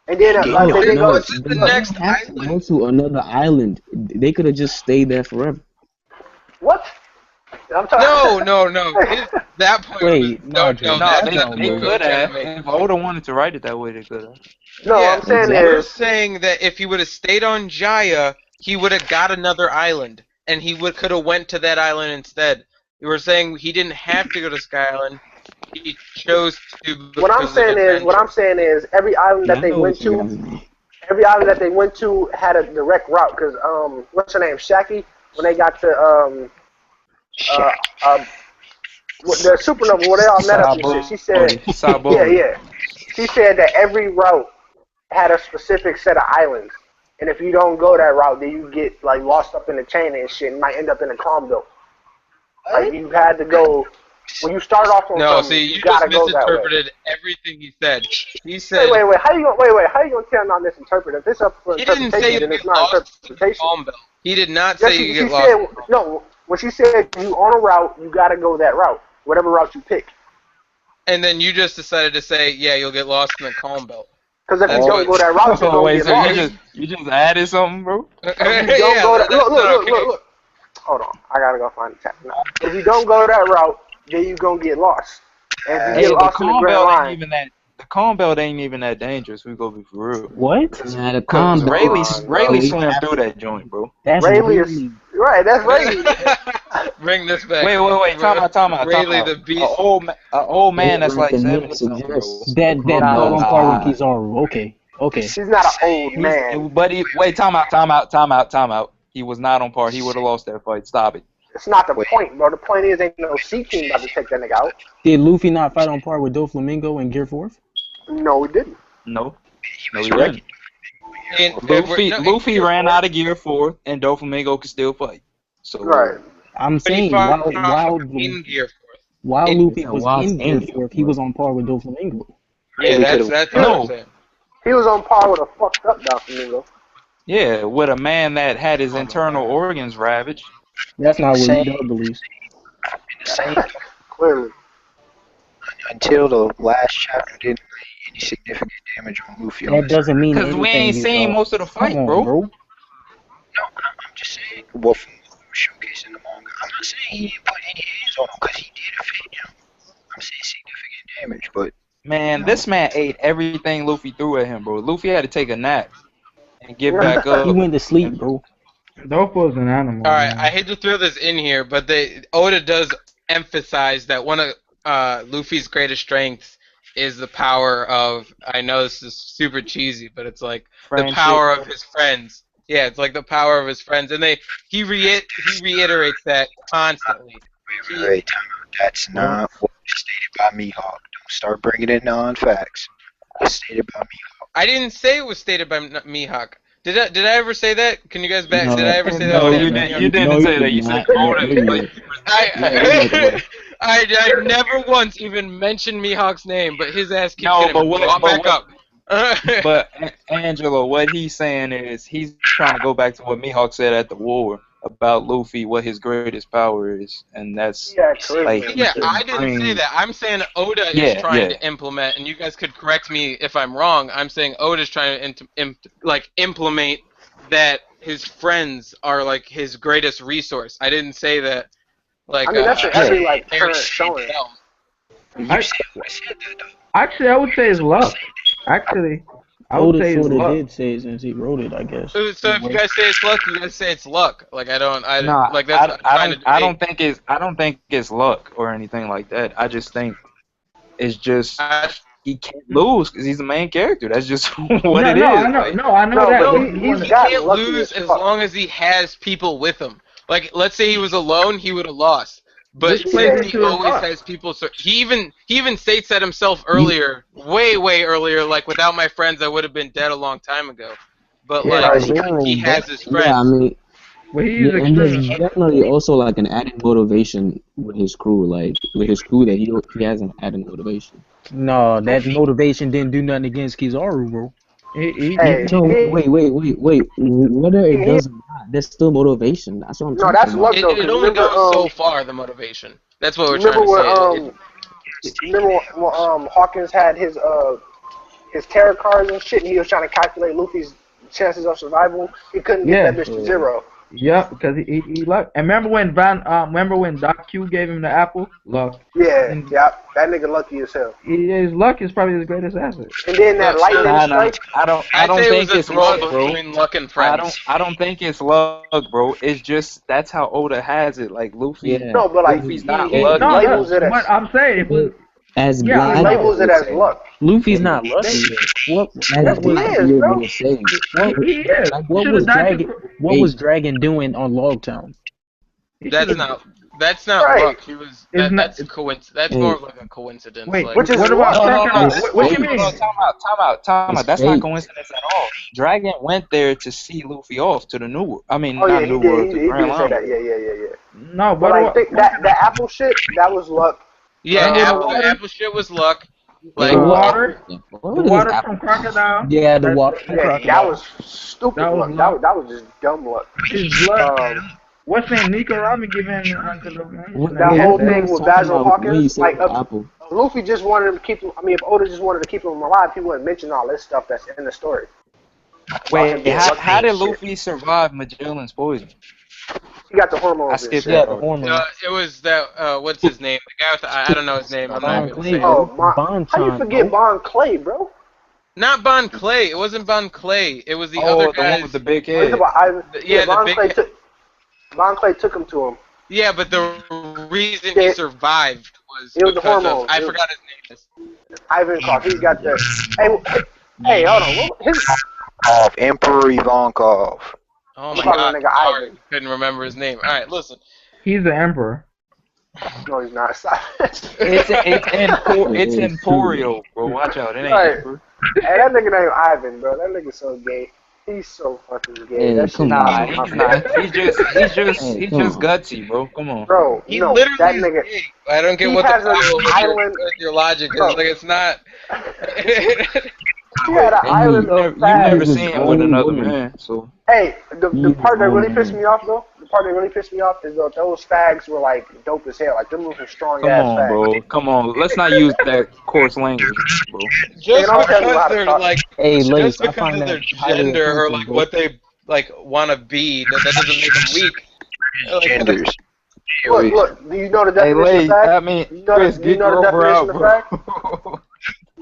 And then they didn't have to go to another island. They could have just stayed there forever. What? No. That point. Wait, they could have. If Oda wanted to write it that way, they could have. No, I'm saying we're saying that if he would have stayed on Jaya, he would have got another island, and he could have went to that island instead. We were saying he didn't have to go to Sky Island. He chose to. What I'm saying is, every island that they went to had a direct route. Because what's her name, Shaki? When they got to the supernova where they all met up and shit, she said, she said that every route had a specific set of islands, and if you don't go that route, then you get like lost up in the chain and shit, and might end up in a calm belt. Like you had to go when you start off on something. You gotta just go that way. misinterpreted everything he said. He said, wait, how you gonna tell me not misinterpret? If it's up for he didn't say interpretation, then it's not interpretation. He did not say you get lost. Said, no, when she said you on a route, you gotta go that route, whatever route you pick. And then you just decided to say, yeah, you'll get lost in the calm belt. Because if you don't go that route, you're gonna get lost. You just added something, bro? Look. Hold on, I gotta go find the chat now. If you don't go that route, then you're gonna get lost. And if you get lost in the Grand Line, the calm belt ain't even that dangerous. We go be for real. What? Nah, the calm belt. Rayleigh slammed through that joint, bro. Rayleigh is right. That's Rayleigh. Bring this back. Wait. Time out. Rayleigh the beast. An old man that's like 70 something, bro. That not on par with Kizaru. Okay. She's not an old man. But time out. He was not on par. He would have lost that fight. Stop it. It's not the point, bro. The point is, ain't no C team about to take that nigga out. Did Luffy not fight on par with Doflamingo in Gear 4? No, he didn't. No, he didn't. Luffy ran out of Gear 4, and Doflamingo could still fight. So right. I'm saying while Luffy was in Gear 4, he was on par with Doflamingo. Yeah, that's what I'm saying. He was on par with a fucked up Doflamingo. Yeah, with a man that had his internal organs ravaged. That's not what Doug believes. Clearly. Until the last chapter didn't lay any significant damage on Luffy. That doesn't mean anything. Because we ain't seen most of the fight, bro. No, I'm just saying. Well, from what we were showcasing the manga, I'm not saying he didn't put any hands on him because he did affect him. I'm saying significant damage, but. Man, this man ate everything Luffy threw at him, bro. Luffy had to take a nap and get back up. He went to sleep, bro. Dofo's an animal. Alright, I hate to throw this in here, but Oda does emphasize that one of Luffy's greatest strengths is the power of, I know this is super cheesy, but it's like the power of his friends. Yeah, it's like the power of his friends, and he reiterates that constantly. Wait, that's not what was stated by Mihawk. Don't start bringing in non-facts. It's stated by Mihawk. I didn't say it was stated by Mihawk. Did I ever say that? Can you guys back? No, did I ever say that? No, you didn't say that. You said I never once even mentioned Mihawk's name, but his ass keeps getting brought back up. But Angelo, what he's saying is he's trying to go back to what Mihawk said at the war about Luffy, what his greatest power is, and that's I didn't say that. I'm saying Oda is trying to implement, and you guys could correct me if I'm wrong. I'm saying Oda's trying to implement that his friends are like his greatest resource. I didn't say that. Like, I mean, that's every current showing. Actually, I would say it's luck. Actually, I would say it's luck. Did say it since he wrote it, I guess. So if you guys say it's luck, you guys say it's luck. Like I don't think it's luck or anything like that. I just think it's just he can't lose because he's the main character. That's just what it is. I know that. He can't lose as long as he has people with him. Like let's say he was alone, he would have lost. But Which plays since he into his always luck. has people, he even states that himself earlier, way earlier. Like without my friends, I would have been dead a long time ago. But Yeah, like Yeah, he but has his yeah, I friends. mean, But he's yeah, and there's extreme. definitely also like an added motivation with his crew, like with his crew that he has an added motivation. No, that motivation didn't do nothing against Kizaru, bro. Hey, No, wait. Whether it he does or not, there's still motivation. That's what I'm no, talking that's about. luck though. It Cause only remember, goes so far. The motivation. That's what we're trying remember to say. when remember when Hawkins had his tarot cards and shit, and he was trying to calculate Luffy's chances of survival. He couldn't get Yeah. that bitch to zero. Yep, because he luck. And remember when Doc Q gave him the apple? Luck. Yeah, And that nigga lucky as hell. his luck is probably his greatest asset. And then that lightning strike. I don't I'd say it think was a it's throw luck, bro. between luck and friends. I don't think it's luck, bro. It's just that's how Oda has it. Like Luffy, Yeah. No, but like Luffy's he not No, lucky. labels it as but I'm saying, As yeah, he I Black, labels it would as say, luck. Luffy's not lucky. What as He is, Blackbeard bro. would say? he is. Like He what should was have died. Dragon doing on Logtown? That's not Right. luck. He was It's not- that's coincidence. That's Hey. more of like a coincidence. Wait, like, Which is what about luck. crocodile? It's What you fate. mean? Time It's out. That's not fate. coincidence at all. Dragon went there to see Luffy off to the New World. I mean, Oh yeah, not he New did. World, to He Grand did say Line. that. Yeah. No, But like that apple shit, that was luck. yeah, And the apple water? shit was luck. The Like water, What the is water apple? from crocodile. Yeah, the That- water from Yeah, Crocodile. that was stupid That was luck. luck. That was just dumb luck. His blood. What's name? Nicaragua giving That whole thing with talking Basil about when you Hawkins, say like apple. Luffy just wanted to keep him. I mean, if Oda just wanted to keep him alive, he wouldn't mention all this stuff that's in the story. Wait, being lucky how did and shit. Luffy survive Magellan's poison? He got the hormones. I and skipped shit. that. The hormone. it was that what's his name? The guy with I don't know his name. I'm not gonna say it. Oh, Bon how you Chan, forget bro. Bon Clay, bro? Not Bon Clay. It wasn't Bon Clay. It was the Oh, other the guy. one with the big Oh, you head. talking about Ivan? Yeah, the Bon big Clay head. took. Bon Clay took him to him. Yeah, but the reason he survived was It was the because hormones. of I forgot his name. Ivan Clark. He got the. Hey, hold on. His Emperor Ivankov. Oh my Fuck, god, nigga, sorry, Ivan. couldn't remember his name. All right, listen. He's the emperor. No, he's not. It's Emporio, bro. Watch out, it ain't Right. Emperor. Hey, that nigga named Ivan, bro. That nigga so gay. He's so fucking gay. Hey, that shit come Nah, on. he's not. He's just Hey, come on. gutsy, bro. Come on. Bro, He no, literally that is nigga. gay. I don't get he what the has an problem with island- your logic is. Bro. Like it's not. He had an island of You've never fags. seen him with another man, so. Hey, the He's part that an really old pissed man. me off though, the part that really pissed me off is that those fags were like dope as hell. Like them were some strong Come ass on, fags. bro. Come on. Let's not use that coarse language, bro. Just don't tell me how because to they're talk. like, Hey, just Lace, I because find of that their highly gender or offensive, like bro. what they like want to be, that doesn't make them weak. Like, Genders. Look. Do you know the Hey, definition Lay, of fag? I mean, Do you know Chris, the, do you get know the Grover definition out, of bro. fag?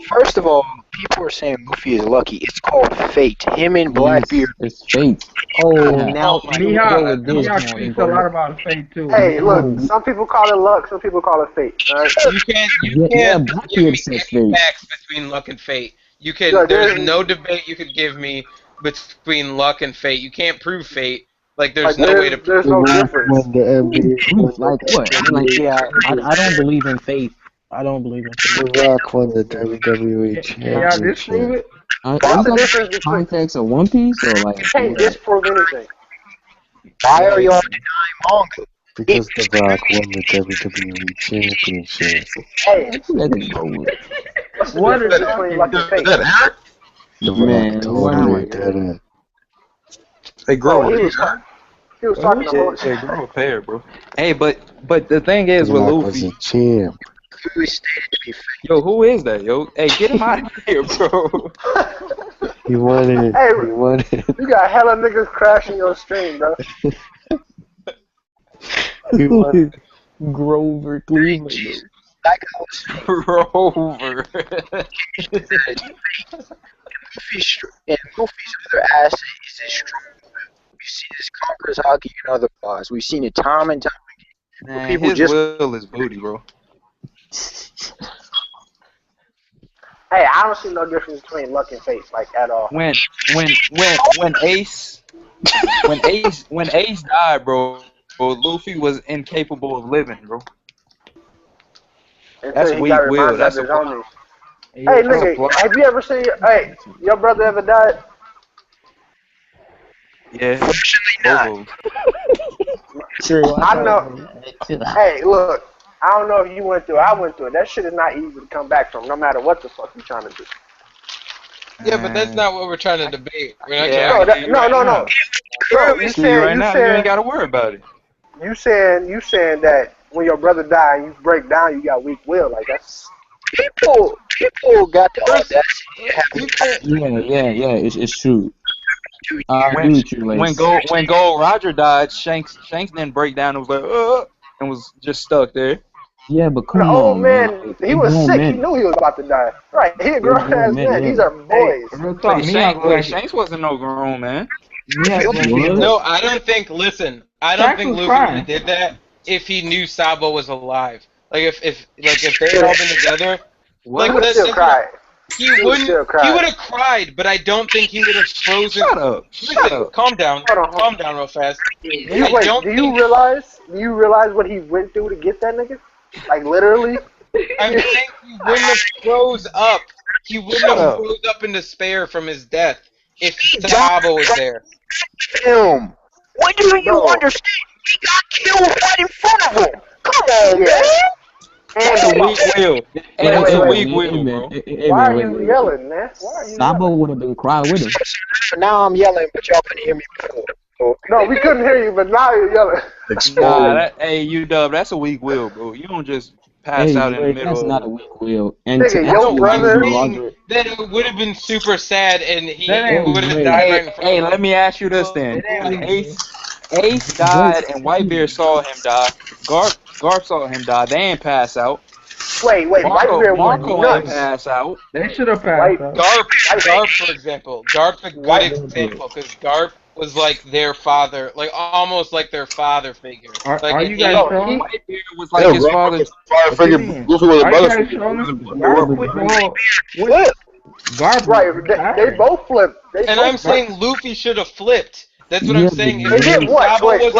First of all, people are saying Luffy is lucky. It's called fate. Him and Blackbeard. It's fate. Oh, Yeah. now my here we Mihawk, go with this Mihawk joint, speaks bro. a lot about fate too. Hey, No. look. Some people call it luck. Some people call it fate. All right. you can't Yeah, give Blackbeard me says any fate. facts between luck and fate. You can. Look, There's there's- no debate you could give me between luck and fate. You can't prove fate. Like there's Like no way to prove. there's no difference. The NBA, Proof, like what? I mean, like, Yeah, I don't believe in faith. I don't believe in faith. The Rock won the WWE Can y'all disprove Championship. it? What's is the that difference between? context of One Piece or like? You can't disprove anything. Why are y'all denying manga? Because The Rock won the WWE Championship. Hey, Let it go with it. what's the What difference is between luck and fate? The Man, Rock totally what- did it. Hey, Oh, Grover. he was talking about. Hey, grow a pair, bro. Hey, but the thing is The with Rock was Luffy, a champ. Clearly stated to be fate. yo, who is that, yo? Hey, get him out of here, bro. He won it. Hey, He won it. you got hella niggas crashing your stream, bro. He won it. Grover Cleveland. Like I was Grover. and Luffy's other asset is his strong will. We've seen this conquerors Haki and otherwise. We've seen it time and time again. Man, People his just will is booty, bro. Hey, I don't see no difference between luck and fate, like at all. When Ace died, bro, Luffy was incapable of living, bro. until he got reminded of his homies. Hey, nigga, have you ever seen? Hey, your brother ever died? Yeah. I know. Hey, look. I don't know if you went through it. I went through it. That shit is not easy to come back from, no matter what the fuck you're trying to do. Yeah, but that's not what we're trying to debate. We're not trying no. Bro, you ain't got to worry about it. You saying that when your brother died and you break down, you got weak will. Like, that's... People got the audacity. Yeah, it's true. I agree with you, Lace. When Gold Roger died, Shanks didn't break down and was like, and was just stuck there. Yeah, but come on, the old man, he was sick. He knew he was about to die. Right, he a grown-ass man. Yeah. These are boys. Shanks wasn't no grown man. No, I don't think, listen, I don't think Luffy would have did that if he knew Sabo was alive. Like, if they had all been together, like, he would have still cried. He would have cried, but I don't think he would have frozen. Shut up. Listen, calm down. Calm down real fast. Do you realize what he went through to get that nigga? Like, literally? I'm saying he wouldn't have froze up. He wouldn't have froze up in despair from his death if Sabo was there. When do you understand? He got killed right in front of him. Come on, man. That's a weak will. That's a weak will, bro. Why are you yelling, man? Sabo would have been crying with him. Now I'm yelling, but y'all couldn't hear me before. No, we couldn't hear you, but now you're yelling. Hey, UW, that's a weak will, bro. You don't just pass out in the middle. That's not a weak will. And nigga, your brother, then it would have been super sad, and he would have died right in front of him. Hey, let me ask you this then. Ace died, and Whitebeard saw him die. Garp saw him die. They ain't pass out. Wait, Whitebeard ain't pass out. They should have passed out. Garp, for example. Garp's a good example, because Garp was like their father, like almost like their father figure. Are you guys showing? Whitebeard was like his father figure. Luffy was a brother figure. Garp, right? They both flipped. And I'm saying Luffy should have flipped. That's what I'm saying. They did what? Wait.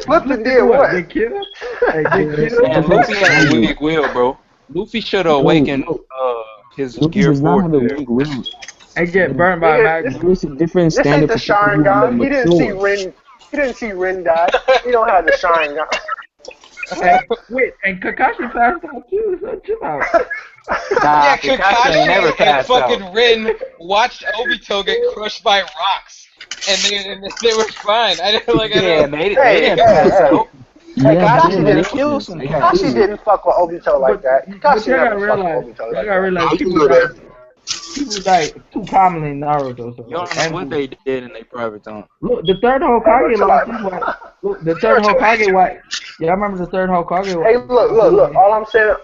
Flipped and did what? They killed him? Luffy had a weak will, bro. Luffy should have awakened his gear force. I get burned by a magnet. There's a different standard for Sharingan. He didn't see Rin die. He don't have the Sharingan. Wait, and Kakashi passed out too, so chill out. Nah, Kakashi and fucking Rin watched Obito get crushed by rocks, and they were fine. They didn't pass out. Hey, Kakashi didn't fuck with Obito like that. Kakashi never fucked with Obito like that. You gotta realize people die too commonly in Naruto. So you don't know what they did in their private time. Look, the third Hokage white. Yeah, I remember the third Hokage. Hey, look. All I'm saying,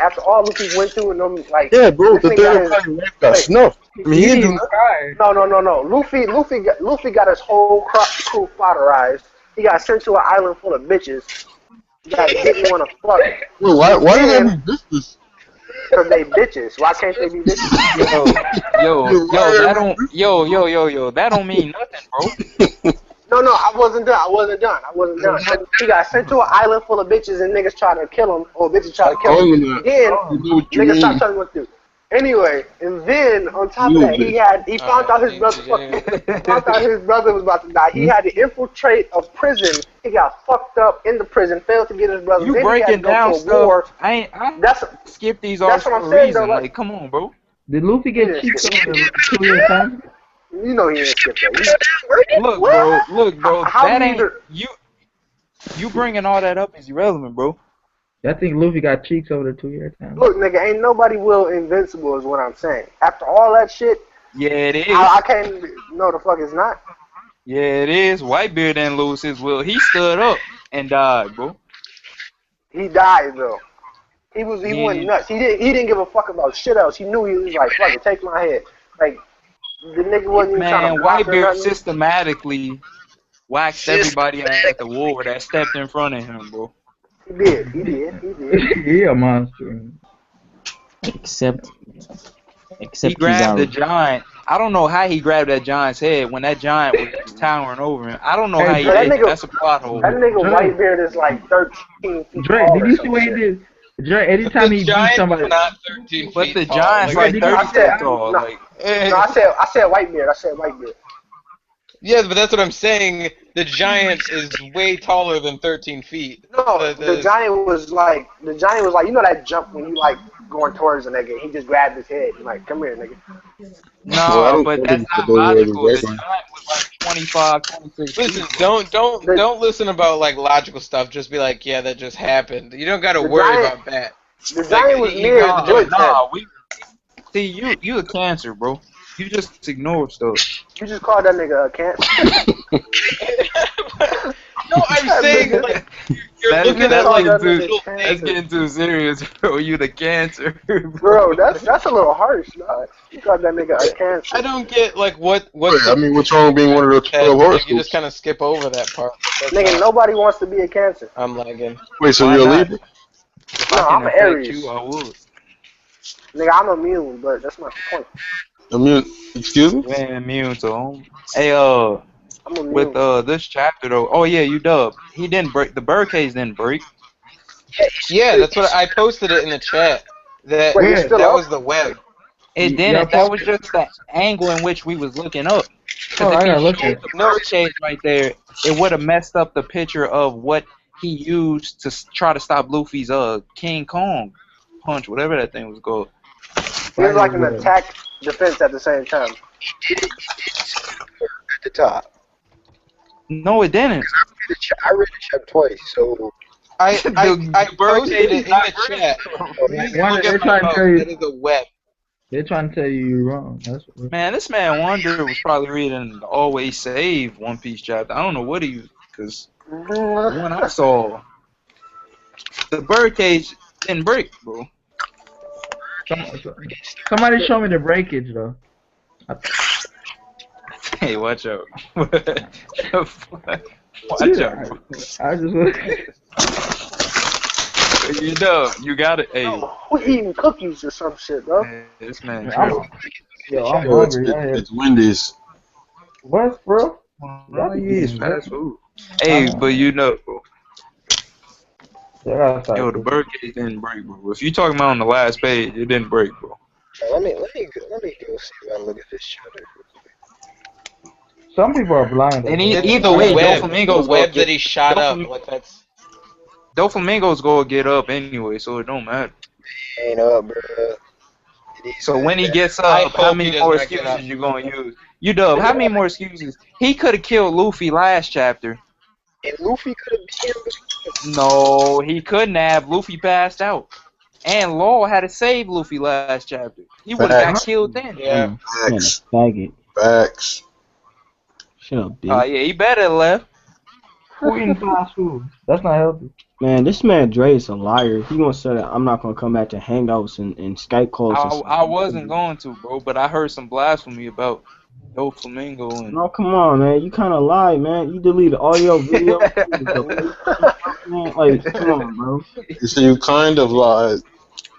after all Luffy went through and them, like, yeah, bro, the third Hokage got snuffed. I mean, he didn't do that. No. Luffy got his whole crew fodderized. He got sent to an island full of bitches that didn't want to fuck. Wait, why did they be bitches? Because they bitches. Why can't they be bitches? That don't mean nothing, bro. No, I wasn't done. He got sent to an island full of bitches and niggas try to kill him, or bitches try to kill him. Then niggas start telling him what to do. Anyway, and then on top of that, he found out his brother was about to die. He had to infiltrate a prison. He got fucked up in the prison, failed to get his brother. You breaking down stuff? I skip these all for a reason. Like, come on, bro. Did Luffy get cheeks on the 2 year time? You know he didn't skip that. Look, bro. That ain't you bringing all that up is irrelevant, bro. I think Luffy got cheeks over the 2 year time. Look, nigga, ain't nobody will invincible is what I'm saying. After all that shit, yeah, it is. I can't. No, the fuck it's not. Yeah, it is. Whitebeard didn't lose his will. He stood up and died, bro. He died though. He went nuts. He didn't give a fuck about shit else. He knew he was like, fuck it, take my head. Like the nigga wasn't even trying to block Whitebeard systematically waxed everybody at the war that stepped in front of him, bro. He did. He a monster. Except he grabbed the giant I don't know how he grabbed that giant's head when that giant was towering over him. I don't know how he that did nigga, that. That's a plot hole. That nigga Whitebeard is like 13 feet Dre, tall did or you some see what he shit. did? Dre, anytime The he beat giant's somebody. not 13 But feet the tall. giant's Like, like Dre, 30 I said, feet tall. no, Like, no, I said Whitebeard. I said Whitebeard. yeah, but that's what I'm saying. The giant is way taller than 13 feet. No, the giant was like, you know that jump when you like going towards a nigga, he just grabbed his head and like, come here, nigga. Well, I no, don't but think that's the not Warlord is logical. The wrestling. giant was like 25, 26 Listen, feet. don't listen about like logical stuff. Just be like, yeah, that just happened. You don't got to The worry giant- about that. The Like, giant was he near grabbed the giant's head. Nah, see you a cancer, bro. You just ignore stuff. You just called that nigga a cancer. No, I'm saying like you're looking at like little that's things. getting too serious, bro. You the cancer, Bro, that's a little harsh, dog. You called that nigga a cancer. I don't get like what's Wait, the I mean, what's wrong with being one of the 12 like, you horoscopes? just kind of skip over that part. That's Nigga, not- nobody wants to be a cancer. I'm lagging. Wait, so Why you're a not? Libra? If No, I I'm can an affect Aries. you, I would. Nigga, I'm immune, but that's not the point. Immune? Excuse me? You ain't immune to them. Hey, I'm immune. with this chapter though. Oh yeah, you dub. He didn't break the birdcage. Didn't break. Yeah, that's what I posted it in the chat. That Wait, it's still that up? was the web. It didn't. That was just the angle in which we was looking up. Because if he showed the birdcage right there, it would have messed up the picture of what he used to try to stop Luffy's King Kong punch, whatever that thing was called. It was like an attack defense at the same time. At the top. No, it didn't. I read the chapter twice, so I posted it in the chat. Please look at my post. That is a web. They're trying to tell you you're wrong. That's what Man, this man Wonder was probably reading the Always Save One Piece chapter. I don't know what he, because when I saw the birdcage didn't break, bro. Somebody show me the breakage though. Hey, watch out. Watch out, bro. I just You know, you got it. Hey, Who eating cookies or some shit, bro? this man. I'm Yo, it's Wendy's. What, bro? Y'all eat fast food. Hey, but you know, bro. Yo, the birdcage didn't break, bro. If you talking about on the last page, it didn't break, bro. let me go see if I look at this chapter. Some people are blind. And either way, Doflamingo's the web that he shot up. Like that's. Doflamingo's gonna get up anyway, so it don't matter. Ain't up, bro. So when he gets up, how many more excuses you gonna use? You dub, how many more excuses? He could have killed Luffy last chapter. And Luffy could have beat him. No, he couldn't have. Luffy passed out. And Law had to save Luffy last chapter. He would have got killed then. Yeah. Facts. Faggot. Facts. Shut up, bitch. Yeah, he better have left. Who eating fast food? That's not healthy. Man, this man Dre is a liar. He gonna say that I'm not gonna come back to Hangouts and Skype calls. I wasn't going to, bro, but I heard some blasphemy about Doflamingo and. No, come on, man. You kind of lied, man. You deleted all your videos. Man, like, come on, bro. So you kind of lied.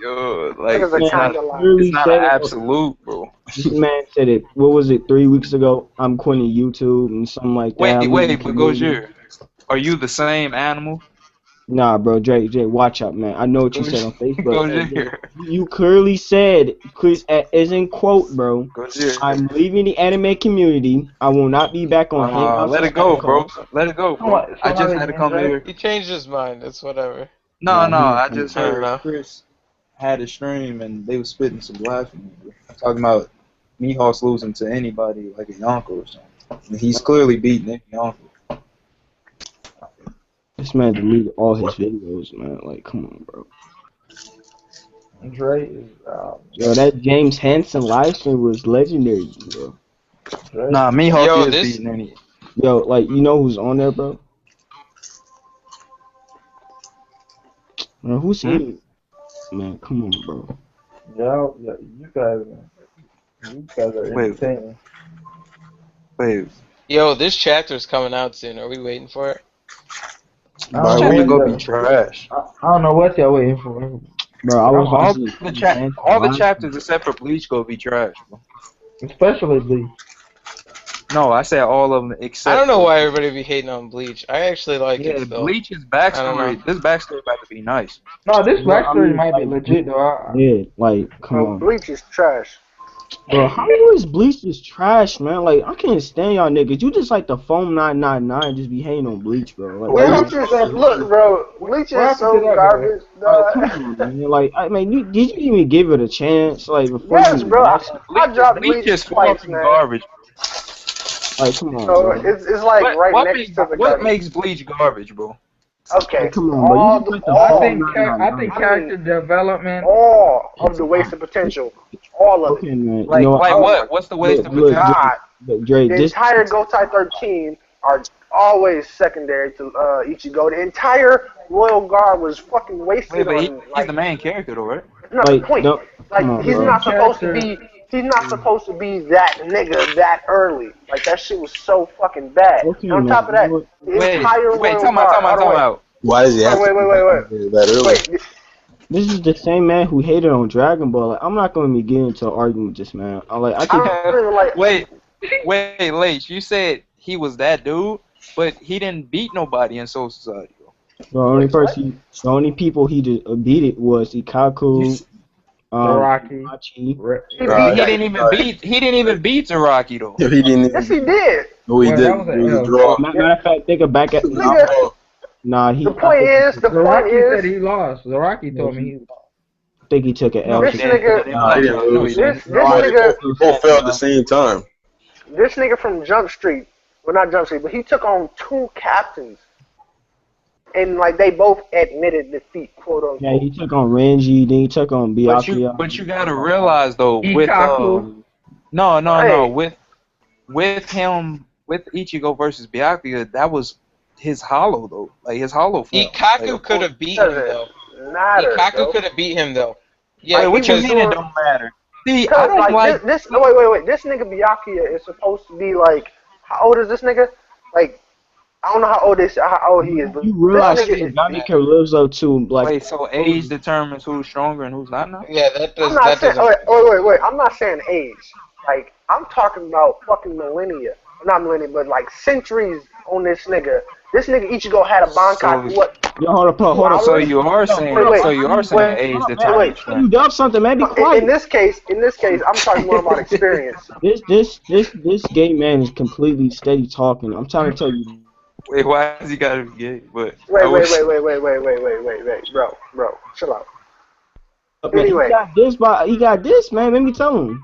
Yo, like, It's not an absolute, bro. This man said it. What was it? 3 weeks ago. I'm quitting YouTube and something like that. Wait, but Gojir, are you the same animal? Nah, bro, Jay, watch out, man. I know what you said on Facebook. Gojir. You clearly said, as in quote, bro. Gojir. I'm leaving the anime community. I will not be back on Hangouts. Let it go, bro. Let it go, bro. I just had to come here. He changed his mind. It's whatever. No, I just heard Chris had a stream and they was spitting some blasphemy. Talking about Mihawk losing to anybody like a Yonko or something. And he's clearly beating any Yonko. This man deleted all his videos, man. Like, come on, bro. Dre is yo, that James Hansen live stream was legendary, bro. Nah, Mihawk is beating any. Yo, like, you know who's on there, bro? Man, who's eating? Man, come on, bro. Yo, you guys are insane. Wait. Yo, this chapter's coming out soon. Are we waiting for it? This chapter gonna be trash. I don't know what y'all waiting for. Bro, I was all the chapters except for Bleach gonna be trash, bro. Especially Bleach. No, I said all of them except. I don't know why everybody be hating on Bleach. I actually like it still. Bleach's backstory. This backstory about to be nice. No, this backstory might be legit though. Yeah, like come on. Bleach is trash. Bro, how is Bleach just trash, man? Like I can't stand y'all niggas. You just like the foam 999 just be hating on Bleach, bro. Like, Bleach is look, bro. Bleach is so garbage. come on, man. Like I mean, did you even give it a chance? Like before yes, you bro. I dropped Bleach is twice, man. Garbage. Like come on. So bro. it's like right next to the What makes Bleach garbage, bro? Okay. Like, come on, bro. You just I think character development. All of the wasted potential. All of it. Man. Like, you know, what? What's the wasted potential? God. Dre, The entire Gotai 13 are always secondary to Ichigo. The entire Royal Guard was fucking wasted on. He's the main character, though, right? Not the point. On, he's bro. not supposed to be. He's not supposed to be that nigga that early. Like that shit was so fucking bad. Okay, on top of that, the entire Royal time out. Why does he have wait. that early? This is the same man who hated on Dragon Ball. Like, I'm not going to be getting into an argument with this man. I think. Wait, Late. You said he was that dude, but he didn't beat nobody in Soul Society. The only people he beat it was Ikaku. Zaraki. He didn't even beat Zaraki though. He didn't. Yes, he did. No, he didn't. It was a draw. Matter of fact, think back at Nah, the point is, said he lost. Zaraki told me he lost. I think he took an L. This nigga, this nigga, both fell at the same time. This nigga from Jump Street, well not Jump Street, but he took on 2 captains. And like they both admitted defeat, quote unquote. Yeah, he took on Renji, then he took on Byakuya. But you gotta realize though, with with him, with Ichigo versus Byakuya, that was his hollow though, like his hollow form. Ikaku could have beat him though. Ikaku could have beat him though. Yeah, what you mean it don't matter? See, I don't like this. No, wait. This nigga Byakuya is supposed to be like, how old is this nigga? Like, I don't know how old he is. But you realize Byakuya lives up to like. Wait, so age determines who's stronger and who's not now? Yeah, that does. Wait. I'm not saying age. Like, I'm talking about fucking millennia. Not millennia, but like centuries on this nigga. This nigga Ichigo had a Bankai. Yo, hold up. So you are saying age determines. You dump something, man. Be quiet. In this case, I'm talking more about experience. This gay man is completely steady talking. I'm trying to tell you. Wait, why has he gotta be gay? But wait, bro, chill out. Anyway, he got this, man. Let me tell him.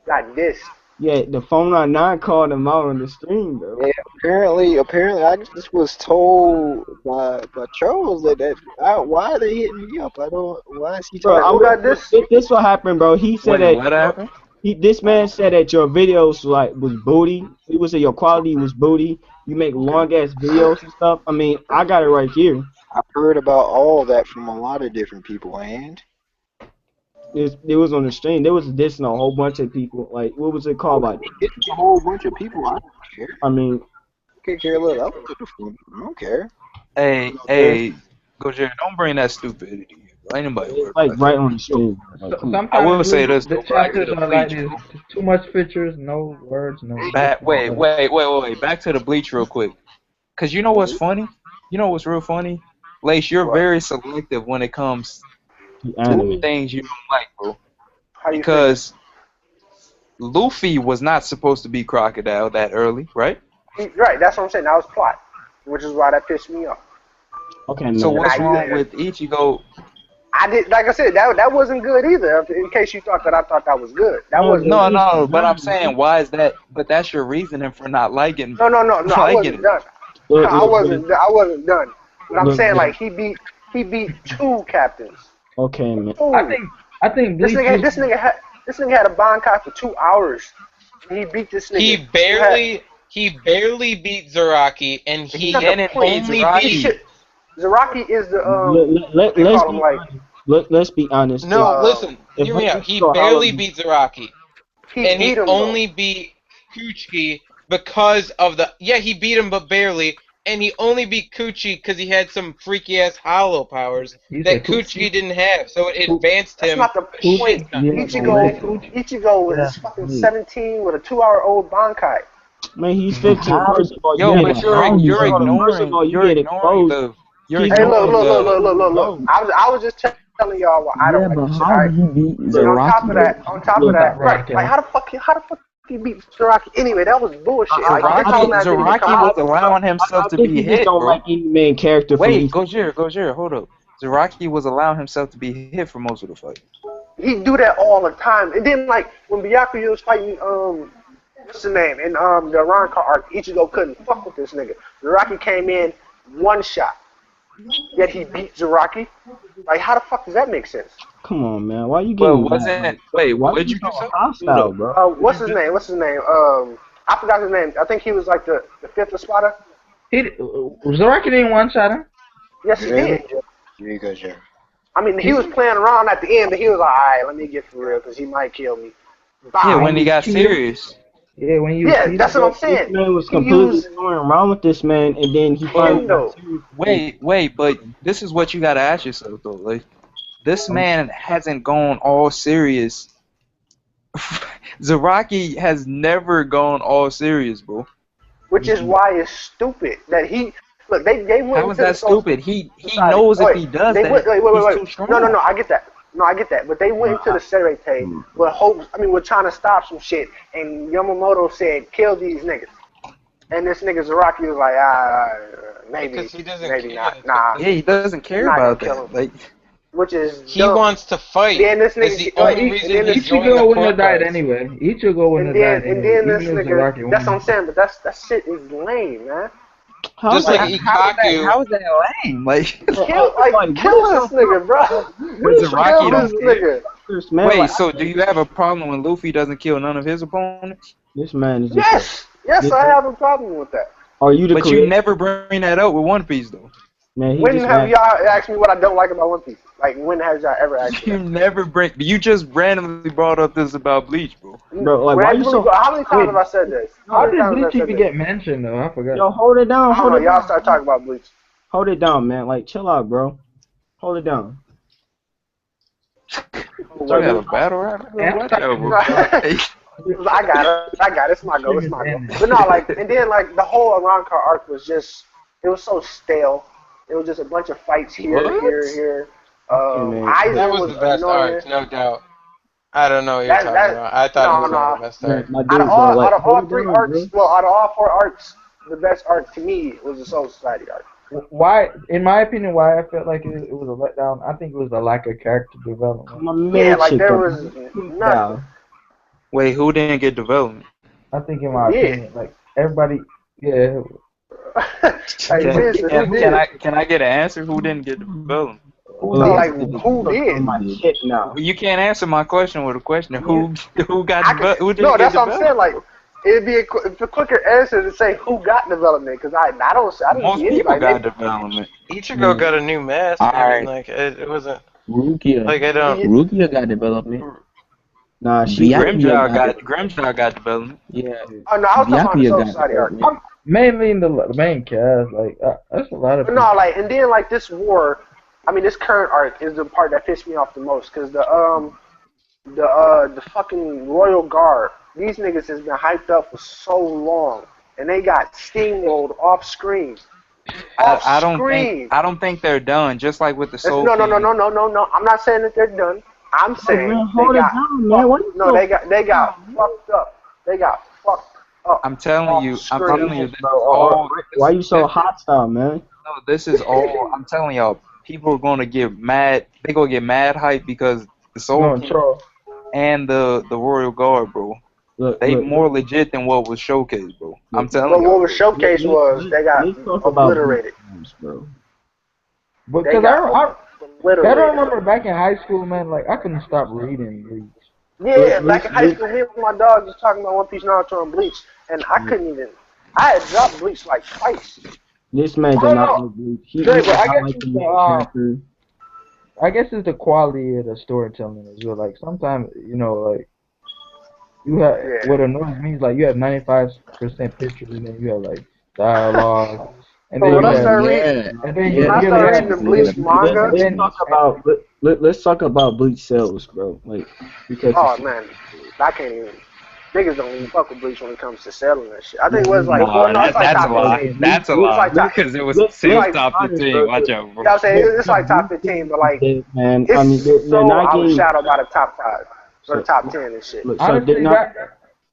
Got this. Yeah, the phone 99 called him out on the stream, though. Yeah, apparently, I just was told by Charles that why are they hitting me up? Why is he talking about this? This what happened, bro. He said what happened? This man said that your videos was booty. He was your quality was booty. You make long ass videos and stuff. I mean, I got it right here. I've heard about all that from a lot of different people, and it was on the stream. There was dissing a whole bunch of people. Like, what was it called? Like, it's a whole bunch of people. I don't care. I mean, I don't care. Hey, Gojira, don't bring that stupidity. Anybody? It's like right on the stream. Like, I will say this. The chapters are like this. Too much pictures, no words, no. Wait. Back to the Bleach real quick. Cause you know what's funny? You know what's real funny? Lace, you're very selective when it comes to things you don't like, bro. Because Luffy was not supposed to be Crocodile that early, right? Right, that's what I'm saying. That was plot, which is why that pissed me off. Okay. So what's wrong with Ichigo? I did, like I said, that wasn't good either. In case you thought that I thought that was good, that was no. But I'm saying, why is that? But that's your reasoning for not liking. No. I wasn't done. I wasn't done. But I'm saying, like, he beat 2 captains. Okay, man. I think this nigga had a Bankai for 2 hours. He beat this nigga. He barely beat Zaraki, and he only beat. Zaraki is the let's be honest. No, listen, hear me out. He barely beat Zaraki, and he only beat Kuchiki because of the. Yeah, he beat him, but barely and he only beat Kuchi because he had some freaky ass hollow powers that Kuchi didn't have, so it advanced him. That's not the point. Ichigo was fucking 17 with a 2-hour-old Bankai. Man, he's 15. First of all, Yo, but you're ignoring the. Hey, look. I was just telling y'all why I don't like this shit. How did he beat Zaraki? On top of that, right? Like how the fuck he beat Zaraki? Anyway, that was bullshit. Zaraki was allowing himself to be hit, don't bro. like any main character. Wait, Gojira, hold up. Zaraki was allowing himself to be hit for most of the fight. He do that all the time. And then like when Byakuya was fighting what's the name? In the Ranka arc, Ichigo couldn't fuck with this nigga. Zaraki came in one shot. Yet he beat Zaraki. Like how the fuck does that make sense? Come on, man. Why you getting what did you do? Hostile, bro. What's his name? I forgot his name. I think he was like the fifth Espada. Zaraki didn't one-shot him? Yes, he did. Gojira. I mean, he was playing around at the end, but he was like, alright, let me get for real, because he might kill me. Bye. Yeah, when he got serious. Yeah, when you. Yeah, that's what I'm saying. This man was completely going around with this man, and then he finally got serious. Wait, but this is what you gotta ask yourself though. Like, this man hasn't gone all serious. Zaraki has never gone all serious, bro. Which is why it's stupid that he. Look, they went. How is that stupid? He knows if he does that, he's too strong. No, I get that. No, I get that. But they went into the Serete with hopes. I mean, we're trying to stop some shit. And Yamamoto said, "Kill these niggas." And this nigga Zaraki was like, maybe not. Nah. Yeah, he doesn't care about that. Like, which is he wants to fight. Then this nigga, the only reason he's Ichigo wouldn't have died anyway. Ichigo wouldn't have died anyway. And then this nigga. That's what I'm saying. But that shit is lame, man. Just like Ikaku. How is that lame? Like, kill this nigga, bro. Wait, so do you have a problem when Luffy doesn't kill none of his opponents? This man is just yes, I have a problem with that. Are you the But you never bring that up with One Piece though. Man, when have y'all asked me what I don't like about One Piece? Like, when has y'all ever asked me? You never bring. You just randomly brought up this about Bleach, bro. Bro, like, why you so? How many times have I said this? How did Bleach even get mentioned though? I forgot. Yo, hold it down. Y'all start talking about Bleach. Hold it down, man. Like, chill out, bro. Hold it down. So you have a battle right I got it. It's my go. But no, like, and then like the whole Aranka arc was just, it was so stale. It was just a bunch of fights here. That was the best arc, no doubt. I don't know what you're talking about. I thought it was one of the best arcs. Out of all 3 arcs, out of all 4 arcs, the best arc to me was the Soul Society arc. Why, in my opinion, why I felt like it was a letdown, I think it was the lack of character development. Yeah, like there was nothing. Wait, who didn't get development? I think in my opinion, like everybody, yeah. Can I get an answer? Who didn't get development? Who did? You can't answer my question with a question. Who got development? No, that's what I'm saying. Like, it'd be a quicker answer to say who got development, because I didn't Most see people anybody. got development. Ichigo got a new mask. I mean, like it wasn't. Rukia. Like I don't. Rukia got development. Nah, Grimjaw got development. Yeah. Oh no, I was talking about the Soul Society arc. Mainly in the main cast, like that's a lot of. But no, like, and then like this war, I mean this current arc is the part that pissed me off the most, because the fucking Royal Guard, these niggas has been hyped up for so long, and they got steamrolled off screen. I don't think they're done. Just like with the Soul. No. I'm not saying that they're done. I'm saying they got fucked up. They got fucked up. I'm telling you, bro. Why you so hostile, man? No, this is all. I'm telling y'all, people are gonna get mad. They gonna get mad hype because the Soul King and the Royal Guard, bro. They more legit than what was showcased, bro. I'm telling you. What was showcased was they got obliterated, bro. Because I don't remember back in high school, man. Like I couldn't stop reading Bleach. Yeah, back in high school, me and my dog was talking about One Piece, Naruto, and Bleach, and I couldn't even. I had dropped Bleach like twice. This man did not like Bleach. I guess it's the quality of the storytelling as well. Like sometimes, like you have what annoys me is like you have 95% pictures and then you have like dialogue And then when I you started reading the Bleach manga, let's talk about Bleach sales, bro. Like, because man, I can't even. Niggas don't even fuck with Bleach when it comes to selling that shit. I think it was like, it's like that's top a lie. 15. That's a lie. Because it was sales top 15. Watch out, bro. Yeah, I'm saying it's like top 15, but like man, it's I mean, they're not getting overshadowed by the top 5 or the top 10 and shit. Look, honestly,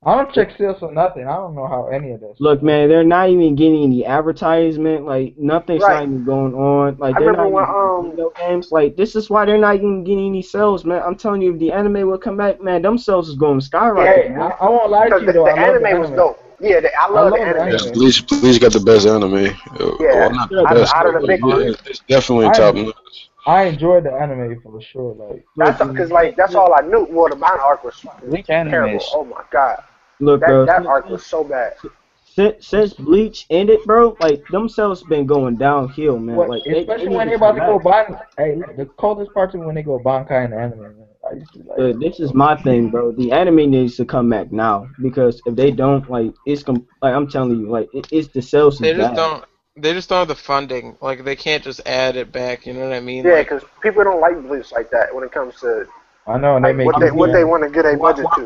I don't check sales for nothing. I don't know how any of this. Look, man, they're not even getting any advertisement. Like, nothing's not even going on. Like, they're not even video games. Like, this is why they're not even getting any sales, man. I'm telling you, if the anime will come back, man, them sales is going to skyrocket. Yeah, I won't lie to you, though. The anime was dope. Yeah, I love the anime. Yeah, Bleach got the best anime. Yeah, not the best, out of the big ones. it's definitely top notch. I enjoyed the anime for sure. Like that's because that's all I knew. Well, the manga arc was terrible. Oh my god. Look, bro, that arc was so bad. Since Bleach ended, bro, like them sales been going downhill, man. Like especially when they about to go Bankai. Hey, the coldest part is when they go Bankai in the anime, man. I used to like. This is my thing, bro. The anime needs to come back now because if they don't, like, like I'm telling you, like it's the sales. They just don't. They just don't have the funding. Like they can't just add it back. You know what I mean? Yeah, because people don't like Bleach like that when it comes to. I know, and they make what they want to get a budget to.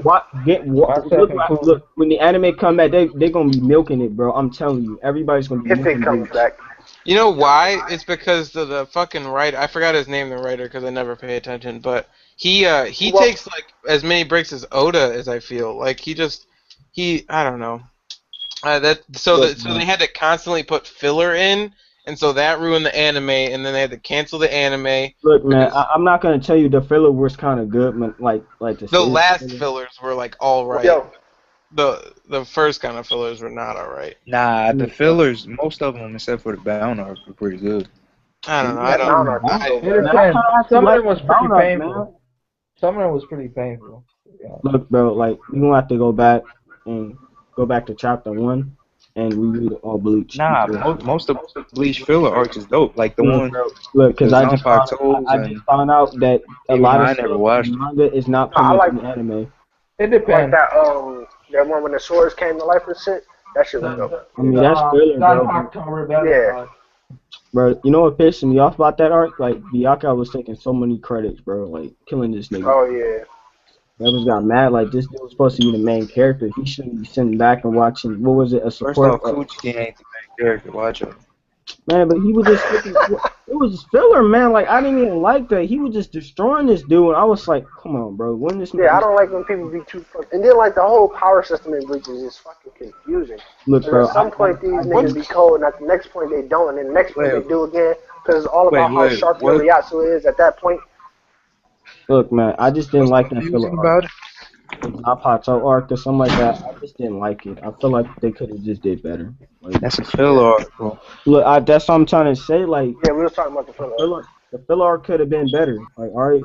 Look, when the anime come back, they're gonna be milking it, bro. I'm telling you, everybody's gonna be. If it comes back. You know why? It's because the fucking writer. I forgot his name, the writer, because I never pay attention. But he takes like as many breaks as Oda, as I feel. Like I don't know. So they had to constantly put filler in. And so that ruined the anime, and then they had to cancel the anime. Look, man, I'm not gonna tell you the filler was kind of good, but like the last fillers were like all right. Yo. The first kind of fillers were not all right. Nah, the fillers, most of them except for the bound arc, were pretty good. I don't know. Some of them was pretty painful. Some of them was pretty painful. Yeah. Look, bro, like you gonna have to go back to chapter 1. And we read all Bleach. Nah, most of Bleach filler arcs is dope. Like the one. Look, because I just found out that a lot of the manga is not published in the anime. It depends. Like that one when the swords came to life and shit. That shit was dope. I mean, that's filler, bro. Yeah. Bro, you know what pissed me off about that arc? Like, Byakuya was taking so many credits, bro. Like, killing this nigga. Oh yeah. I just got mad, like, this dude was supposed to be the main character. He shouldn't be sitting back and watching, what was it, a support? First off, Fuji ain't the main character, watch him. Man, but he was just, it was filler, man. Like, I didn't even like that. He was just destroying this dude, and I was like, come on, bro. When this I don't like when people be too fucking, and then, like, the whole power system in Bleach is just fucking confusing. Look, bro. At some point, these niggas be cold, and at the next point, they don't, and then the next point, they do again, because it's all about how sharp your Ryatsu is at that point. Look, man, I just didn't like that filler arc. Napato arc or something like that. I just didn't like it. I feel like they could have just did better. Like, that's a filler arc, bro. Look, that's what I'm trying to say. Like, yeah, we were talking about the filler arc. The filler arc could have been better. Like, alright.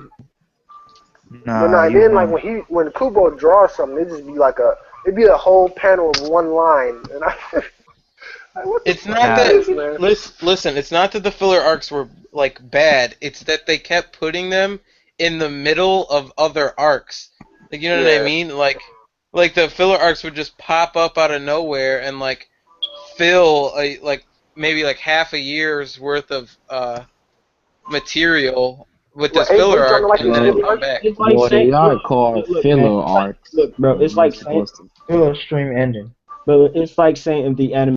But then like when Kubo draws something, it just be like it'd be a whole panel of one line, and it's not that. Listen, it's not that the filler arcs were like bad. It's that they kept putting them in the middle of other arcs. Like, you know what I mean? Like the filler arcs would just pop up out of nowhere and like fill maybe half a year's worth of material with this filler arc, and then it come back. They are called filler arcs. Look, bro, it's like saying filler stream ending. But it's like saying if the anime